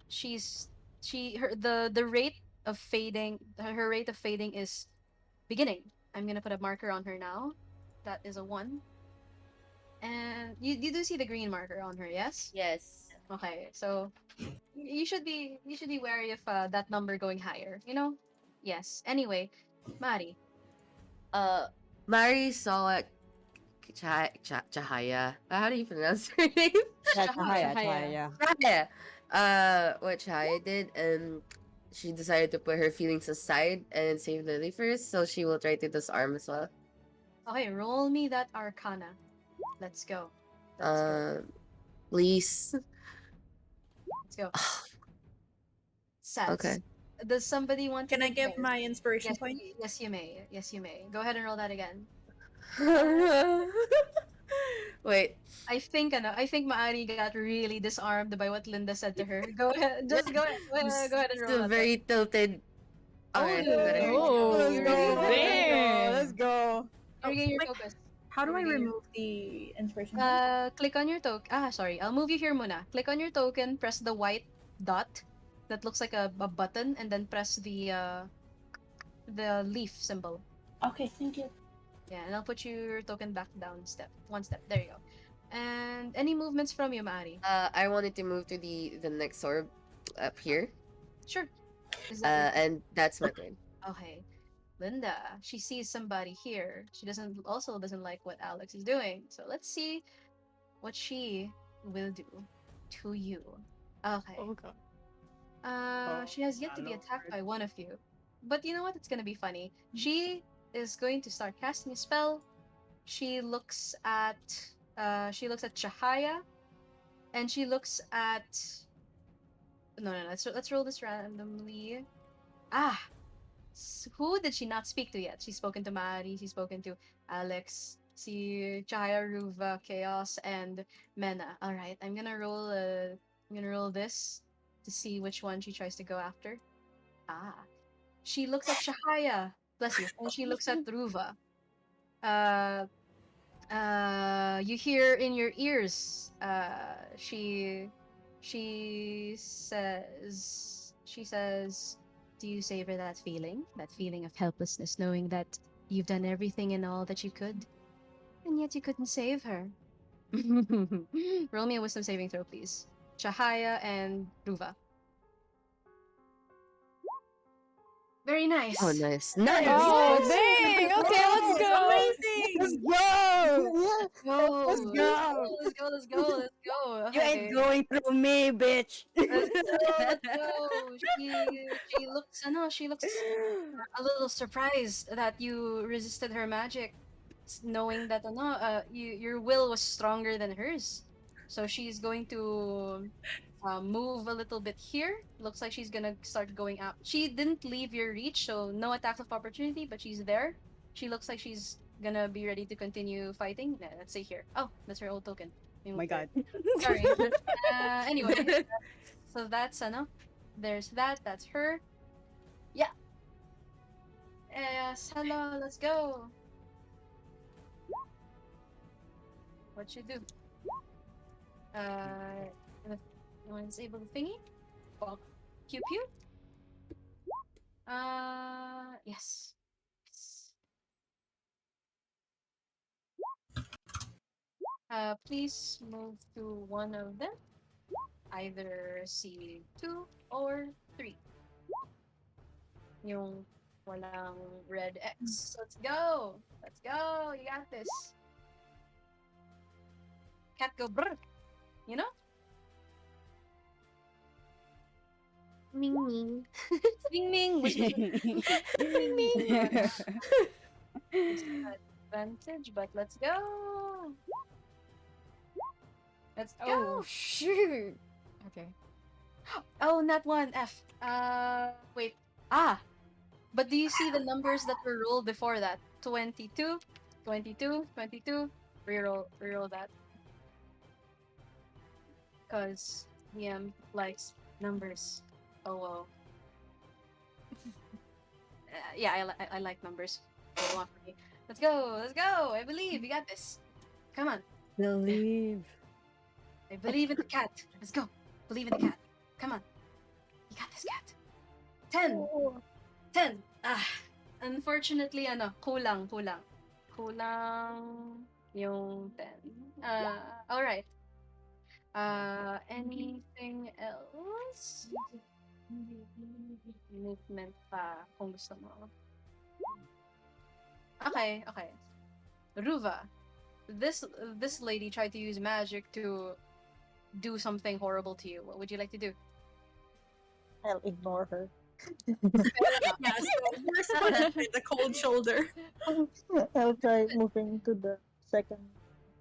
She's she her the rate of fading her rate of fading is beginning. I'm gonna put a marker on her now. That is a 1. And you do see the green marker on her, yes? Yes. Okay, so you should be wary of that number going higher. Yes. Anyway, Mari. Uh, Mari saw Chahaya. How do you pronounce her name? Yeah, Shahaya. Chahaya, Chahaya. Chahaya. Chahaya. What Chahaya did, and she decided to put her feelings aside and save Lily first, so she will try to disarm as well. Okay, roll me that Arcana. Let's go. Let's go. Um, please. Let's go. Sats. Okay. Does somebody want to Can I be give there? my inspiration Yes, point? yes, you may. Yes, you may. Go ahead and roll that again. Wait. I think Maari got really disarmed by what Linda said to her. Go ahead. Just go ahead. Go ahead and roll Still that then. very tilted. Oh, Okay, you got it. Let's Oh, go. regain Let's go. Let's dang. go. you regain your Like, focus. how do You I regain your remove the inspiration point? click on your token. Sorry. I'll move you here muna. Click on your token, press the white dot that looks like a button, and then press the leaf symbol. Okay, thank you. Yeah, and I'll put your token back down one step. There you go. And any movements from you, Mari? I wanted to move to the next orb up here. Sure. Is that And that's my turn. okay? Linda, she sees somebody here. She doesn't like what Alex is doing. So let's see what she will do to you. Okay. Oh god. She has yet to be attacked by one of you. But you know what? It's gonna be funny. She is going to start casting a spell. She looks at Chahaya, and she looks at no. Let's roll this randomly. Ah, who did she not speak to yet? She's spoken to Mari. She's spoken to Alex. Si Chahaya, Ruva, Chaos, and Mena. All right, I'm gonna roll this to see which one she tries to go after. Ah, she looks at Chahaya. Bless you. And she looks at Ruva. Uh, you hear in your ears. She says, "Do you savor that feeling? That feeling of helplessness, knowing that you've done everything and all that you could, and yet you couldn't save her." Roll me a wisdom saving throw, please. Chahaya and Ruva. Very nice. Oh, nice. Nice. Nice! Oh, Nice. dang. Okay, let's go. Let's Amazing! go. Go. Let's go. Let's go. Let's go. Let's go. You ain't Okay. going through me, bitch. Let's go. Let's go. She looks a little surprised that you resisted her magic, knowing that your will was stronger than hers. So she's going to move a little bit here. Looks like she's gonna start going out. She didn't leave your reach, so no attacks of opportunity, but she's there. She looks like she's gonna be ready to continue fighting. Let's say here. Oh, that's her old token. Oh my god. Sorry. Anyway, so that's there's that. That's her. Yeah. Yes. Hello. Let's go. What you do? If you want to disable the thingy? Well, pew pew. Yes. Yes. Please move to one of them, either C2 or 3. Yung walang red X. Let's go! Let's go! You got this. Cat go brr! You know? Ming Ming. Ding ding! Advantage, but let's go! Let's go! Oh, shoot. Okay. Oh, not one. F. Wait. But do you see the numbers that were rolled before that? 22, 22, 22. Reroll that. Because DM likes numbers. Oh, well. Yeah, I like numbers. What do you want from me? Let's go! Let's go! I believe you got this. Come on. Believe. I believe in the cat. Let's go. Believe in the cat. Come on. You got this, cat. 10. 10. Unfortunately, kulang. Kulang yung 10. Alright. Anything else? Movement pa, kung gusto mo. Okay. Ruva, this lady tried to use magic to do something horrible to you. What would you like to do? I'll ignore her. Yeah, so first one is the cold shoulder. I'll try moving to the second.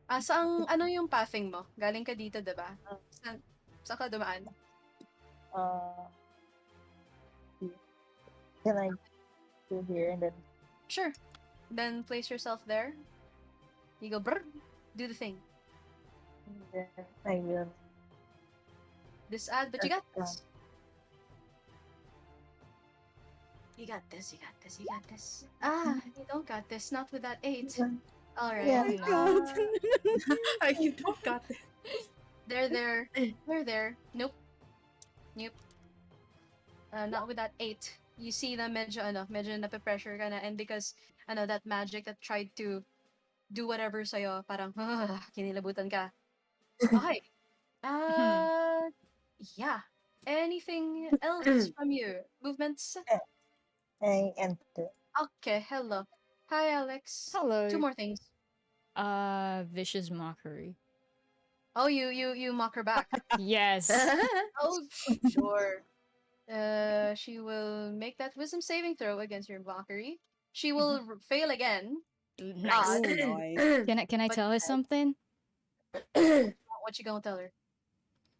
Ano yung pathing mo? Galing ka dito, diba? Saan ka dumaan? Can I go here and then? Sure. Then place yourself there. You go brr, do the thing. Then I will. This ad, but you got this. You got this. You don't got this. Not with that 8. Alright. Yeah. God. You don't got it. They're there. Nope. Not with that 8. You see na medyo nape-pressure ka na, and because that magic that tried to do whatever sa'yo, parang kinilabutan ka. Okay. Yeah. Anything else from you? Movements? I enter. Okay, hello. Hi, Alex. Hello. 2 more things. Vicious mockery. Oh, you mock her back. Yes. Oh, sure. She will make that wisdom saving throw against your mockery. She will fail again. Nice. Oh, nice. Can I But- tell her something? What you gonna tell her?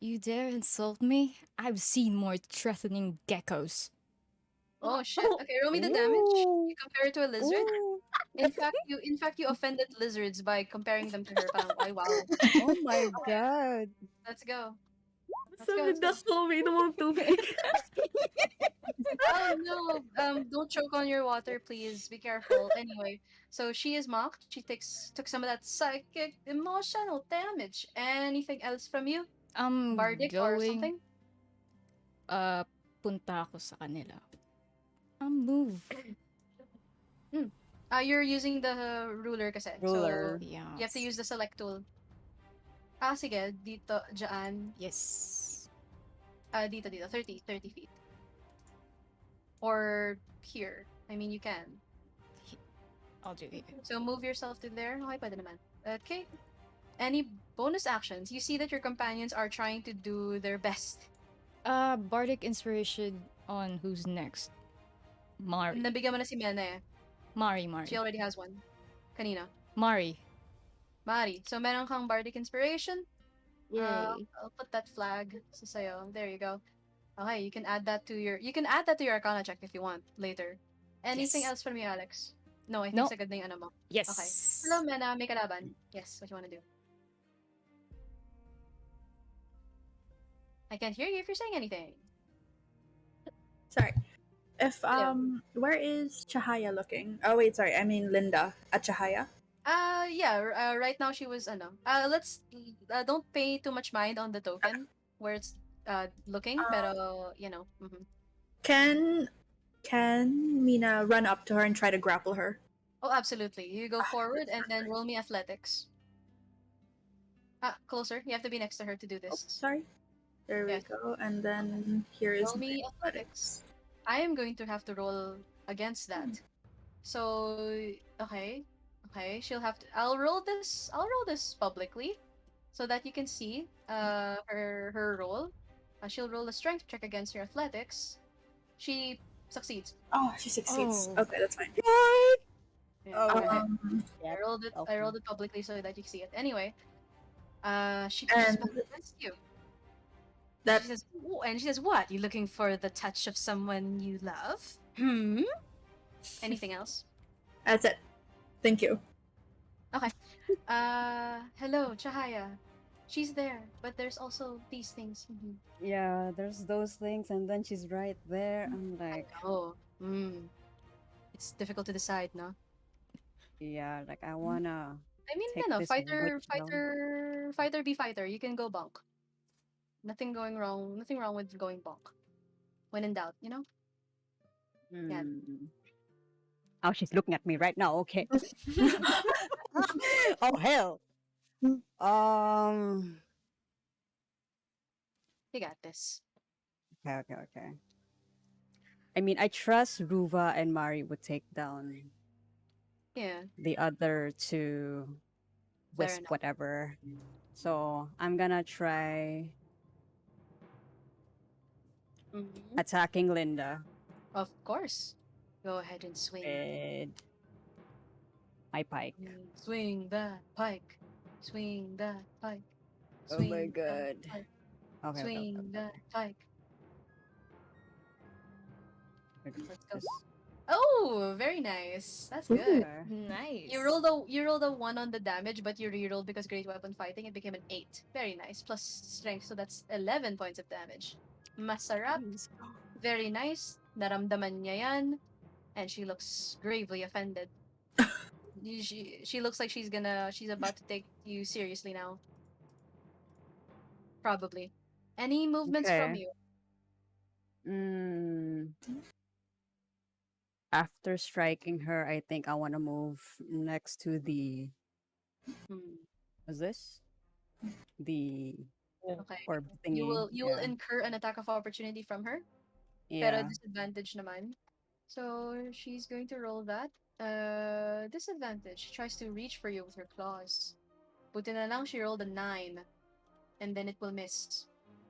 You dare insult me? I've seen more threatening geckos. Oh shit. Okay, roll me the damage. Ooh. You compare it to a lizard. Ooh. In fact, you offended lizards by comparing them to her. Parang, ay, wow. Oh my god. Let's go. Sabi na slowly naman tubig. Oh no. Don't choke on your water, please. Be careful. Anyway, so she is mocked. She took some of that psychic emotional damage. Anything else from you? I'm Bardic or going. something? Punta ako sa kanila. Move. You're using the ruler kasi. Ruler. So, Yeah. you have to use the select tool. Sige. Dito, dyan. Yes. Dito. 30 feet. Or here. I mean, you can. I'll do it. So, move yourself to there. Okay, pwede naman. Okay. Any bonus actions? You see that your companions are trying to do their best. Bardic inspiration on who's next? Mari. Nabigyan mo na si Mena eh. Mari. She already has one. Kanina. Mari. Mari. So, meron kang bardic inspiration. Yay. I'll put that flag sa sayo. There you go. Okay, you can add that to your Arcana check if you want later. Anything Yes. else from you, Alex? No, I think No. sagad na yung ano mo. Yes. Okay. Hello, Mena. May kalaban. Yes, what you wanna do? I can't hear you if you're saying anything. Sorry. If Yeah. where is Chahaya looking? Oh wait, sorry. I mean Linda at Chahaya. Yeah. Right now she was let's don't pay too much mind on the token where it's looking, pero mhm. Can Mina run up to her and try to grapple her? Oh, absolutely. You go forward and then roll me athletics. Closer. You have to be next to her to do Oh, this. sorry. There we Yeah. go. And then here is Roll me my athletics. I am going to have to roll against that. So okay. She'll have to. I'll roll this publicly, so that you can see her roll. She'll roll a strength check against your athletics. She succeeds. Oh, she succeeds. Oh. Okay, that's fine. What? Yeah, Okay. okay. Yep, I rolled it. I okay. rolled it publicly so that you can see it. Anyway, she pushes And back against you. that She says, "Ooh," and she says, "What? You looking for the touch of someone you love? Anything else? that's it. Thank you. Hello, Chahaya. She's there, but there's also these things. Yeah, there's those things, and then she's right there. I'm like, Oh, it's difficult to decide, no? yeah, like I wanna I mean, take no, this fighter, witch down. fighter be fighter. You can go bonk. Nothing going wrong. Nothing wrong with going bonk. When in doubt, you know. Yeah. Hmm. Oh, she's looking at me right now. Okay. Oh hell. Um. You got this. Okay. Okay. Okay. I mean, I trust Ruva and Mari would take down Yeah. the other two Fair wisp enough. whatever. So I'm gonna try Mhm. attacking Linda Of course. Go ahead and swing. with my pike. Swing that pike. Swing that pike. Oh my Swing that god. pike. Okay, okay, okay, Swing that okay. pike. Okay. Let's go. Just Oh, very nice. That's good. okay. Nice. You rolled a one on the damage, but you rerolled because great weapon fighting. It became an 8. Very nice. Plus strength, so that's 11 points of damage. Masarap. Please. Very nice. Naramdaman niya yan. And she looks gravely offended. She looks like she's about to take you seriously now. Probably. Any movements from Okay. you? Mm, after striking her, I think I want to move next to the. Hmm. What's this? The Okay. orb thingy. You will Yeah. incur an attack of opportunity from her, pero Yeah. disadvantage naman. So she's going to roll that. Disadvantage. She tries to reach for you with her claws. Buti na lang she rolled a 9, and then it will miss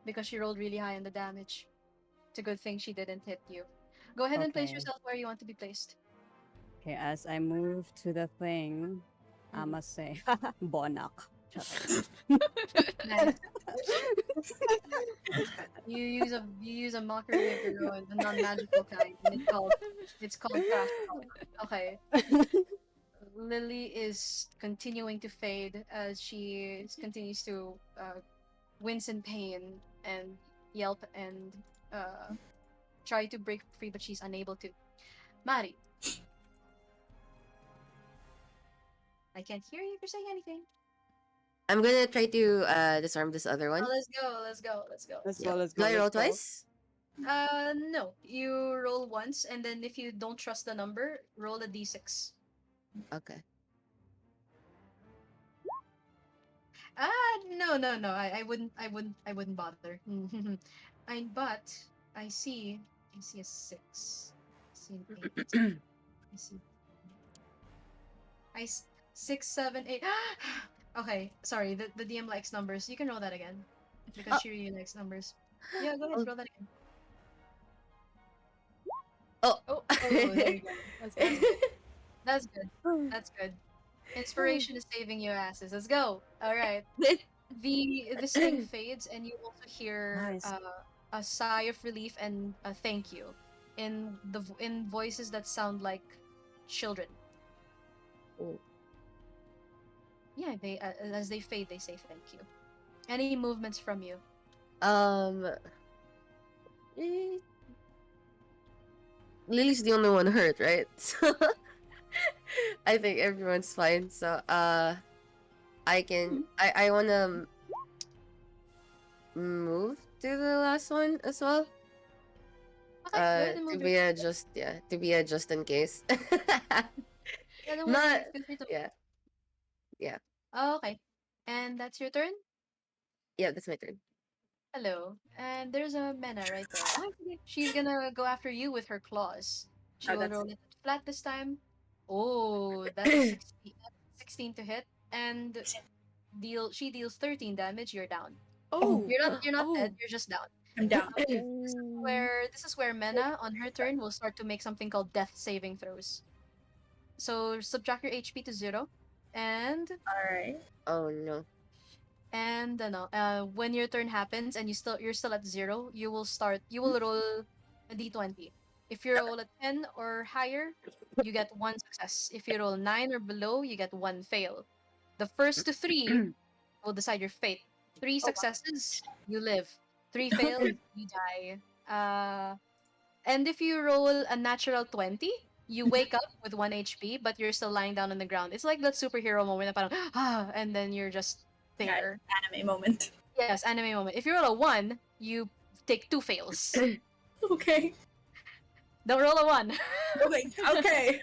because she rolled really high on the damage. It's a good thing she didn't hit you. Go ahead and place Okay. yourself where you want to be placed. Okay. As I move to the thing, I Mhm. must say, Bonak. Nice. You use a mockery of your own, a non-magical kind, and it's called trash talk. Okay. Lily is continuing to fade as she continues to wince in pain and yelp and try to break free, but she's unable to. Mari, I can't hear you if you're saying anything. I'm gonna try to disarm this other Oh, one. let's go, let's go, let's go. Let's Yeah. go. Let's Do go. I Let's roll go. twice? No. You roll once, and then if you don't trust the number, roll a d6. Okay. No, no, no. I wouldn't bother. But I see a 6. I see an 8. I see, 6, 7, 8. Okay, sorry. The DM likes numbers. You can roll that again because Oh. she really likes numbers. Yeah, go ahead. Oh. Roll that again. Oh. Oh, Oh, there you go. that's That's good. good. That's good. That's good. Inspiration is saving your asses. Let's go. All right. The sting fades, and you also hear Nice. a sigh of relief and a thank you in voices that sound like children. Oh. Yeah, they as they fade, they say thank you. Any movements from you? um. eh, Lily's the only one hurt, right? So I think everyone's fine. So I can I wanna move to the last one as well. Okay, go ahead and To move be your. a just yeah, to be a just in case. Yeah, don't Not worry. Feel free to. yeah, yeah. Oh, okay, and that's your turn. Yeah, that's my turn. Hello, and there's a Mena right there. Oh, she's gonna go after you with her claws. She Oh, will that's roll it flat this time. Oh, that's a 16, 16 to hit, and she deals 13 damage. You're down. Oh, You're not oh. dead. You're just down. I'm down. This is where Mena on her turn will start to make something called death saving throws. So subtract your HP to 0, and Alright. Oh no. when your turn happens and you're still at 0, you will roll a d20. If you roll a 10 or higher, you get 1 success. If you roll 9 or below, you get 1 fail. The first to 3 will decide your fate. 3 Oh, wow. successes, you live. 3 fails, you die. And if you roll a natural 20, You wake up with 1 HP, but you're still lying down on the ground. It's like that superhero moment, na parang, and then you're just there. Anime moment. Yes, anime moment. If you roll a 1, you take 2 fails. Okay. Don't roll a 1. Okay. Okay.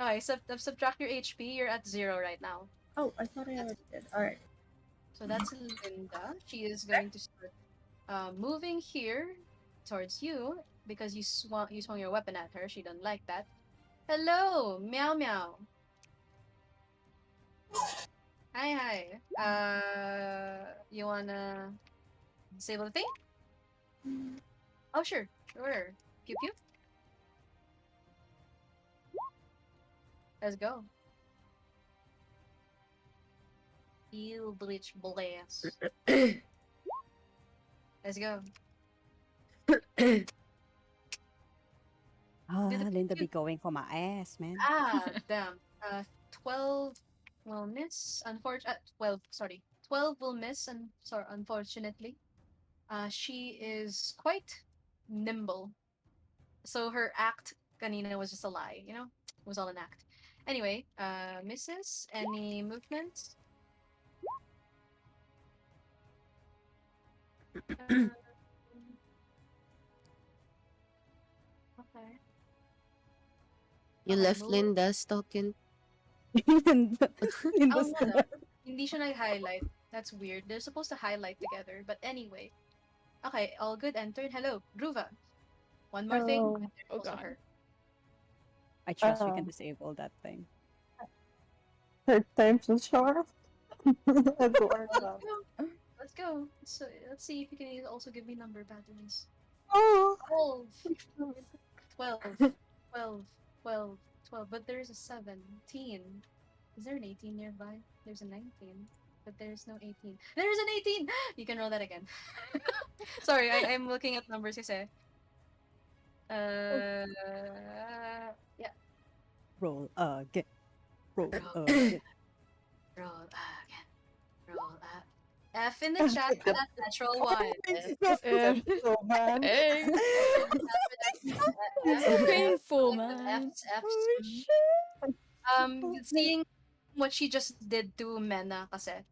Okay, subtract your HP, you're at 0 right now. Oh, I thought I already did. All right. So that's Linda. She is going to start moving here towards you because you swung your weapon at her. She doesn't like that. Hello, meow meow. Hi. You wanna disable the thing? Oh, sure. Pew pew. Let's go. Eldritch Blast. Let's go. Linda be going for my ass, man. Damn. 12 will miss. 12 will miss, and sorry, unfortunately. She is quite nimble. So her act kanina was just a lie, you know? It was all an act. Anyway, misses. Any movements? Okay. You Okay, left move. Linda talking. Linda, Oh, Linda's wala. Hindi siya nag-highlight. That's weird. They're supposed to highlight together. But anyway. Okay, all good. Entered. Hello, Druva. One more thing. Hello. And there's Oh also god. her. I trust we Uh, can disable that thing. Third time's a charm. Go or Let's not. go. Let's go. So let's see if you can also give me number patterns. Oh. 12, 12, 12, 12, 12. But there's a 17. Is there an 18 nearby? There's a 19. But there's no 18. There's an 18! You can roll that again. Sorry, I'm looking at numbers kasi. Yeah. Roll again. Roll Roll again. Roll again. Roll up. F in the chat for that natural one. So man. Hey, it's so F, painful, collective man. F's, F's. Oh shit. Seeing what she just did to Mena kasi,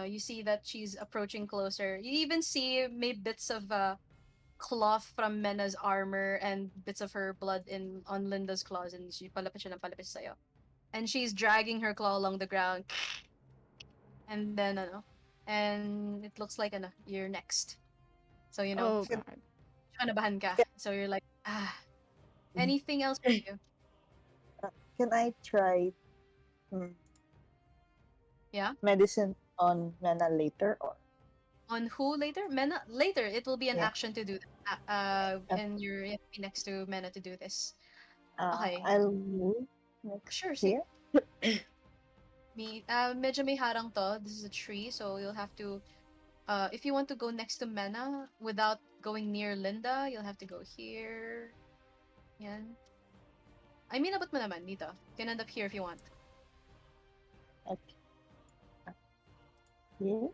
you see that she's approaching closer. You even see maybe bits of cloth from Mena's armor and bits of her blood on Linda's claws, and she palapit siya ng palapit sa'yo. And she's dragging her claw along the ground. And then, and it looks like, you're next. So, Oh god. kanabahan ka. So you're like, anything else for you? Can I try Yeah? medicine on Mena later or On who later? Mena? Later, it will be an Yeah. action to do that. And you're next to Mena to do this. Okay. I'll move next Sure, see. here. Medyo may harang to. This is a tree, so you'll have to, if you want to go next to Mena without going near Linda, you'll have to go here. Yan. I mean, abot mo naman dito. You can end up here if you want. Okay. Yeah.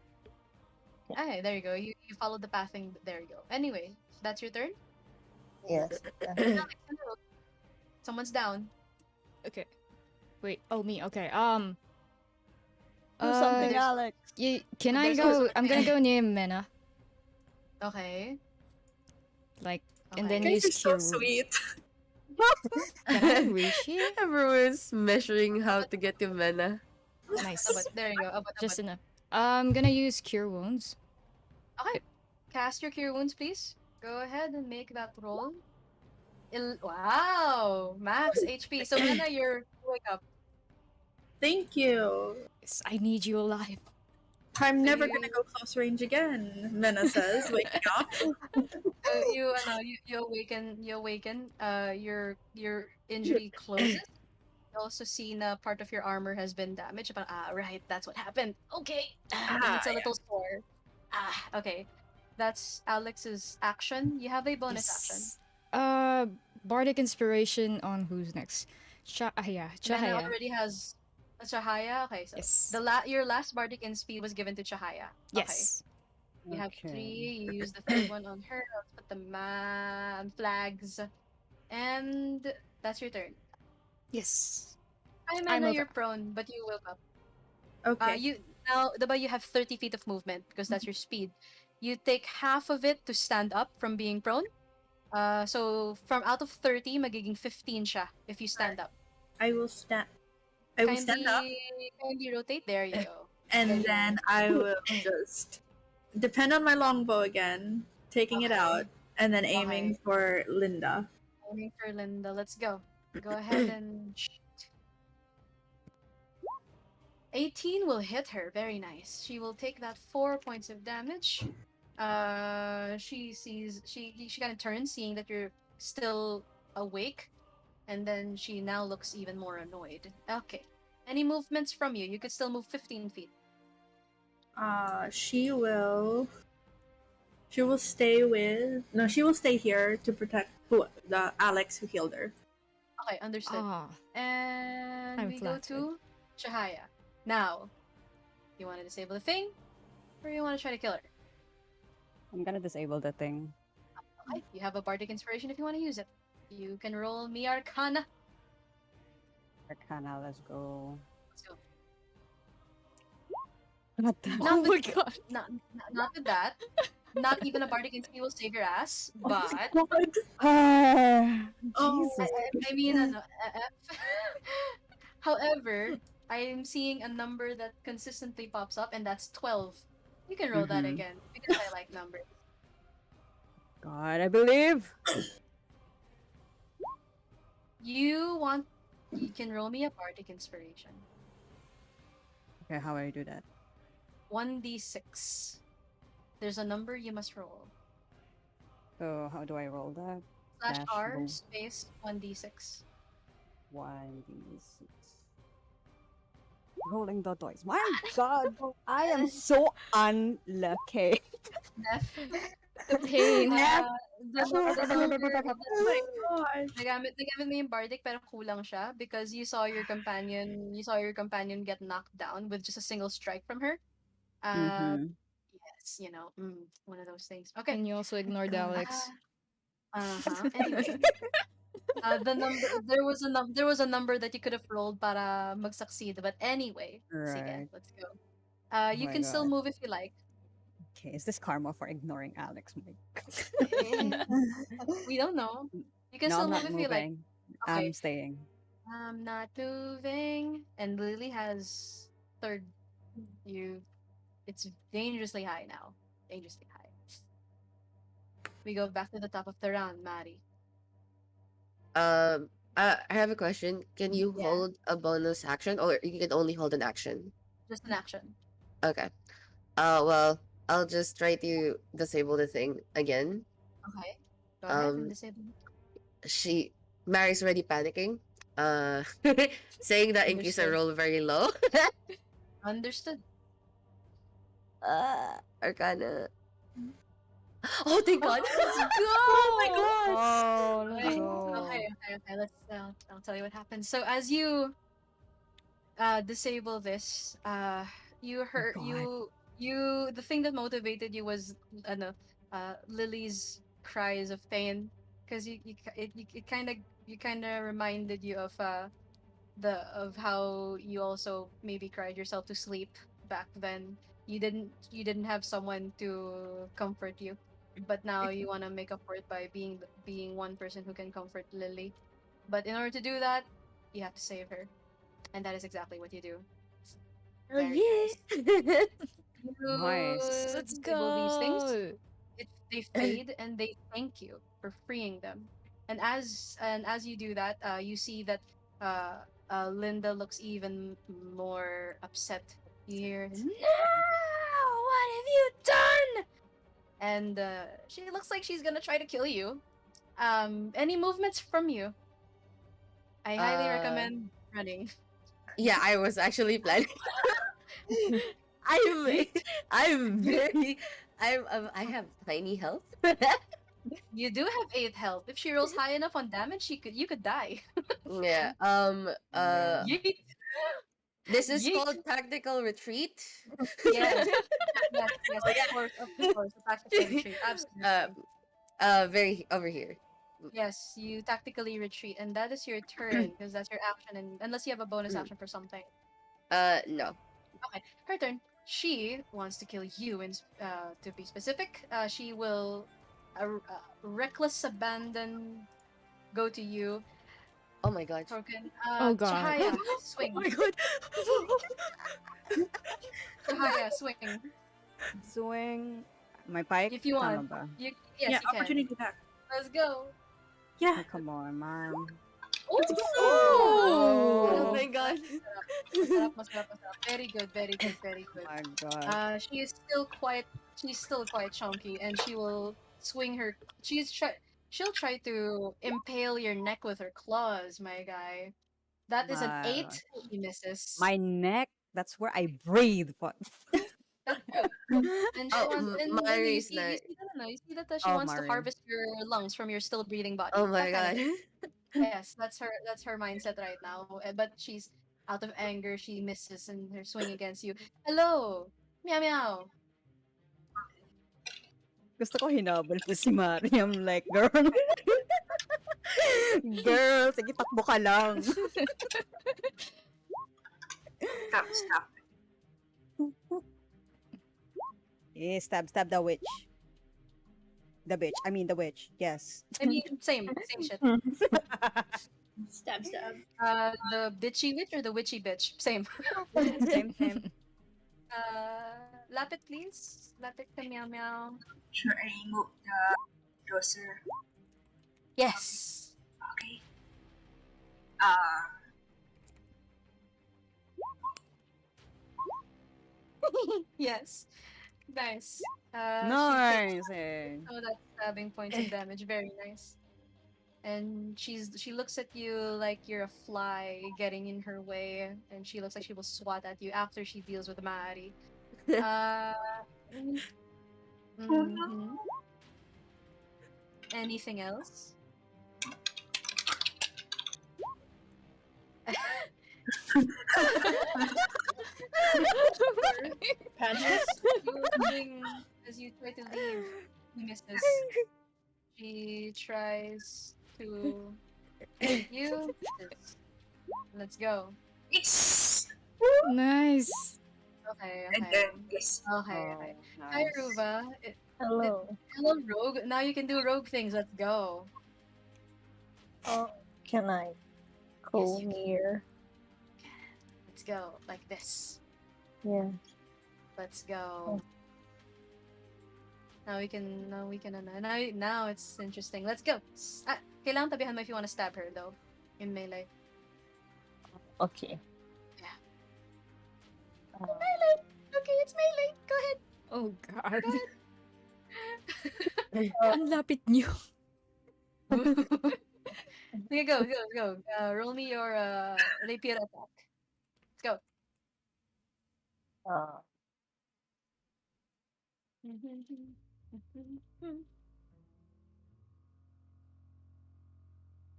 Okay, there you go. You followed the pathing. There you go. Anyway, that's your turn. Yes. Alex, hello. Someone's down. Okay. Wait. Oh, me. Okay. Do something, there's- Alex. Can I there's go? also- I'm gonna go near Mena. Okay. Like, Okay. and then You guys use are so cure wounds. sweet. Can I reach here? Everyone's measuring how to get to Mena. Nice. There you go. Just enough. I'm gonna use cure wounds. Okay. Cast your cure wounds, please. Go ahead and make that roll. Wow! Max HP. So Mena, you're wake up. Thank you. Yes, I need you alive. I'm never you- gonna go close range again, Mena says, waking up. You awaken. Your injury closes. You also see na part of your armor has been damaged. But right, that's what happened. Okay, and it's a little sore. Okay, that's Alex's action. You have a bonus action. Yes. Bardic inspiration on who's next? Yeah, Mena Chahaya. already has a Chahaya. Okay, so Yes. your last bardic insp was given to Chahaya. Yes. You have Okay. 3. You use the third one on her. Let's put the flags. And that's your turn. Yes. Hi, I Mana, move you're up. prone, but you woke up. Okay. You now, Diba, you have 30 feet of movement because that's your speed. You take half of it to stand up from being prone. So from out of 30, magiging 15 siya if you stand up. I will stand. I will stand up, Kindly rotate. There you go. and Very then nice. I will just depend on my longbow again, taking it out, Okay. and then Okay. aiming for Linda. Aiming for Linda. Let's go. Go ahead and 18 will hit her. Very nice. She will take that 4 points of damage. She kind of turns, seeing that you're still awake, and then she now looks even more annoyed. Okay. Any movements from you? You could still move 15 feet. She will. She will stay with. No, she will stay here to protect the Alex who healed her. Okay, understood. Ah, And I'm we go flattered. to Chahaya. Now, you want to disable the thing, or you want to try to kill her? I'm gonna disable the thing. Okay, you have a bardic inspiration if you want to use it. You can roll me Arcana. Arcana, let's go. Let's go. What the? Not Oh with my god. not with that. Not even a bardic inspiration will save your ass. But God. Oh. Jesus. I mean, ano, however, I'm seeing a number that consistently pops up, and that's 12. You can roll that Mhm. again because I like numbers. God, I believe. You can roll me a bardic inspiration. Okay, how do I do that? 1d6. There's a number you must roll. So how do I roll that? Slash R roll space 1d6. 1d6. Rolling the dice. My God, I am so unlucky. The pain. The number, Oh my gosh. nagamit mo yung bardic pero kulang siya because you saw your companion get knocked down with just a single strike from her. Mm-hmm. Yes, one of those things. Okay. And you also ignored Alex. Anyway, there was a number that you could have rolled para mag-succeed, but anyway, sige, Right. let's go. Oh You my can still God. move if you like. Okay, is this karma for ignoring Alex? Eh, we don't know. You can No, still I'm move not if you like. moving. Okay. I'm staying. I'm not moving. And Lily has third. It's dangerously high now. Dangerously high. We go back to the top of the round, Mari. I have a question. Can you Yeah. hold a bonus action, or you can only hold an action? Just an action. Okay. Well, I'll just try to disable the thing again. Okay. Go ahead and Um, disable. she Mary's already panicking. Uh, saying that in case I Understood. roll very low. Understood. Arcana. Oh, thank God. Oh my god! Oh, Okay. let's go. Okay. Let's. I'll tell you what happens. So as you disable this, you heard God. the thing that motivated you was Lily's cries of pain, because it kind of reminded you of of how you also maybe cried yourself to sleep back then. You didn't have someone to comfort you, but now you want to make up for it by being one person who can comfort Lily. But in order to do that, you have to save her, and that is exactly what you do. Oh, Very nice. yeah. You Nice. Let's disable these things. go! They fade, and they thank you for freeing them. And as you do that, you see that Linda looks even more upset. You hear, "No! What have you done?" And she looks like she's gonna try to kill you. Any movements from you? I highly Uh, recommend running. yeah, I was actually planning. I'm, I'm very, I have tiny health. You do have 8 health. If she rolls high enough on damage, you could die. Yeah. Yeah. Yeet. This is Yeet. called tactical retreat. Yes. Yes, of course, a tactical retreat. Absolutely. Very over here. Yes, you tactically retreat, and that is your turn because that's your action, and unless you have a bonus Mm. action for something. No. Okay, her turn. She wants to kill you, and to be specific, she will reckless abandon go to you. Oh my god. Broken. Oh god. Chahaya, Oh swing. my god. Chahaya, swing. Swing. My pike? If you Tama want. ba? You Yeah, yes, you can. opportunity attack. Let's go. Yeah. Oh, come on, man. Oh Oh! my god. Masarap, masarap, masarap. Very good, very good, very Oh good. my god. She is still quite. She's still quite chunky, and she will swing her. She'll try to impale your neck with her claws, my guy. That is an My, 8. She misses. my neck, that's where I breathe. But That's good. And she Oh, wants. And then Mari is you not. see that? No, you see that she oh, wants to Mari. harvest your lungs from your still breathing Oh body. my That kind of god. thing. Yes, that's her. That's her mindset right now. But she's out of anger. She misses and her swing against you. Hello, meow meow. Gusto ko hinabol ko si Mari. I'm like, girl. Girl, sige, takbo ka lang. Stop. Eh, stab the witch. The bitch. I mean, the witch. Yes. I mean, same shit. Stab. The bitchy witch or the witchy bitch? Same. Same. Lapit please. Lapit ka meow meow. Should I remove the closer? Yes. Okay. Yes. Nice. She takes Nice. Eh. some of that stabbing points of damage. Very nice. And she looks at you like you're a fly getting in her way, and she looks like she will swat at you after she deals with Mari. Uh, mhm. Anything else? Panties. As you try to leave, he misses. She tries to hit you. Misses. Let's go. Yes. Nice. Okay, And okay. then yes. Okay, okay. Oh, Hi, nice. Ruva. Hello. Hello, Rogue. Now you can do rogue things. Let's go. Oh, can I go you can. near? Let's go. Like this. Yeah. Let's go. Now we can. Now it's interesting. Let's go. Kailangan tabihan mo if you want to stab her though, in melee. Okay. Yeah. Uh, Melee. Okay, it's melee. Go ahead. Oh god. Go ahead. Ang lapit niyo. Okay, go. Roll me your rapier attack. Let's go. uh,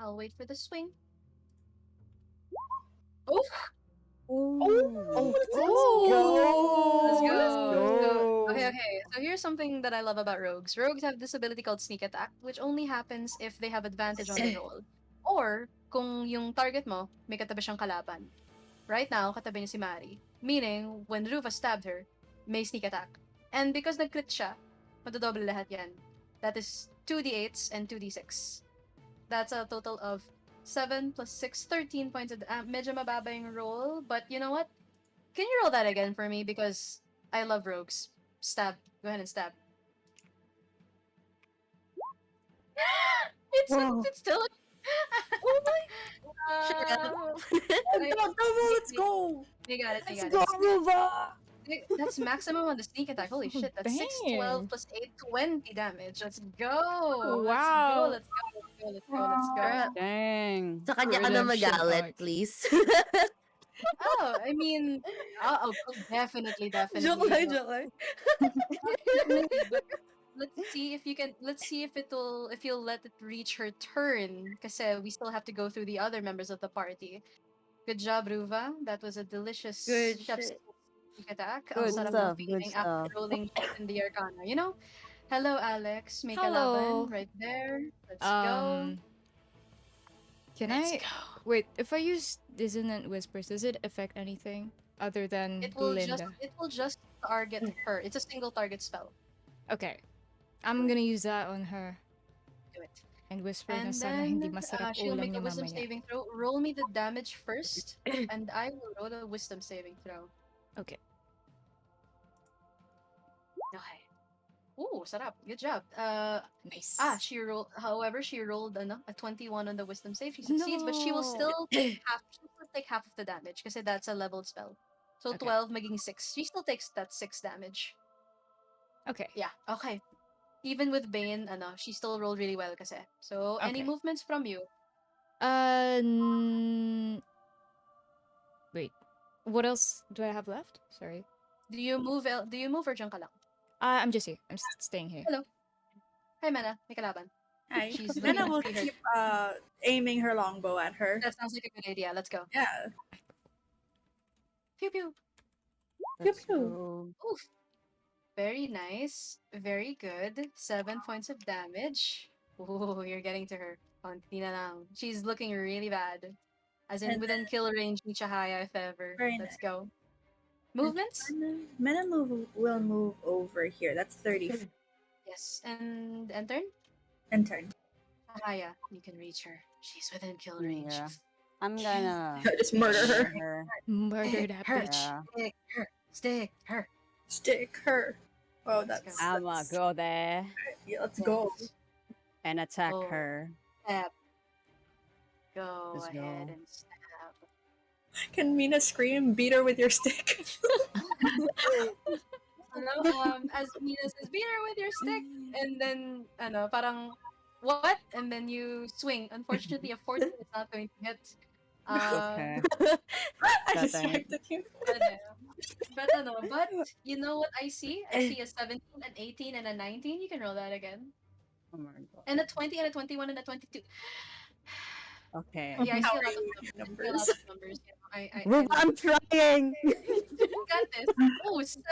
I'll wait for the swing. Oh, Oh, let's Oh. go. Okay, go. okay. So here's something that I love about rogues. Rogues have this ability called sneak attack, which only happens if they have advantage on the roll. Or kung yung target mo, may katabi siyang kalaban. Right now, katabi niya si Mari. Meaning, when Ruva stabbed her, may sneak attack. And because nag-crit siya, madodoble lahat yan. That is 2d8s and 2d6. That's a total of 7 plus 6, 13 points of medyo mababa yung roll. But you know what? Can you roll that again for me? Because I love rogues. Stab. Go ahead and stab. It's still. Oh my. Let's go. You got it. let's go, Ruva! That's maximum on the sneak attack. Holy shit, that's 6, Damn. 12 plus 8, 20 damage. Let's go. Wow. Let's go. Dang. Sa kanya ka na Redemption magalit, arc. please. Oh, I mean, definitely. joke lang. But let's see if you can. Let's see if you'll let it reach her turn. Kasi we still have to go through the other members of the party. Good job, Ruva. That was a delicious Good chef's shit. sneak attack. Ang Good sarap ng stuff, feeling good after stuff. rolling in the Arcana. You know, Hello, Alex. May Hello. kalaban right there. Let's go. Can Let's I go. wait? If I use dissonant whispers, does it affect anything other than Linda? It will just target her. It's a single target spell. Okay, I'm gonna use that on her Do it. and whisper na And sana hindi then masarap she'll ulam make a niya wisdom mamaya. saving throw. Roll me the damage first, and I will roll a wisdom saving throw. Okay. Okay. Ooh, sarap. Good job. Nice. She rolled. However, she rolled a 21 on the wisdom save. She succeeds, but she will No. still take half. She'll still take half of the damage because that's a leveled spell. So Okay. 12 making 6. She still takes that 6 damage. Okay. Yeah. Okay. Even with Bane, she still rolled really well kasi. So any Okay. movements from you? Wait. What else do I have left? Sorry. Do you move? Do you move or dyan ka lang? I'm just here. I'm staying here. Hello. Hi, Mena. May kalaban. Hi. She's Mena looking will at her. keep aiming her longbow at her. That sounds like a good idea. Let's go. Yeah. Pew pew. Let's pew. go. Oof. Very nice. Very good. 7 points of damage. Ooh, you're getting to her. Konti na lang. She's looking really bad. As in And within kill range ni Chahaya if ever. Very Let's nice. go. Movements? Mena will move over here. That's 30 Yes. And turn? and turn. Chahaya, you can reach her. She's within kill range. Yeah. I'm gonna Just murder her. her. Murder that Her. bitch. Yeah. Stick her. Stick her. Stick her. Oh, Let's that's. go. I'ma that's- go there Yeah, let's go. Yes. and attack Oh. her. Stab. Go Let's ahead go. and stab. Can Mina scream? Beat her with your stick. As Mina says, beat her with your stick, and then parang what? And then you swing. Unfortunately, a 14 is not going to hit. Okay. I That thing. distracted you. But you know what I see? I see a 17, an 18, and a 19. You can roll that again. Oh my god. And a 20, and a 21, and a 22. Okay. Yeah, I see a lot of Numbers. numbers. I see a lot of numbers. You know, I Well, love I'm trying. You got this. Oh, 7.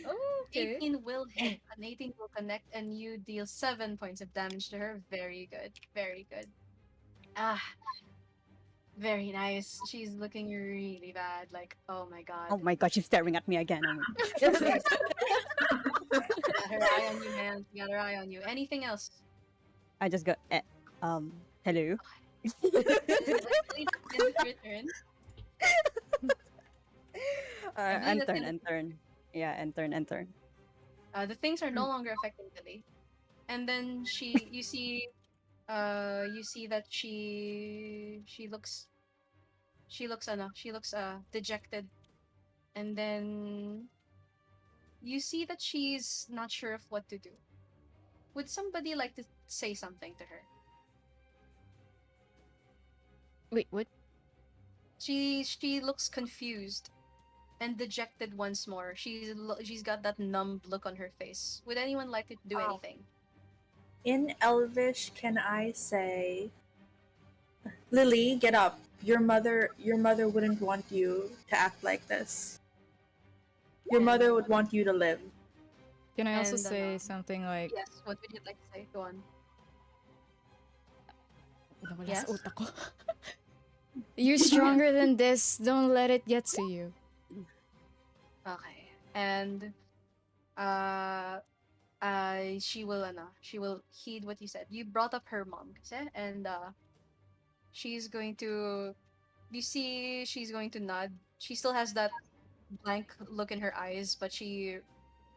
Oh, okay. 18 will hit. An 18 will connect, and you deal 7 points of damage to her. Very good. Very good. Ah, very nice. She's looking really bad. Like, oh my god. Oh my god, she's staring at me again. Oh my god. Got her eye on you, man. Got her eye on you. Anything else? I just got hello. Your turn. And that's turn gonna- and turn. Yeah, and turn and turn. The things are no longer affecting Lily. And then you see that she looks dejected. And then you see that she's not sure of what to do. Would somebody like to say something to her? Wait, what? She looks confused and dejected once more. She's got that numb look on her face. Would anyone like to do anything? In Elvish, can I say, Lily, get up. Your mother wouldn't want you to act like this. Your mother would want you to live. Can I also And, say something like, Yes, what would you like to say? Go on. nawala Yes? sa utak ko. You're stronger than this. Don't let it get to you. Okay. And she will heed what you said. You brought up her mom, kasi? And she's going to you see she's going to nod. She still has that blank look in her eyes, but she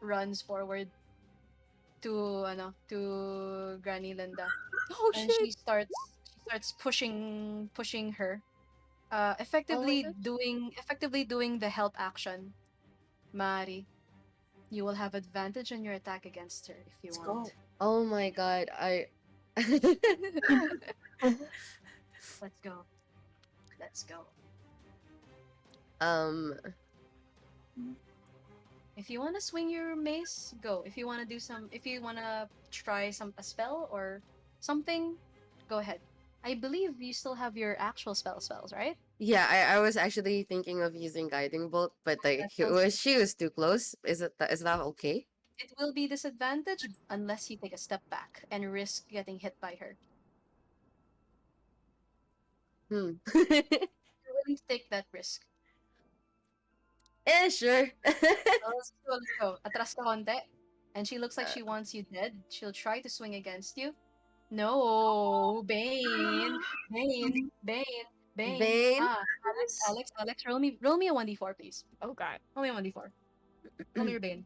runs forward to Granny Linda. Oh And she starts pushing her. Effectively doing the help action. Mari, you will have advantage on your attack against her if you Let's want. go. Oh my god, Let's go. Let's go. um If you want to swing your mace, go. If you want to try a spell or something, go ahead. I believe you still have your actual spells, right? yeah, I was actually thinking of using guiding bolt, but like That sounds she was too close. Is that okay? It will be disadvantage unless you take a step back and risk getting hit by her. Hmm. You're willing to take that risk. Sure. So let's go, let's go. Atras ka konti. And she looks like Uh, she wants you dead. She'll try to swing against you. No, Bane, Bane, Bane, Bane. Bane. Alex, roll me a 1d4, please. Oh god. Roll me a 1d4. Roll me your Bane.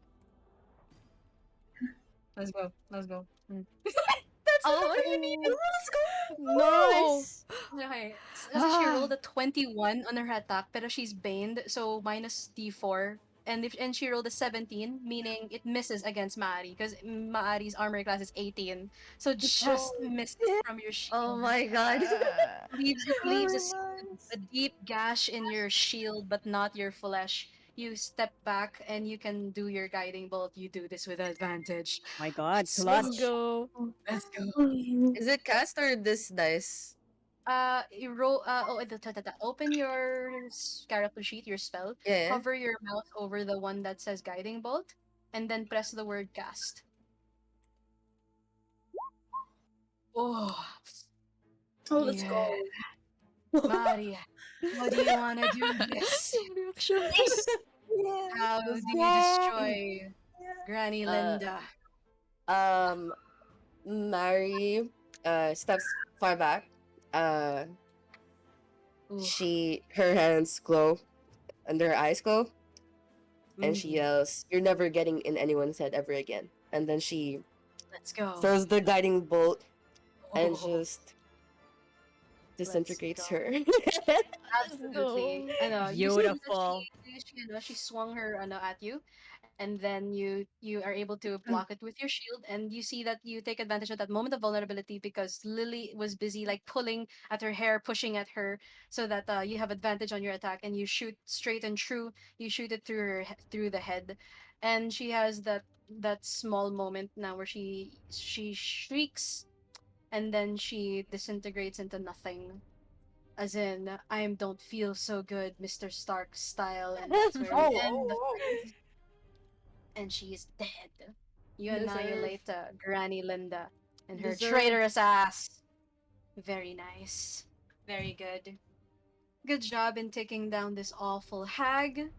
Let's go, let's go. That's not what you need. Oh, Let's go. no. Okay, kasi she rolled a 21 on her attack, pero she's baned, so minus d4. And she rolled a 17, meaning it misses against Maari, because Maari's armor class is 18. So just Oh, misses from your Oh shield. my god. Leaves a deep gash in your shield, but not your flesh. You step back and you can do your guiding bolt. You do this with advantage. My God, Let's clutch. go. Let's go. Is it cast or this dice? You roll. Open your character sheet, your spell. Yeah. Hover your mouse over the one that says guiding bolt, and then press the word cast. Oh, Oh, let's yeah, go. Maria. How do you wanna do this? Reaction. yeah. How Let's do you go. destroy Granny Uh, Linda? um, Mary steps far back. Uh, Ooh. her hands glow and her eyes glow, and she Mhm. yells, "You're never getting in anyone's head ever again." And then she Let's go. throws the guiding bolt and Oh, just let's disintegrates go. her. Let's Absolutely. go. I know. You see that Beautiful. she swung her at you, and then you are able to block it with your shield, and you see that you take advantage of that moment of vulnerability because Lily was busy like pulling at her hair, pushing at her, so that you have advantage on your attack, and you shoot straight and true. You shoot it through through the head, and she has that small moment now where she shrieks, and then she disintegrates into nothing, as in I don't feel so good, Mr. Stark style, and that's where we Oh, end the oh, fight. And she is dead. You Deserve. annihilate Granny Linda and her Deserve. traitorous ass. Very nice. Very good. Good job in taking down this awful hag.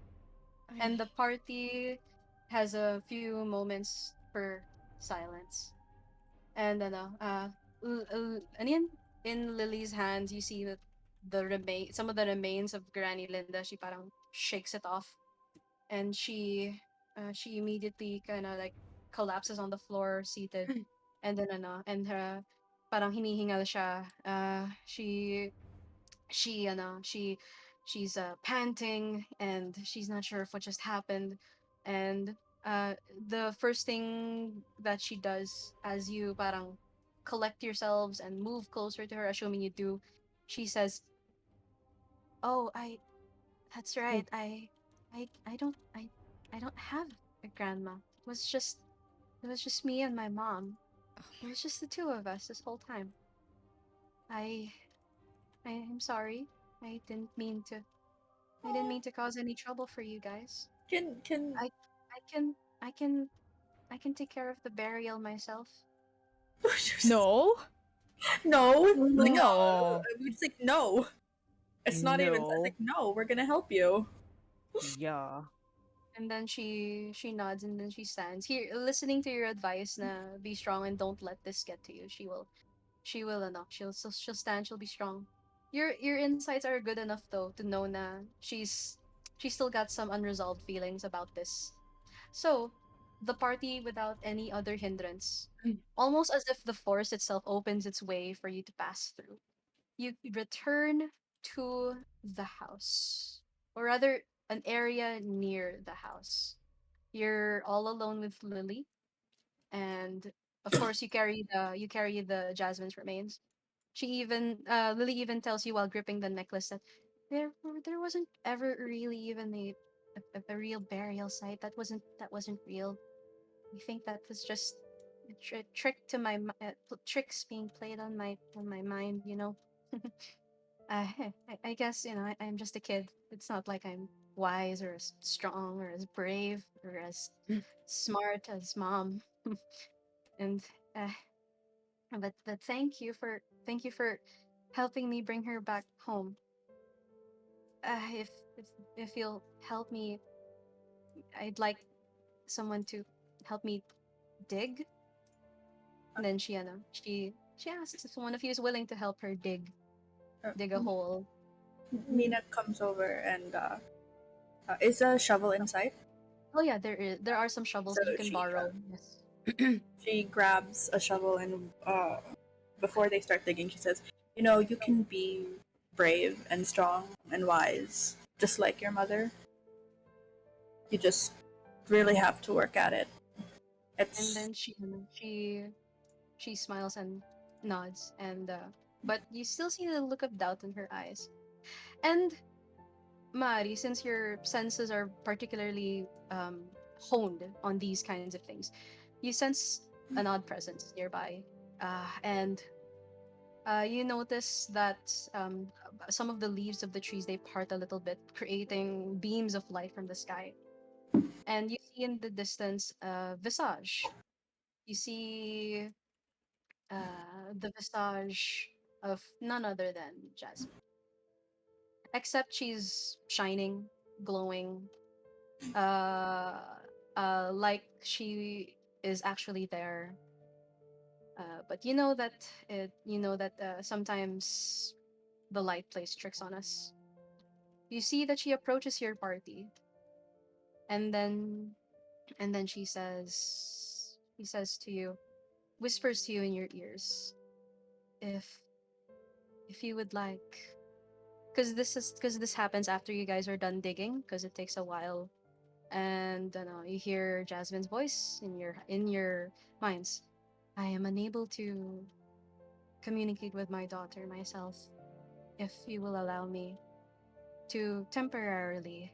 And the party has a few moments for silence. And and in Lily's hands, you see that some of the remains of Granny Linda. She parang shakes it off, and she immediately kind of like collapses on the floor, seated, and then and her parang hinihingal siya. She's panting, and she's not sure of what just happened, and the first thing that she does as you parang collect yourselves and move closer to her, assuming you do, she says, "Oh, that's right. I don't have a grandma. It was just me and my mom. It was just the two of us this whole time. I I'm sorry. I didn't mean to I didn't mean to cause any trouble for you guys. Can I I can I can I can take care of the burial myself." No. no, like No. it's like no. It's not even it's No. like no. We're gonna help you. Yeah. And then she nods, and then she stands here listening to your advice na be strong and don't let this get to you. She will enough. She'll stand, she'll be strong. Your insights are good enough though to know na she still got some unresolved feelings about this. So, the party without any other hindrance, almost as if the force itself opens its way for you to pass through. You return to the house, or rather, an area near the house. You're all alone with Lily, and of course, you carry the Jasmine's remains. Lily even tells you while gripping the necklace that there wasn't ever really even a real burial site. That wasn't real. I think that was just a trick to tricks being played on my mind. I guess I'm just a kid. It's not like I'm wise or as strong or as brave or as smart as mom. And uh, but thank you for helping me bring her back home. If you'll help me, I'd like someone to help me dig. And then she asks if one of you is willing to help her dig a hole. Mina comes over and is a shovel in sight? Oh yeah, there are some shovels So that you can borrow. Yes. she grabs a shovel and before they start digging, she says, "You know, you can be brave and strong and wise, just like your mother. You just really have to work at it. And It's then she smiles and nods, and but you still see the look of doubt in her eyes. And Mari, since your senses are particularly honed on these kinds of things, you sense an odd presence nearby, and you notice that some of the leaves of the trees they part a little bit, creating beams of light from the sky. And you see in the distance a visage. You see the visage of none other than Jasmine, except she's shining, glowing, uh, like she is actually there. But you know that sometimes the light plays tricks on us. You see that she approaches your party, and then she says to you, whispers to you in your ears, if you would like, because this happens after you guys are done digging, because it takes a while, and you hear Jasmine's voice in your minds. I am unable to communicate with my daughter myself. If you will allow me to temporarily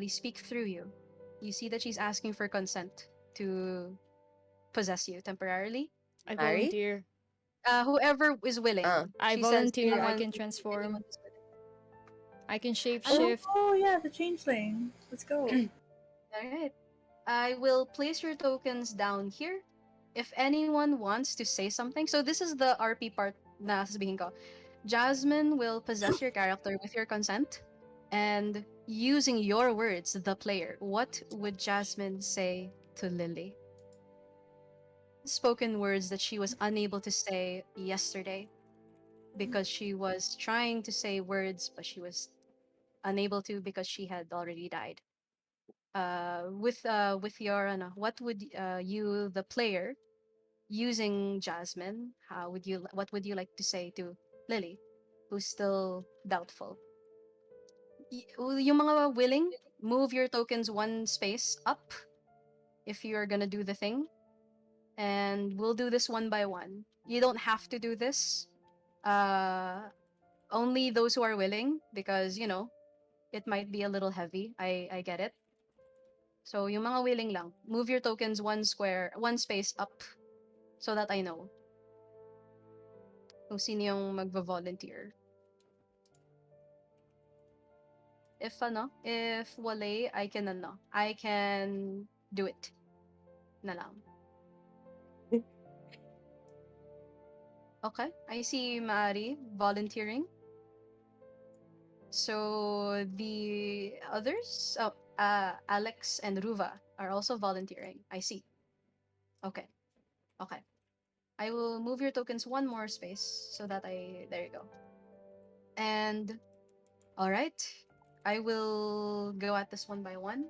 speak through you. You see that she's asking for consent to possess you temporarily. I Mari? volunteer. Whoever is willing. I She says volunteer. I anyone, can transform. anyone is willing. I can Ano? shapeshift. oh yeah, the changeling. Let's go. All right. I will place your tokens down here. If anyone wants to say something, so this is the RP part na sasabihin ko. Jasmine will possess your character with your consent, and using your words, the player, what would Jasmine say to Lily? Spoken words that she was unable to say yesterday because she was trying to say words, but she was unable to because she had already died. With your what would you, the player, using Jasmine, what would you like to say to Lily, who's still doubtful? Yung mga willing, move your tokens one space up if you're gonna do the thing, and we'll do this one by one. You don't have to do this. Uh, Only those who are willing, because it might be a little heavy. I get it. So yung mga willing lang, move your tokens one space up, so that I know kung sino yung magvo-volunteer. If wale, I can do it na lang. Okay, I see Maari volunteering. So the others, Alex and Ruva are also volunteering. I see. Okay, okay. I will move your tokens one more space so that there you go. And all right, I will go at this one by one.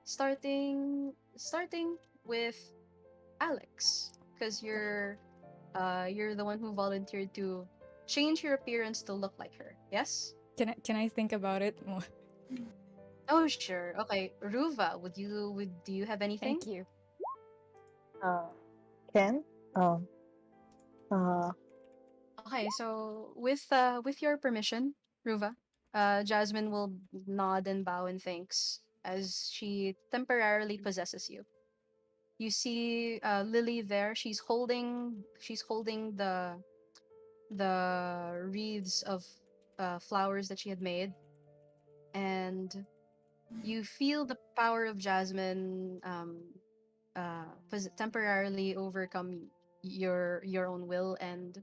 Starting with Alex, because you're the one who volunteered to change your appearance to look like her. Yes? Can I think about it more? Oh, sure. Okay, Ruva, do you have anything? Thank you. Ken? Um, uh, Okay, so with your permission, Ruva, Jasmine will nod and bow in thanks as she temporarily possesses you. You see Lily there. She's holding the wreaths flowers that she had made, and you feel the power of Jasmine temporarily overcome your own will. And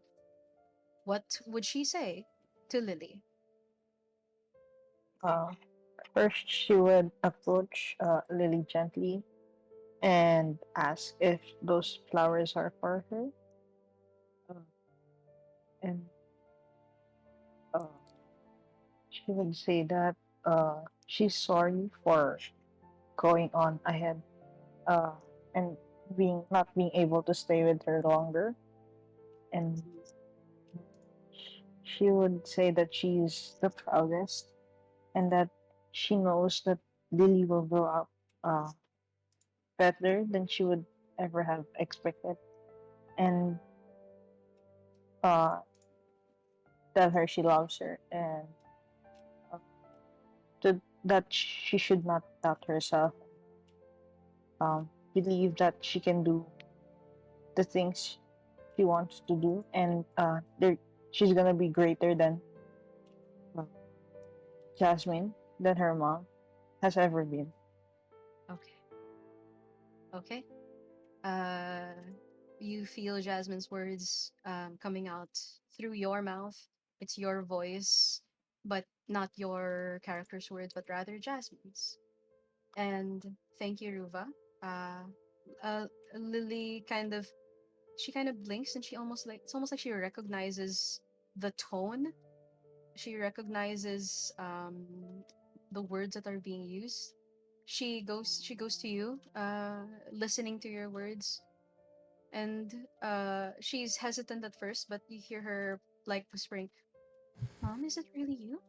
what would she say to Lily? Uh, First, she would approach Lily gently and ask if those flowers are for her. Uh, and uh, she would say that she's sorry for going on ahead uh, and being not being able to stay with her longer. And she would say that she's the proudest and that she knows that Lily will grow up uh, better than she would ever have expected. And uh, tell her she loves her and uh, that she should not doubt herself. Believe that she can do the things she wants to do, and she's gonna be greater than uh, Jasmine, than her mom has ever been. Okay. Okay. Uh, you feel Jasmine's words coming out through your mouth. It's your voice, but not your character's words, but rather Jasmine's. And thank you, Ruva. Uh, Lily she kind of blinks, and it's almost like she recognizes the tone. She recognizes the words that are being used. She goes to you, listening to your words, and she's hesitant at first, but you hear her like whispering, "Mom, is it really you?"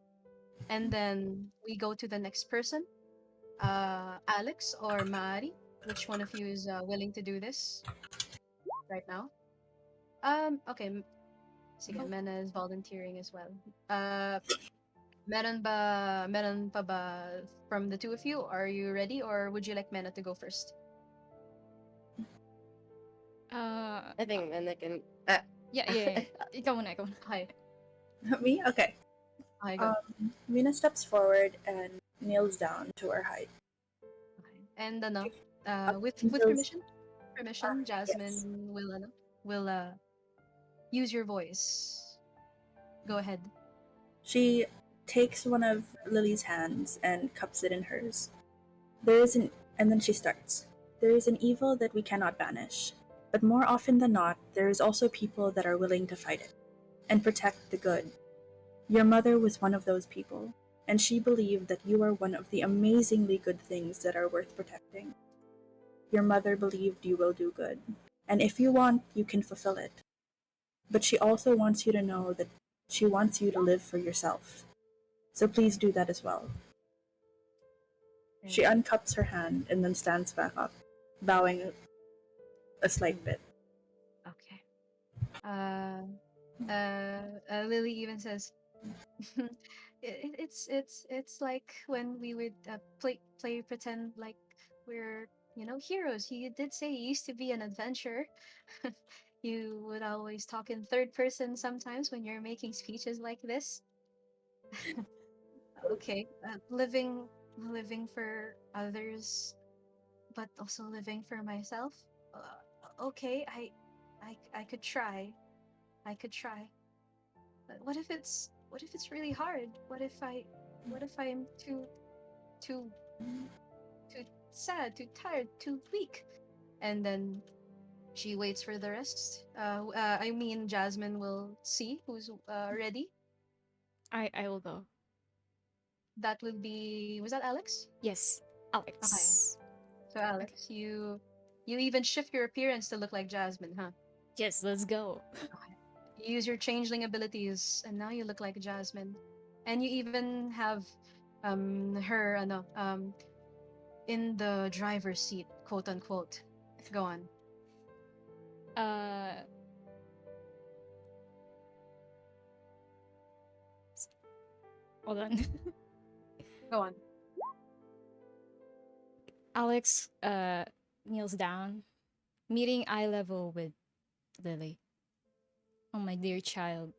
And then we go to the next person, Alex or Mari. Which one of you is willing to do this right now? Okay. Sige, Oh, Mena is volunteering as well. Meron pa ba from the two of you? Are you ready, or would you like Mena to go first? Uh, I think and I can. yeah, yeah, yeah. Ikaw muna, ikaw muna. Hi, me? Okay. hi, go. Mina steps forward and kneels down to her height. Okay. And Up with until permission, yes. Jasmine will use your voice. Go ahead. She takes one of Lily's hands and cups it in hers. There is an and then she starts. There is an evil that we cannot banish. But more often than not, there is also people that are willing to fight it and protect the good. Your mother was one of those people, and she believed that you are one of the amazingly good things that are worth protecting. Your mother believed you will do good, and if you want, you can fulfill it. But she also wants you to know that she wants you to live for yourself. So please do that as well. She Thank you. uncups her hand and then stands back up, bowing a slight bit. Okay. Uh, Lily even says, it's like when we would play pretend like we're heroes. You did say you used to be an adventurer. You would always talk in third person sometimes when you're making speeches like this. Okay, living for others, but also living for myself. Okay, I could try. I could try. But what if it's really hard? What if I'm too too sad, too tired, too weak? And then she waits for the rest. I mean, Jasmine will see who's ready. I will go. That would be, was that Alex? Yes, Okay, Alex. so Okay. Alex, you even shift your appearance to look like Jasmine, huh? Yes, let's go. Okay. You use your changeling abilities, and now you look like Jasmine. And you even have her in the driver's seat, quote unquote. Go on. Uh, hold on. Go on. Alex kneels down, meeting eye level with Lily. Oh, my dear child.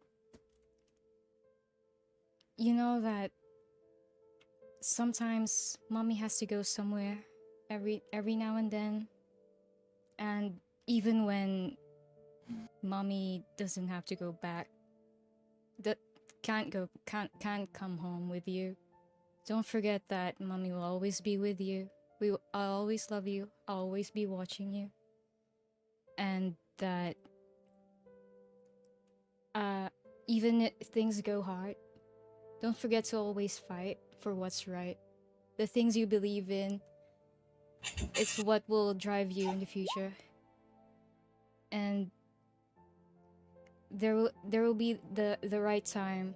you know that sometimes mommy has to go somewhere every now and then, and even when mommy doesn't have to go back, that can't come home with you. Don't forget that mommy will always be with you. I'll always love you. I'll always be watching you, and that uh, even if things go hard, don't forget to always fight for what's right. The things you believe in, it's what will drive you in the future. And there will be the right time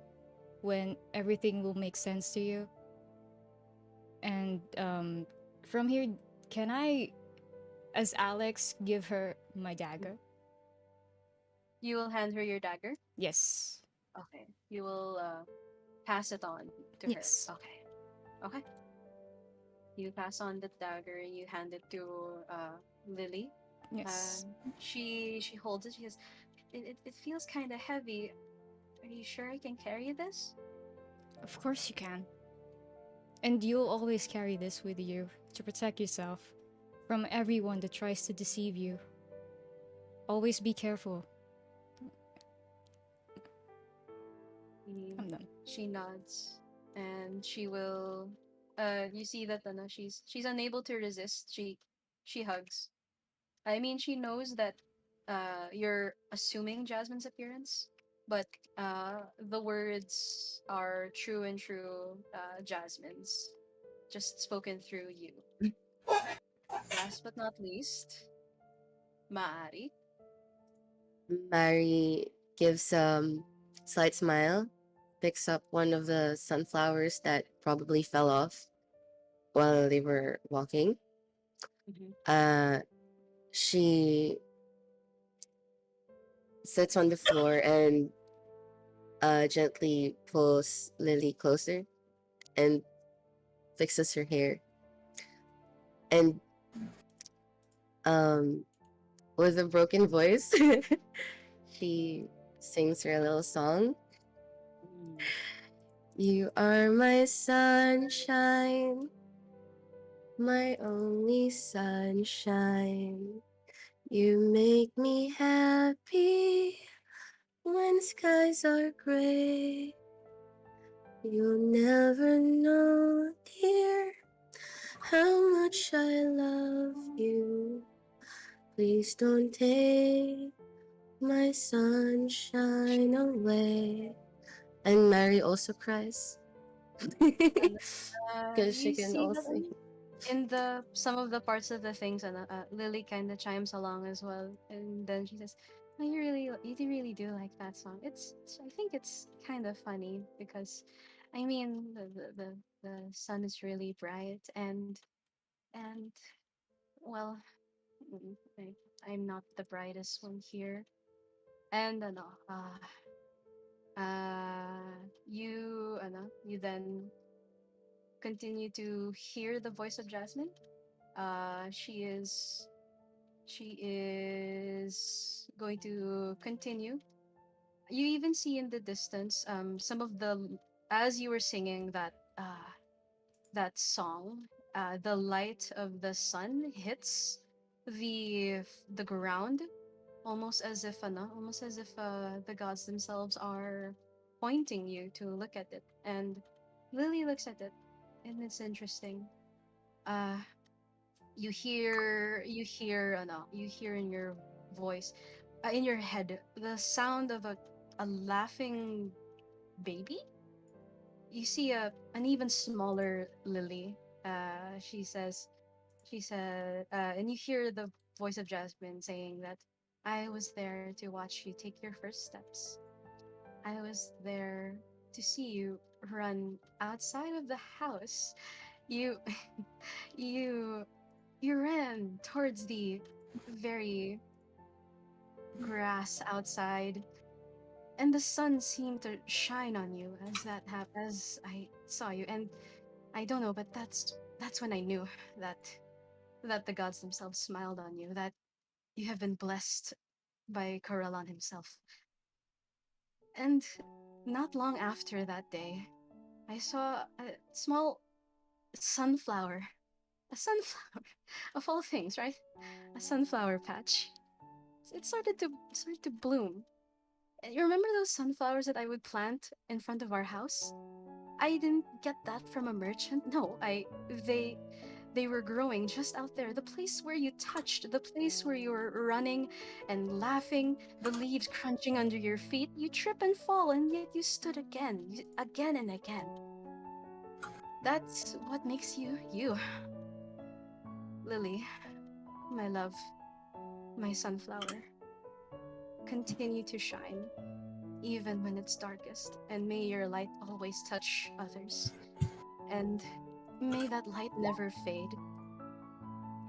when everything will make sense to you. And from here, can I, as Alex, give her my dagger? You will hand her your dagger. Yes. Okay. You will pass it on to her. Yes. Okay. Okay. You pass on the dagger. You hand it to Lily. Yes. She holds it. She says, "It feels kind of heavy. Are you sure I can carry this?" Of course you can. And you'll always carry this with you to protect yourself from everyone that tries to deceive you. Always be careful. I'm done. She nods, and she will. You see that she's unable to resist. She hugs. I mean, she knows that you're assuming Jasmine's appearance, but the words are true and true Jasmine's, just spoken through you. Last but not least, Maari. Mary gives a slight smile, picks up one of the sunflowers that probably fell off while they were walking. Mm-hmm. Uh, she sits on the floor and gently pulls Lily closer and fixes her hair. And um, with a broken voice, she sings her little song. You are my sunshine, my only sunshine. You make me happy when skies are gray. You'll never know, dear, how much I love you. Please don't take my sunshine away. And Mary also cries. And Because she you can see that also. in the some of the parts of the things, and Lily kind of chimes along as well, and then she says, "Oh, you really do like that song. I think it's kind of funny because, I mean, the sun is really bright, and well, I'm not the brightest one here, and no, you then continue to hear the voice of Jasmine. Uh, she is she is going to continue. You even see in the distance some of as you were singing that song, the light of the sun hits the ground, almost as if the gods themselves are pointing you to look at it. And Lily looks at it, and it's interesting. Uh, you hear in your voice, in your head, the sound of a laughing baby. You see an even smaller Lily. She said, and you hear the voice of Jasmine saying that I was there to watch you take your first steps. I was there to see you run outside of the house. You you you ran towards the very grass outside, and the sun seemed to shine on you as I saw you. And I don't know, but that's when I knew that the gods themselves smiled on you, that you have been blessed by Corellan himself. And not long after that day, I saw a small sunflower. A sunflower. Of all things, right? A sunflower patch. It started to bloom. And you remember those sunflowers that I would plant in front of our house? I didn't get that from a merchant. No, they were growing just out there. The place where you touched, the place where you were running and laughing, the leaves crunching under your feet. You trip and fall, and yet you stood again, again and again. That's what makes you you. Lily, my love, my sunflower. Continue to shine, even when it's darkest, and may your light always touch others. And may that light never fade.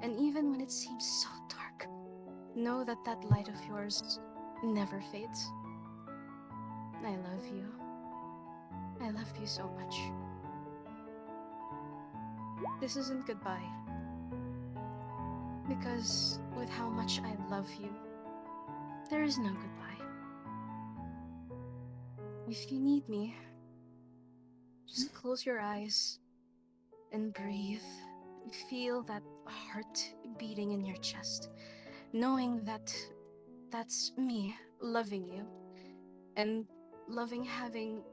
And even when it seems so dark, know that that light of yours never fades. I love you. I love you so much. This isn't goodbye. Because with how much I love you, there is no goodbye. If you need me, just close your eyes and breathe. Feel that heart beating in your chest, knowing that that's me loving you and loving having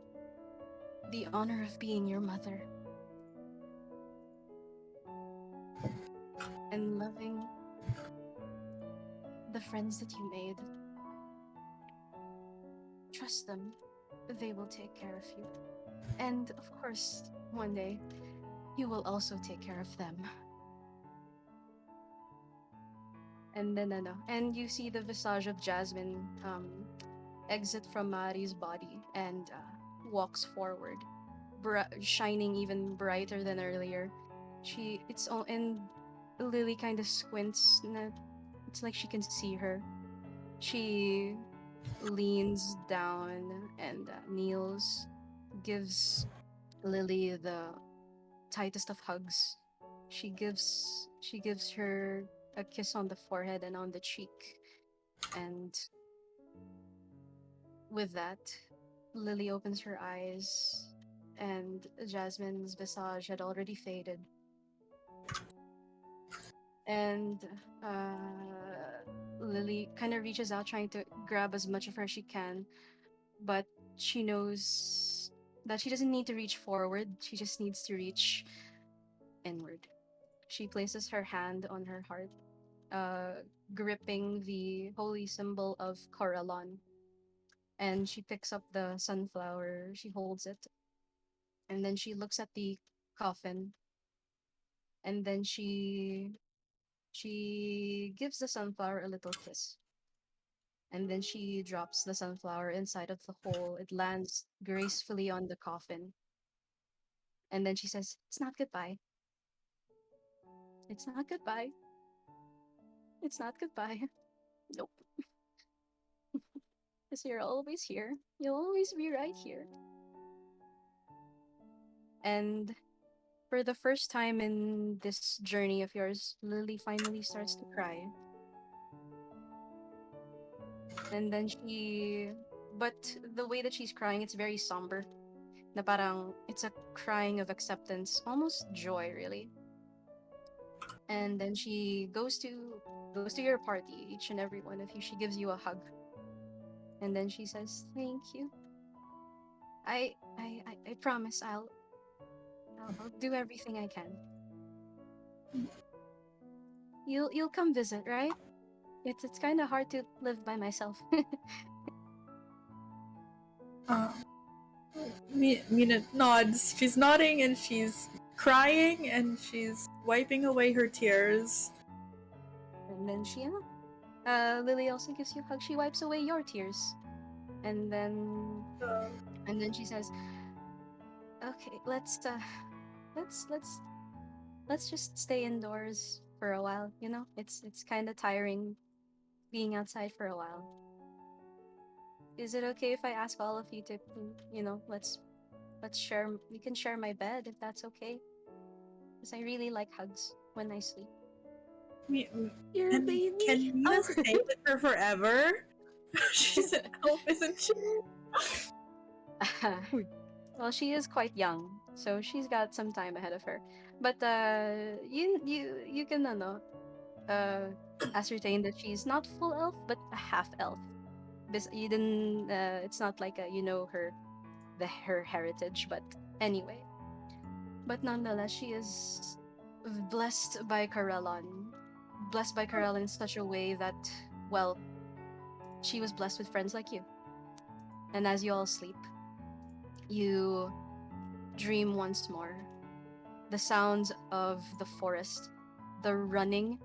the honor of being your mother and loving the friends that you made. Trust them, they will take care of you. And of course, one day, you will also take care of them. And then, and you see the visage of Jasmine exit from Mari's body and walks forward, shining even brighter than earlier. And Lily kind of squints. It's like she can see her. She leans down and kneels, gives Lily the tightest of hugs. She gives her a kiss on the forehead and on the cheek. And with that, Lily opens her eyes, and Jasmine's visage had already faded. And Lily kind of reaches out, trying to grab as much of her as she can, but she knows that she doesn't need to reach forward, she just needs to reach inward. She places her hand on her heart, gripping the holy symbol of Coralon, and she picks up the sunflower, she holds it, and then she looks at the coffin, and then she gives the sunflower a little kiss. And then she drops the sunflower inside of the hole. It lands gracefully on the coffin. And then she says, "It's not goodbye. It's not goodbye. It's not goodbye." Nope. Because you're always here. You'll always be right here. And for the first time in this journey of yours, Lily finally starts to cry. And then but the way that she's crying, it's very somber. Na parang, it's a crying of acceptance, almost joy, really. And then she goes to your party, each and every one of you. She gives you a hug. And then she says, "Thank you. I promise I'll do everything I can. You'll come visit, right? It's kind of hard to live by myself." Uh, Mina nods. She's nodding and she's crying and she's wiping away her tears. And then Lily also gives you a hug. She wipes away your tears. And then Uh, she says, "Okay, let's just stay indoors for a while, you know? It's kind of tiring being outside for a while. Is it okay if I ask all of you to, let's share, we can share my bed if that's okay? Because I really like hugs when I sleep." Mi- You're a can, baby. can Mina Oh. stay with her forever? She's an elf, isn't she? Well, she is quite young, so she's got some time ahead of her. But you can uh ascertain that she's not full elf, but a half elf. You didn't. It's not like her heritage, but anyway. But nonetheless, she is blessed by Karelon. Blessed by Karelon in such a way that, well, she was blessed with friends like you. And as you all sleep, you dream once more. The sounds of the forest, the running,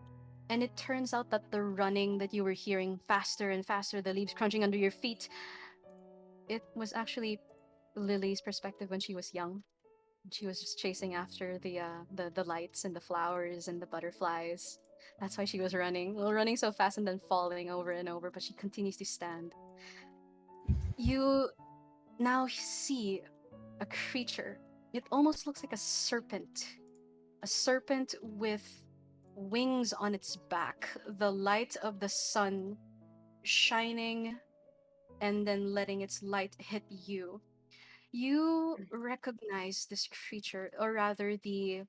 and it turns out that the running that you were hearing faster and faster, the leaves crunching under your feet, it was actually Lily's perspective when she was young. She was just chasing after the lights and the flowers and the butterflies. That's why she was running. Well, running so fast and then falling over and over, but she continues to stand. You now see a creature. It almost looks like a serpent. A serpent with wings on its back. The light of the sun shining and then letting its light hit you. You recognize this creature, or rather the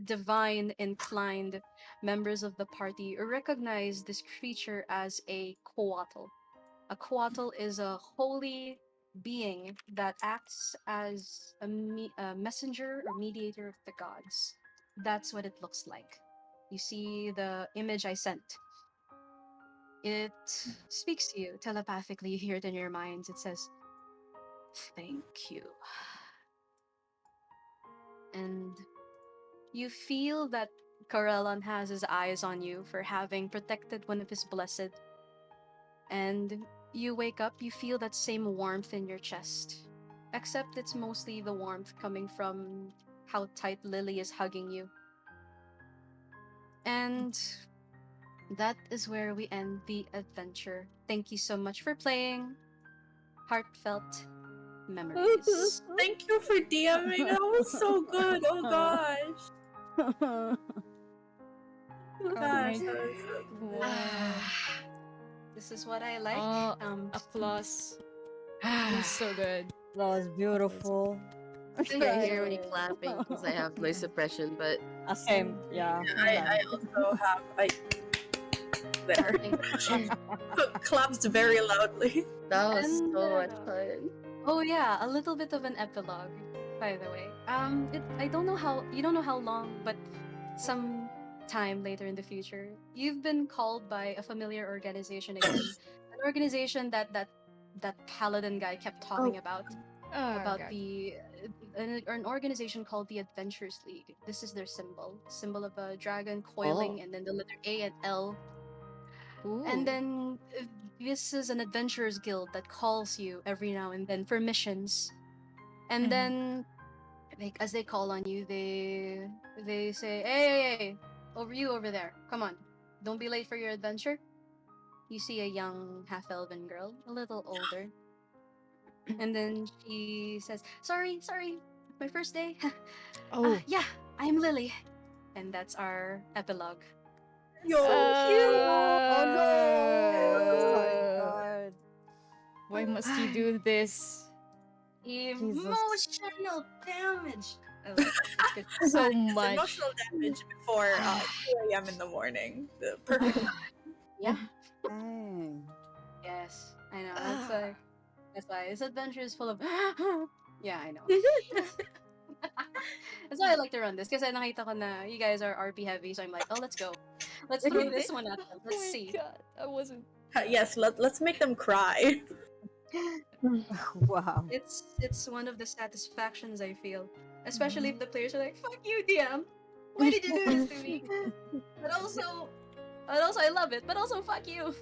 divine inclined members of the party recognize this creature as a coatl. A coatl is a holy being that acts as a messenger or mediator of the gods. That's what it looks like. You see the image I sent. It speaks to you telepathically. You hear it in your minds. It says, "Thank you." And you feel that Corellon has his eyes on you for having protected one of his blessed. And you wake up, you feel that same warmth in your chest. Except it's mostly the warmth coming from how tight Lily is hugging you. And that is where we end the adventure. Thank you so much for playing Heartfelt Memories. Thank you for DMing. That was so good. Oh gosh. Oh Gosh, my that was so good. god. This is what I like. Oh, applause. It was so good. That was beautiful. I can't hear any clapping because I have noise suppression, but Same, yeah. I also have there. Claps very loudly. that was And, so much fun. oh yeah, a little bit of an epilogue, by the way. I don't know how you don't know how long, but some time later in the future, you've been called by a familiar organization again, an organization that paladin guy kept talking about Oh, God. an organization called the Adventures League. This is their symbol of a dragon coiling, and then the letter A and L. Ooh. And then this is an adventurers guild that calls you every now and then for missions. And Mhm. then, like, as they call on you, they say, "Hey, over there! Come on, don't be late for your adventure." You see a young half-elven girl, a little older, and then she says, "Sorry, my first day." Oh. Yeah, I'm Lily, and that's our epilogue. Yo, Oh no! Oh my Uh, god. Why must you do this? Emotional damage. I like it. It's good. So it's much. emotional damage before 2 a.m. in the morning. The perfect. Yeah. Dang. Yes, I know. That's why this adventure is full of. Yeah, I know. That's why I like to run this kasi nakita ko na you guys are RP heavy, so I'm like, oh, let's go. Let's throw this one at them. Let's Oh my see. God, I wasn't. Yes, let's make them cry. Wow. It's one of the satisfactions I feel, especially if the players are like, "Fuck you, DM. Why did you do this to me?" But also I love it. But also, fuck you.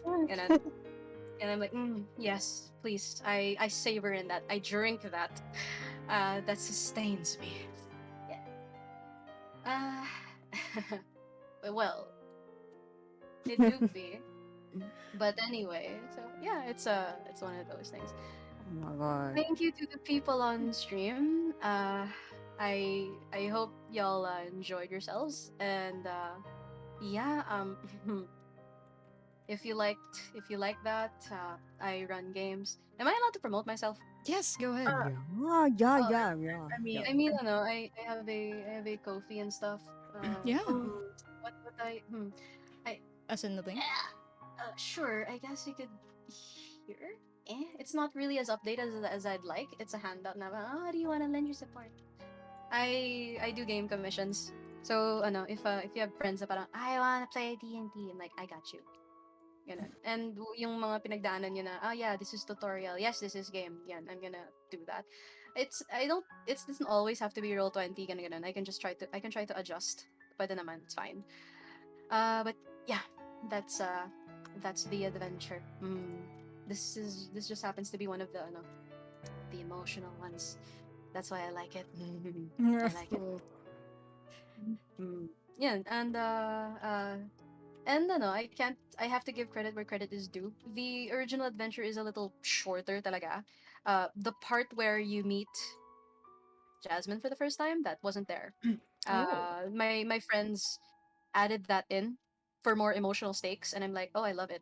And I'm like, yes, please. I savor in that. I drink that. That sustains me. Yeah. Well, it do be. But anyway, so yeah, it's one of those things. Oh my god. Thank you to the people on stream. I hope y'all enjoyed yourselves, and yeah, if you like that, I run games. Am I allowed to promote myself? Yes, go ahead. Uh, Yeah, yeah, Oh, yeah, yeah. I mean, Yeah. I mean, I have a Kofi and stuff. Yeah, oh, What I as in the blink. sure. I guess you could here. It's not really as updated as I'd like. It's a handout now. Oh, do you want to lend your support? I do game commissions. So if you have friends na parang I wanna play D&D, I'm like I got you. Ganun. And yung mga pinagdaanan nyo na, oh yeah, this is tutorial. Yes, this is game. Yan, I'm gonna do that. It doesn't always have to be roll 20, ganun, ganun. I can try to adjust. Pwede naman, it's fine. But yeah, that's the adventure. This just happens to be one of the emotional ones. That's why I like it. I like it. Cool. Yeah, and no, I can't. I have to give credit where credit is due. The original adventure is a little shorter, talaga. The part where you meet Jasmine for the first time, that wasn't there. My friends added that in for more emotional stakes, and I'm like, oh, I love it.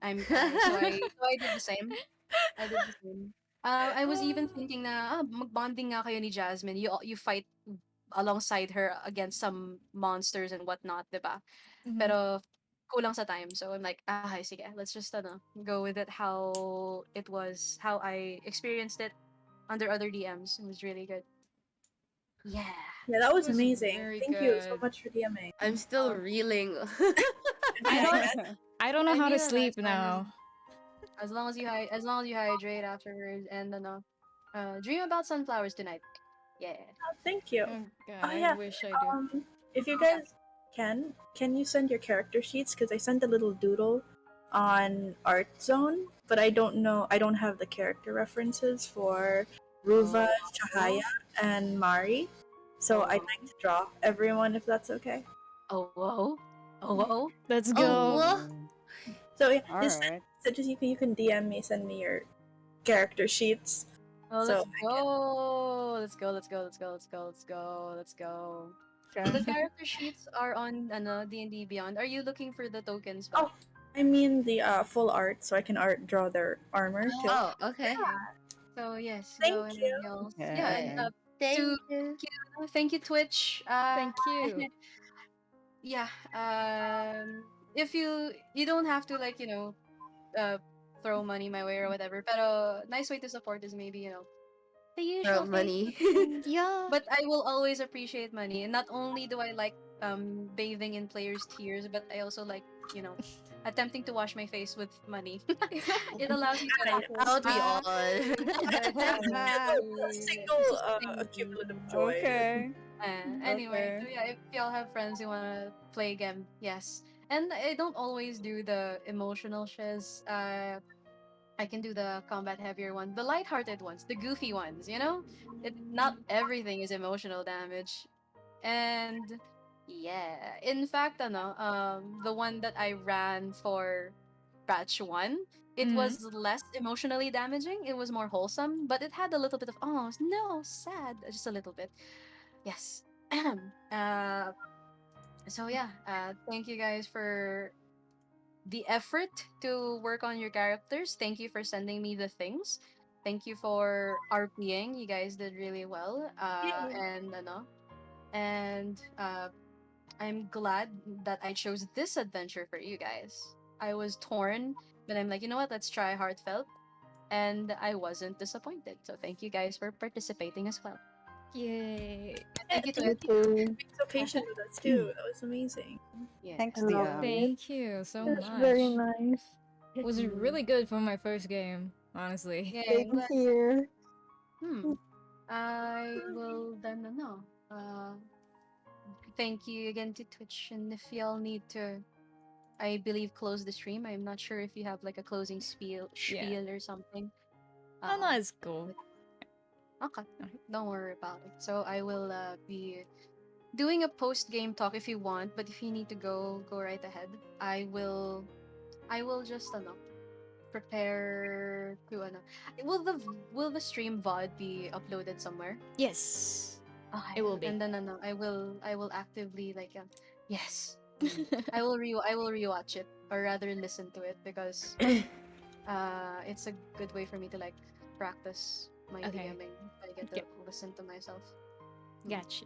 I did the same. I did the same. I was even thinking na magbonding nga kayo ni Jasmine. You fight alongside her against some monsters and whatnot, diba? Mhm. Pero kulang sa time. So I'm like, sige, let's just go with it how it was, how I experienced it under other DMs. It was really good. Yeah. yeah, that was It was amazing. very Thank you so good. much for DMing. I'm still reeling. I don't know I how to mean, sleep it's fine now. as long as you hydrate afterwards and dream about sunflowers tonight. Yeah. Thank you. Oh god, Oh I yeah. wish I do. If you guys can you send your character sheets? Because I sent a little doodle on Art Zone, but I don't know. I don't have the character references for Ruva, Chahaya, and Mari. So I'd like to draw everyone if that's okay. Oh whoa. Oh whoa. Let's Oh, go. what? So yeah, All just right. just you can DM me, send me your character sheets. Oh, So let's go. Let's go. Let's go. Let's go. Let's go. Let's go. So the character sheets are on D&D Beyond. Are you looking for the tokens ba? Oh, I mean the full art, so I can art draw their armor too. Oh, okay. So yes, Thank go ahead you. and y'all. Yeah, and Okay. to Thank you. thank you Twitch. Thank you. Yeah. If you don't have to uh throw money my way or whatever, pero nice way to support is maybe the Throw usual money. Facebook. Yeah. But I will always appreciate money. And not only do I like bathing in players' tears, but I also like, attempting to wash my face with money. It allows me to Out we all. A single accumulative joy. Okay. Anyway, Okay. so yeah, if y'all have friends who wanna play game, yes. And I don't always do the emotional shiz. I can do the combat heavier one, the lighthearted ones, the goofy ones. Not everything is emotional damage. And yeah, in fact, the one that I ran for batch one, it Mhm. was less emotionally damaging. It was more wholesome, but it had a little bit of oh no, sad, just a little bit. Yes. uh, so yeah, thank you guys for the effort to work on your characters. Thank you for sending me the things. Thank you for RPing. You guys did really well. And I'm glad that I chose this adventure for you guys. I was torn, but I'm like, you know what? Let's try Heartfelt. And I wasn't disappointed. So thank you guys for participating as well. Yay. Thank you to Me too. Being so patient with us too. That was amazing. yeah. Thanks, I love DM. it. Thank you so That's much. very nice. It was really good for my first game, honestly. Yeah, Same here. I will then thank you again to Twitch, and if y'all need to, I believe, close the stream. I'm not sure if you have like a closing spiel or something. Oh, no, it's cool. Okay, don't worry about it. So I will be doing a post game talk if you want, but if you need to go right ahead. I will just prepare to will the stream VOD be uploaded somewhere? Yes. Okay. It will be. And then I will actively yes. I will rewatch it or rather listen to it because it's a good way for me to practice my Okay. DMing. I get to Yep. listen to myself. Gotcha.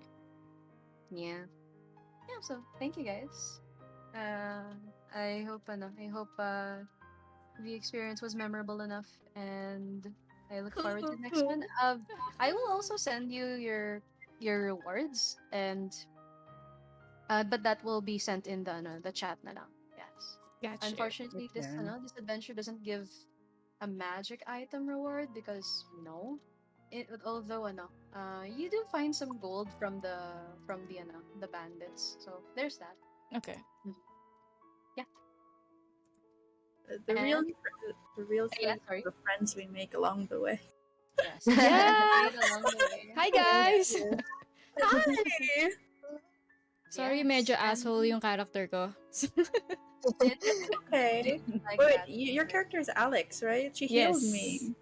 Yeah. Yeah, so thank you guys. I hope the experience was memorable enough, and I look forward to the next one. I will also send you your rewards, and but that will be sent in the chat na lang. Yes. Gotcha. Unfortunately, Okay. this adventure doesn't give a magic item reward because no. Although you do find some gold from the bandits. So there's that. Okay. Yeah. The real And the real yeah, treasure sorry. are the friends we make along the way. Yes. Yeah. Made along the way. Hi guys. Hi. Sorry, Yes, medyo and asshole yung character ko. it's Okay. like Wait, that. your character is Alex, right? She healed me.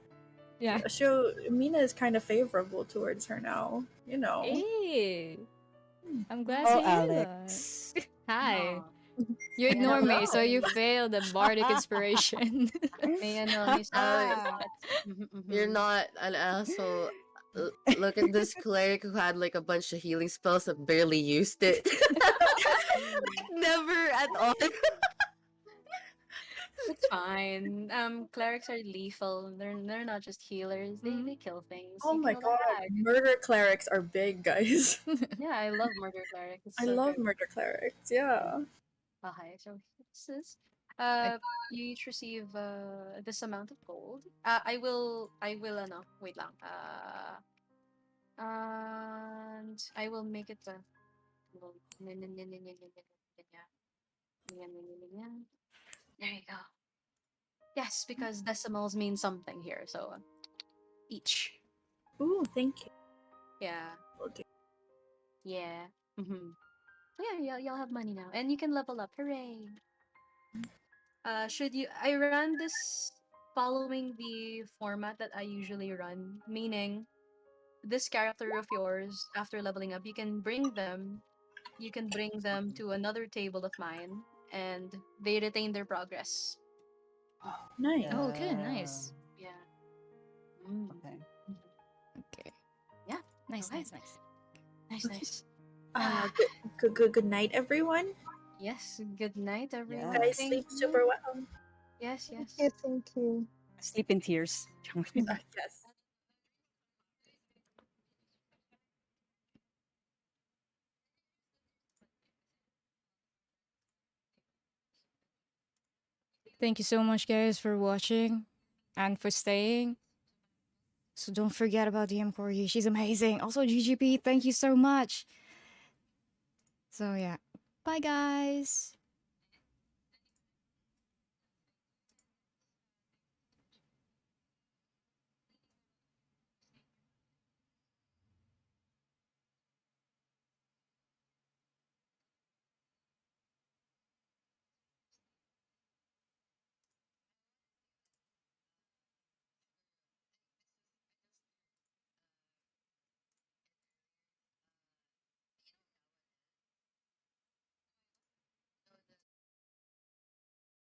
Yeah. So Mina is kind of favorable towards her now. You know. Hey. I'm glad Oh, to hear Alex. that. Hi. Aw. You May ignore me, so you may failed the bardic inspiration. may Oh, spots. you're not an asshole. Look at this cleric who had like a bunch of healing spells that barely used it. Like, never at all. It's fine. Clerics are lethal. They're not just healers. Mhm. They kill things. Oh You my kill the god, hag. murder clerics are big, guys. Yeah, I love murder cleric. It's I so love good. murder clerics. Yeah. Okay, so this is you each receive this amount of gold. I will wait lang. And I will make it there you go. Yes, because decimals mean something here. So each. Ooh, thank you. Yeah. Will do. Yeah. Yeah, you'll have money now. And you can level up. Hooray. Should you I run this following the format that I usually run, meaning this character of yours after leveling up, you can bring them to another table of mine and they retain their progress. Nice. Oh, okay, nice. Yeah. Mm. Okay. Okay. Yeah. Nice, Okay. nice, nice. Nice, nice. Good night, everyone. Yes. Good night, everyone. Yeah. Guys, Thank sleep you. super well. Yes, Thank yes. you, thank you. Sleep in tears. Yes. Thank you so much, guys, for watching and for staying. So don't forget about DM Corgi. She's amazing. Also, GGP, thank you so much. So yeah. Bye, guys.